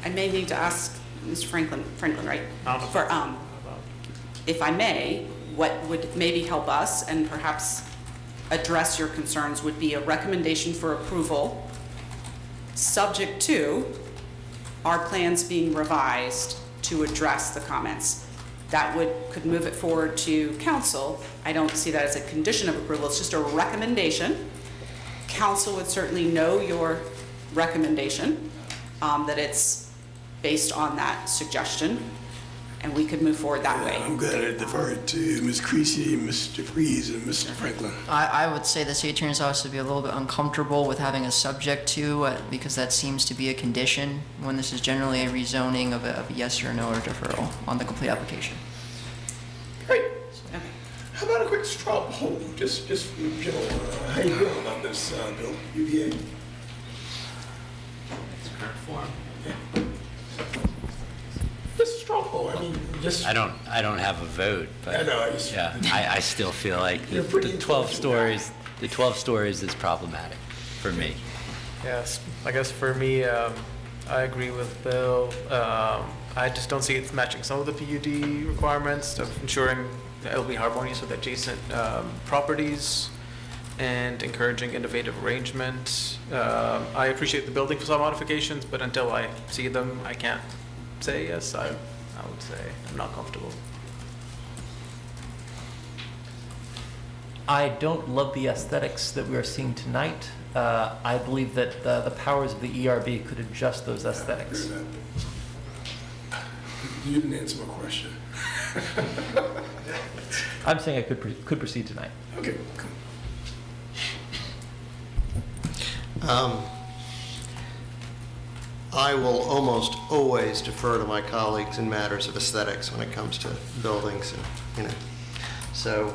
I may need to ask Mr. Franklin, right? For, if I may, what would maybe help us and perhaps address your concerns would be a recommendation for approval, subject to our plans being revised to address the comments. That could move it forward to council. I don't see that as a condition of approval, it's just a recommendation. Council would certainly know your recommendation, that it's based on that suggestion, and we could move forward that way. I'm going to defer it to Ms. Creasy, Mr. Freeze, and Mr. Franklin. I would say the city attorney's office would be a little bit uncomfortable with having a subject to, because that seems to be a condition when this is generally a rezoning of a yes or no or deferral on the complete application. Great. How about a quick straw poll? Just general, how you feeling on this, Bill? UVA? It's current form. Just a straw poll. I mean, just. I don't have a vote, but I know. yeah, I still feel like the 12 stories is problematic for me. Yes, I guess for me, I agree with Bill. I just don't see it matching some of the PUD requirements of ensuring that it'll be harmonious with adjacent properties and encouraging innovative arrangement. I appreciate the building facade modifications, but until I see them, I can't say yes. I would say I'm not comfortable. I don't love the aesthetics that we are seeing tonight. I believe that the powers of the ERB could adjust those aesthetics. You didn't answer my question. I'm saying I could proceed tonight. Okay, cool. I will almost always defer to my colleagues in matters of aesthetics when it comes to buildings, and, so.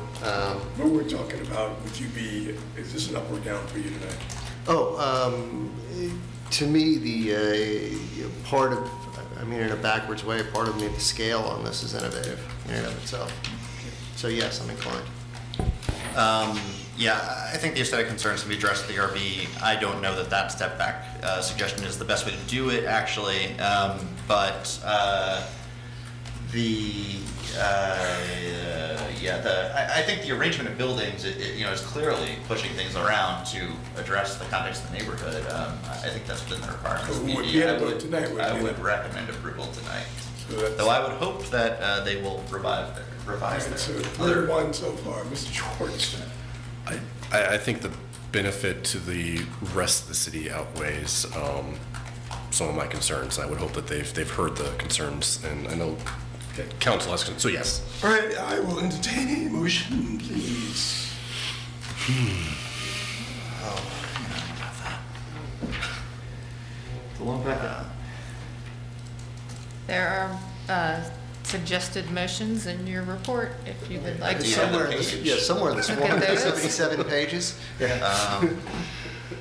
What we're talking about, would you be, is this an up or down for you tonight? To me, the part of, I mean, in a backwards way, part of me, the scale on this is innovative in and of itself. So yes, I'm inclined. Yeah, I think the aesthetic concerns can be addressed with the ERB. I don't know that step back suggestion is the best way to do it, actually. I think the arrangement of buildings, is clearly pushing things around to address the context of the neighborhood. I think that's within the requirements. I would recommend approval tonight. Though I would hope that they will revise their. So third one so far, Mr. Schwartz. I think the benefit to the rest of the city outweighs some of my concerns. I would hope that they've heard the concerns, and I know council has concerns, so yes. All right, I will entertain a motion, please. It's a long packet. There are suggested motions in your report, if you would like to. Somewhere in this Look at those. 177 pages.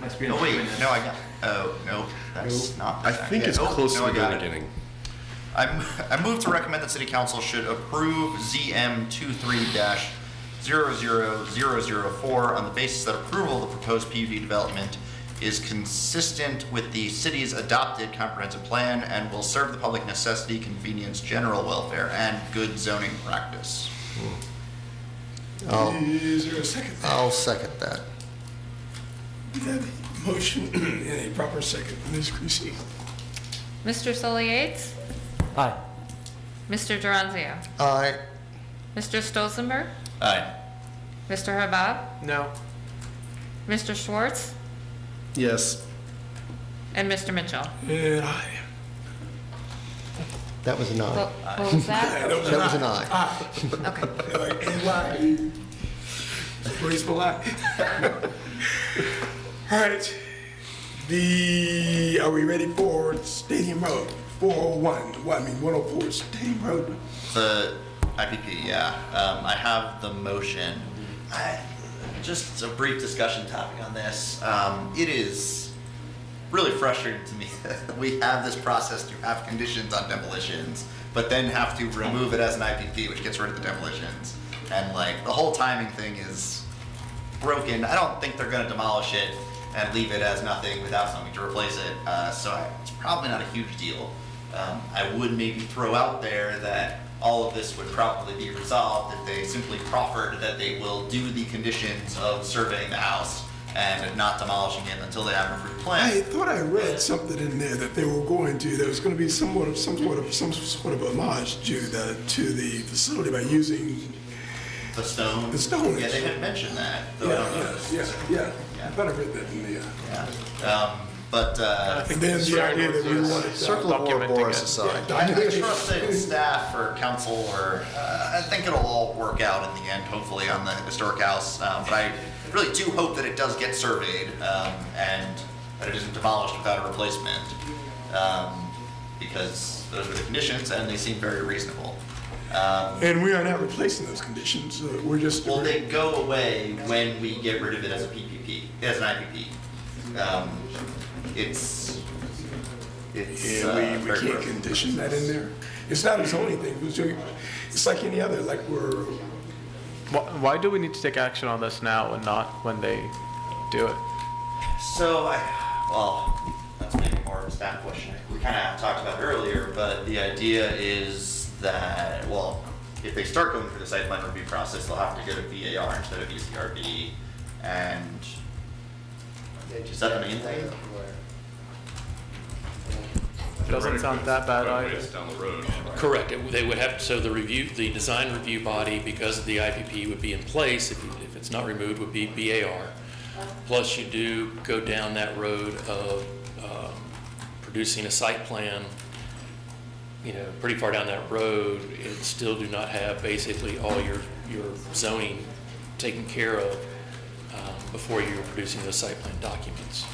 Must be in Oh, the wait, minutes. no, I got, oh, no, that's not. I think it's close to the very beginning. I move to recommend that City Council should approve ZM 23-00004 on the basis that approval of the proposed PUD development is consistent with the city's adopted comprehensive plan and will serve the public necessity, convenience, general welfare, and good zoning practice. Is there a second? I'll second that. We have a motion and a proper second. Ms. Creasy. Mr. Sully Yates? Aye. Mr. Duranzio? Aye. Mr. Stolzenberg? Aye. Mr. Habab? No. Mr. Schwartz? Yes. And Mr. Mitchell? And aye. That was an aye. What was that? That was That was an aye. Okay. Like, and aye. Graceful aye. All right. Are we ready for Stadium Road? 104 Stadium Road. The IPP, yeah. I have the motion. Just a brief discussion topic on this. It is really frustrating to me that we have this process to have conditions on demolitions, but then have to remove it as an IPP, which gets rid of the demolitions. And like, the whole timing thing is broken. I don't think they're gonna demolish it and leave it as nothing without something to replace it. It's probably not a huge deal. I would maybe throw out there that all of this would probably be resolved if they simply proffered that they will do the conditions of surveying the house and not demolishing it until they have a approved plan. I thought I read something in there that they were going to. There was going to be some sort of homage to the facility by using The stone? the stone. Yeah, they had mentioned that. though I don't know. Yeah. I thought I read that in the. But And then the idea that we wanted Circle of Ouroboros aside. I trust that staff or council or, I think it'll all work out in the end, hopefully, on the historic house. But I really do hope that it does get surveyed, and that it isn't demolished without a replacement. Because those were the conditions and they seem very reasonable. And we are not replacing those conditions. We're just. Well, they go away when we get rid of it as a PPP, as an IPP. It's Yeah, we very can't rough. condition that in there. It's not a zoning thing. It's like any other, like we're. Why do we need to take action on this now and not when they do it? So, well, that's maybe more of a staff question. We kind of talked about it earlier, but the idea is that, well, if they start going through the site plan review process, they'll have to go to VAR instead of ECRB, and is that the main thing? Doesn't sound that bad either. Down the road. Correct. They would have, so the design review body, because of the IPP, would be in place, if it's not removed, would be BAR. Plus, you do go down that road of producing a site plan, pretty far down that road, and still do not have basically all your zoning taken care of before you're producing those site plan documents.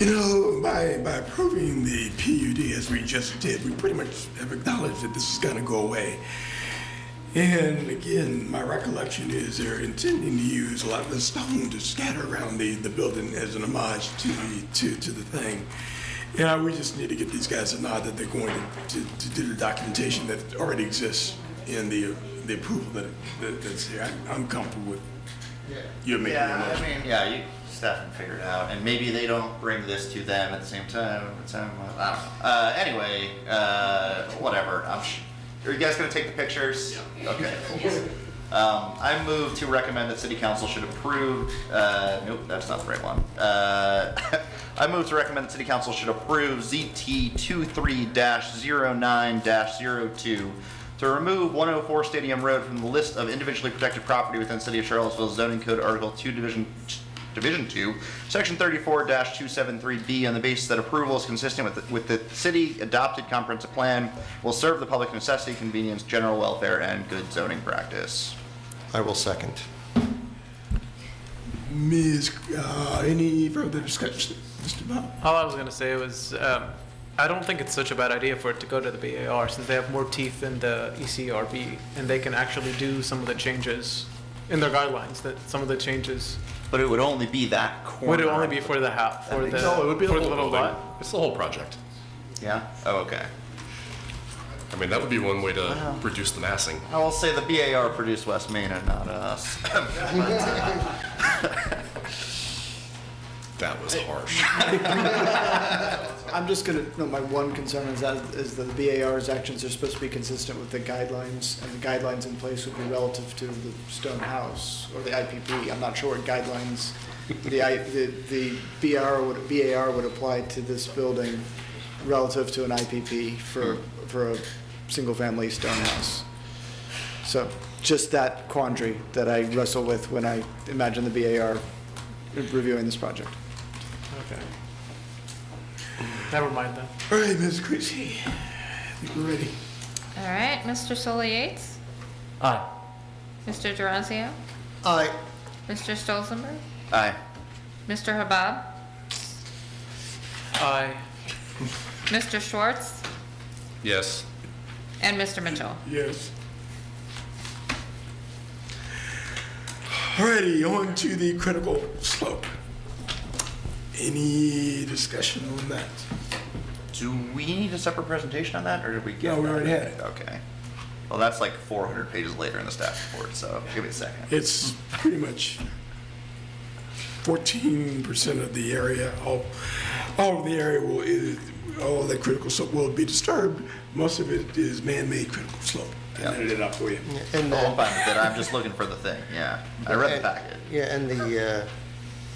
By approving the PUD as we just did, we pretty much have acknowledged that this is going to go away. And again, my recollection is they're intending to use a lot of the stone to scatter around the building as an homage to the thing. And we just need to get these guys a nod that they're going to do the documentation that already exists in the approval that's here. I'm comfortable with you making the motion. You staff can figure it out, and maybe they don't bring this to them at the same time. I don't know. Anyway, whatever. Are you guys gonna take the pictures? Yeah. Okay. Cool. I move to recommend that City Council should approve. Nope, that's not the right one. I move to recommend that City Council should approve ZT 23-09-02 to remove 104 Stadium Road from the list of individually protected property within City of Charlottesville Zoning Code Article 2, Division Division 2, Section 34-273B, on the basis that approval is consistent with the city adopted comprehensive plan, will serve the public necessity, convenience, general welfare, and good zoning practice. I will second. Ms., any further discussion? Mr. Bob? All I was going to say was, I don't think it's such a bad idea for it to go to the BAR, since they have more teeth in the ECRB, and they can actually do some of the changes in their guidelines, that some of the changes. But it would only be that corner. Would it only be for the house, for the, No, it would be the for the whole little building. lot? It's the whole project. Yeah? Oh, okay. I mean, that would be one way to reduce the massing. I will say the BAR produced West Main and not us. That was harsh. I'm just gonna, no, my one concern is that the BAR's actions are supposed to be consistent with the guidelines, and the guidelines in place would be relative to the stone house, or the IPP. I'm not sure what guidelines the BAR would apply to this building relative to an IPP for a single-family stone house. So, just that quandary that I wrestle with when I imagine the BAR reviewing this project. Okay. Never mind then. All right, Ms. Chrissy, I think we're ready. All right, Mr. Sully Yates, Aye. Mr. Durancio, Aye. Mr. Stolzenberg, Aye. Mr. Habab, Aye. Mr. Schwartz, Yes. and Mr. Mitchell. Yes. Alrighty, on to the critical slope. Any discussion on that? Do we need a separate presentation on that, or did we get? No, we already had it. Okay. Well, that's like 400 pages later in the staff report, so give me a second. It's pretty much 14% of the area. All of the area all of the critical slope will be disturbed. Most of it is man-made critical slope. Yeah. I ended it up for you. And I'm fine with it. I'm just looking for the thing. Yeah, I read the packet. Yeah, and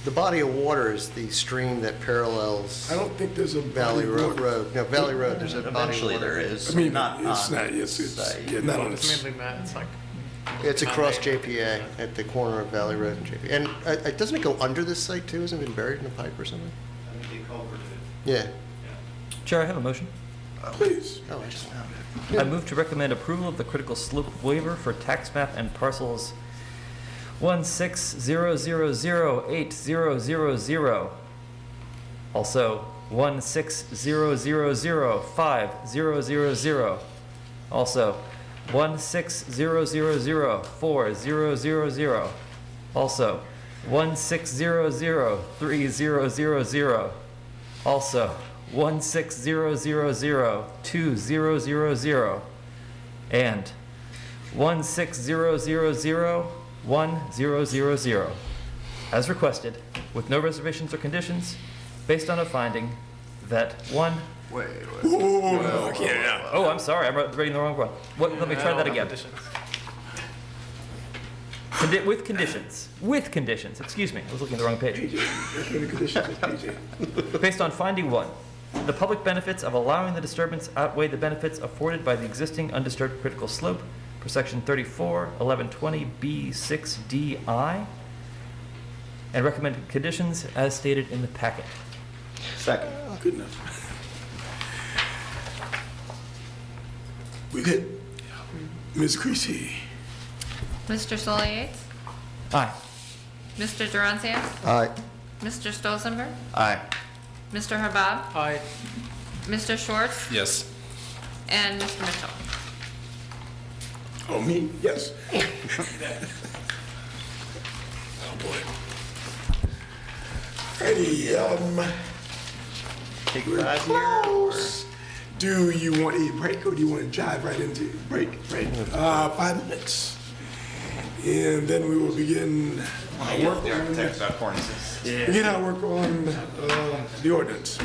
the body of water is the stream that parallels I don't think there's a Valley body of water. Road. No, Valley Road, there's a body of Eventually water. there is. I mean, not it's on not, it's site. yeah, not on It's its, mainly Matt, it's like. It's across JPA at the corner of Valley Road and JPA. And doesn't it go under this site too? Hasn't it been buried in a pipe or something? Yeah. Chair, I have a motion. please. Oh, I just found it. I move to recommend approval of the critical slope waiver for tax map and parcels 160008000. Also 160005000. Also 160004000. Also 160030000. Also 160002000 and 160001000 as requested, with no reservations or conditions, based on a finding that one. Wait. Whoa, I can't now. Oh, I'm sorry, I'm reading the wrong one. What? Let me try that again. With conditions. With conditions. Excuse me, I was looking at the wrong page. Based on finding one, the public benefits of allowing the disturbance outweigh the benefits afforded by the existing undisturbed critical slope per section 34-1120B6DI, and recommend conditions as stated in the packet. Second. Good enough. We good? Ms. Creasy? Mr. Sully Yates, Aye. Mr. Durancio, Aye. Mr. Stolzenberg, Aye. Mr. Habab, Aye. Mr. Schwartz, Yes. and Mr. Mitchell. Oh, me? Yes. Oh, boy. Ready, Take we're 5 here. or- close. Do you want a break or do you want to jive right into break? 5 minutes. And then we will begin our work on the ordinance.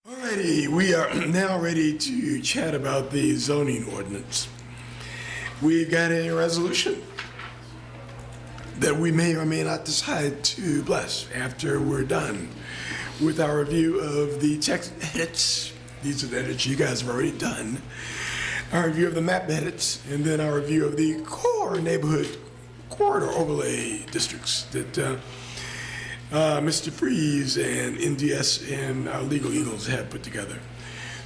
Alrighty, we are now ready to chat about the zoning ordinance. We've got a resolution that we may or may not decide to bless after we're done with our review of the text edits. These are the edits you guys have already done. Our review of the map edits, and then our review of the core neighborhood corridor overlay districts that Mr. Freeze and NDS and our Legal Eagles have put together.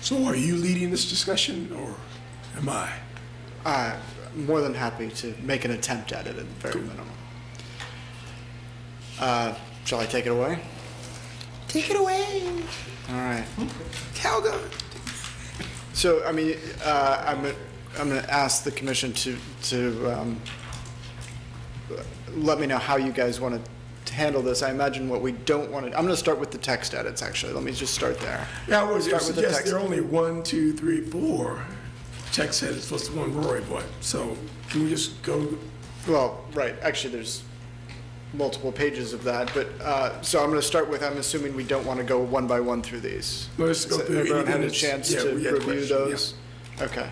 So are you leading this discussion, or am I? I'm more than happy to make an attempt at it at the very minimum. Shall I take it away? Take it away. All right. Calgon. So, I mean, I'm going to ask the commission to let me know how you guys want to handle this. I imagine what we don't want to. I'm going to start with the text edits. Actually, let me just start there. Yeah, I was Start just with the suggest text. there are only 1, 2, 3, 4 text edits plus the one Rory bought. So can we just go? Well, right. Actually, there's multiple pages of that, but so I'm going to start with. I'm assuming we don't want to go one by one through these. Let's go Has through everyone had a anything chance that's- yeah, to we had a review question, those? Okay.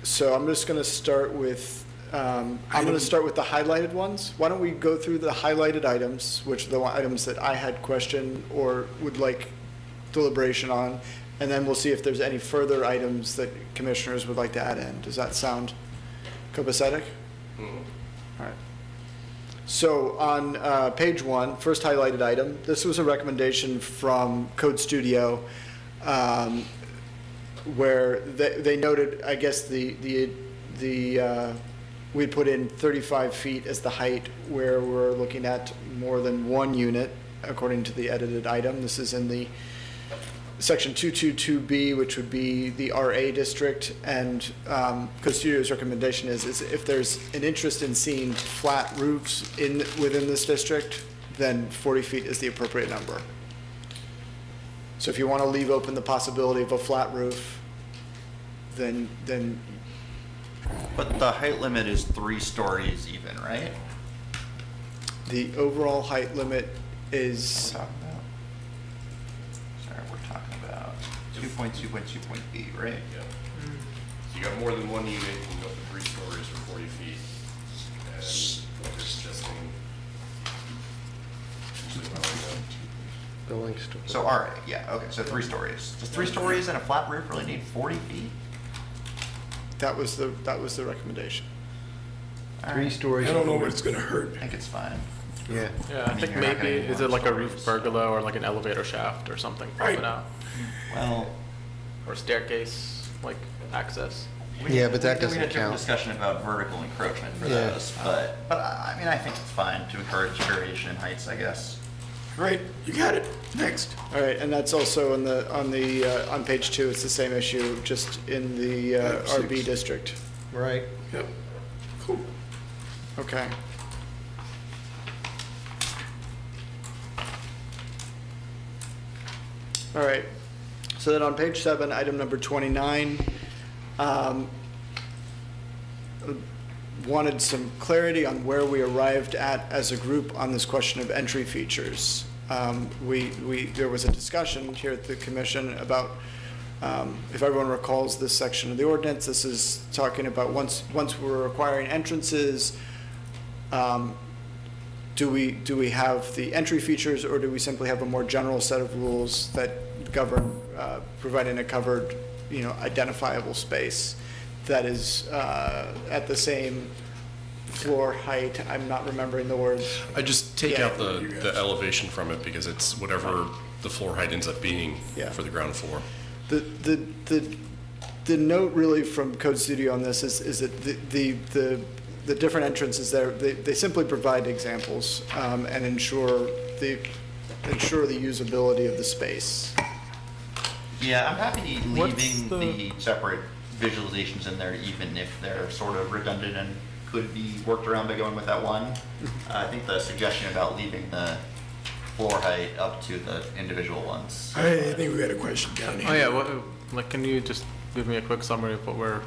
So I'm just going to start with. I'm going to start with the highlighted ones. Why don't we go through the highlighted items, which are the items that I had questioned or would like deliberation on, and then we'll see if there's any further items that commissioners would like to add in. Does that sound copacetic? All right. So on page 1, first highlighted item, this was a recommendation from Code Studio, where they noted, I guess we put in 35 feet as the height, where we're looking at more than one unit, according to the edited item. This is in the section 222B, which would be the RA district, and Code Studio's recommendation is if there's an interest in seeing flat roofs within this district, then 40 feet is the appropriate number. So if you want to leave open the possibility of a flat roof, then But the height limit is 3 stories even, right? the overall height limit is, We're talking about 2.2.2.B, right? So you got more than one unit, you can go up to 3 stories or 40 feet. And what they're suggesting. Building store. So, all right, yeah, okay, so 3 stories. Does 3 stories and a flat roof really need 40 feet? that was the recommendation. 3 stories. I don't know what it's going to hurt. I think it's fine. Yeah. Yeah, I think you're not maybe, gonna is need it like a stories. roof pergola or like an elevator shaft or something popping Right. out? Well, Or staircase, like access? Yeah, but that we doesn't had a different count. discussion about vertical encroachment for Yeah. those, but I mean, I think it's fine to encourage variation in heights, I guess. Right, you got it. Next. All right, and that's also on page 2, it's the same issue, just in the RB district. Right. Yep. Cool. Okay. All right, so then on page 7, item number 29, wanted some clarity on where we arrived at as a group on this question of entry features. There was a discussion here at the commission about, if everyone recalls this section of the ordinance, this is talking about once we're requiring entrances, do we have the entry features, or do we simply have a more general set of rules that govern providing a covered, identifiable space that is at the same floor height? I'm not remembering the words. I just take Yeah. out the elevation from it because it's whatever the floor height ends up being Yeah. for the ground floor. The note really from Code Studio on this is that the different entrances there, they simply provide examples and ensure the usability of the space. Yeah, I'm happy What's leaving the- the separate visualizations in there, even if they're sort of redundant and could be worked around by going with that one. I think the suggestion about leaving the floor height up to the individual ones. I think we got a question down here. Oh yeah, can you just give me a quick summary of what we're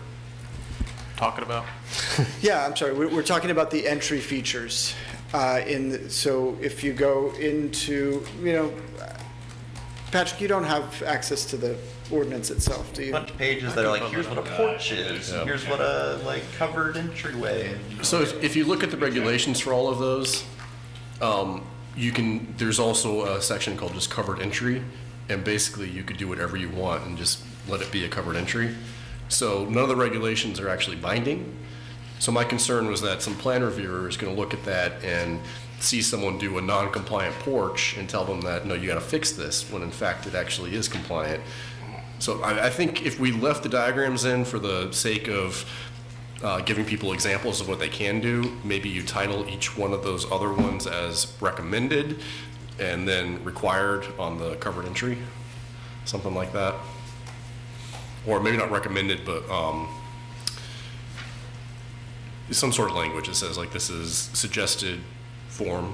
talking about? Yeah, I'm sorry, we're talking about the entry features. So if you go into, Patrick, you don't have access to the ordinance itself, do you? Bunch of pages that are like, here's what a porch is, Yeah. here's what a like covered entryway. So if you look at the regulations for all of those, there's also a section called just covered entry, and basically you could do whatever you want and just let it be a covered entry. So none of the regulations are actually binding. So my concern was that some plan reviewer is going to look at that and see someone do a non-compliant porch and tell them that, no, you got to fix this, when in fact it actually is compliant. So I think if we left the diagrams in for the sake of giving people examples of what they can do, maybe you title each one of those other ones as recommended and then required on the covered entry, something like that. Or maybe not recommended, but some sort of language that says like this is suggested form.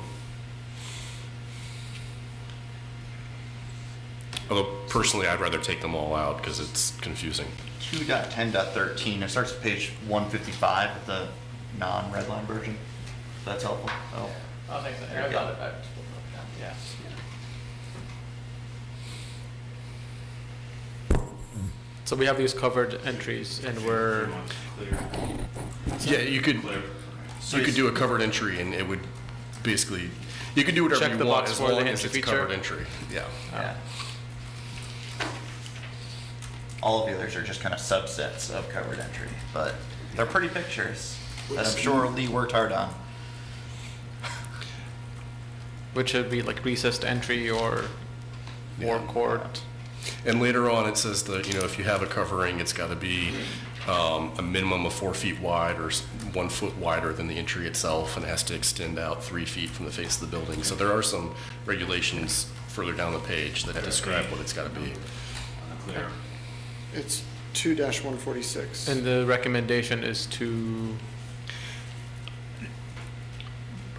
Although personally, I'd rather take them all out because it's confusing. 2.10.13, it starts at page 155 with the non-red line version. If that's helpful. Oh. Oh, thanks. There you I go. got it. Yeah. So we have these covered entries, and we're. Yeah, you could do a covered entry, and it would basically, you could do whatever Check you the want box as for the long as entry it's feature? covered entry. Yeah. Yeah. All of the others are just kind of subsets of covered entry, but they're pretty pictures that I'm sure Lee worked hard on. Which would be like recessed entry or forecourt. And later on, it says that, if you have a covering, it's got to be a minimum of 4 feet wide or 1 foot wider than the entry itself, and it has to extend out 3 feet from the face of the building. So there are some regulations further down the page that describe what it's got to be. It's 2-146. And the recommendation is to.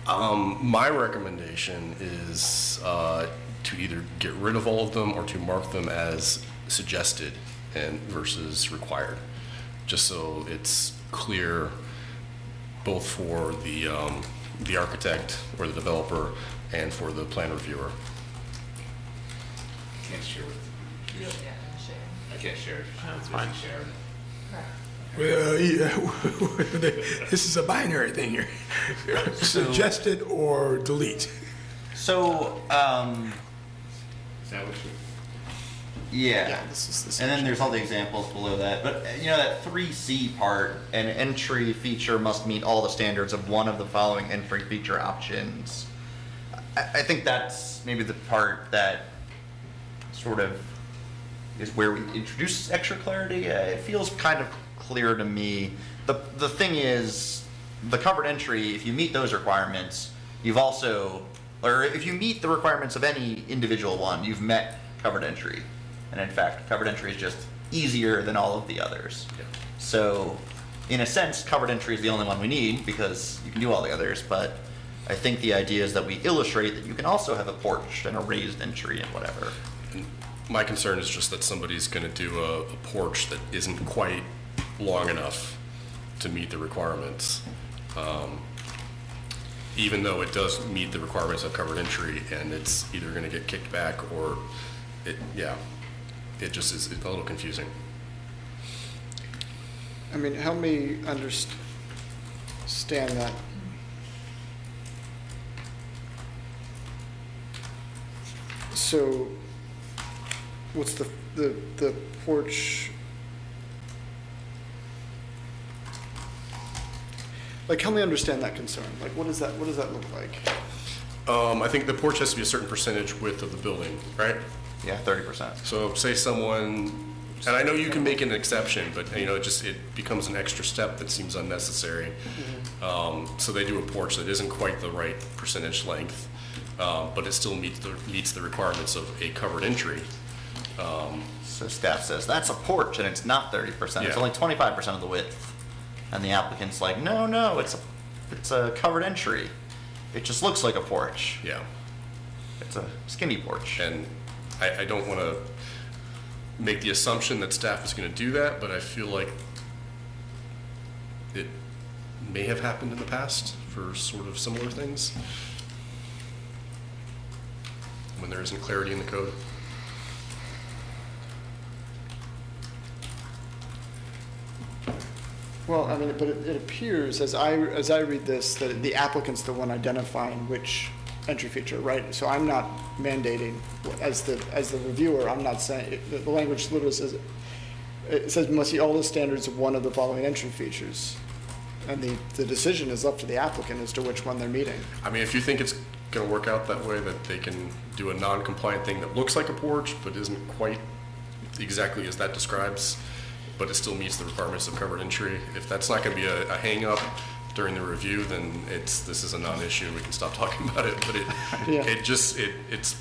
My recommendation is to either get rid of all of them or to mark them as suggested and versus required, just so it's clear both for the architect or the developer and for the plan reviewer. Can't share with you. I can't share it. That's fine. Well, this is a binary thing here. Suggested or delete. So, Is that what you? yeah. This is the And then section. there's all the examples below that. But, that 3C part, an entry feature must meet all the standards of one of the following entry feature options. I think that's maybe the part that sort of is where we introduce extra clarity. It feels kind of clear to me. The thing is, the covered entry, if you meet those requirements, you've also, or if you meet the requirements of any individual one, you've met covered entry. And in fact, covered entry is just easier than all of the others. Yeah. So, in a sense, covered entry is the only one we need because you can do all the others, but I think the idea is that we illustrate that you can also have a porch and a raised entry and whatever. My concern is just that somebody's going to do a porch that isn't quite long enough to meet the requirements, even though it does meet the requirements of covered entry, and it's either going to get kicked back or it just is a little confusing. I mean, help me understand that. So, what's the porch? Like, help me understand that concern. Like, what does that look like? I think the porch has to be a certain percentage width of the building, right? Yeah, 30%. So say someone, and I know you can make an exception, but it becomes an extra step that seems unnecessary. So they do a porch that isn't quite the right percentage length, but it still meets the requirements of a covered entry. So staff says, that's a porch and it's not 30%, it's Yeah. only 25% of the width. And the applicant's like, no, it's a covered entry. It just looks like a porch. Yeah. It's a skinny porch. And I don't want to make the assumption that staff is going to do that, but I feel like it may have happened in the past for sort of similar things when there isn't clarity in the code. Well, I mean, but it appears, as I read this, that the applicant's the one identifying which entry feature, right? So I'm not mandating, as the reviewer, I'm not saying, the language literally says, it says must meet all the standards of one of the following entry features. And the decision is up to the applicant as to which one they're meeting. I mean, if you think it's gonna work out that way, that they can do a non-compliant thing that looks like a porch, but isn't quite exactly as that describes, but it still meets the requirements of covered entry, if that's not gonna be a hang-up during the review, then this is a non-issue, we can stop talking about it, but it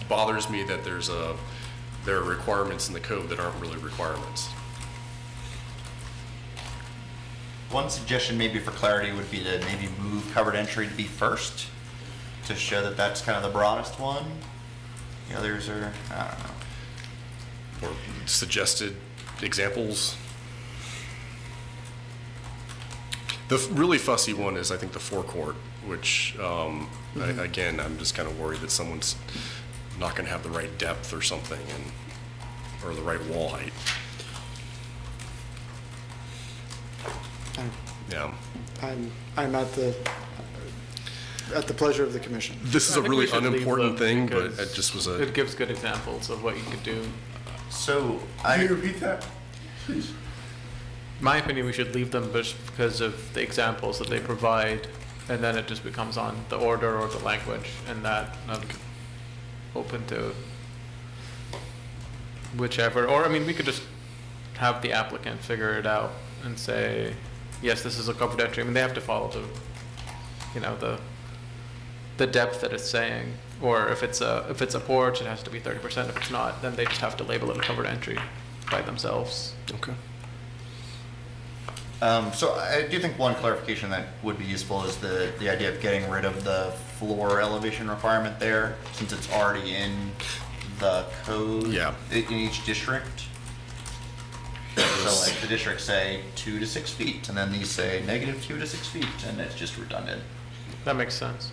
bothers me that there are requirements in the code that aren't really requirements. One suggestion maybe for clarity would be to maybe move covered entry to be first, to show that that's kind of the broadest one. The others are, I don't know. Or suggested examples. The really fussy one is, I think, the forecourt, which, again, I'm just kind of worried that someone's not going to have the right depth or something, or the right wall height. Yeah. I'm at the pleasure of the commission. This is a really unimportant thing, but it just was It gives good examples of what you could do. So, Can you repeat that, please? My opinion, we should leave them just because of the examples that they provide, and then it just becomes on the order or the language, and that I'm open to whichever. Or, I mean, we could just have the applicant figure it out and say, yes, this is a covered entry. I mean, they have to follow the depth that it's saying. Or if it's a porch, it has to be 30%. If it's not, then they just have to label it a covered entry by themselves. Okay. So I do think one clarification that would be useful is the idea of getting rid of the floor elevation requirement there, since it's already in the code in each district. So like the districts say 2 to 6 feet, and then these say -2 to 6 feet, and it's just redundant. That makes sense.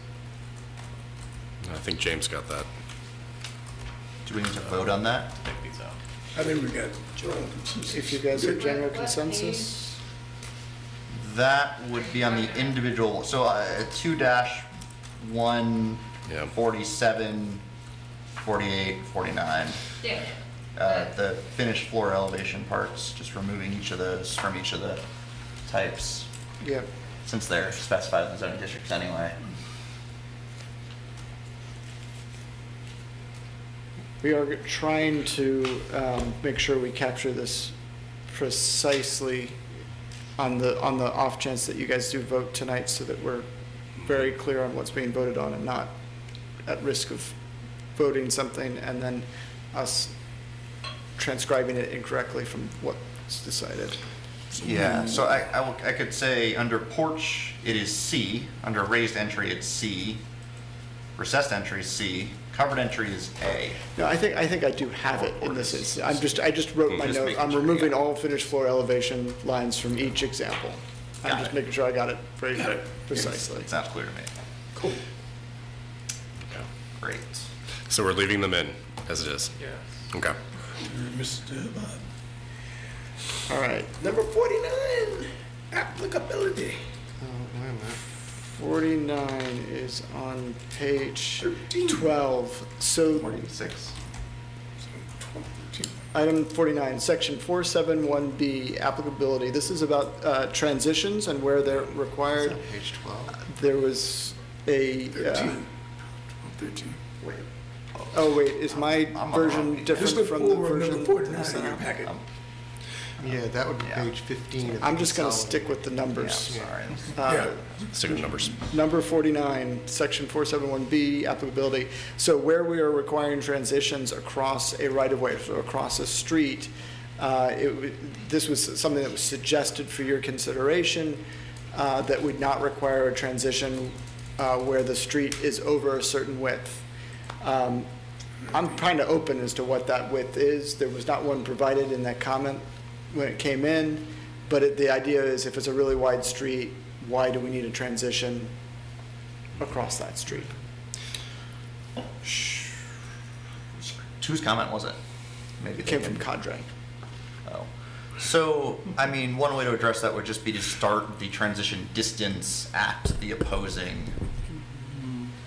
I think James got that. Do we need to vote on that? I think so. I think we got general consensus. If you guys have general consensus. That would be on the individual, so 2-1, 47, 48, 49. Yeah. The finished floor elevation parts, just removing each of those from each of the types. Yeah. Since they're specified in the zoning districts anyway. We are trying to make sure we capture this precisely on the off chance that you guys do vote tonight, so that we're very clear on what's being voted on and not at risk of voting something and then us transcribing it incorrectly from what's decided. Yeah, so I could say under porch, it is C. Under raised entry, it's C. Recessed entry is C. Covered entry is A. No, I think I do have it in this instance. I just wrote my Just note. making I'm sure, removing all finished floor elevation lines from each example. I'm just making sure I got it very precisely. Sounds clear to me. Cool. Great. So we're leaving them in as it is? Yes. Okay. Mr. Bob. All right. Number 49, applicability. 49 is on page 12. So 46. item 49, section 471B, applicability. This is about transitions and where they're required. Page 12. There was a. 13. Wait. Oh, wait, is my version different from the version? Number 49 in your packet. Yeah, that would be page 15 of the I'm just going to consolidated. stick with the numbers. Sorry. Stick with numbers. Number 49, section 471B, applicability. So where we are requiring transitions across a right-of-way, so across a street, this was something that was suggested for your consideration, that would not require a transition where the street is over a certain width. I'm kind of open as to what that width is. There was not one provided in that comment when it came in, but the idea is if it's a really wide street, why do we need a transition across that street? Whose comment was it? Maybe It came from Cadre. Oh. So, I mean, one way to address that would just be to start the transition distance at the opposing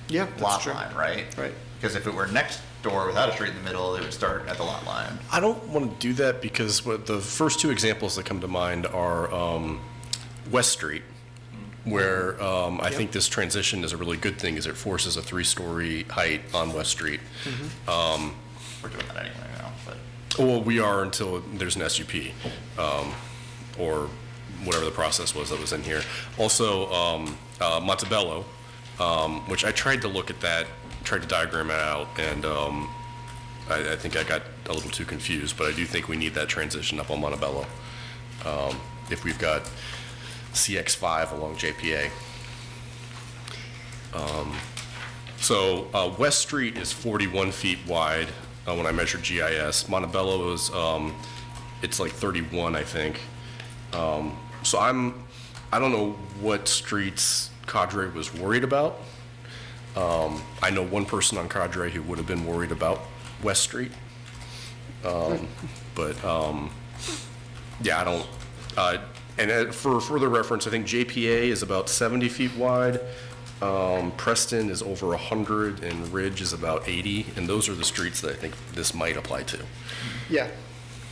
Yeah, that's lot true. line, right? Right. Because if it were next door without a street in the middle, it would start at the lot line. I don't want to do that because what the first two examples that come to mind are West Street, where I think this transition is a really good thing, is it forces a 3-story height on West Street. We're doing that anyway now, but. Well, we are until there's an SUP, or whatever the process was that was in here. Also, Montebello, which I tried to look at that, tried to diagram it out, and I think I got a little too confused, but I do think we need that transition up on Montebello. If we've got CX5 along JPA. So West Street is 41 feet wide when I measured GIS. Montebello is, it's like 31, I think. So I don't know what streets Cadre was worried about. I know one person on Cadre who would have been worried about West Street. But yeah, I don't, and for further reference, I think JPA is about 70 feet wide. Preston is over 100 and Ridge is about 80, and those are the streets that I think this might apply to. Yeah,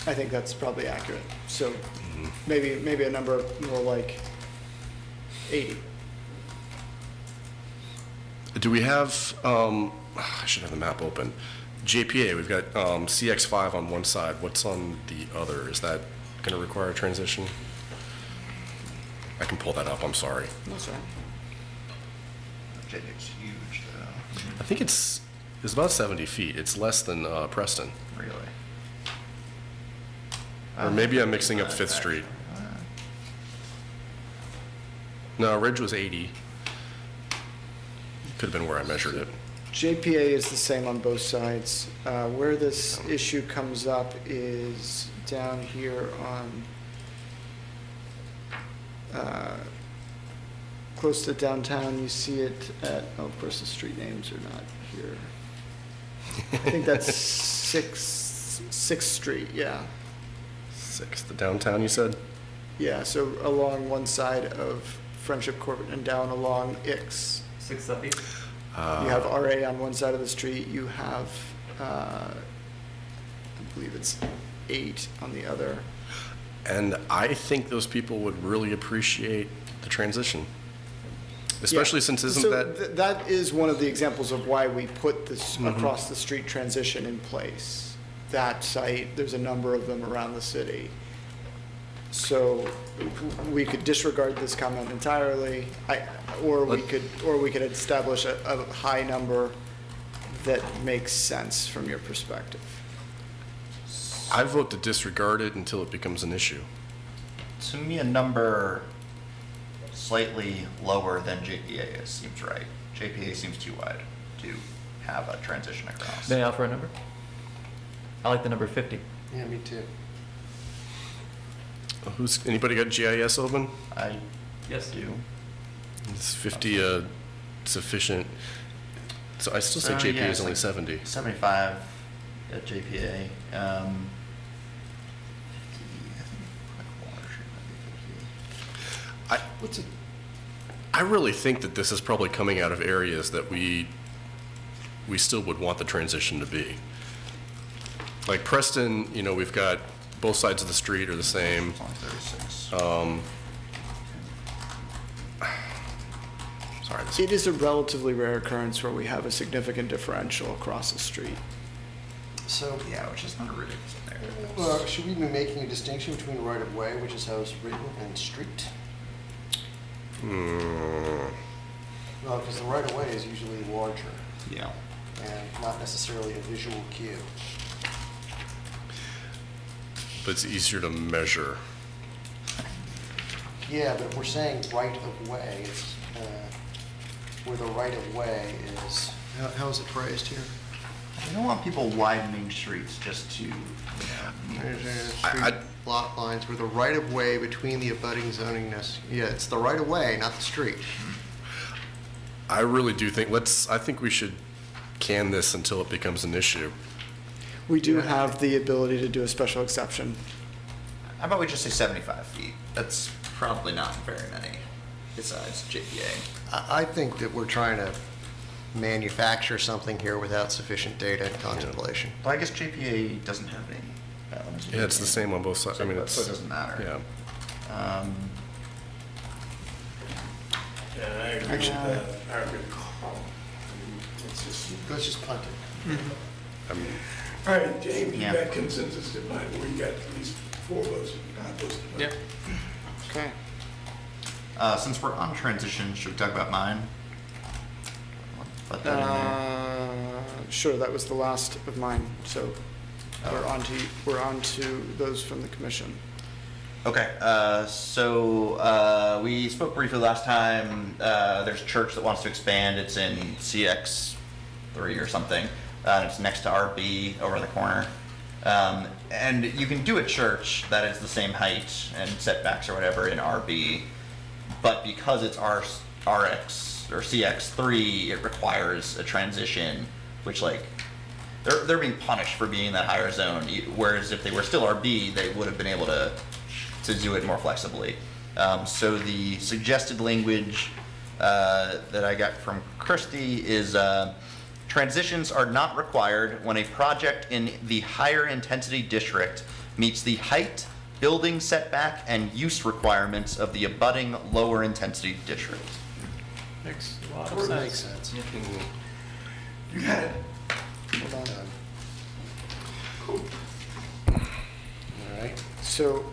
I think that's probably accurate. So maybe a number more like 80. Do we have, I should have the map open. JPA, we've got CX5 on one side. What's on the other? Is that going to require a transition? I can pull that up, I'm sorry. That's all right. JP's huge, though. I think it's about 70 feet. It's less than Preston. Really? Or maybe I'm mixing up 5th Street. No, Ridge was 80. Could have been where I measured it. JPA is the same on both sides. Where this issue comes up is down here on close to downtown. You see it at, oh, of course the street names are not here. I think that's 6th Street, yeah. 6th, the downtown you said? Yeah, so along one side of Friendship Court and down along Ix. 6th up east? You have RA on one side of the street, you have, I believe it's 8 on the other. And I think those people would really appreciate the transition. Especially since isn't So that... that is one of the examples of why we put this across the street transition in place. That site, there's a number of them around the city. So we could disregard this comment entirely, or we could establish a high number that makes sense from your perspective. I vote to disregard it until it becomes an issue. To me, a number slightly lower than JPA is, seems right. JPA seems too wide to have a transition across. May I offer a number? I like the number 50. Yeah, me too. Anybody got GIS open? I Yes. do. Is 50 sufficient? So I still say JPA Yeah, is it's only like 70. 75 at JPA. 50, I think Water Street might be 50. I really think that this is probably coming out of areas that we still would want the transition to be. Like Preston, you know, we've got both sides of the street are the same. It's only 36. Sorry. It is a relatively rare occurrence where we have a significant differential across the street. So, Yeah, which is not a ridiculous there. should we be making a distinction between right-of-way, which is how it's written, and street? No, because the right-of-way is usually larger Yeah. and not necessarily a visual cue. But it's easier to measure. Yeah, but if we're saying right-of-way, it's where the right-of-way is. How is it phrased here? I don't want people widening streets just to, Street lot lines where the right-of-way between the abutting zoning yeah, it's the right-of-way, not the street. I really do think, I think we should can this until it becomes an issue. We do have the ability to do a special exception How about we just say 75 feet? That's probably not very many besides JPA. I think that we're trying to manufacture something here without sufficient data and contemplation. Well, I guess JPA doesn't have any. Yeah, it's the same on both sides. I mean, it's. So it doesn't matter. Yeah. Yeah, I agree with that. I agree. Let's just punt it. I mean, All right, James, you Yeah. got consensus tonight, we got at least 4 votes, not those. Yeah. Okay. Since we're on transition, should we talk about mine? Put that in there. Sure, that was the last of mine, so we're on to those from the commission. Okay, we spoke briefly last time. There's a church that wants to expand. It's in CX3 or something. And it's next to RB over in the corner. And you can do a church that is the same height and setbacks or whatever in RB, but because it's RX or CX3, it requires a transition, which like they're being punished for being in that higher zone. Whereas if they were still RB, they would have been able to do it more flexibly. So the suggested language that I got from Christie is transitions are not required when a project in the higher intensity district meets the height, building setback, and use requirements of the abutting lower intensity district. Makes a lot of That sense. makes sense. You got it. Hold on. Cool. All right. So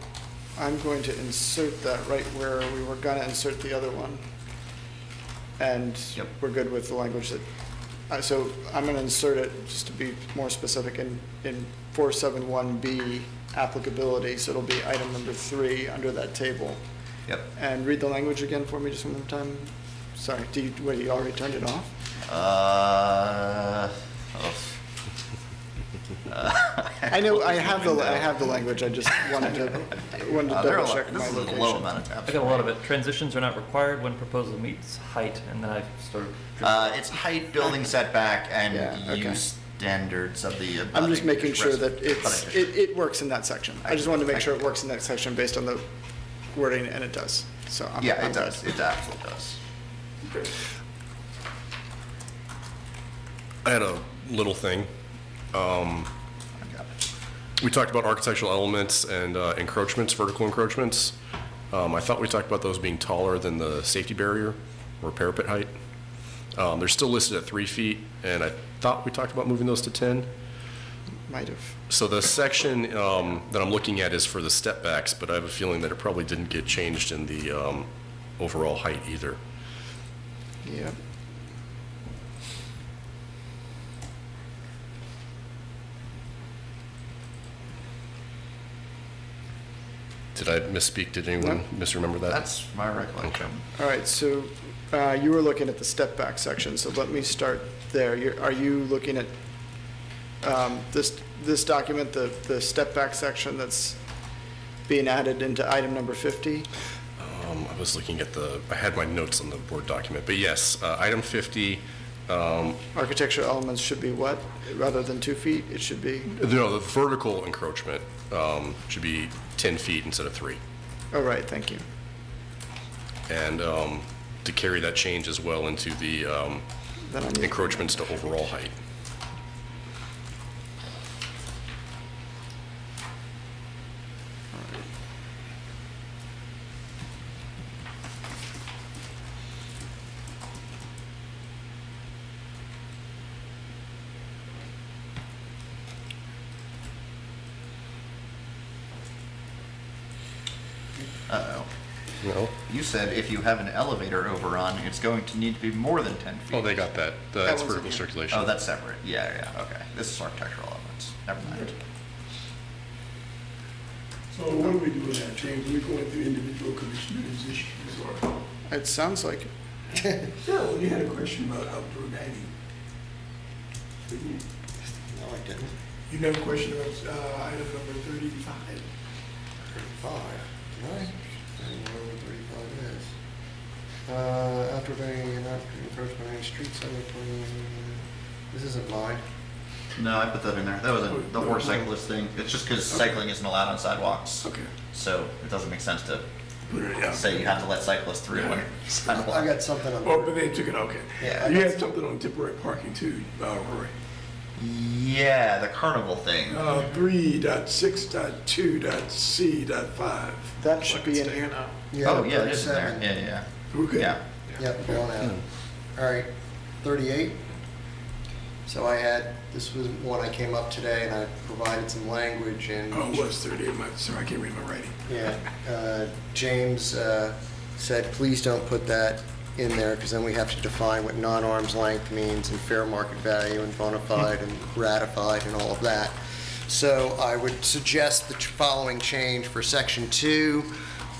I'm going to insert that right where we were gonna insert the other one. And Yep. we're good with the language that, so I'm gonna insert it, just to be more specific, in 471B applicability, so it'll be item number 3 under that table. Yep. And read the language again for me just one more time. Sorry, you already turned it off? I know, I have the language, I just wanted to double check my This is a location. low amount of tabs. I got a lot of it. Transitions are not required when proposal meets height, and then I started. It's height, building setback, and Yeah, okay. use standards of the. I'm just making sure abutting that district. it works in that section. I just wanted to make sure it works in that section based on the wording, and it does. So I'm Yeah, I'm it does. It absolutely does. I had a little thing. We talked about architectural elements and encroachments, vertical encroachments. I thought we talked about those being taller than the safety barrier or parapet height. They're still listed at 3 feet, and I thought we talked about moving those to 10. Might have. So the section that I'm looking at is for the step backs, but I have a feeling that it probably didn't get changed in the overall height either. Yep. Did I misspeak? Did anyone misremember that? That's my recollection. All right, so you were looking at the step back section, so let me start there. Are you looking at this document, the step back section that's being added into item number 50? I was looking at I had my notes on the board document, but yes, item 50. Architectural elements should be what? Rather than 2 feet, it should be? No, the vertical encroachment should be 10 feet instead of 3. Oh, right, thank you. And to carry that change as well into the Then I need- encroachments to overall height. Uh-oh. No? You said if you have an elevator overrun, it's going to need to be more than 10 feet. Oh, they got that. That's vertical circulation. Oh, that's separate. Yeah, okay. This is architectural elements. Never mind. So what are we doing now, James? We're going through individual commissioners' issues, or? It sounds like it. Phil, you had a question about outdoor dining. Didn't you? No, I didn't. You have a question about item number 35. 35, right? I don't know what 35 is. Outdoor dining and not encroachment on any streets, this isn't mine. No, I put that in there. That was the horse cyclist thing. It's just because cycling isn't allowed on sidewalks. Okay. so it doesn't make sense to Yeah. say you have to let cyclists through. when it's not I allowed. got something on. Oh, but they took it, okay. Yeah, You had something on temporary parking too, Rory. Yeah, the carnival thing. 3.6.2.c.5. That should be in here. Oh, yeah, it is in there. Yeah. Okay. Yeah. Yep, going out. All right, 38. So this was one I came up today, and I provided some language, and Oh, it was 38, sorry, I can't read my writing. yeah, James said, please don't put that in there, because then we have to define what non-arm's length means, and fair market value, and bona fide, and ratified, and all of that. So I would suggest the following change for section 2.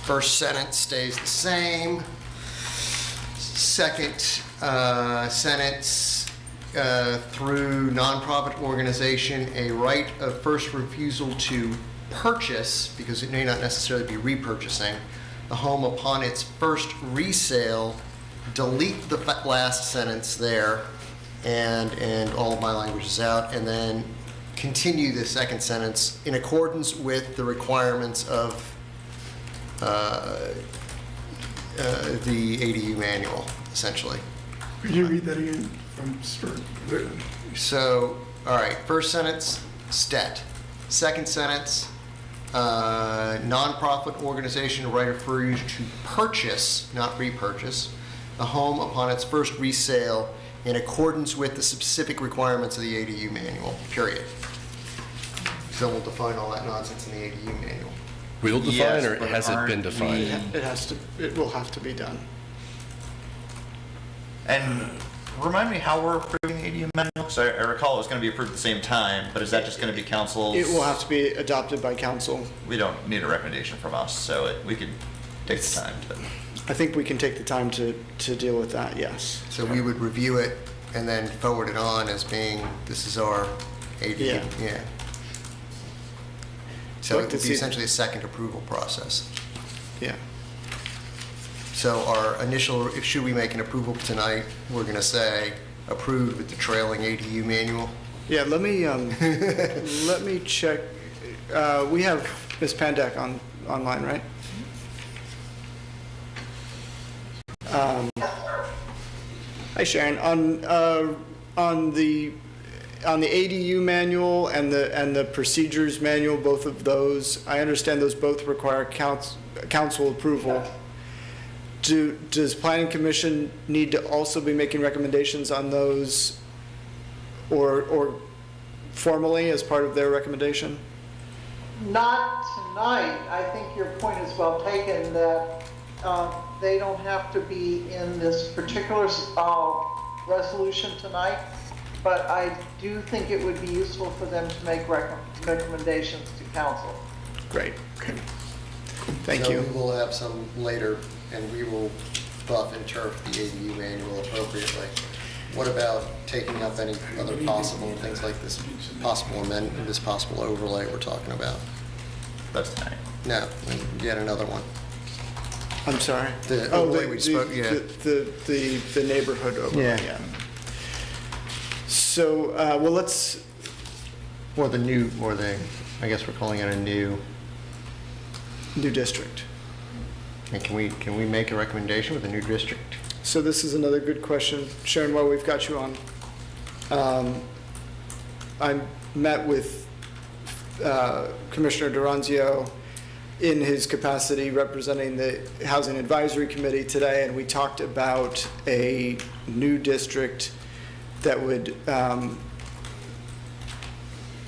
First sentence stays the same. Second sentence, through nonprofit organization, a right of first refusal to purchase, because it may not necessarily be repurchasing, the home upon its first resale. Delete the last sentence there, and all of my language is out, and then continue the second sentence in accordance with the requirements of the ADU manual, essentially. Could you read that again from start? So, all right, first sentence, stet. Second sentence, nonprofit organization right of refusal to purchase, not repurchase, the home upon its first resale in accordance with the specific requirements of the ADU manual, period. So we'll define all that nonsense in the ADU manual. Will define, Yes, or but has it been aren't defined? It will have to be done. And remind me how we're approving the ADU manual, because I recall it was going to be approved at the same time, but is that just going to be council's? It will have to be adopted by council. We don't need a recommendation from us, so we could take the time to. I think we can take the time to deal with that, yes. So we would review it and then forward it on as being, this is our ADU. Yeah. So it would be essentially a second approval process. Yeah. So our initial, should we make an approval tonight, we're going to say approved with the trailing ADU manual? Yeah, let me let me check. We have Ms. Pandek online, right? Hi, Sharon. On the ADU manual and the procedures manual, both of those, I understand those both require council approval. Does Planning Commission need to also be making recommendations on those, or formally as part of their recommendation? Not tonight. I think your point is well taken that they don't have to be in this particular resolution tonight, but I do think it would be useful for them to make recommendations to council. Great. Okay. Thank So you. we will have some later, and we will buff and turf the ADU manual appropriately. What about taking up any other possible things like this possible amendment, this possible overlay we're talking about? That's tonight. No, yet another one. I'm sorry? The overlay we spoke, yeah. The neighborhood overlay, yeah. So, well, let's, Or I guess we're calling it a new district. And can we make a recommendation with a new district? So this is another good question. Sharon, while we've got you on, I met with Commissioner Duranzio in his capacity representing the Housing Advisory Committee today, and we talked about a new district that would,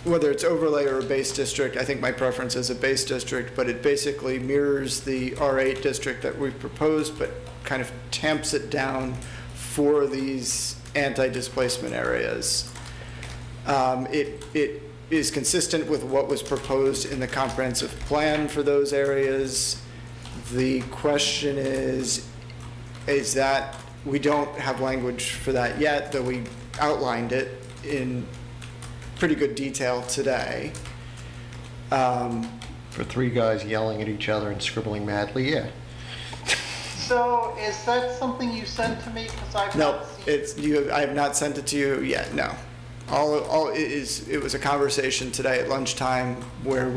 whether it's overlay or a base district, I think my preference is a base district, but it basically mirrors the R8 district that we've proposed, but kind of tamps it down for these anti-displacement areas. It is consistent with what was proposed in the comprehensive plan for those areas. The question is that we don't have language for that yet, though we outlined it in pretty good detail today. For three guys yelling at each other and scribbling madly, yeah. So is that something you sent to me? Because I've No, not seen I have not sent it to you yet, no. It was a conversation today at lunchtime where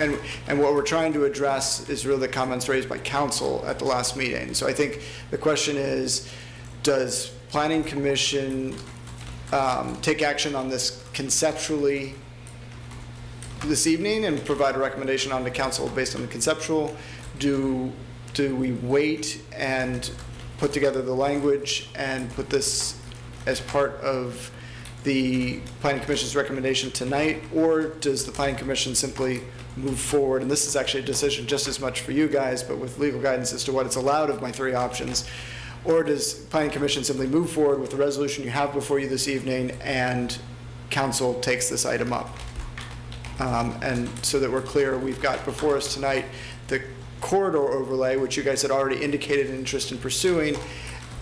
and what we're trying to address is really the comments raised by council at the last meeting. So I think the question is, does Planning Commission take action on this conceptually this evening and provide a recommendation on the council based on the conceptual? Do we wait and put together the language and put this as part of the Planning Commission's recommendation tonight? Or does the Planning Commission simply move forward? And this is actually a decision just as much for you guys, but with legal guidance as to what is allowed of my three options. Or does Planning Commission simply move forward with the resolution you have before you this evening and council takes this item up? And so that we're clear, we've got before us tonight the corridor overlay, which you guys had already indicated an interest in pursuing,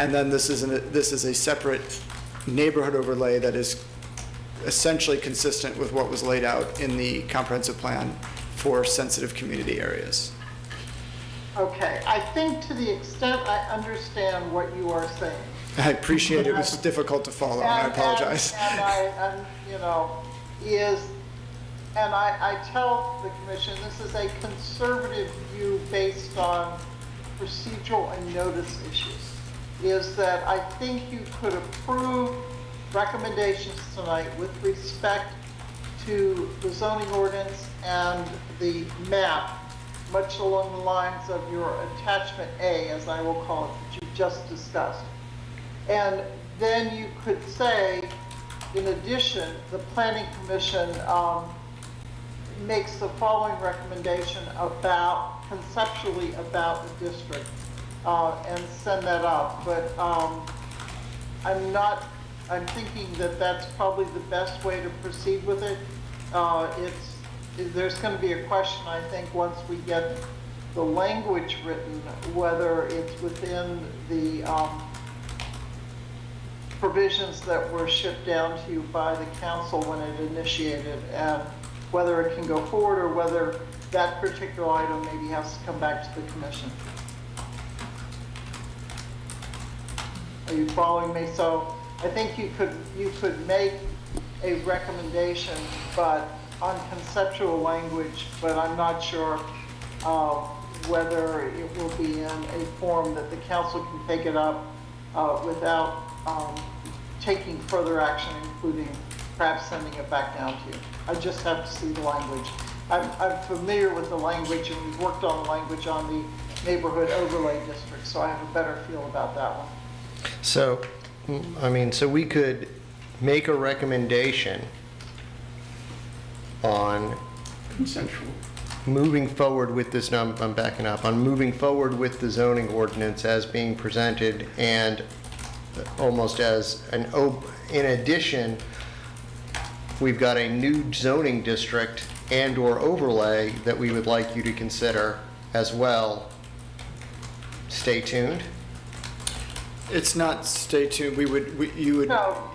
and then this is a separate neighborhood overlay that is essentially consistent with what was laid out in the comprehensive plan for sensitive community areas. Okay, I think to the extent I understand what you are saying. I appreciate it was difficult to follow, and I apologize. And I tell the commission, this is a conservative view based on procedural and notice issues, is that I think you could approve recommendations tonight with respect to the zoning ordinance and the map, much along the lines of your attachment A, as I will call it, that you just discussed. And then you could say, in addition, the Planning Commission makes the following recommendation conceptually about the district, and send that up. But I'm thinking that that's probably the best way to proceed with it. There's going to be a question, I think, once we get the language written, whether it's within the provisions that were shipped down to you by the council when it initiated, and whether it can go forward or whether that particular item maybe has to come back to the commission. Are you following me? So I think you could make a recommendation, but on conceptual language, but I'm not sure whether it will be in a form that the council can take it up without taking further action, including perhaps sending it back down to you. I just have to see the language. I'm familiar with the language, and we've worked on the language on the neighborhood overlay district, so I have a better feel about that one. So, so we could make a recommendation on Consensual. moving forward with this, no, I'm backing up, on moving forward with the zoning ordinance as being presented, and almost as in addition, we've got a new zoning district and/or overlay that we would like you to consider as well. Stay tuned. It's not stay tuned. You would. No.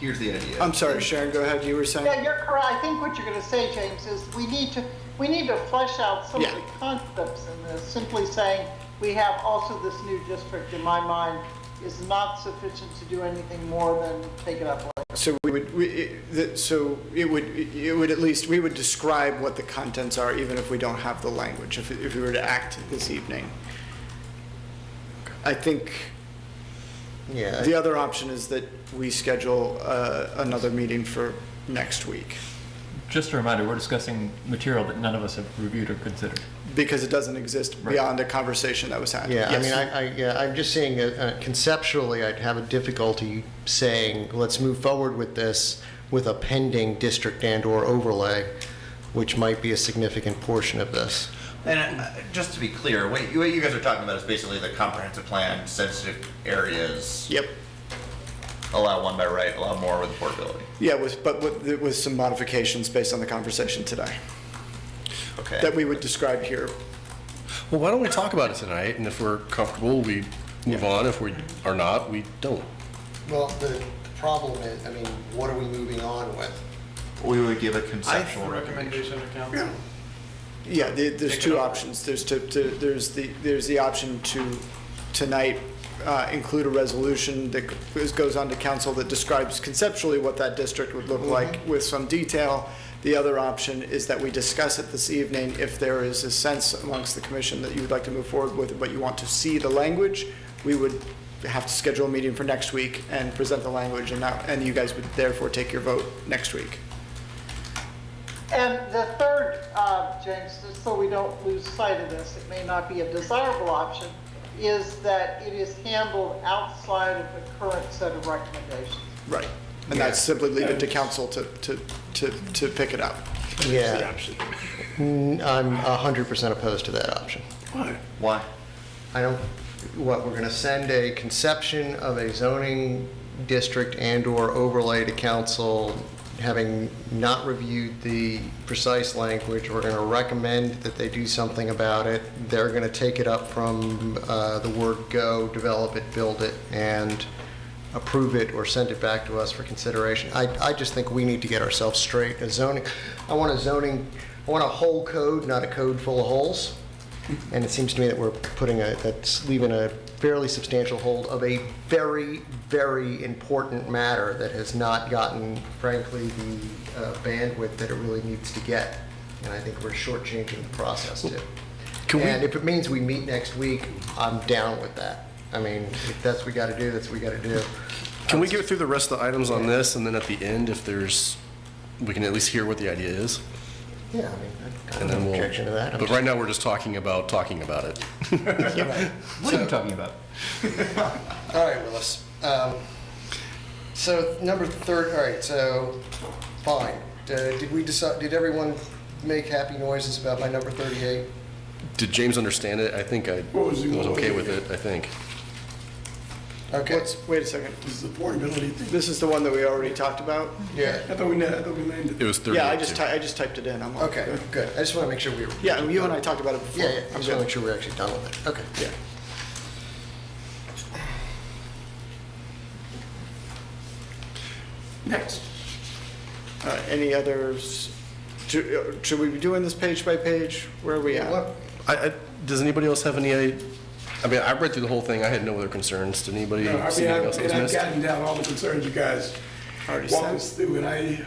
Here's the idea. I'm sorry, Sharon, go ahead. You were saying? Yeah, you're correct. I think what you're going to say, James, is we need to flesh out some of the concepts in this. Simply saying we have also this new district, in my mind, is not sufficient to do anything more than take it up later. So it would at least, we would describe what the contents are, even if we don't have the language, if we were to act this evening. I think the other option is that we schedule another meeting for next week. Just a reminder, we're discussing material that none of us have reviewed or considered. Because it doesn't exist beyond a conversation that was had. Yeah, Yes. I'm just saying conceptually, I'd have a difficulty saying, let's move forward with this with a pending district and/or overlay, which might be a significant portion of this. And just to be clear, what you guys are talking about is basically the comprehensive plan, sensitive areas. Yep. Allow one by right, allow more with affordability. Yeah, with some modifications based on the conversation today. Okay. That we would describe here. Well, why don't we talk about it tonight, and if we're comfortable, we move on. If we are not, we don't. Well, the problem is, what are we moving on with? We would give a conceptual recommendation. Yeah, there's two options. There's the option to tonight include a resolution that goes on to council that describes conceptually what that district would look like with some detail. The other option is that we discuss it this evening. If there is a sense amongst the commission that you would like to move forward with it, but you want to see the language, we would have to schedule a meeting for next week and present the language, and you guys would therefore take your vote next week. And the third, James, just so we don't lose sight of this, it may not be a desirable option, is that it is handled outside of the current set of recommendations. Right. And that's simply leave it to council to pick it up. Yeah. I'm 100% opposed to that option. Why? Why? I don't, we're going to send a conception of a zoning district and/or overlay to council, having not reviewed the precise language. We're going to recommend that they do something about it. They're going to take it up from the word go, develop it, build it, and approve it or send it back to us for consideration. I just think we need to get ourselves straight. I want a whole code, not a code full of holes. And it seems to me that we're that's leaving a fairly substantial hold of a very, very important matter that has not gotten, frankly, the bandwidth that it really needs to get. And I think we're shortchanging the process too. And if it means we meet next week, I'm down with that. I mean, if that's what we got to do, that's what we got to do. Can we go through the rest of the items on this, and then at the end, if we can at least hear what the idea is? Yeah, I mean, I don't have an objection to that. But right now, we're just talking about it. What are you talking about? All right, Willis. So number 30, all right, so fine. Did we decide, did everyone make happy noises about my number 38? Did James understand it? I think I was okay with it, I think. Okay. Wait a second. This is the portability thing. This is the one that we already talked about? Yeah. I thought we named it. It was 38. Yeah, I just typed it in. I'm like, Okay, good. I just want to make sure we were. Yeah, you and I talked about it before. Yeah, I just want to make sure we're actually done with it. Okay. Yeah. Next. Any others? Should we be doing this page by page? Where are we at? Does anybody else have any? I mean, I read through the whole thing. I had no other concerns. Did anybody see anything else that was I've missed? gotten down all the concerns you guys walked us through, and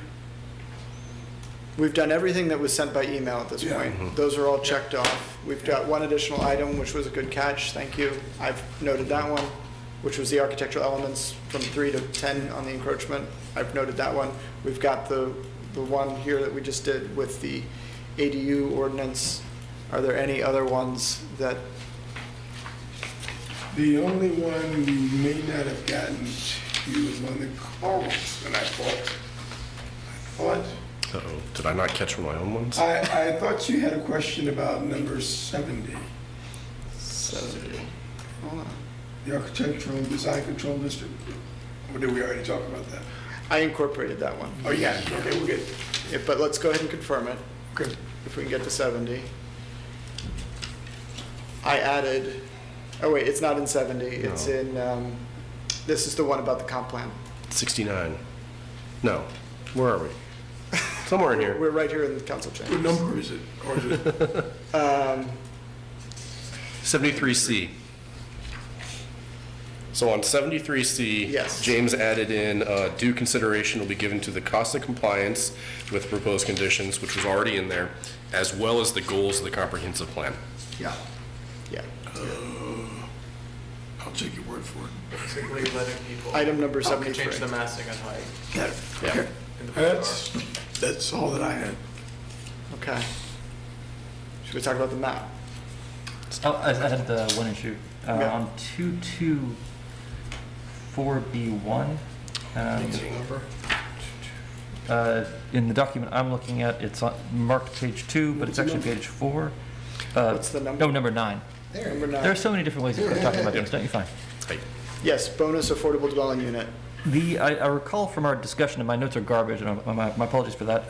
We've done everything that was sent by email at this point. Those are all checked off. We've got one additional item, which was a good catch. Thank you. I've noted that one, which was the architectural elements from 3 to 10 on the encroachment. I've noted that one. We've got the one here that we just did with the ADU ordinance. Are there any other ones that? The only one we may not have gotten to was one of the Carls, and I thought. Uh-oh, did I not catch one of my own ones? I thought you had a question about number 70. 70. Hold on. The architectural design control district. Or did we already talk about that? I incorporated that one. Oh, yeah, okay, we're good. Yeah, but let's go ahead and confirm it. Good. If we can get to 70. I added, oh wait, it's not in 70. It's in, this is the one about the comp plan. 69. No. Where are we? Somewhere in here. We're right here in the council chamber. What number is it? Or is it? 73C. So on 73C, Yes. James added in, due consideration will be given to the cost of compliance with proposed conditions, which was already in there, as well as the goals of the comprehensive plan. Yeah. Yeah. I'll take your word for it. Basically letting people. Item number Change 73. the massing and height. Yeah. Okay. That's all that I had. Okay. Should we talk about the map? Oh, I had the one issue. Yeah. On 224B1, in the document I'm looking at, it's marked page 2, but it's actually page 4. What's the number? No, number 9. Number 9. There are so many different ways of talking about things, don't you find? Yes, bonus affordable dwelling unit. I recall from our discussion, and my notes are garbage, and my apologies for that.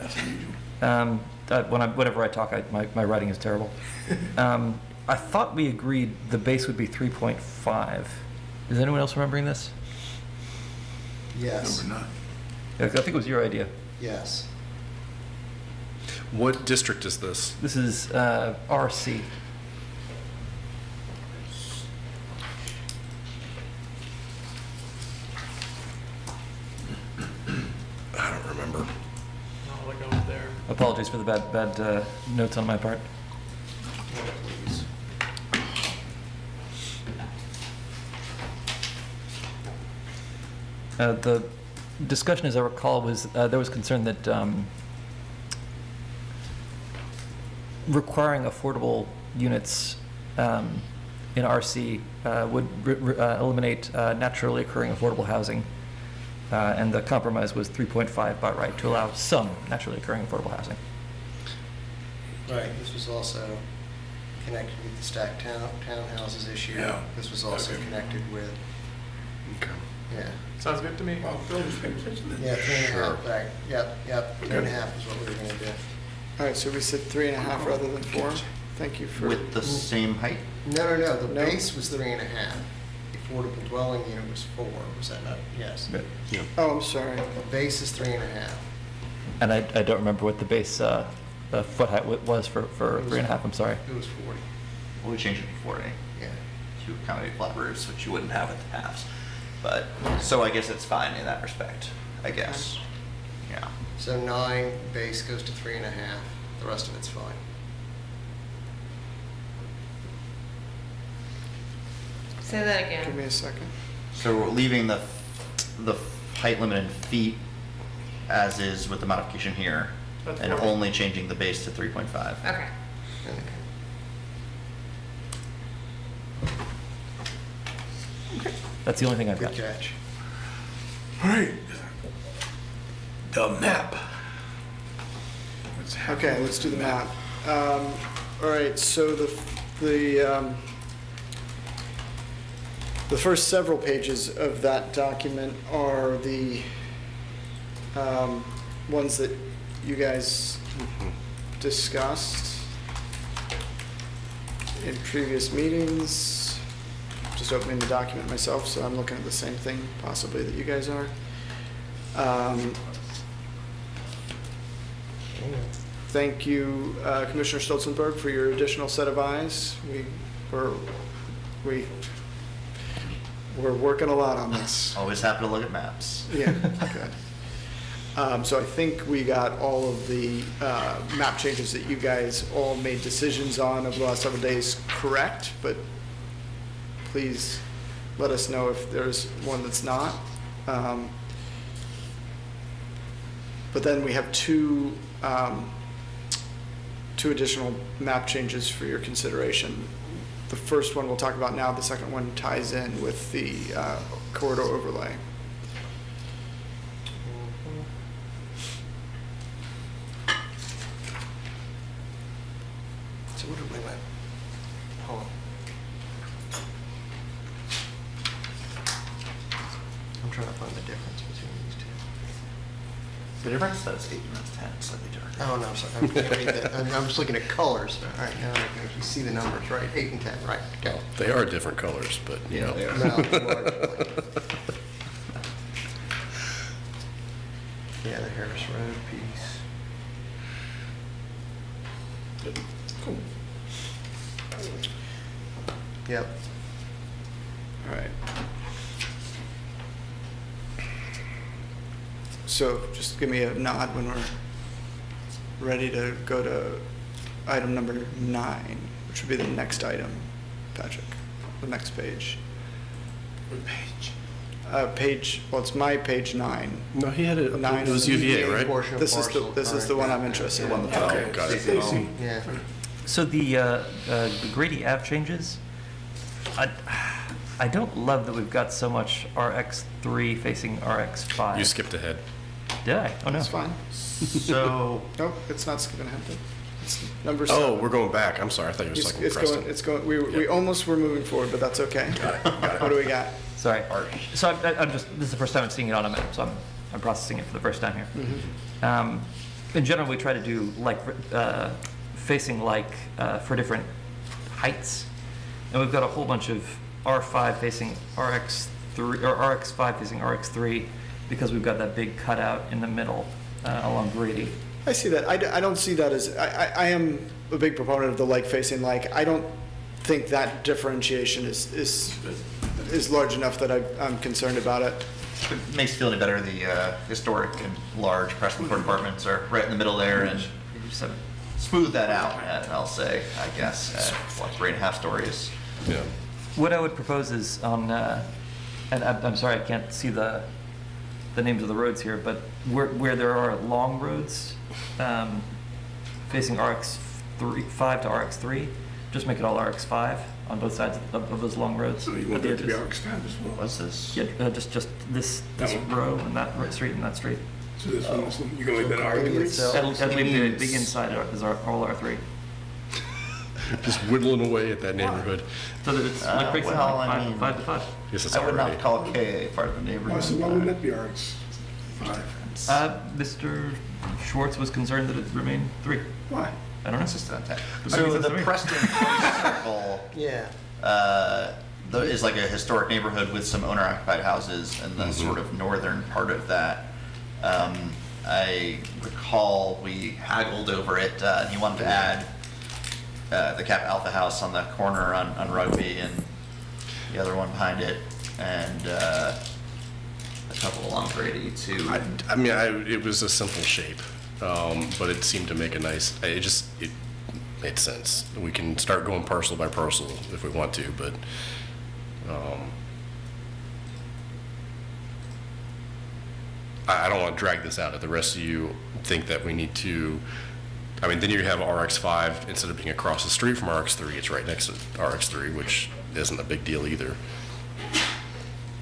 Whenever I talk, my writing is terrible. I thought we agreed the base would be 3.5. Is anyone else remembering this? Yes. Number 9. I think it was your idea. Yes. What district is this? This is RC. I don't remember. Oh, like over there. Up Apologies for the bad notes on my part. The discussion, as I recall, was there was concern that requiring affordable units in RC would eliminate naturally occurring affordable housing. And the compromise was 3.5 by right to allow some naturally occurring affordable housing. Right, this was also connected with the stacked townhouses issue. Yeah. This was also connected with, yeah. Sounds good to me. Well, Bill was paying attention then. Yeah, 3.5 Sure. back, yep, 3.5 is what we were gonna do. All right, so we said 3.5 rather than 4. Thank you for. With the same height? No, the No. base was 3.5. The affordable dwelling unit was 4, was that not, yes. Oh, I'm sorry. The base is 3.5. And I don't remember what the base foot height was for 3.5, I'm sorry. It was 40, Well, we changed it to 40 yeah. to accommodate flat roofs, which you wouldn't have with the halves. But, so I guess it's fine in that respect, I guess. Yeah. So 9 base goes to 3.5, the rest of it's fine. Say that Give again. me a second. So we're leaving the height limit in feet as is with the modification here, That's and 40. only changing the base to 3.5. Okay. That's the only thing I've got. Good catch. All right. The map. Okay, let's do the map. All right, so the first several pages of that document are the ones that you guys discussed in previous meetings. Just opening the document myself, so I'm looking at the same thing possibly that you guys are. Thank you, Commissioner Stolzenberg, for your additional set of eyes. We're working a lot on this. Always happy to look at maps. Yeah, good. So I think we got all of the map changes that you guys all made decisions on over the last several days correct, but please let us know if there's one that's not. But then we have two additional map changes for your consideration. The first one we'll talk about now, the second one ties in with the corridor overlay. So what did we went? Hold on. I'm trying to find the difference between these two. The difference? That's 8 and that's 10, slightly different. Oh, no, I'm sorry. I can't read that. I'm just looking at colors. All right, now you see the numbers, right? 8 and 10, right? Okay. They are different colors, but, you know. No, marginally. Yeah, the Harris Road piece. Yep. All right. So just give me a nod when we're ready to go to item number 9, which would be the next item, Patrick, the next page. What page? Well, it's my page 9. No, he had it, 9 it was is the UVA, right? Portion of This is parcel, this is the one I'm interested in. Okay, got it. Yeah. So the Grady Ave changes, I don't love that we've got so much RX3 facing RX5. You skipped ahead. Did I? Oh, no. That's fine. So, Nope, it's not skipping ahead. It's number 7. Oh, we're going back. I'm sorry. I thought you were talking It's Preston. going, we almost were moving forward, but that's okay. What do we got? Sorry. So I'm just, this is the first time I'm seeing it on a map, so I'm processing it for the first time here. In general, we try to do like facing like for different heights. And we've got a whole bunch of R5 facing RX3, or RX5 facing RX3, because we've got that big cutout in the middle along Grady. I see that. I don't see that as, I am a big proponent of the like facing like. I don't think that differentiation is large enough that I'm concerned about it. if it makes you feel any better, the historic and large Preston Court apartments are right in the middle there, and smooth that out, I'll say, I guess, at like 3.5 stories. Yeah. What I would propose is on, and I'm sorry, I can't see the names of the roads here, but where there are long roads facing RX5 to RX3, just make it all RX5 on both sides of those long roads. So you want that to be RX5 as well? What's this? Yeah, just this row and that street and that street. So this one, you're gonna leave that R3? And leave the inside is all R3. Just whittling away at that neighborhood. So that it's like breaks it well, like I mean, 5 to 5. Yes, it's I would already. not call KA part of the neighborhood. So why wouldn't that be RX5? Mr. Schwartz was concerned that it remained 3. Why? I don't know. It's just that. But So maybe the that's me. Preston Place Circle Yeah. is like a historic neighborhood with some owner-occupied houses in the sort of northern part of that. I recall we haggled over it, and he wanted to add the Cap Alpha House on the corner on Rugby and the other one behind it, and a couple along Grady too. I mean, it was a simple shape, but it seemed to make a nice, it made sense. We can start going parcel by parcel if we want to, but I don't want to drag this out. If the rest of you think that we need to, I mean, then you have RX5, instead of being across the street from RX3, it's right next to RX3, which isn't a big deal either.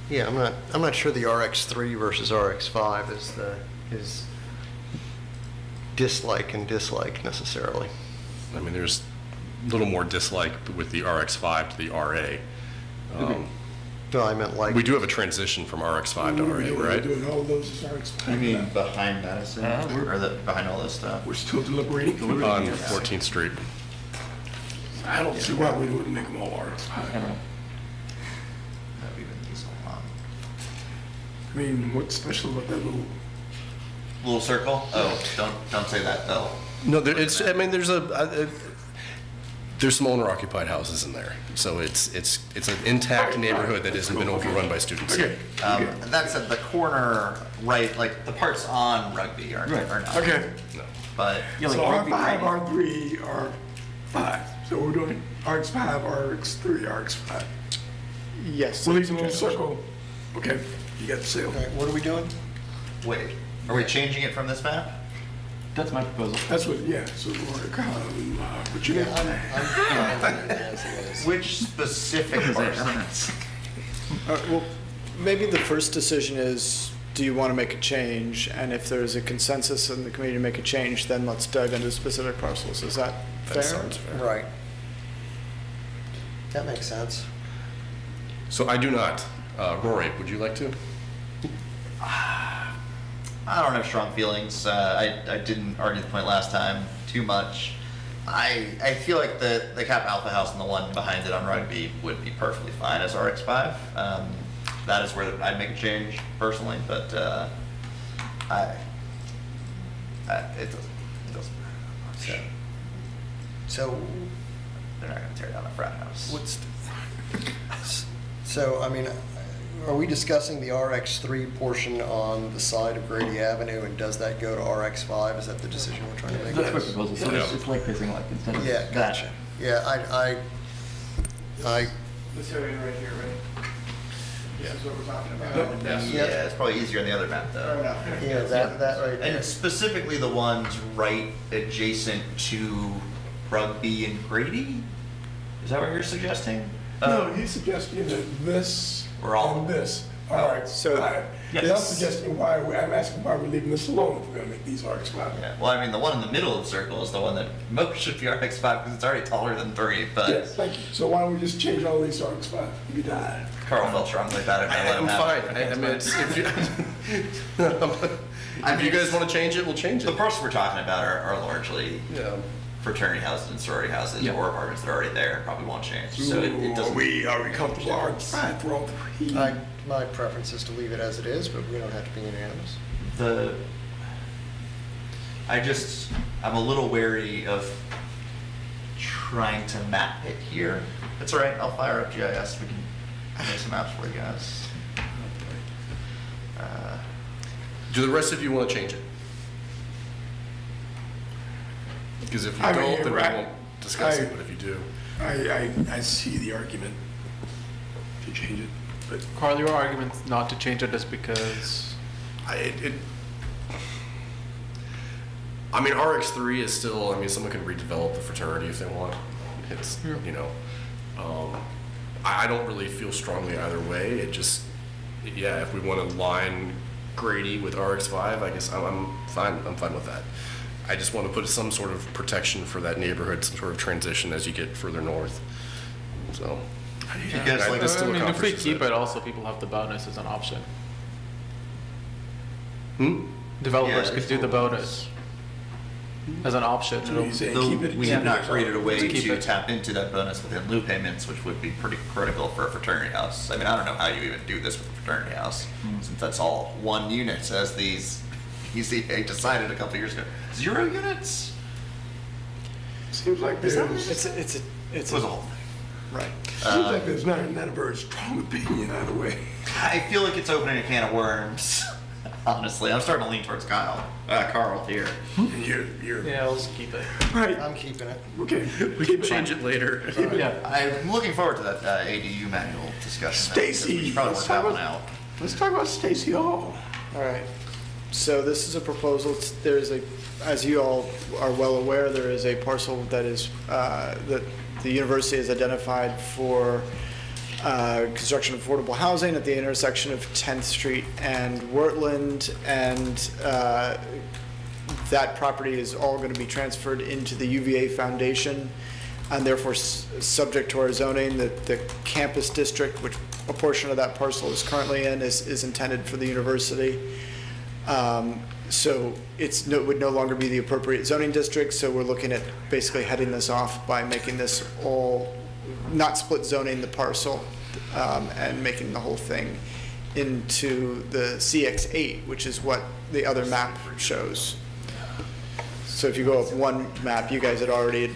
Yeah, I'm not sure the RX3 versus RX5 is dislike and dislike necessarily. I mean, there's a little more dislike with the RX5 to the RA. No, I meant like. We do have a transition from RX5 to RA, We're right? doing all those as RX5. I mean, behind Madison, or behind all this stuff. We're still deliberating. On 14th Street. I don't see why we wouldn't make them all RX5. I don't know. I mean, what's special about that Little circle? Oh, don't say that though. No, I mean, there's some owner-occupied houses in there, so it's an intact neighborhood that hasn't been overrun by students. Okay. That said, the corner, right, like the parts on Rugby are not. Okay. No. But So R5, R3, R5. So we're doing RX5, RX3, RX5. Yes. We'll leave the little circle. Okay, you got the sale. What are we doing? wait, are we changing it from this map? That's my proposal. That's what, yeah, so what you got? Which specific parcels? Well, maybe the first decision is, do you want to make a change? And if there's a consensus in the committee to make a change, then let's dive into specific parcels. Is that fair? That sounds fair. Right. That makes sense. So I do not. Rory, would you like to? I don't have strong feelings. I didn't argue the point last time too much. I feel like the Cap Alpha House and the one behind it on Rugby would be perfectly fine as RX5. That is where I'd make a change personally, but it doesn't matter. So They're not going to tear down a frat house. So, I mean, are we discussing the RX3 portion on the side of Grady Avenue, and does that go to RX5? Is that the decision we're trying to make? That's my proposal. So it's like facing like instead of Yeah, gotcha. Yeah, I. This area right here, right? This is what we're talking about. Yeah, it's probably easier on the other map though. Yeah, that right there. And specifically the ones right adjacent to Rugby and Grady? Is that what you're suggesting? No, he's suggesting that this We're all- and this are RX5. And I'm suggesting I'm asking why we're leaving this alone if we're gonna make these RX5. Yeah, well, I mean, the one in the middle of the circle is the one that most should be RX5 because it's already taller than 3, but Yes, thank you. So why don't we just change all these to RX5? Be done. Carl felt strongly about it. And I let him I'm have fine. it. I mean, if you guys want to change it, we'll change The it. parcels we're talking about are largely Yeah. fraternity houses and sorority houses or apartments that are already there, probably won't change. So it doesn't. Are we comfortable RX5 for all three? My preference is to leave it as it is, but we don't have to be unanimous. I'm a little wary of trying to map it here. It's all right, I'll fire up GIS, we can make some maps for you guys. Do the rest of you want to change it? Because if you I mean, don't, then we right. won't discuss I- it, but if you do. I see the argument to change it, but Carl, your argument not to change it is because I mean, RX3 is still, I mean, someone can redevelop the fraternity if they want. It's, you know, I don't really feel strongly either way. It just, yeah, if we want to line Grady with RX5, I guess I'm fine with that. I just want to put some sort of protection for that neighborhood, some sort of transition as you get further north. So, You guys like this I still mean, if we accomplishes keep it. it, also people have the bonus as an option. Hmm? Developers Yeah, could do the bonus as an option. So you say Though keep it- we have not created a way To keep to it. tap into that bonus within lieu payments, which would be pretty critical for a fraternity house. I mean, I don't know how you even do this with a fraternity house, since that's all one unit, as these ECA decided a couple years ago. 0 units? seems like there's, It was a whole thing. Right. seems like there's not a very strong opinion either way. I feel like it's opening a can of worms. Honestly, I'm starting to lean towards Carl here. And you're Yeah, let's keep it. right. I'm keeping it. Okay. We can change it later. Yeah. I'm looking forward to that ADU manual discussion. Stacy, We should probably work that one out. Let's talk about Stacy Hall. All right. So this is a proposal. There's a, as you all are well aware, there is a parcel that is, that the university has identified for construction of affordable housing at the intersection of 10th Street and Wurtland, and that property is all going to be transferred into the UVA Foundation, and therefore subject to our zoning. The campus district, which a portion of that parcel is currently in, is intended for the university. So it would no longer be the appropriate zoning district, so we're looking at basically heading this off by making this all, not split zoning the parcel, and making the whole thing into the CX8, which is what the other map shows. So if you go up one map, you guys had already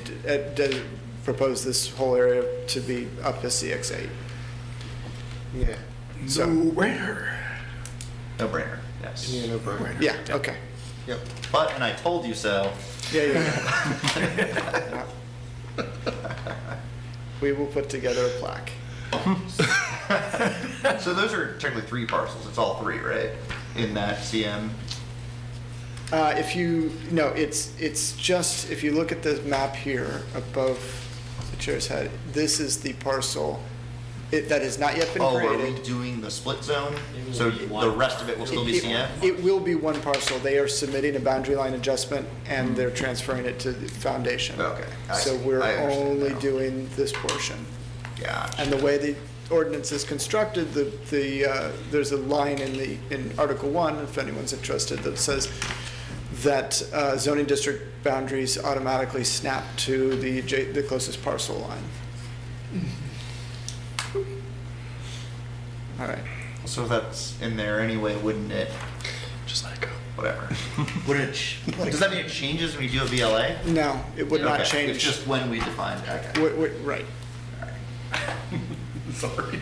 proposed this whole area to be up as CX8. Yeah. So- Where? No brainer, yes. Yeah, no brainer. Yeah, okay. Yep. But, and I told you so. Yeah. We will put together a plaque. So those are technically 3 parcels. It's all 3, right? In that CM. If you, no, it's just, if you look at the map here above the chair's head, this is the parcel that has not yet been Oh, are created. we doing the split zone? So the rest of it will still be CM? It will be one parcel. They are submitting a boundary line adjustment, and they're transferring it to the foundation. Okay, I So see. we're I understand only now. doing this portion. Gotcha. And the way the ordinance is constructed, there's a line in Article 1, if anyone's interested, that says that zoning district boundaries automatically snap to the closest parcel line. All right. So if that's in there anyway, wouldn't it? Just let it go. Whatever. Would it? Does that mean it changes when you do a VLA? No, it would not Okay, change. It's just when we define. Okay. Right. Sorry.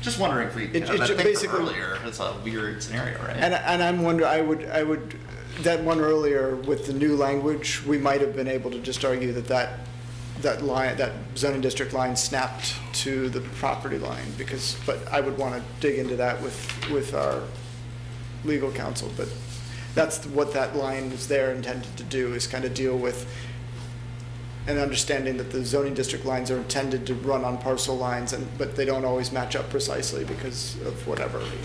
Just wondering if we. It that thing from basically- earlier. That's a weird scenario, right? And I'm wondering, I would, that one earlier with the new language, we might have been able to just argue that line, that zoning district line snapped to the property line, but I would want to dig into that with our legal counsel, but that's what that line is there intended to do, is kind of deal with an understanding that the zoning district lines are intended to run on parcel lines, but they don't always match up precisely because of whatever reason.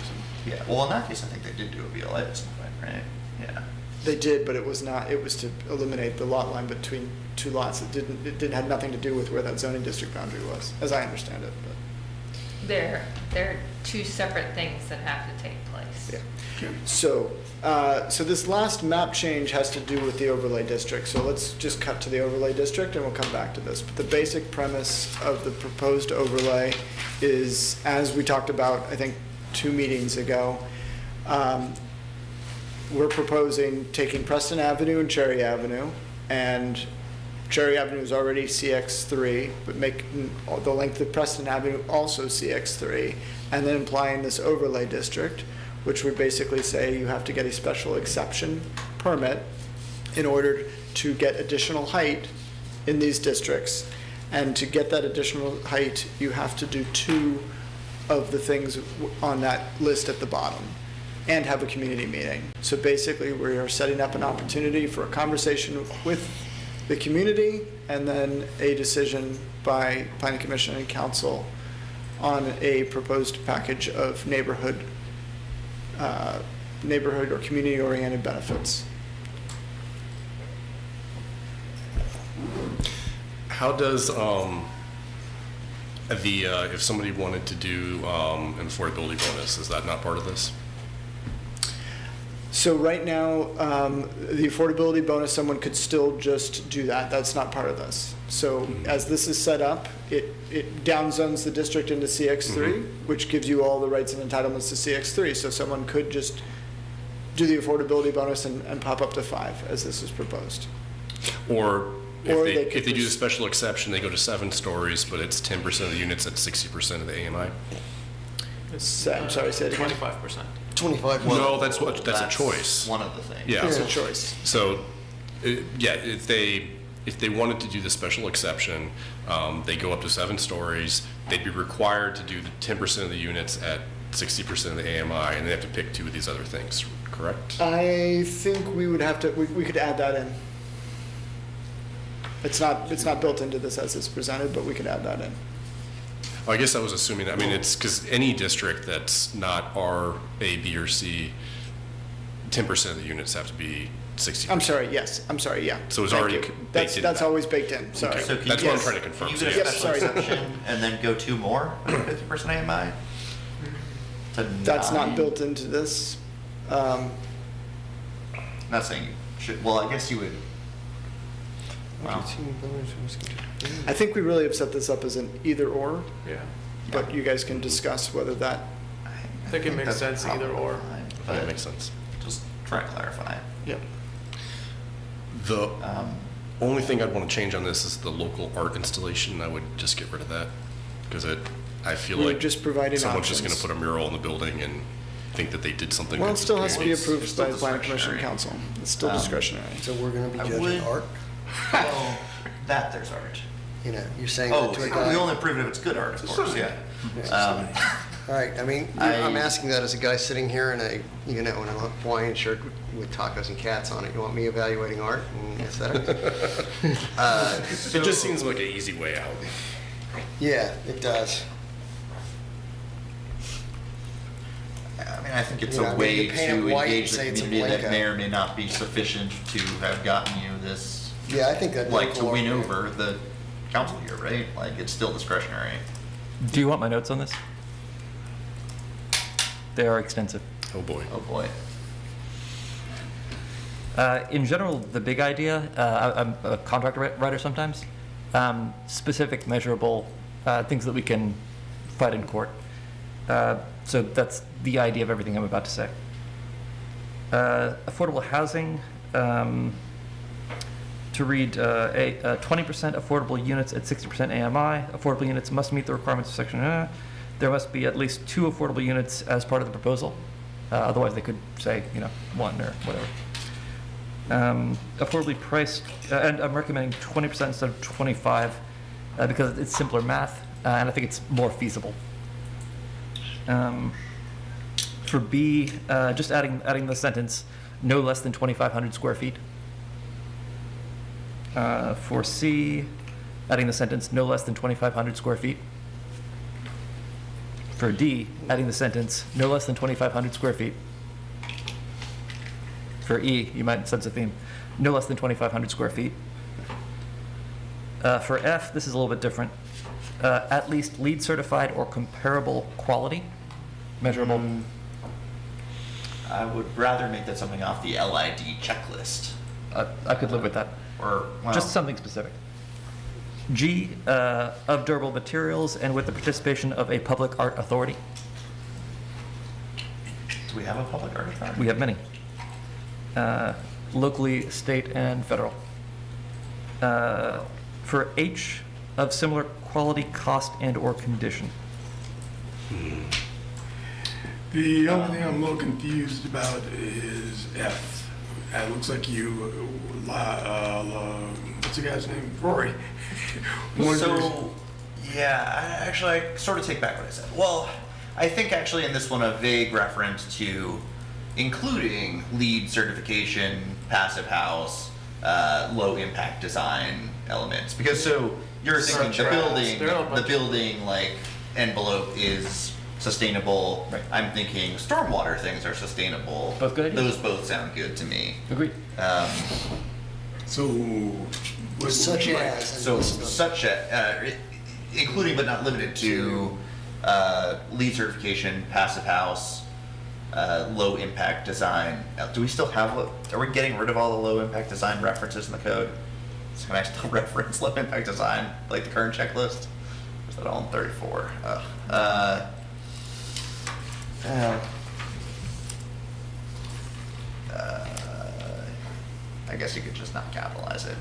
Yeah. Well, in that case, I think they did do a VLA at some point, right? Yeah. They did, but it was not, it was to eliminate the lot line between two lots. It had nothing to do with where that zoning district boundary was, as I understand it, but. There are 2 separate things that have to take place. Yeah. So this last map change has to do with the overlay district. So let's just cut to the overlay district and we'll come back to this. But the basic premise of the proposed overlay is, as we talked about, I think 2 meetings ago, we're proposing taking Preston Avenue and Cherry Avenue, and Cherry Avenue is already CX3, but make the length of Preston Avenue also CX3, and then applying this overlay district, which would basically say you have to get a special exception permit in order to get additional height in these districts. And to get that additional height, you have to do 2 of the things on that list at the bottom and have a community meeting. So basically, we are setting up an opportunity for a conversation with the community and then a decision by Planning Commission and Council on a proposed package of neighborhood or community-oriented benefits. How does if somebody wanted to do an affordability bonus, is that not part of this? So right now, the affordability bonus, someone could still just do that. That's not part of this. So as this is set up, it downzones the district into CX3, which gives you all the rights and entitlements to CX3. So someone could just do the affordability bonus and pop up to 5, as this is proposed. Or if could they do the special exception, they go to 7 stories, but it's 10% of the units at 60% of the AMI? I'm sorry, say it again. 25%. 25. No, that's a choice. One of the things. Yeah. It's a choice. So, if they wanted to do the special exception, they go up to 7 stories, they'd be required to do the 10% of the units at 60% of the AMI, and they have to pick 2 of these other things, correct? I think we would have to, we could add that in. It's not built into this as it's presented, but we could add that in. I guess I was assuming, I mean, it's because any district that's not R, A, B, or C, 10% of the units have to be 60%. I'm sorry, yes, I'm sorry, yeah. So it's Thank already you. baked That's into that. always baked in, sorry. So can That's you what I'm get- trying to confirm. Can So you get a yeah. special sorry. exception and then go 2 more under 50% AMI? To That's 9? not built into this. Not saying you should, well, I guess you would. Well, I think we really have set this up as an either or, Yeah. but you guys can discuss whether that, I think it makes that's sense either or. fine, That but makes sense. just try to clarify. yep. The only thing I'd want to change on this is the local art installation. I would just get rid of that because I feel We're like just providing someone's just going options. to put a mural in the building and think that they did something. Well, good it still for the has to be community. approved by the still Planning Commission and discretionary. Council. It's still discretionary. So we're going to be I judging would- art? Well, that there's art. You know, you're saying Oh, that to a guy. we only approve it if it's good art, of course, yeah. All right, I mean, I'm asking that as a guy sitting here in a, in a Hawaiian shirt with tacos and cats on it. You want me evaluating art and aesthetics? It just seems like an easy way out. Yeah, it does. I mean, I think it's You know, a I mean, way you paint it to white and engage the say it's a community that Blanco. may or may not be sufficient to have gotten you this, Yeah, I think that. like, to win local art- over the council here, right? Like, it's still discretionary. Do you want my notes on this? They are extensive. Oh boy. Oh, boy. In general, the big idea, I'm a contract writer sometimes, specific, measurable things that we can fight in court. So that's the idea of everything I'm about to say. Affordable housing, to read 20% affordable units at 60% AMI. Affordable units must meet the requirements of section. There must be at least 2 affordable units as part of the proposal. Otherwise, they could say, 1 or whatever. Affordably priced, and I'm recommending 20% instead of 25 because it's simpler math, and I think it's more feasible. For B, just adding the sentence, no less than 2,500 square feet. For C, adding the sentence, no less than 2,500 square feet. For D, adding the sentence, no less than 2,500 square feet. For E, you might sense a theme, no less than 2,500 square feet. For F, this is a little bit different. At least LEED certified or comparable quality, measurable. I would rather make that something off the LID checklist. I could live with that. Or, well, Just something specific. G, of durable materials and with the participation of a public art authority. do we have a public art authority? We have many. Locally, state, and federal. For H, of similar quality, cost, and/or condition. The only thing I'm a little confused about is F. It looks like you, what's the guy's name? Rory. So, yeah, I sort of take back what I said. Well, I think actually in this one, a vague reference to including LEED certification, passive house, low impact design elements. Because so you're thinking the building like envelope is sustainable. Right. I'm thinking stormwater things are sustainable. Both good ideas. Those both sound good to me. Agreed. So, what Such would you like? as. So such a, including but not limited to LEED certification, passive house, low impact design. Do we still have? Are we getting rid of all the low impact design references in the code? So can I still reference low impact design like the current checklist? Or is that all in 34? I guess you could just not capitalize it.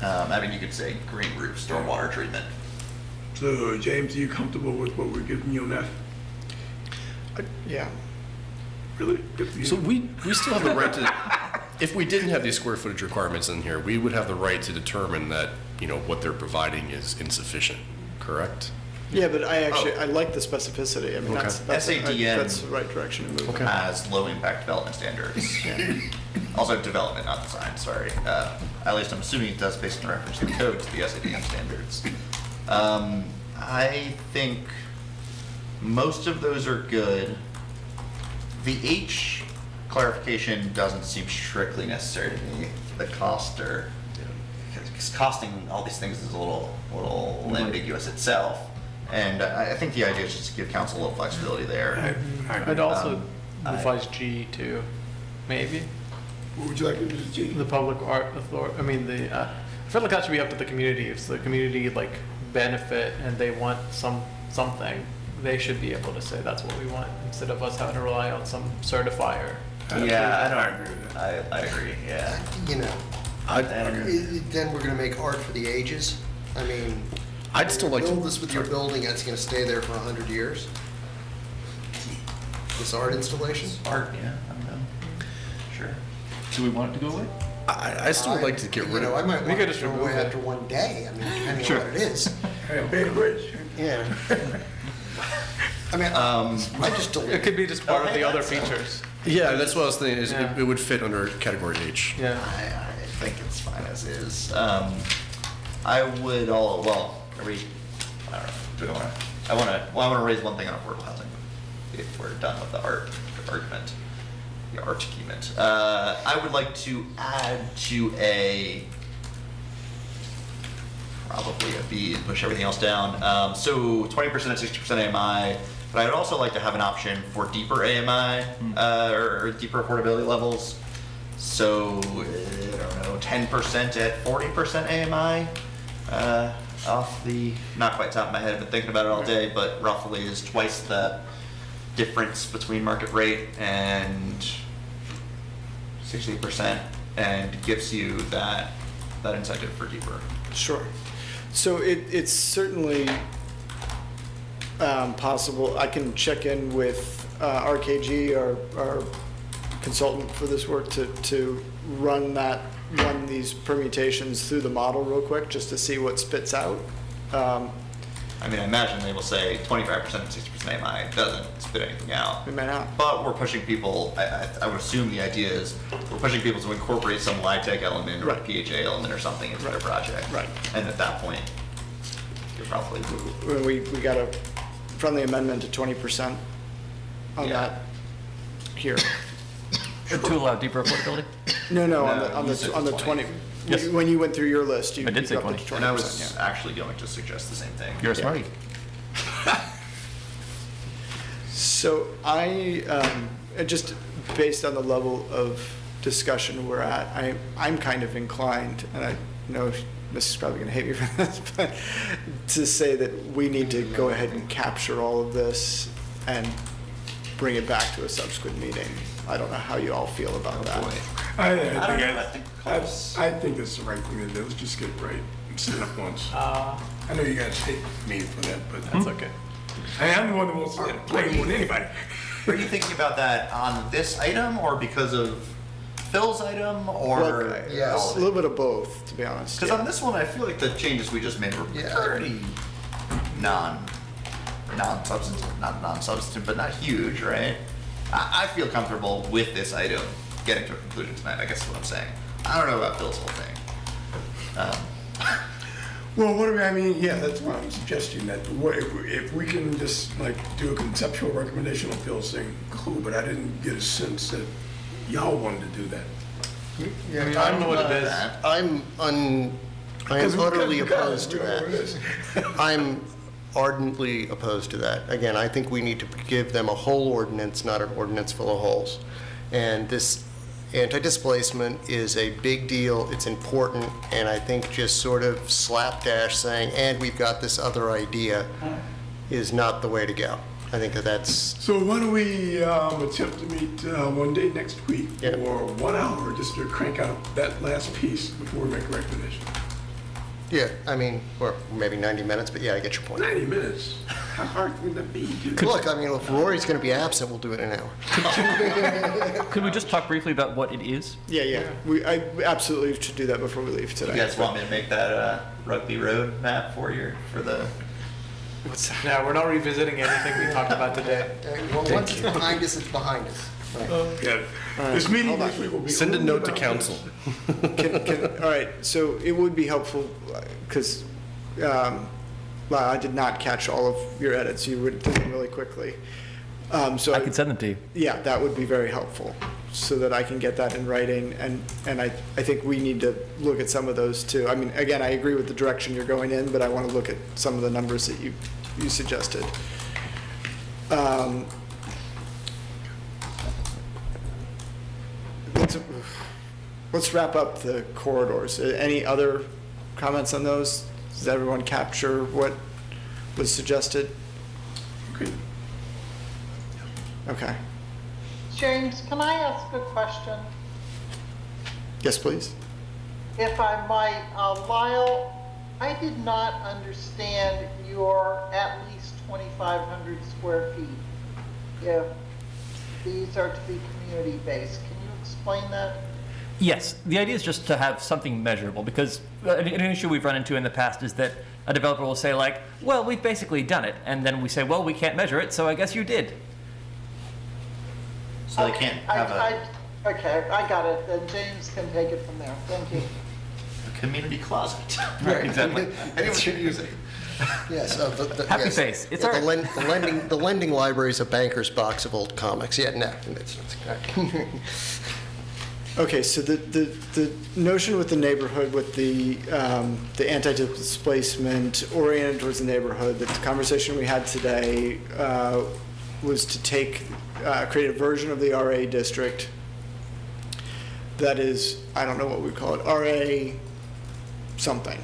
I mean, you could say green roof, stormwater treatment. So, James, are you comfortable with what we're giving you on that? Yeah. Really? Good for you. So we still have the right to, if we didn't have these square footage requirements in here, we would have the right to determine that, what they're providing is insufficient, correct? Yeah, but I like the specificity. I mean, Okay. that's SADM the right direction to move. has low impact development standards. Also development, not design, sorry. At least I'm assuming it does based on reference to the code to the SADM standards. I think most of those are good. The H clarification doesn't seem strictly necessary to me. The coster, because costing all these things is a little ambiguous itself. And I think the idea is just to give council a little flexibility there. I'd also revise G too, maybe. What would you like to do, G? The public art authority, I feel like that should be up to the community. If the community like benefit and they want something, they should be able to say that's what we want instead of us having to rely on some certifier. Yeah, I agree with that. I agree, yeah. Then we're gonna make art for the ages. I mean, I'd still like to. build this with your building that's gonna stay there for 100 years. This art installation? Art, yeah, I'm done. Sure. Do we want it to go away? I still would like to get rid of. I might We want could it just to go remove away it. after one day. I mean, depending Sure. on what it is. Hey, big bridge. Yeah. I mean, I just delete. It could be just part of the other features. Yeah, that's what I was thinking, is Yeah. it would fit under category H. Yeah. I think it's fine as is. I would are we, I don't know, do we wanna, I wanna raise one thing on affordable housing, if we're done with the art argument, the argument. I would like to add to probably a B and push everything else down. So 20% and 60% AMI, but I would also like to have an option for deeper AMI, or deeper affordability levels. So, I don't know, 10% at 40% AMI, off the, not quite top of my head, I've been thinking about it all day, but roughly is twice the difference between market rate and 60%, and gives you that incentive for deeper. Sure. So it's certainly possible. I can check in with RKG, our consultant for this work, to run these permutations through the model real quick, just to see what spits out. I mean, I imagine they will say 25% and 60% AMI doesn't spit anything out. It may not. But we're pushing people, I would assume the idea is, we're pushing people to incorporate some LIHTC element or a Right. PHA element or something into their project. Right. And at that point, you're probably, When we got a friendly amendment to 20% on Yeah. that here. To allow deeper affordability? No, No, on you said the 20. 20. Yes. When you went through your list, you I did say upped it 20. to 20%. and I was yeah. actually going to suggest the same thing. You're a smarty. So just based on the level of discussion we're at, I'm kind of inclined, and I know Mrs. is probably going to hate me for this, but to say that we need to go ahead and capture all of this and bring it back to a subsequent meeting. I don't know how you all feel about that. I think that's the right thing to do. Let's just get it right and set it up once. I know you guys hate me for that, but That's okay. I'm the one that wants to play more than anybody. Are you thinking about that on this item or because of Phil's item or? Well, yes, a little bit of both, to be honest. Because yeah. on this one, I feel like the changes we just made were pretty non-substantive, not non-substantive, but not huge, right? I feel comfortable with this item getting to a conclusion tonight, I guess is what I'm saying. I don't know about Phil's whole thing. Well, that's why I'm suggesting that if we can just like do a conceptual recommendation on Phil's thing, cool, but I didn't get a sense that y'all wanted to do that. Yeah, I don't know what it is. I am utterly opposed to that. I'm ardently opposed to that. Again, I think we need to give them a whole ordinance, not an ordinance full of holes. And this anti-displacement is a big deal, it's important, and I think just sort of slapdash saying, and we've got this other idea, is not the way to go. I think that's... So why don't we attempt to meet one day next week for 1 hour just to crank out that last piece before we make a recommendation? Yeah, I mean, or maybe 90 minutes, but yeah, I get your point. 90 minutes? How hard would that be? Look, I mean, if Rory's going to be absent, we'll do it in an hour. Could we just talk briefly about what it is? Yeah. We absolutely should do that before we leave today. You guys want me to make that Rugby Road map for the... What's that? No, we're not revisiting anything we talked about today. Well, once it's behind us, it's behind us. Yeah. This meeting this week will be... Send a note to council. All right, so it would be helpful, because I did not catch all of your edits. You were did them really quickly. So I can send them to you. Yeah, that would be very helpful, so that I can get that in writing, and I think we need to look at some of those too. I mean, again, I agree with the direction you're going in, but I want to look at some of the numbers that you suggested. Let's wrap up the corridors. Any other comments on those? Does everyone capture what was suggested? Okay. James, can I ask a question? Yes, please. If I might, Lyle, I did not understand your at least 2,500 square feet. If these are to be community-based, can you explain that? Yes, the idea is just to have something measurable, because an issue we've run into in the past is that a developer will say like, well, we've basically done it, and then we say, well, we can't measure it, so I guess you did. So they can't have Okay, I got it. Then James can take it from there. Thank you. a community closet. Right, exactly. Anyone should use it. Yes. Happy yes. face. It's Yeah, all right. the lending library is a banker's box of old comics. Yeah, no. Okay, so the notion with the neighborhood, with the anti-displacement oriented towards the neighborhood, the conversation we had today was to create a version of the RA district that is, I don't know what we call it, RA something.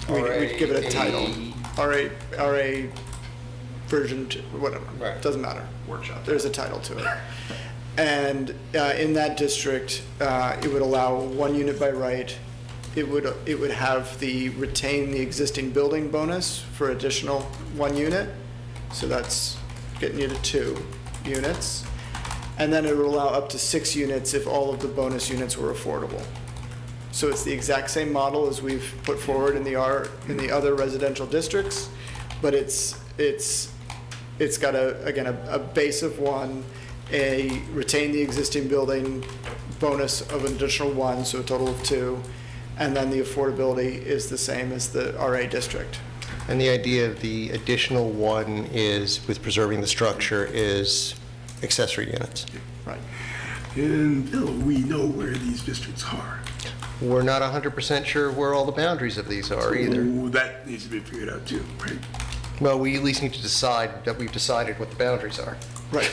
We'd give it a title. RA version, whatever. Right. Doesn't matter. Workshop. There's a title to it. And in that district, it would allow 1 unit by right. It would retain the existing building bonus for additional 1 unit. So that's getting you to 2 units. And then it would allow up to 6 units if all of the bonus units were affordable. So it's the exact same model as we've put forward in the other residential districts, but it's got a base of 1, retain the existing building bonus of an additional 1, so a total of 2, and then the affordability is the same as the RA district. And the idea of the additional 1 is, with preserving the structure, is accessory units. Right. And Bill, we know where these districts are. We're not 100% sure where all the boundaries of these are either. So that needs to be figured out too, right? Well, we at least need to decide that we've decided what the boundaries are. Right.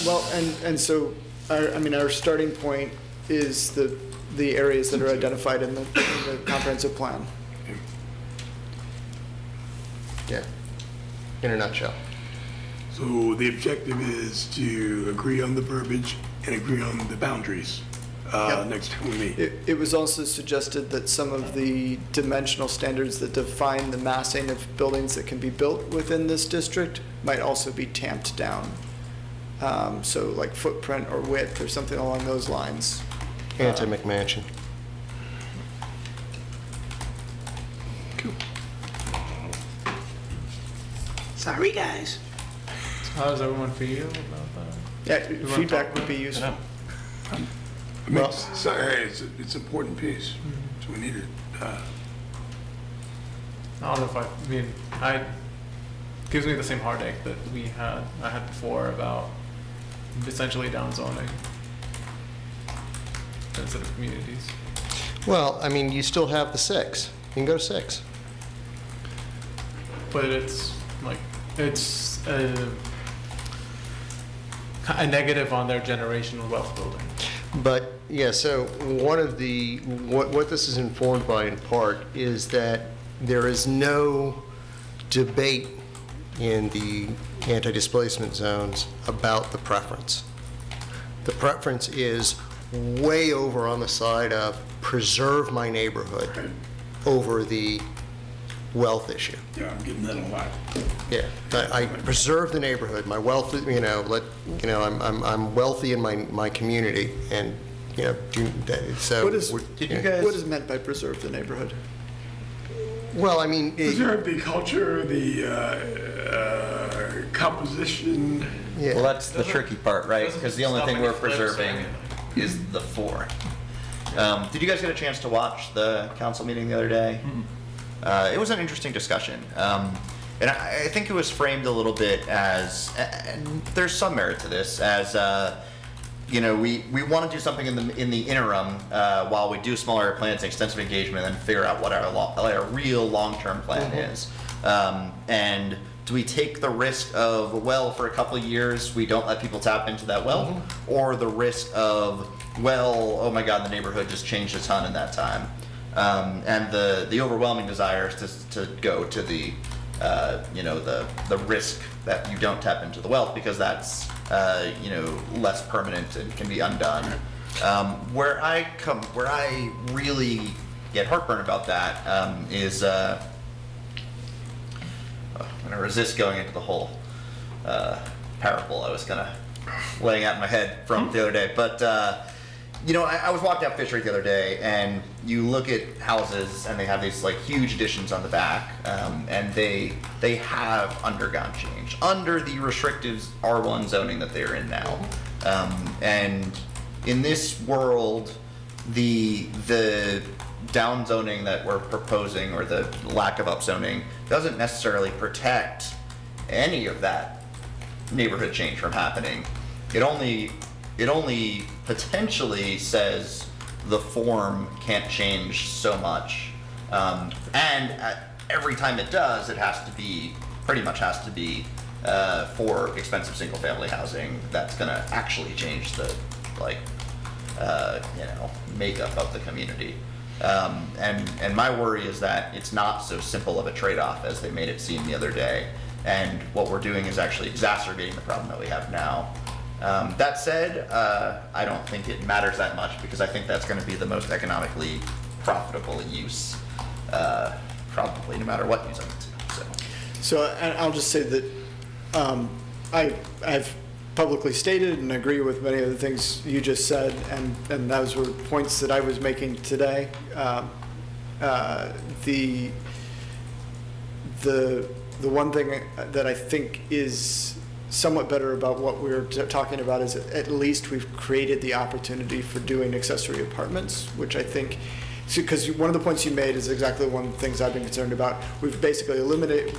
Well, and so, our starting point is the areas that are identified in the comprehensive plan. Yeah, in a nutshell. So the objective is to agree on the verbiage and agree on the boundaries next time we meet. It was also suggested that some of the dimensional standards that define the massing of buildings that can be built within this district might also be tamped down. So like footprint or width or something along those lines. Anti-McMansion. Sorry, guys. How does everyone feel about that? Yeah, feedback would be useful. I mean, sorry, it's an important piece, so we need it. I don't know if gives me the same heartache that I had before about essentially downzoning sensitive communities. Well, I mean, you still have the 6. You can go to 6. But it's a negative on their generational wealth building. But, yeah, so one of the, what this is informed by in part is that there is no debate in the anti-displacement zones about the preference. The preference is way over on the side of preserve my neighborhood over the wealth issue. Yeah, I'm getting that a lot. Yeah, I preserve the neighborhood, my wealth, I'm wealthy in my community, and, do that, so. What is meant by preserve the neighborhood? Well, I mean. Preserve the culture, the composition. Yeah. Well, that's the tricky part, right? Because the only thing we're preserving is the 4. Did you guys get a chance to watch the council meeting the other day? It was an interesting discussion. And I think it was framed a little bit as, and there's some merit to this, as, we want to do something in the interim while we do small area plans and extensive engagement and figure out what our real long-term plan is. And do we take the risk of, well, for a couple of years, we don't let people tap into that well, or the risk of, well, oh my God, the neighborhood just changed a ton in that time. And the overwhelming desire is to go to the risk that you don't tap into the wealth, because that's less permanent and can be undone. Where I really get heartburn about that is I'm gonna resist going into the whole parable I was kind of laying out in my head from the other day, but. I was walking down Fish Street the other day, and you look at houses, and they have these huge additions on the back, and they have undergone change under the restrictive R1 zoning that they're in now. And in this world, the down zoning that we're proposing, or the lack of upzoning, doesn't necessarily protect any of that neighborhood change from happening. It only potentially says the form can't change so much, and every time it does, it pretty much has to be for expensive single-family housing that's going to actually change the makeup of the community. And my worry is that it's not so simple of a trade-off as they made it seem the other day, and what we're doing is actually exacerbating the problem that we have now. That said, I don't think it matters that much, because I think that's going to be the most economically profitable use, probably no matter what you zone it to. So I'll just say that I've publicly stated and agree with many of the things you just said, and those were points that I was making today. The one thing that I think is somewhat better about what we're talking about is at least we've created the opportunity for doing accessory apartments, which I think, because one of the points you made is exactly one of the things I've been concerned about. We've basically eliminated,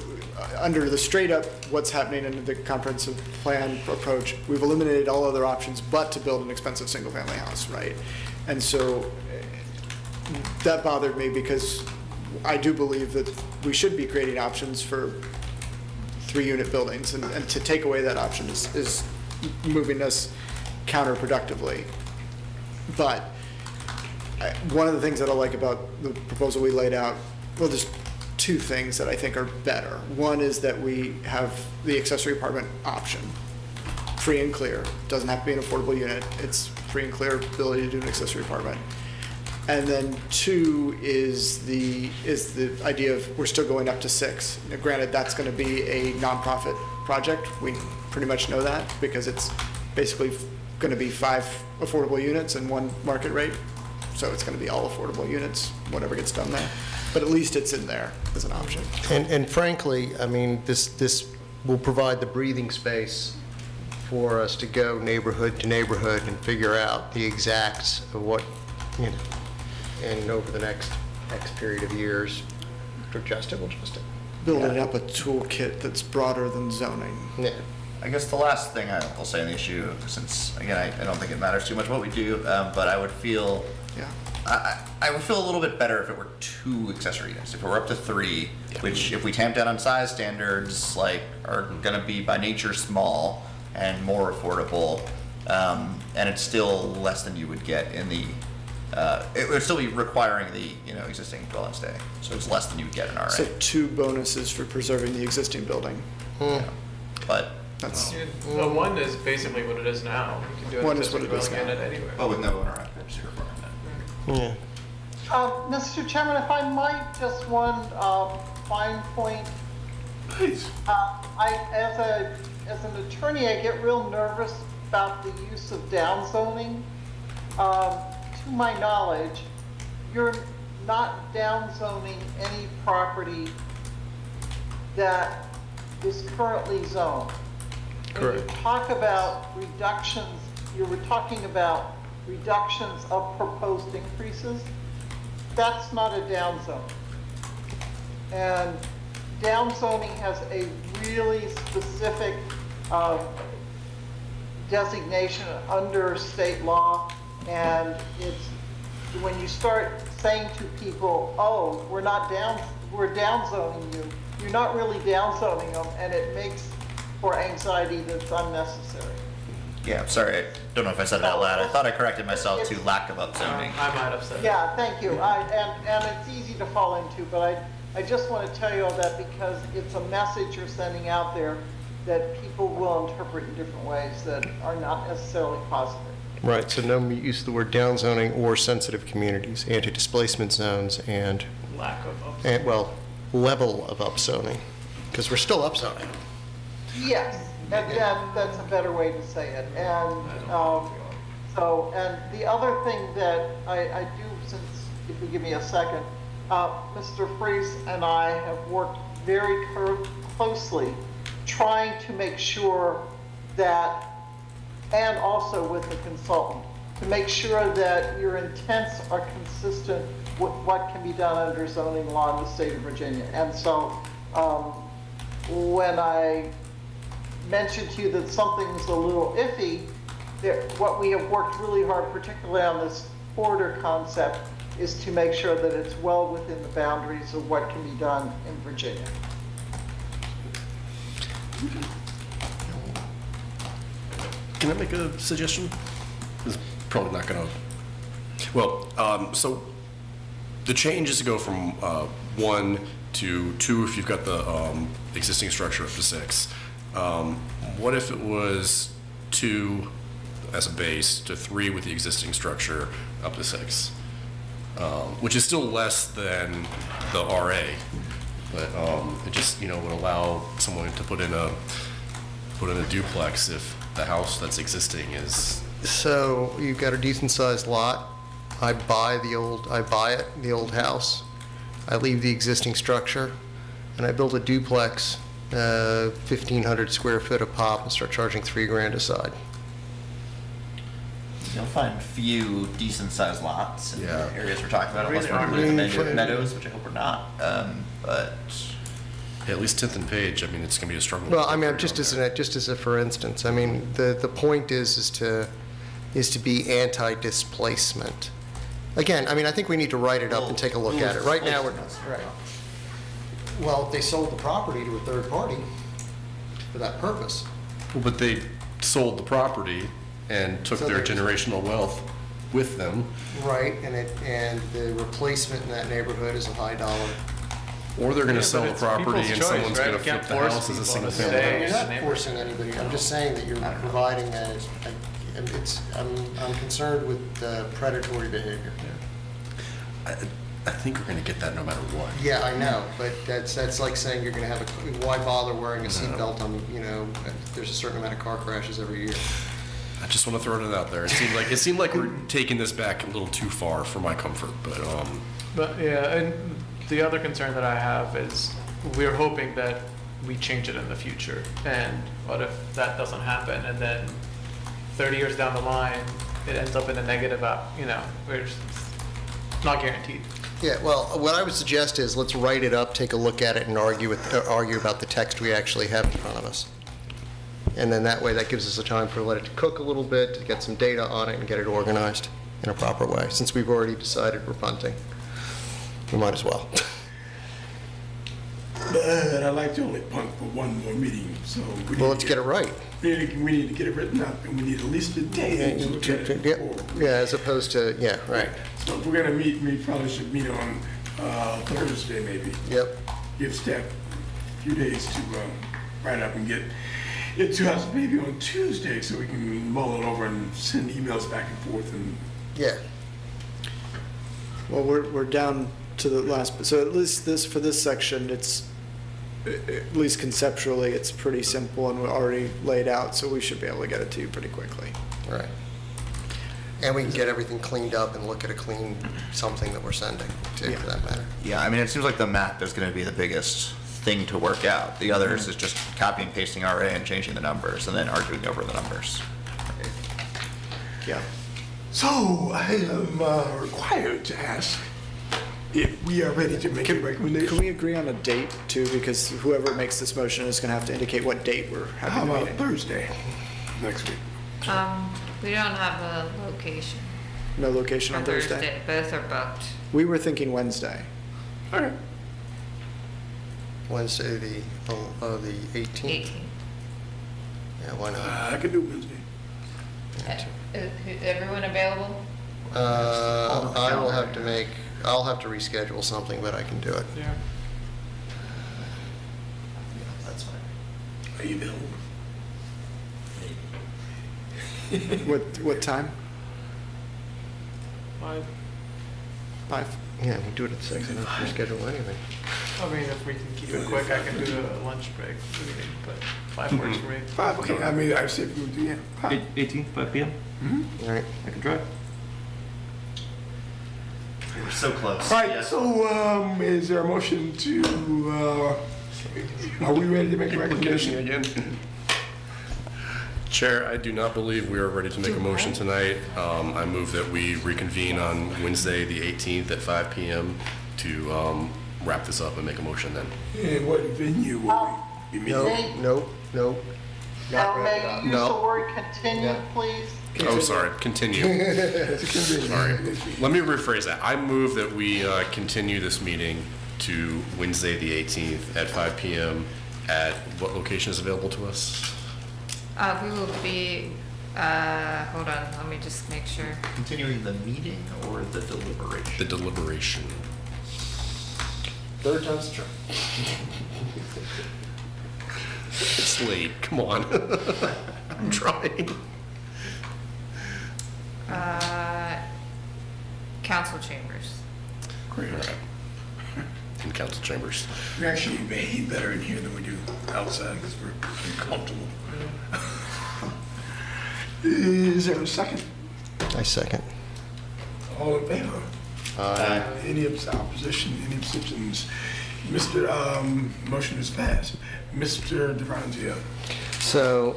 under the straight up what's happening in the comprehensive plan approach, we've eliminated all other options but to build an expensive single family house, right? And so that bothered me, because I do believe that we should be creating options for 3-unit buildings, and to take away that option is moving us counterproductively. But one of the things that I like about the proposal we laid out, well, there's 2 things that I think are better. One is that we have the accessory apartment option, free and clear. Doesn't have to be an affordable unit. It's free and clear ability to do an accessory apartment. And then 2 is the idea of we're still going up to 6. Now, granted, that's going to be a nonprofit project. We pretty much know that because it's basically going to be 5 affordable units and 1 market rate. So it's going to be all affordable units, whatever gets done there. But at least it's in there as an option. And frankly, I mean, this will provide the breathing space for us to go neighborhood to neighborhood and figure out the exacts of what, you know, and over the next X period of years, we'll adjust it. Building up a toolkit that's broader than zoning. Yeah. I guess the last thing I will say on the issue, since again I don't think it matters too much what we do, but I would feel I would feel a little bit better if it were 2 accessory units. If it were up to 3, which if we tamp down on size standards, like are going to be by nature small and more affordable, and it's still less than you would get in the. It would still be requiring the existing dwell and stay, so it's less than you would get in RA. So 2 bonuses for preserving the existing building. Yeah. But that's The 1 is basically what it is now. You can do One an is what it is accessory dwelling now. unit anywhere. but with no owner occupancy requirement. Yeah. Mr. Chairman, if I might, just one fine point. Please. As an attorney, I get real nervous about the use of downzoning. To my knowledge, you're not downzoning any property that is currently zoned. When you talk about reductions, you were talking about reductions of proposed increases. That's not a downzone. And downzoning has a really specific designation under state law, and it's when you start saying to people, "Oh, we're downzoning you," you're not really downzoning them, and it makes for anxiety that's unnecessary. Yeah, I'm sorry. I don't know if I said it out loud. I thought I corrected myself to lack of upzoning. I might have said it. Yeah, thank you. And it's easy to fall into, but I just want to tell you all that because it's a message you're sending out there that people will interpret in different ways that are not necessarily positive. Right, so no use of the word downzoning or sensitive communities, anti-displacement zones, and, Lack of upzoning. well, level of upzoning, because we're still upzoning. Yes, and that's a better way to say it. And and the other thing that I do, since if you give me a second, Mr. Freese and I have worked very closely trying to make sure that, and also with the consultant, to make sure that your intents are consistent with what can be done under zoning law in the state of Virginia. And so when I mentioned to you that something's a little iffy, what we have worked really hard, particularly on this corridor concept, is to make sure that it's well within the boundaries of what can be done in Virginia. Can I make a suggestion? It's probably not gonna. Well, so the change is to go from 1 to 2 if you've got the existing structure up to 6. What if it was 2 as a base to 3 with the existing structure up to 6? Which is still less than the RA, but it just would allow someone to put in a duplex if the house that's existing is. So you've got a decent-sized lot. I buy the old house. I leave the existing structure, and I build a duplex, 1,500 square foot a pop, and start charging $3,000 a side. You'll find few decent-sized lots in Yeah. the areas we're talking about, unless Really we're aren't. doing the For- meadows, which I hope we're not. But At least 10th and Page, I mean, it's gonna be a struggle. Well, I mean, just as a for instance, I mean, the point is to be anti-displacement. Again, I mean, I think we need to write it up and take a look at it. Right now, we're, right. Well, they sold the property to a third party for that purpose. Well, but they sold the property and took So their they- generational wealth with them. Right, and the replacement in that neighborhood is a high dollar. Or they're gonna Yeah, sell but the it's property people's and choice, someone's right? gonna You can't flip the force house as a people single to family. stay. You're not neighborhood. forcing anybody, I'm just saying that you're providing a And I'm concerned with predatory behavior. I think we're gonna get that no matter what. Yeah, I know, but that's like saying you're gonna have why bother wearing a seatbelt on, there's a certain amount of car crashes every year. I just want to throw it out there. It seemed like we're taking this back a little too far for my comfort, but But yeah, and the other concern that I have is we're hoping that we change it in the future. And what if that doesn't happen and then 30 years down the line, it ends up in a negative, we're just not guaranteed. Yeah, well, what I would suggest is let's write it up, take a look at it, and argue about the text we actually have in front of us. And then that way, that gives us a time to let it cook a little bit, to get some data on it, and get it organized in a proper way. Since we've already decided we're punting, we might as well. But I'd like to only punt for one more meeting, so. Well, let's get it right. We need to get it written up, and we need at least a day to look at it. Yeah, as opposed to, yeah, right. So if we're gonna meet, we probably should meet on Thursday, maybe. Yep. Give staff a few days to write up and get it to us maybe on Tuesday, so we can mull it over and send emails back and forth and. Yeah. Well, we're down to the last, so at least for this section, it's, at least conceptually, it's pretty simple and we're already laid out, so we should be able to get it to you pretty quickly. Right. And we can get everything cleaned up and look at a clean something that we're sending, too, for that matter. Yeah, I mean, it seems like the map is going to be the biggest thing to work out. The others is just copy and pasting RA and changing the numbers and then arguing over the numbers. Yeah. So I am required to ask if we are ready to make a recommendation. Can we agree on a date too? Because whoever makes this motion is gonna have to indicate what date we're How having the about meeting. Thursday next week? We don't have a location No location for on Thursday? Both are booked. We were thinking Wednesday. All right. Wednesday, the 18th? 18. Yeah, why not? I can do Wednesday. Everyone available? I'll have to reschedule something, but I can do it. Yeah. That's fine. Are you available? What time? 5. 5? Yeah, we do it at 6. I don't have to reschedule anything. I mean, if we can keep it quick, I can do a lunch break meeting, but 5 works for me. 5, okay. I mean, I said we would do, yeah. 5. 18th, 5 p.m. All right. I can try. We're so close. All right, so is there a motion to, are we ready to make a recommendation? again. Chair, I do not believe we are ready to make a motion tonight. I move that we reconvene on Wednesday, the 18th at 5 p.m. to wrap this up and make a motion then. And what venue will we be meeting? No. Now, may you use the No. word continue, Yeah. please? Oh, sorry, continue. Sorry. Let me rephrase that. I move that we continue this meeting to Wednesday, the 18th at 5 p.m. at what location is available to us? We will be, hold on, let me just make sure. Continuing the meeting or the deliberation? The deliberation. Third time's the charm. It's late, come on. I'm trying. Council chambers. Great. All right. In council chambers. We actually behave better in here than we do outside because we're comfortable. Is there a second? I second. All in favor? Any opposition, any abstentions? Motion is passed. Mr. DeFranzio. So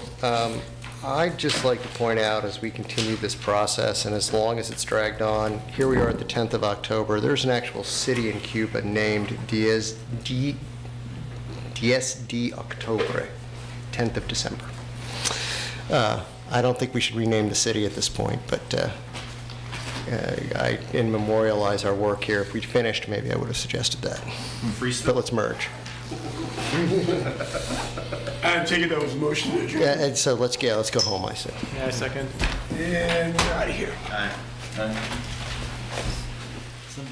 I'd just like to point out, as we continue this process, and as long as it's dragged on, here we are at the 10th of October, there's an actual city in Cuba named Diez de Octubre, 10th of December. I don't think we should rename the city at this point, but in memorialize our work here. If we'd finished, maybe I would have suggested that. But let's merge. I'm taking those motion to adjourn. Yeah, and so let's go home, I say. Yeah, I second. And out of here. Aye. Some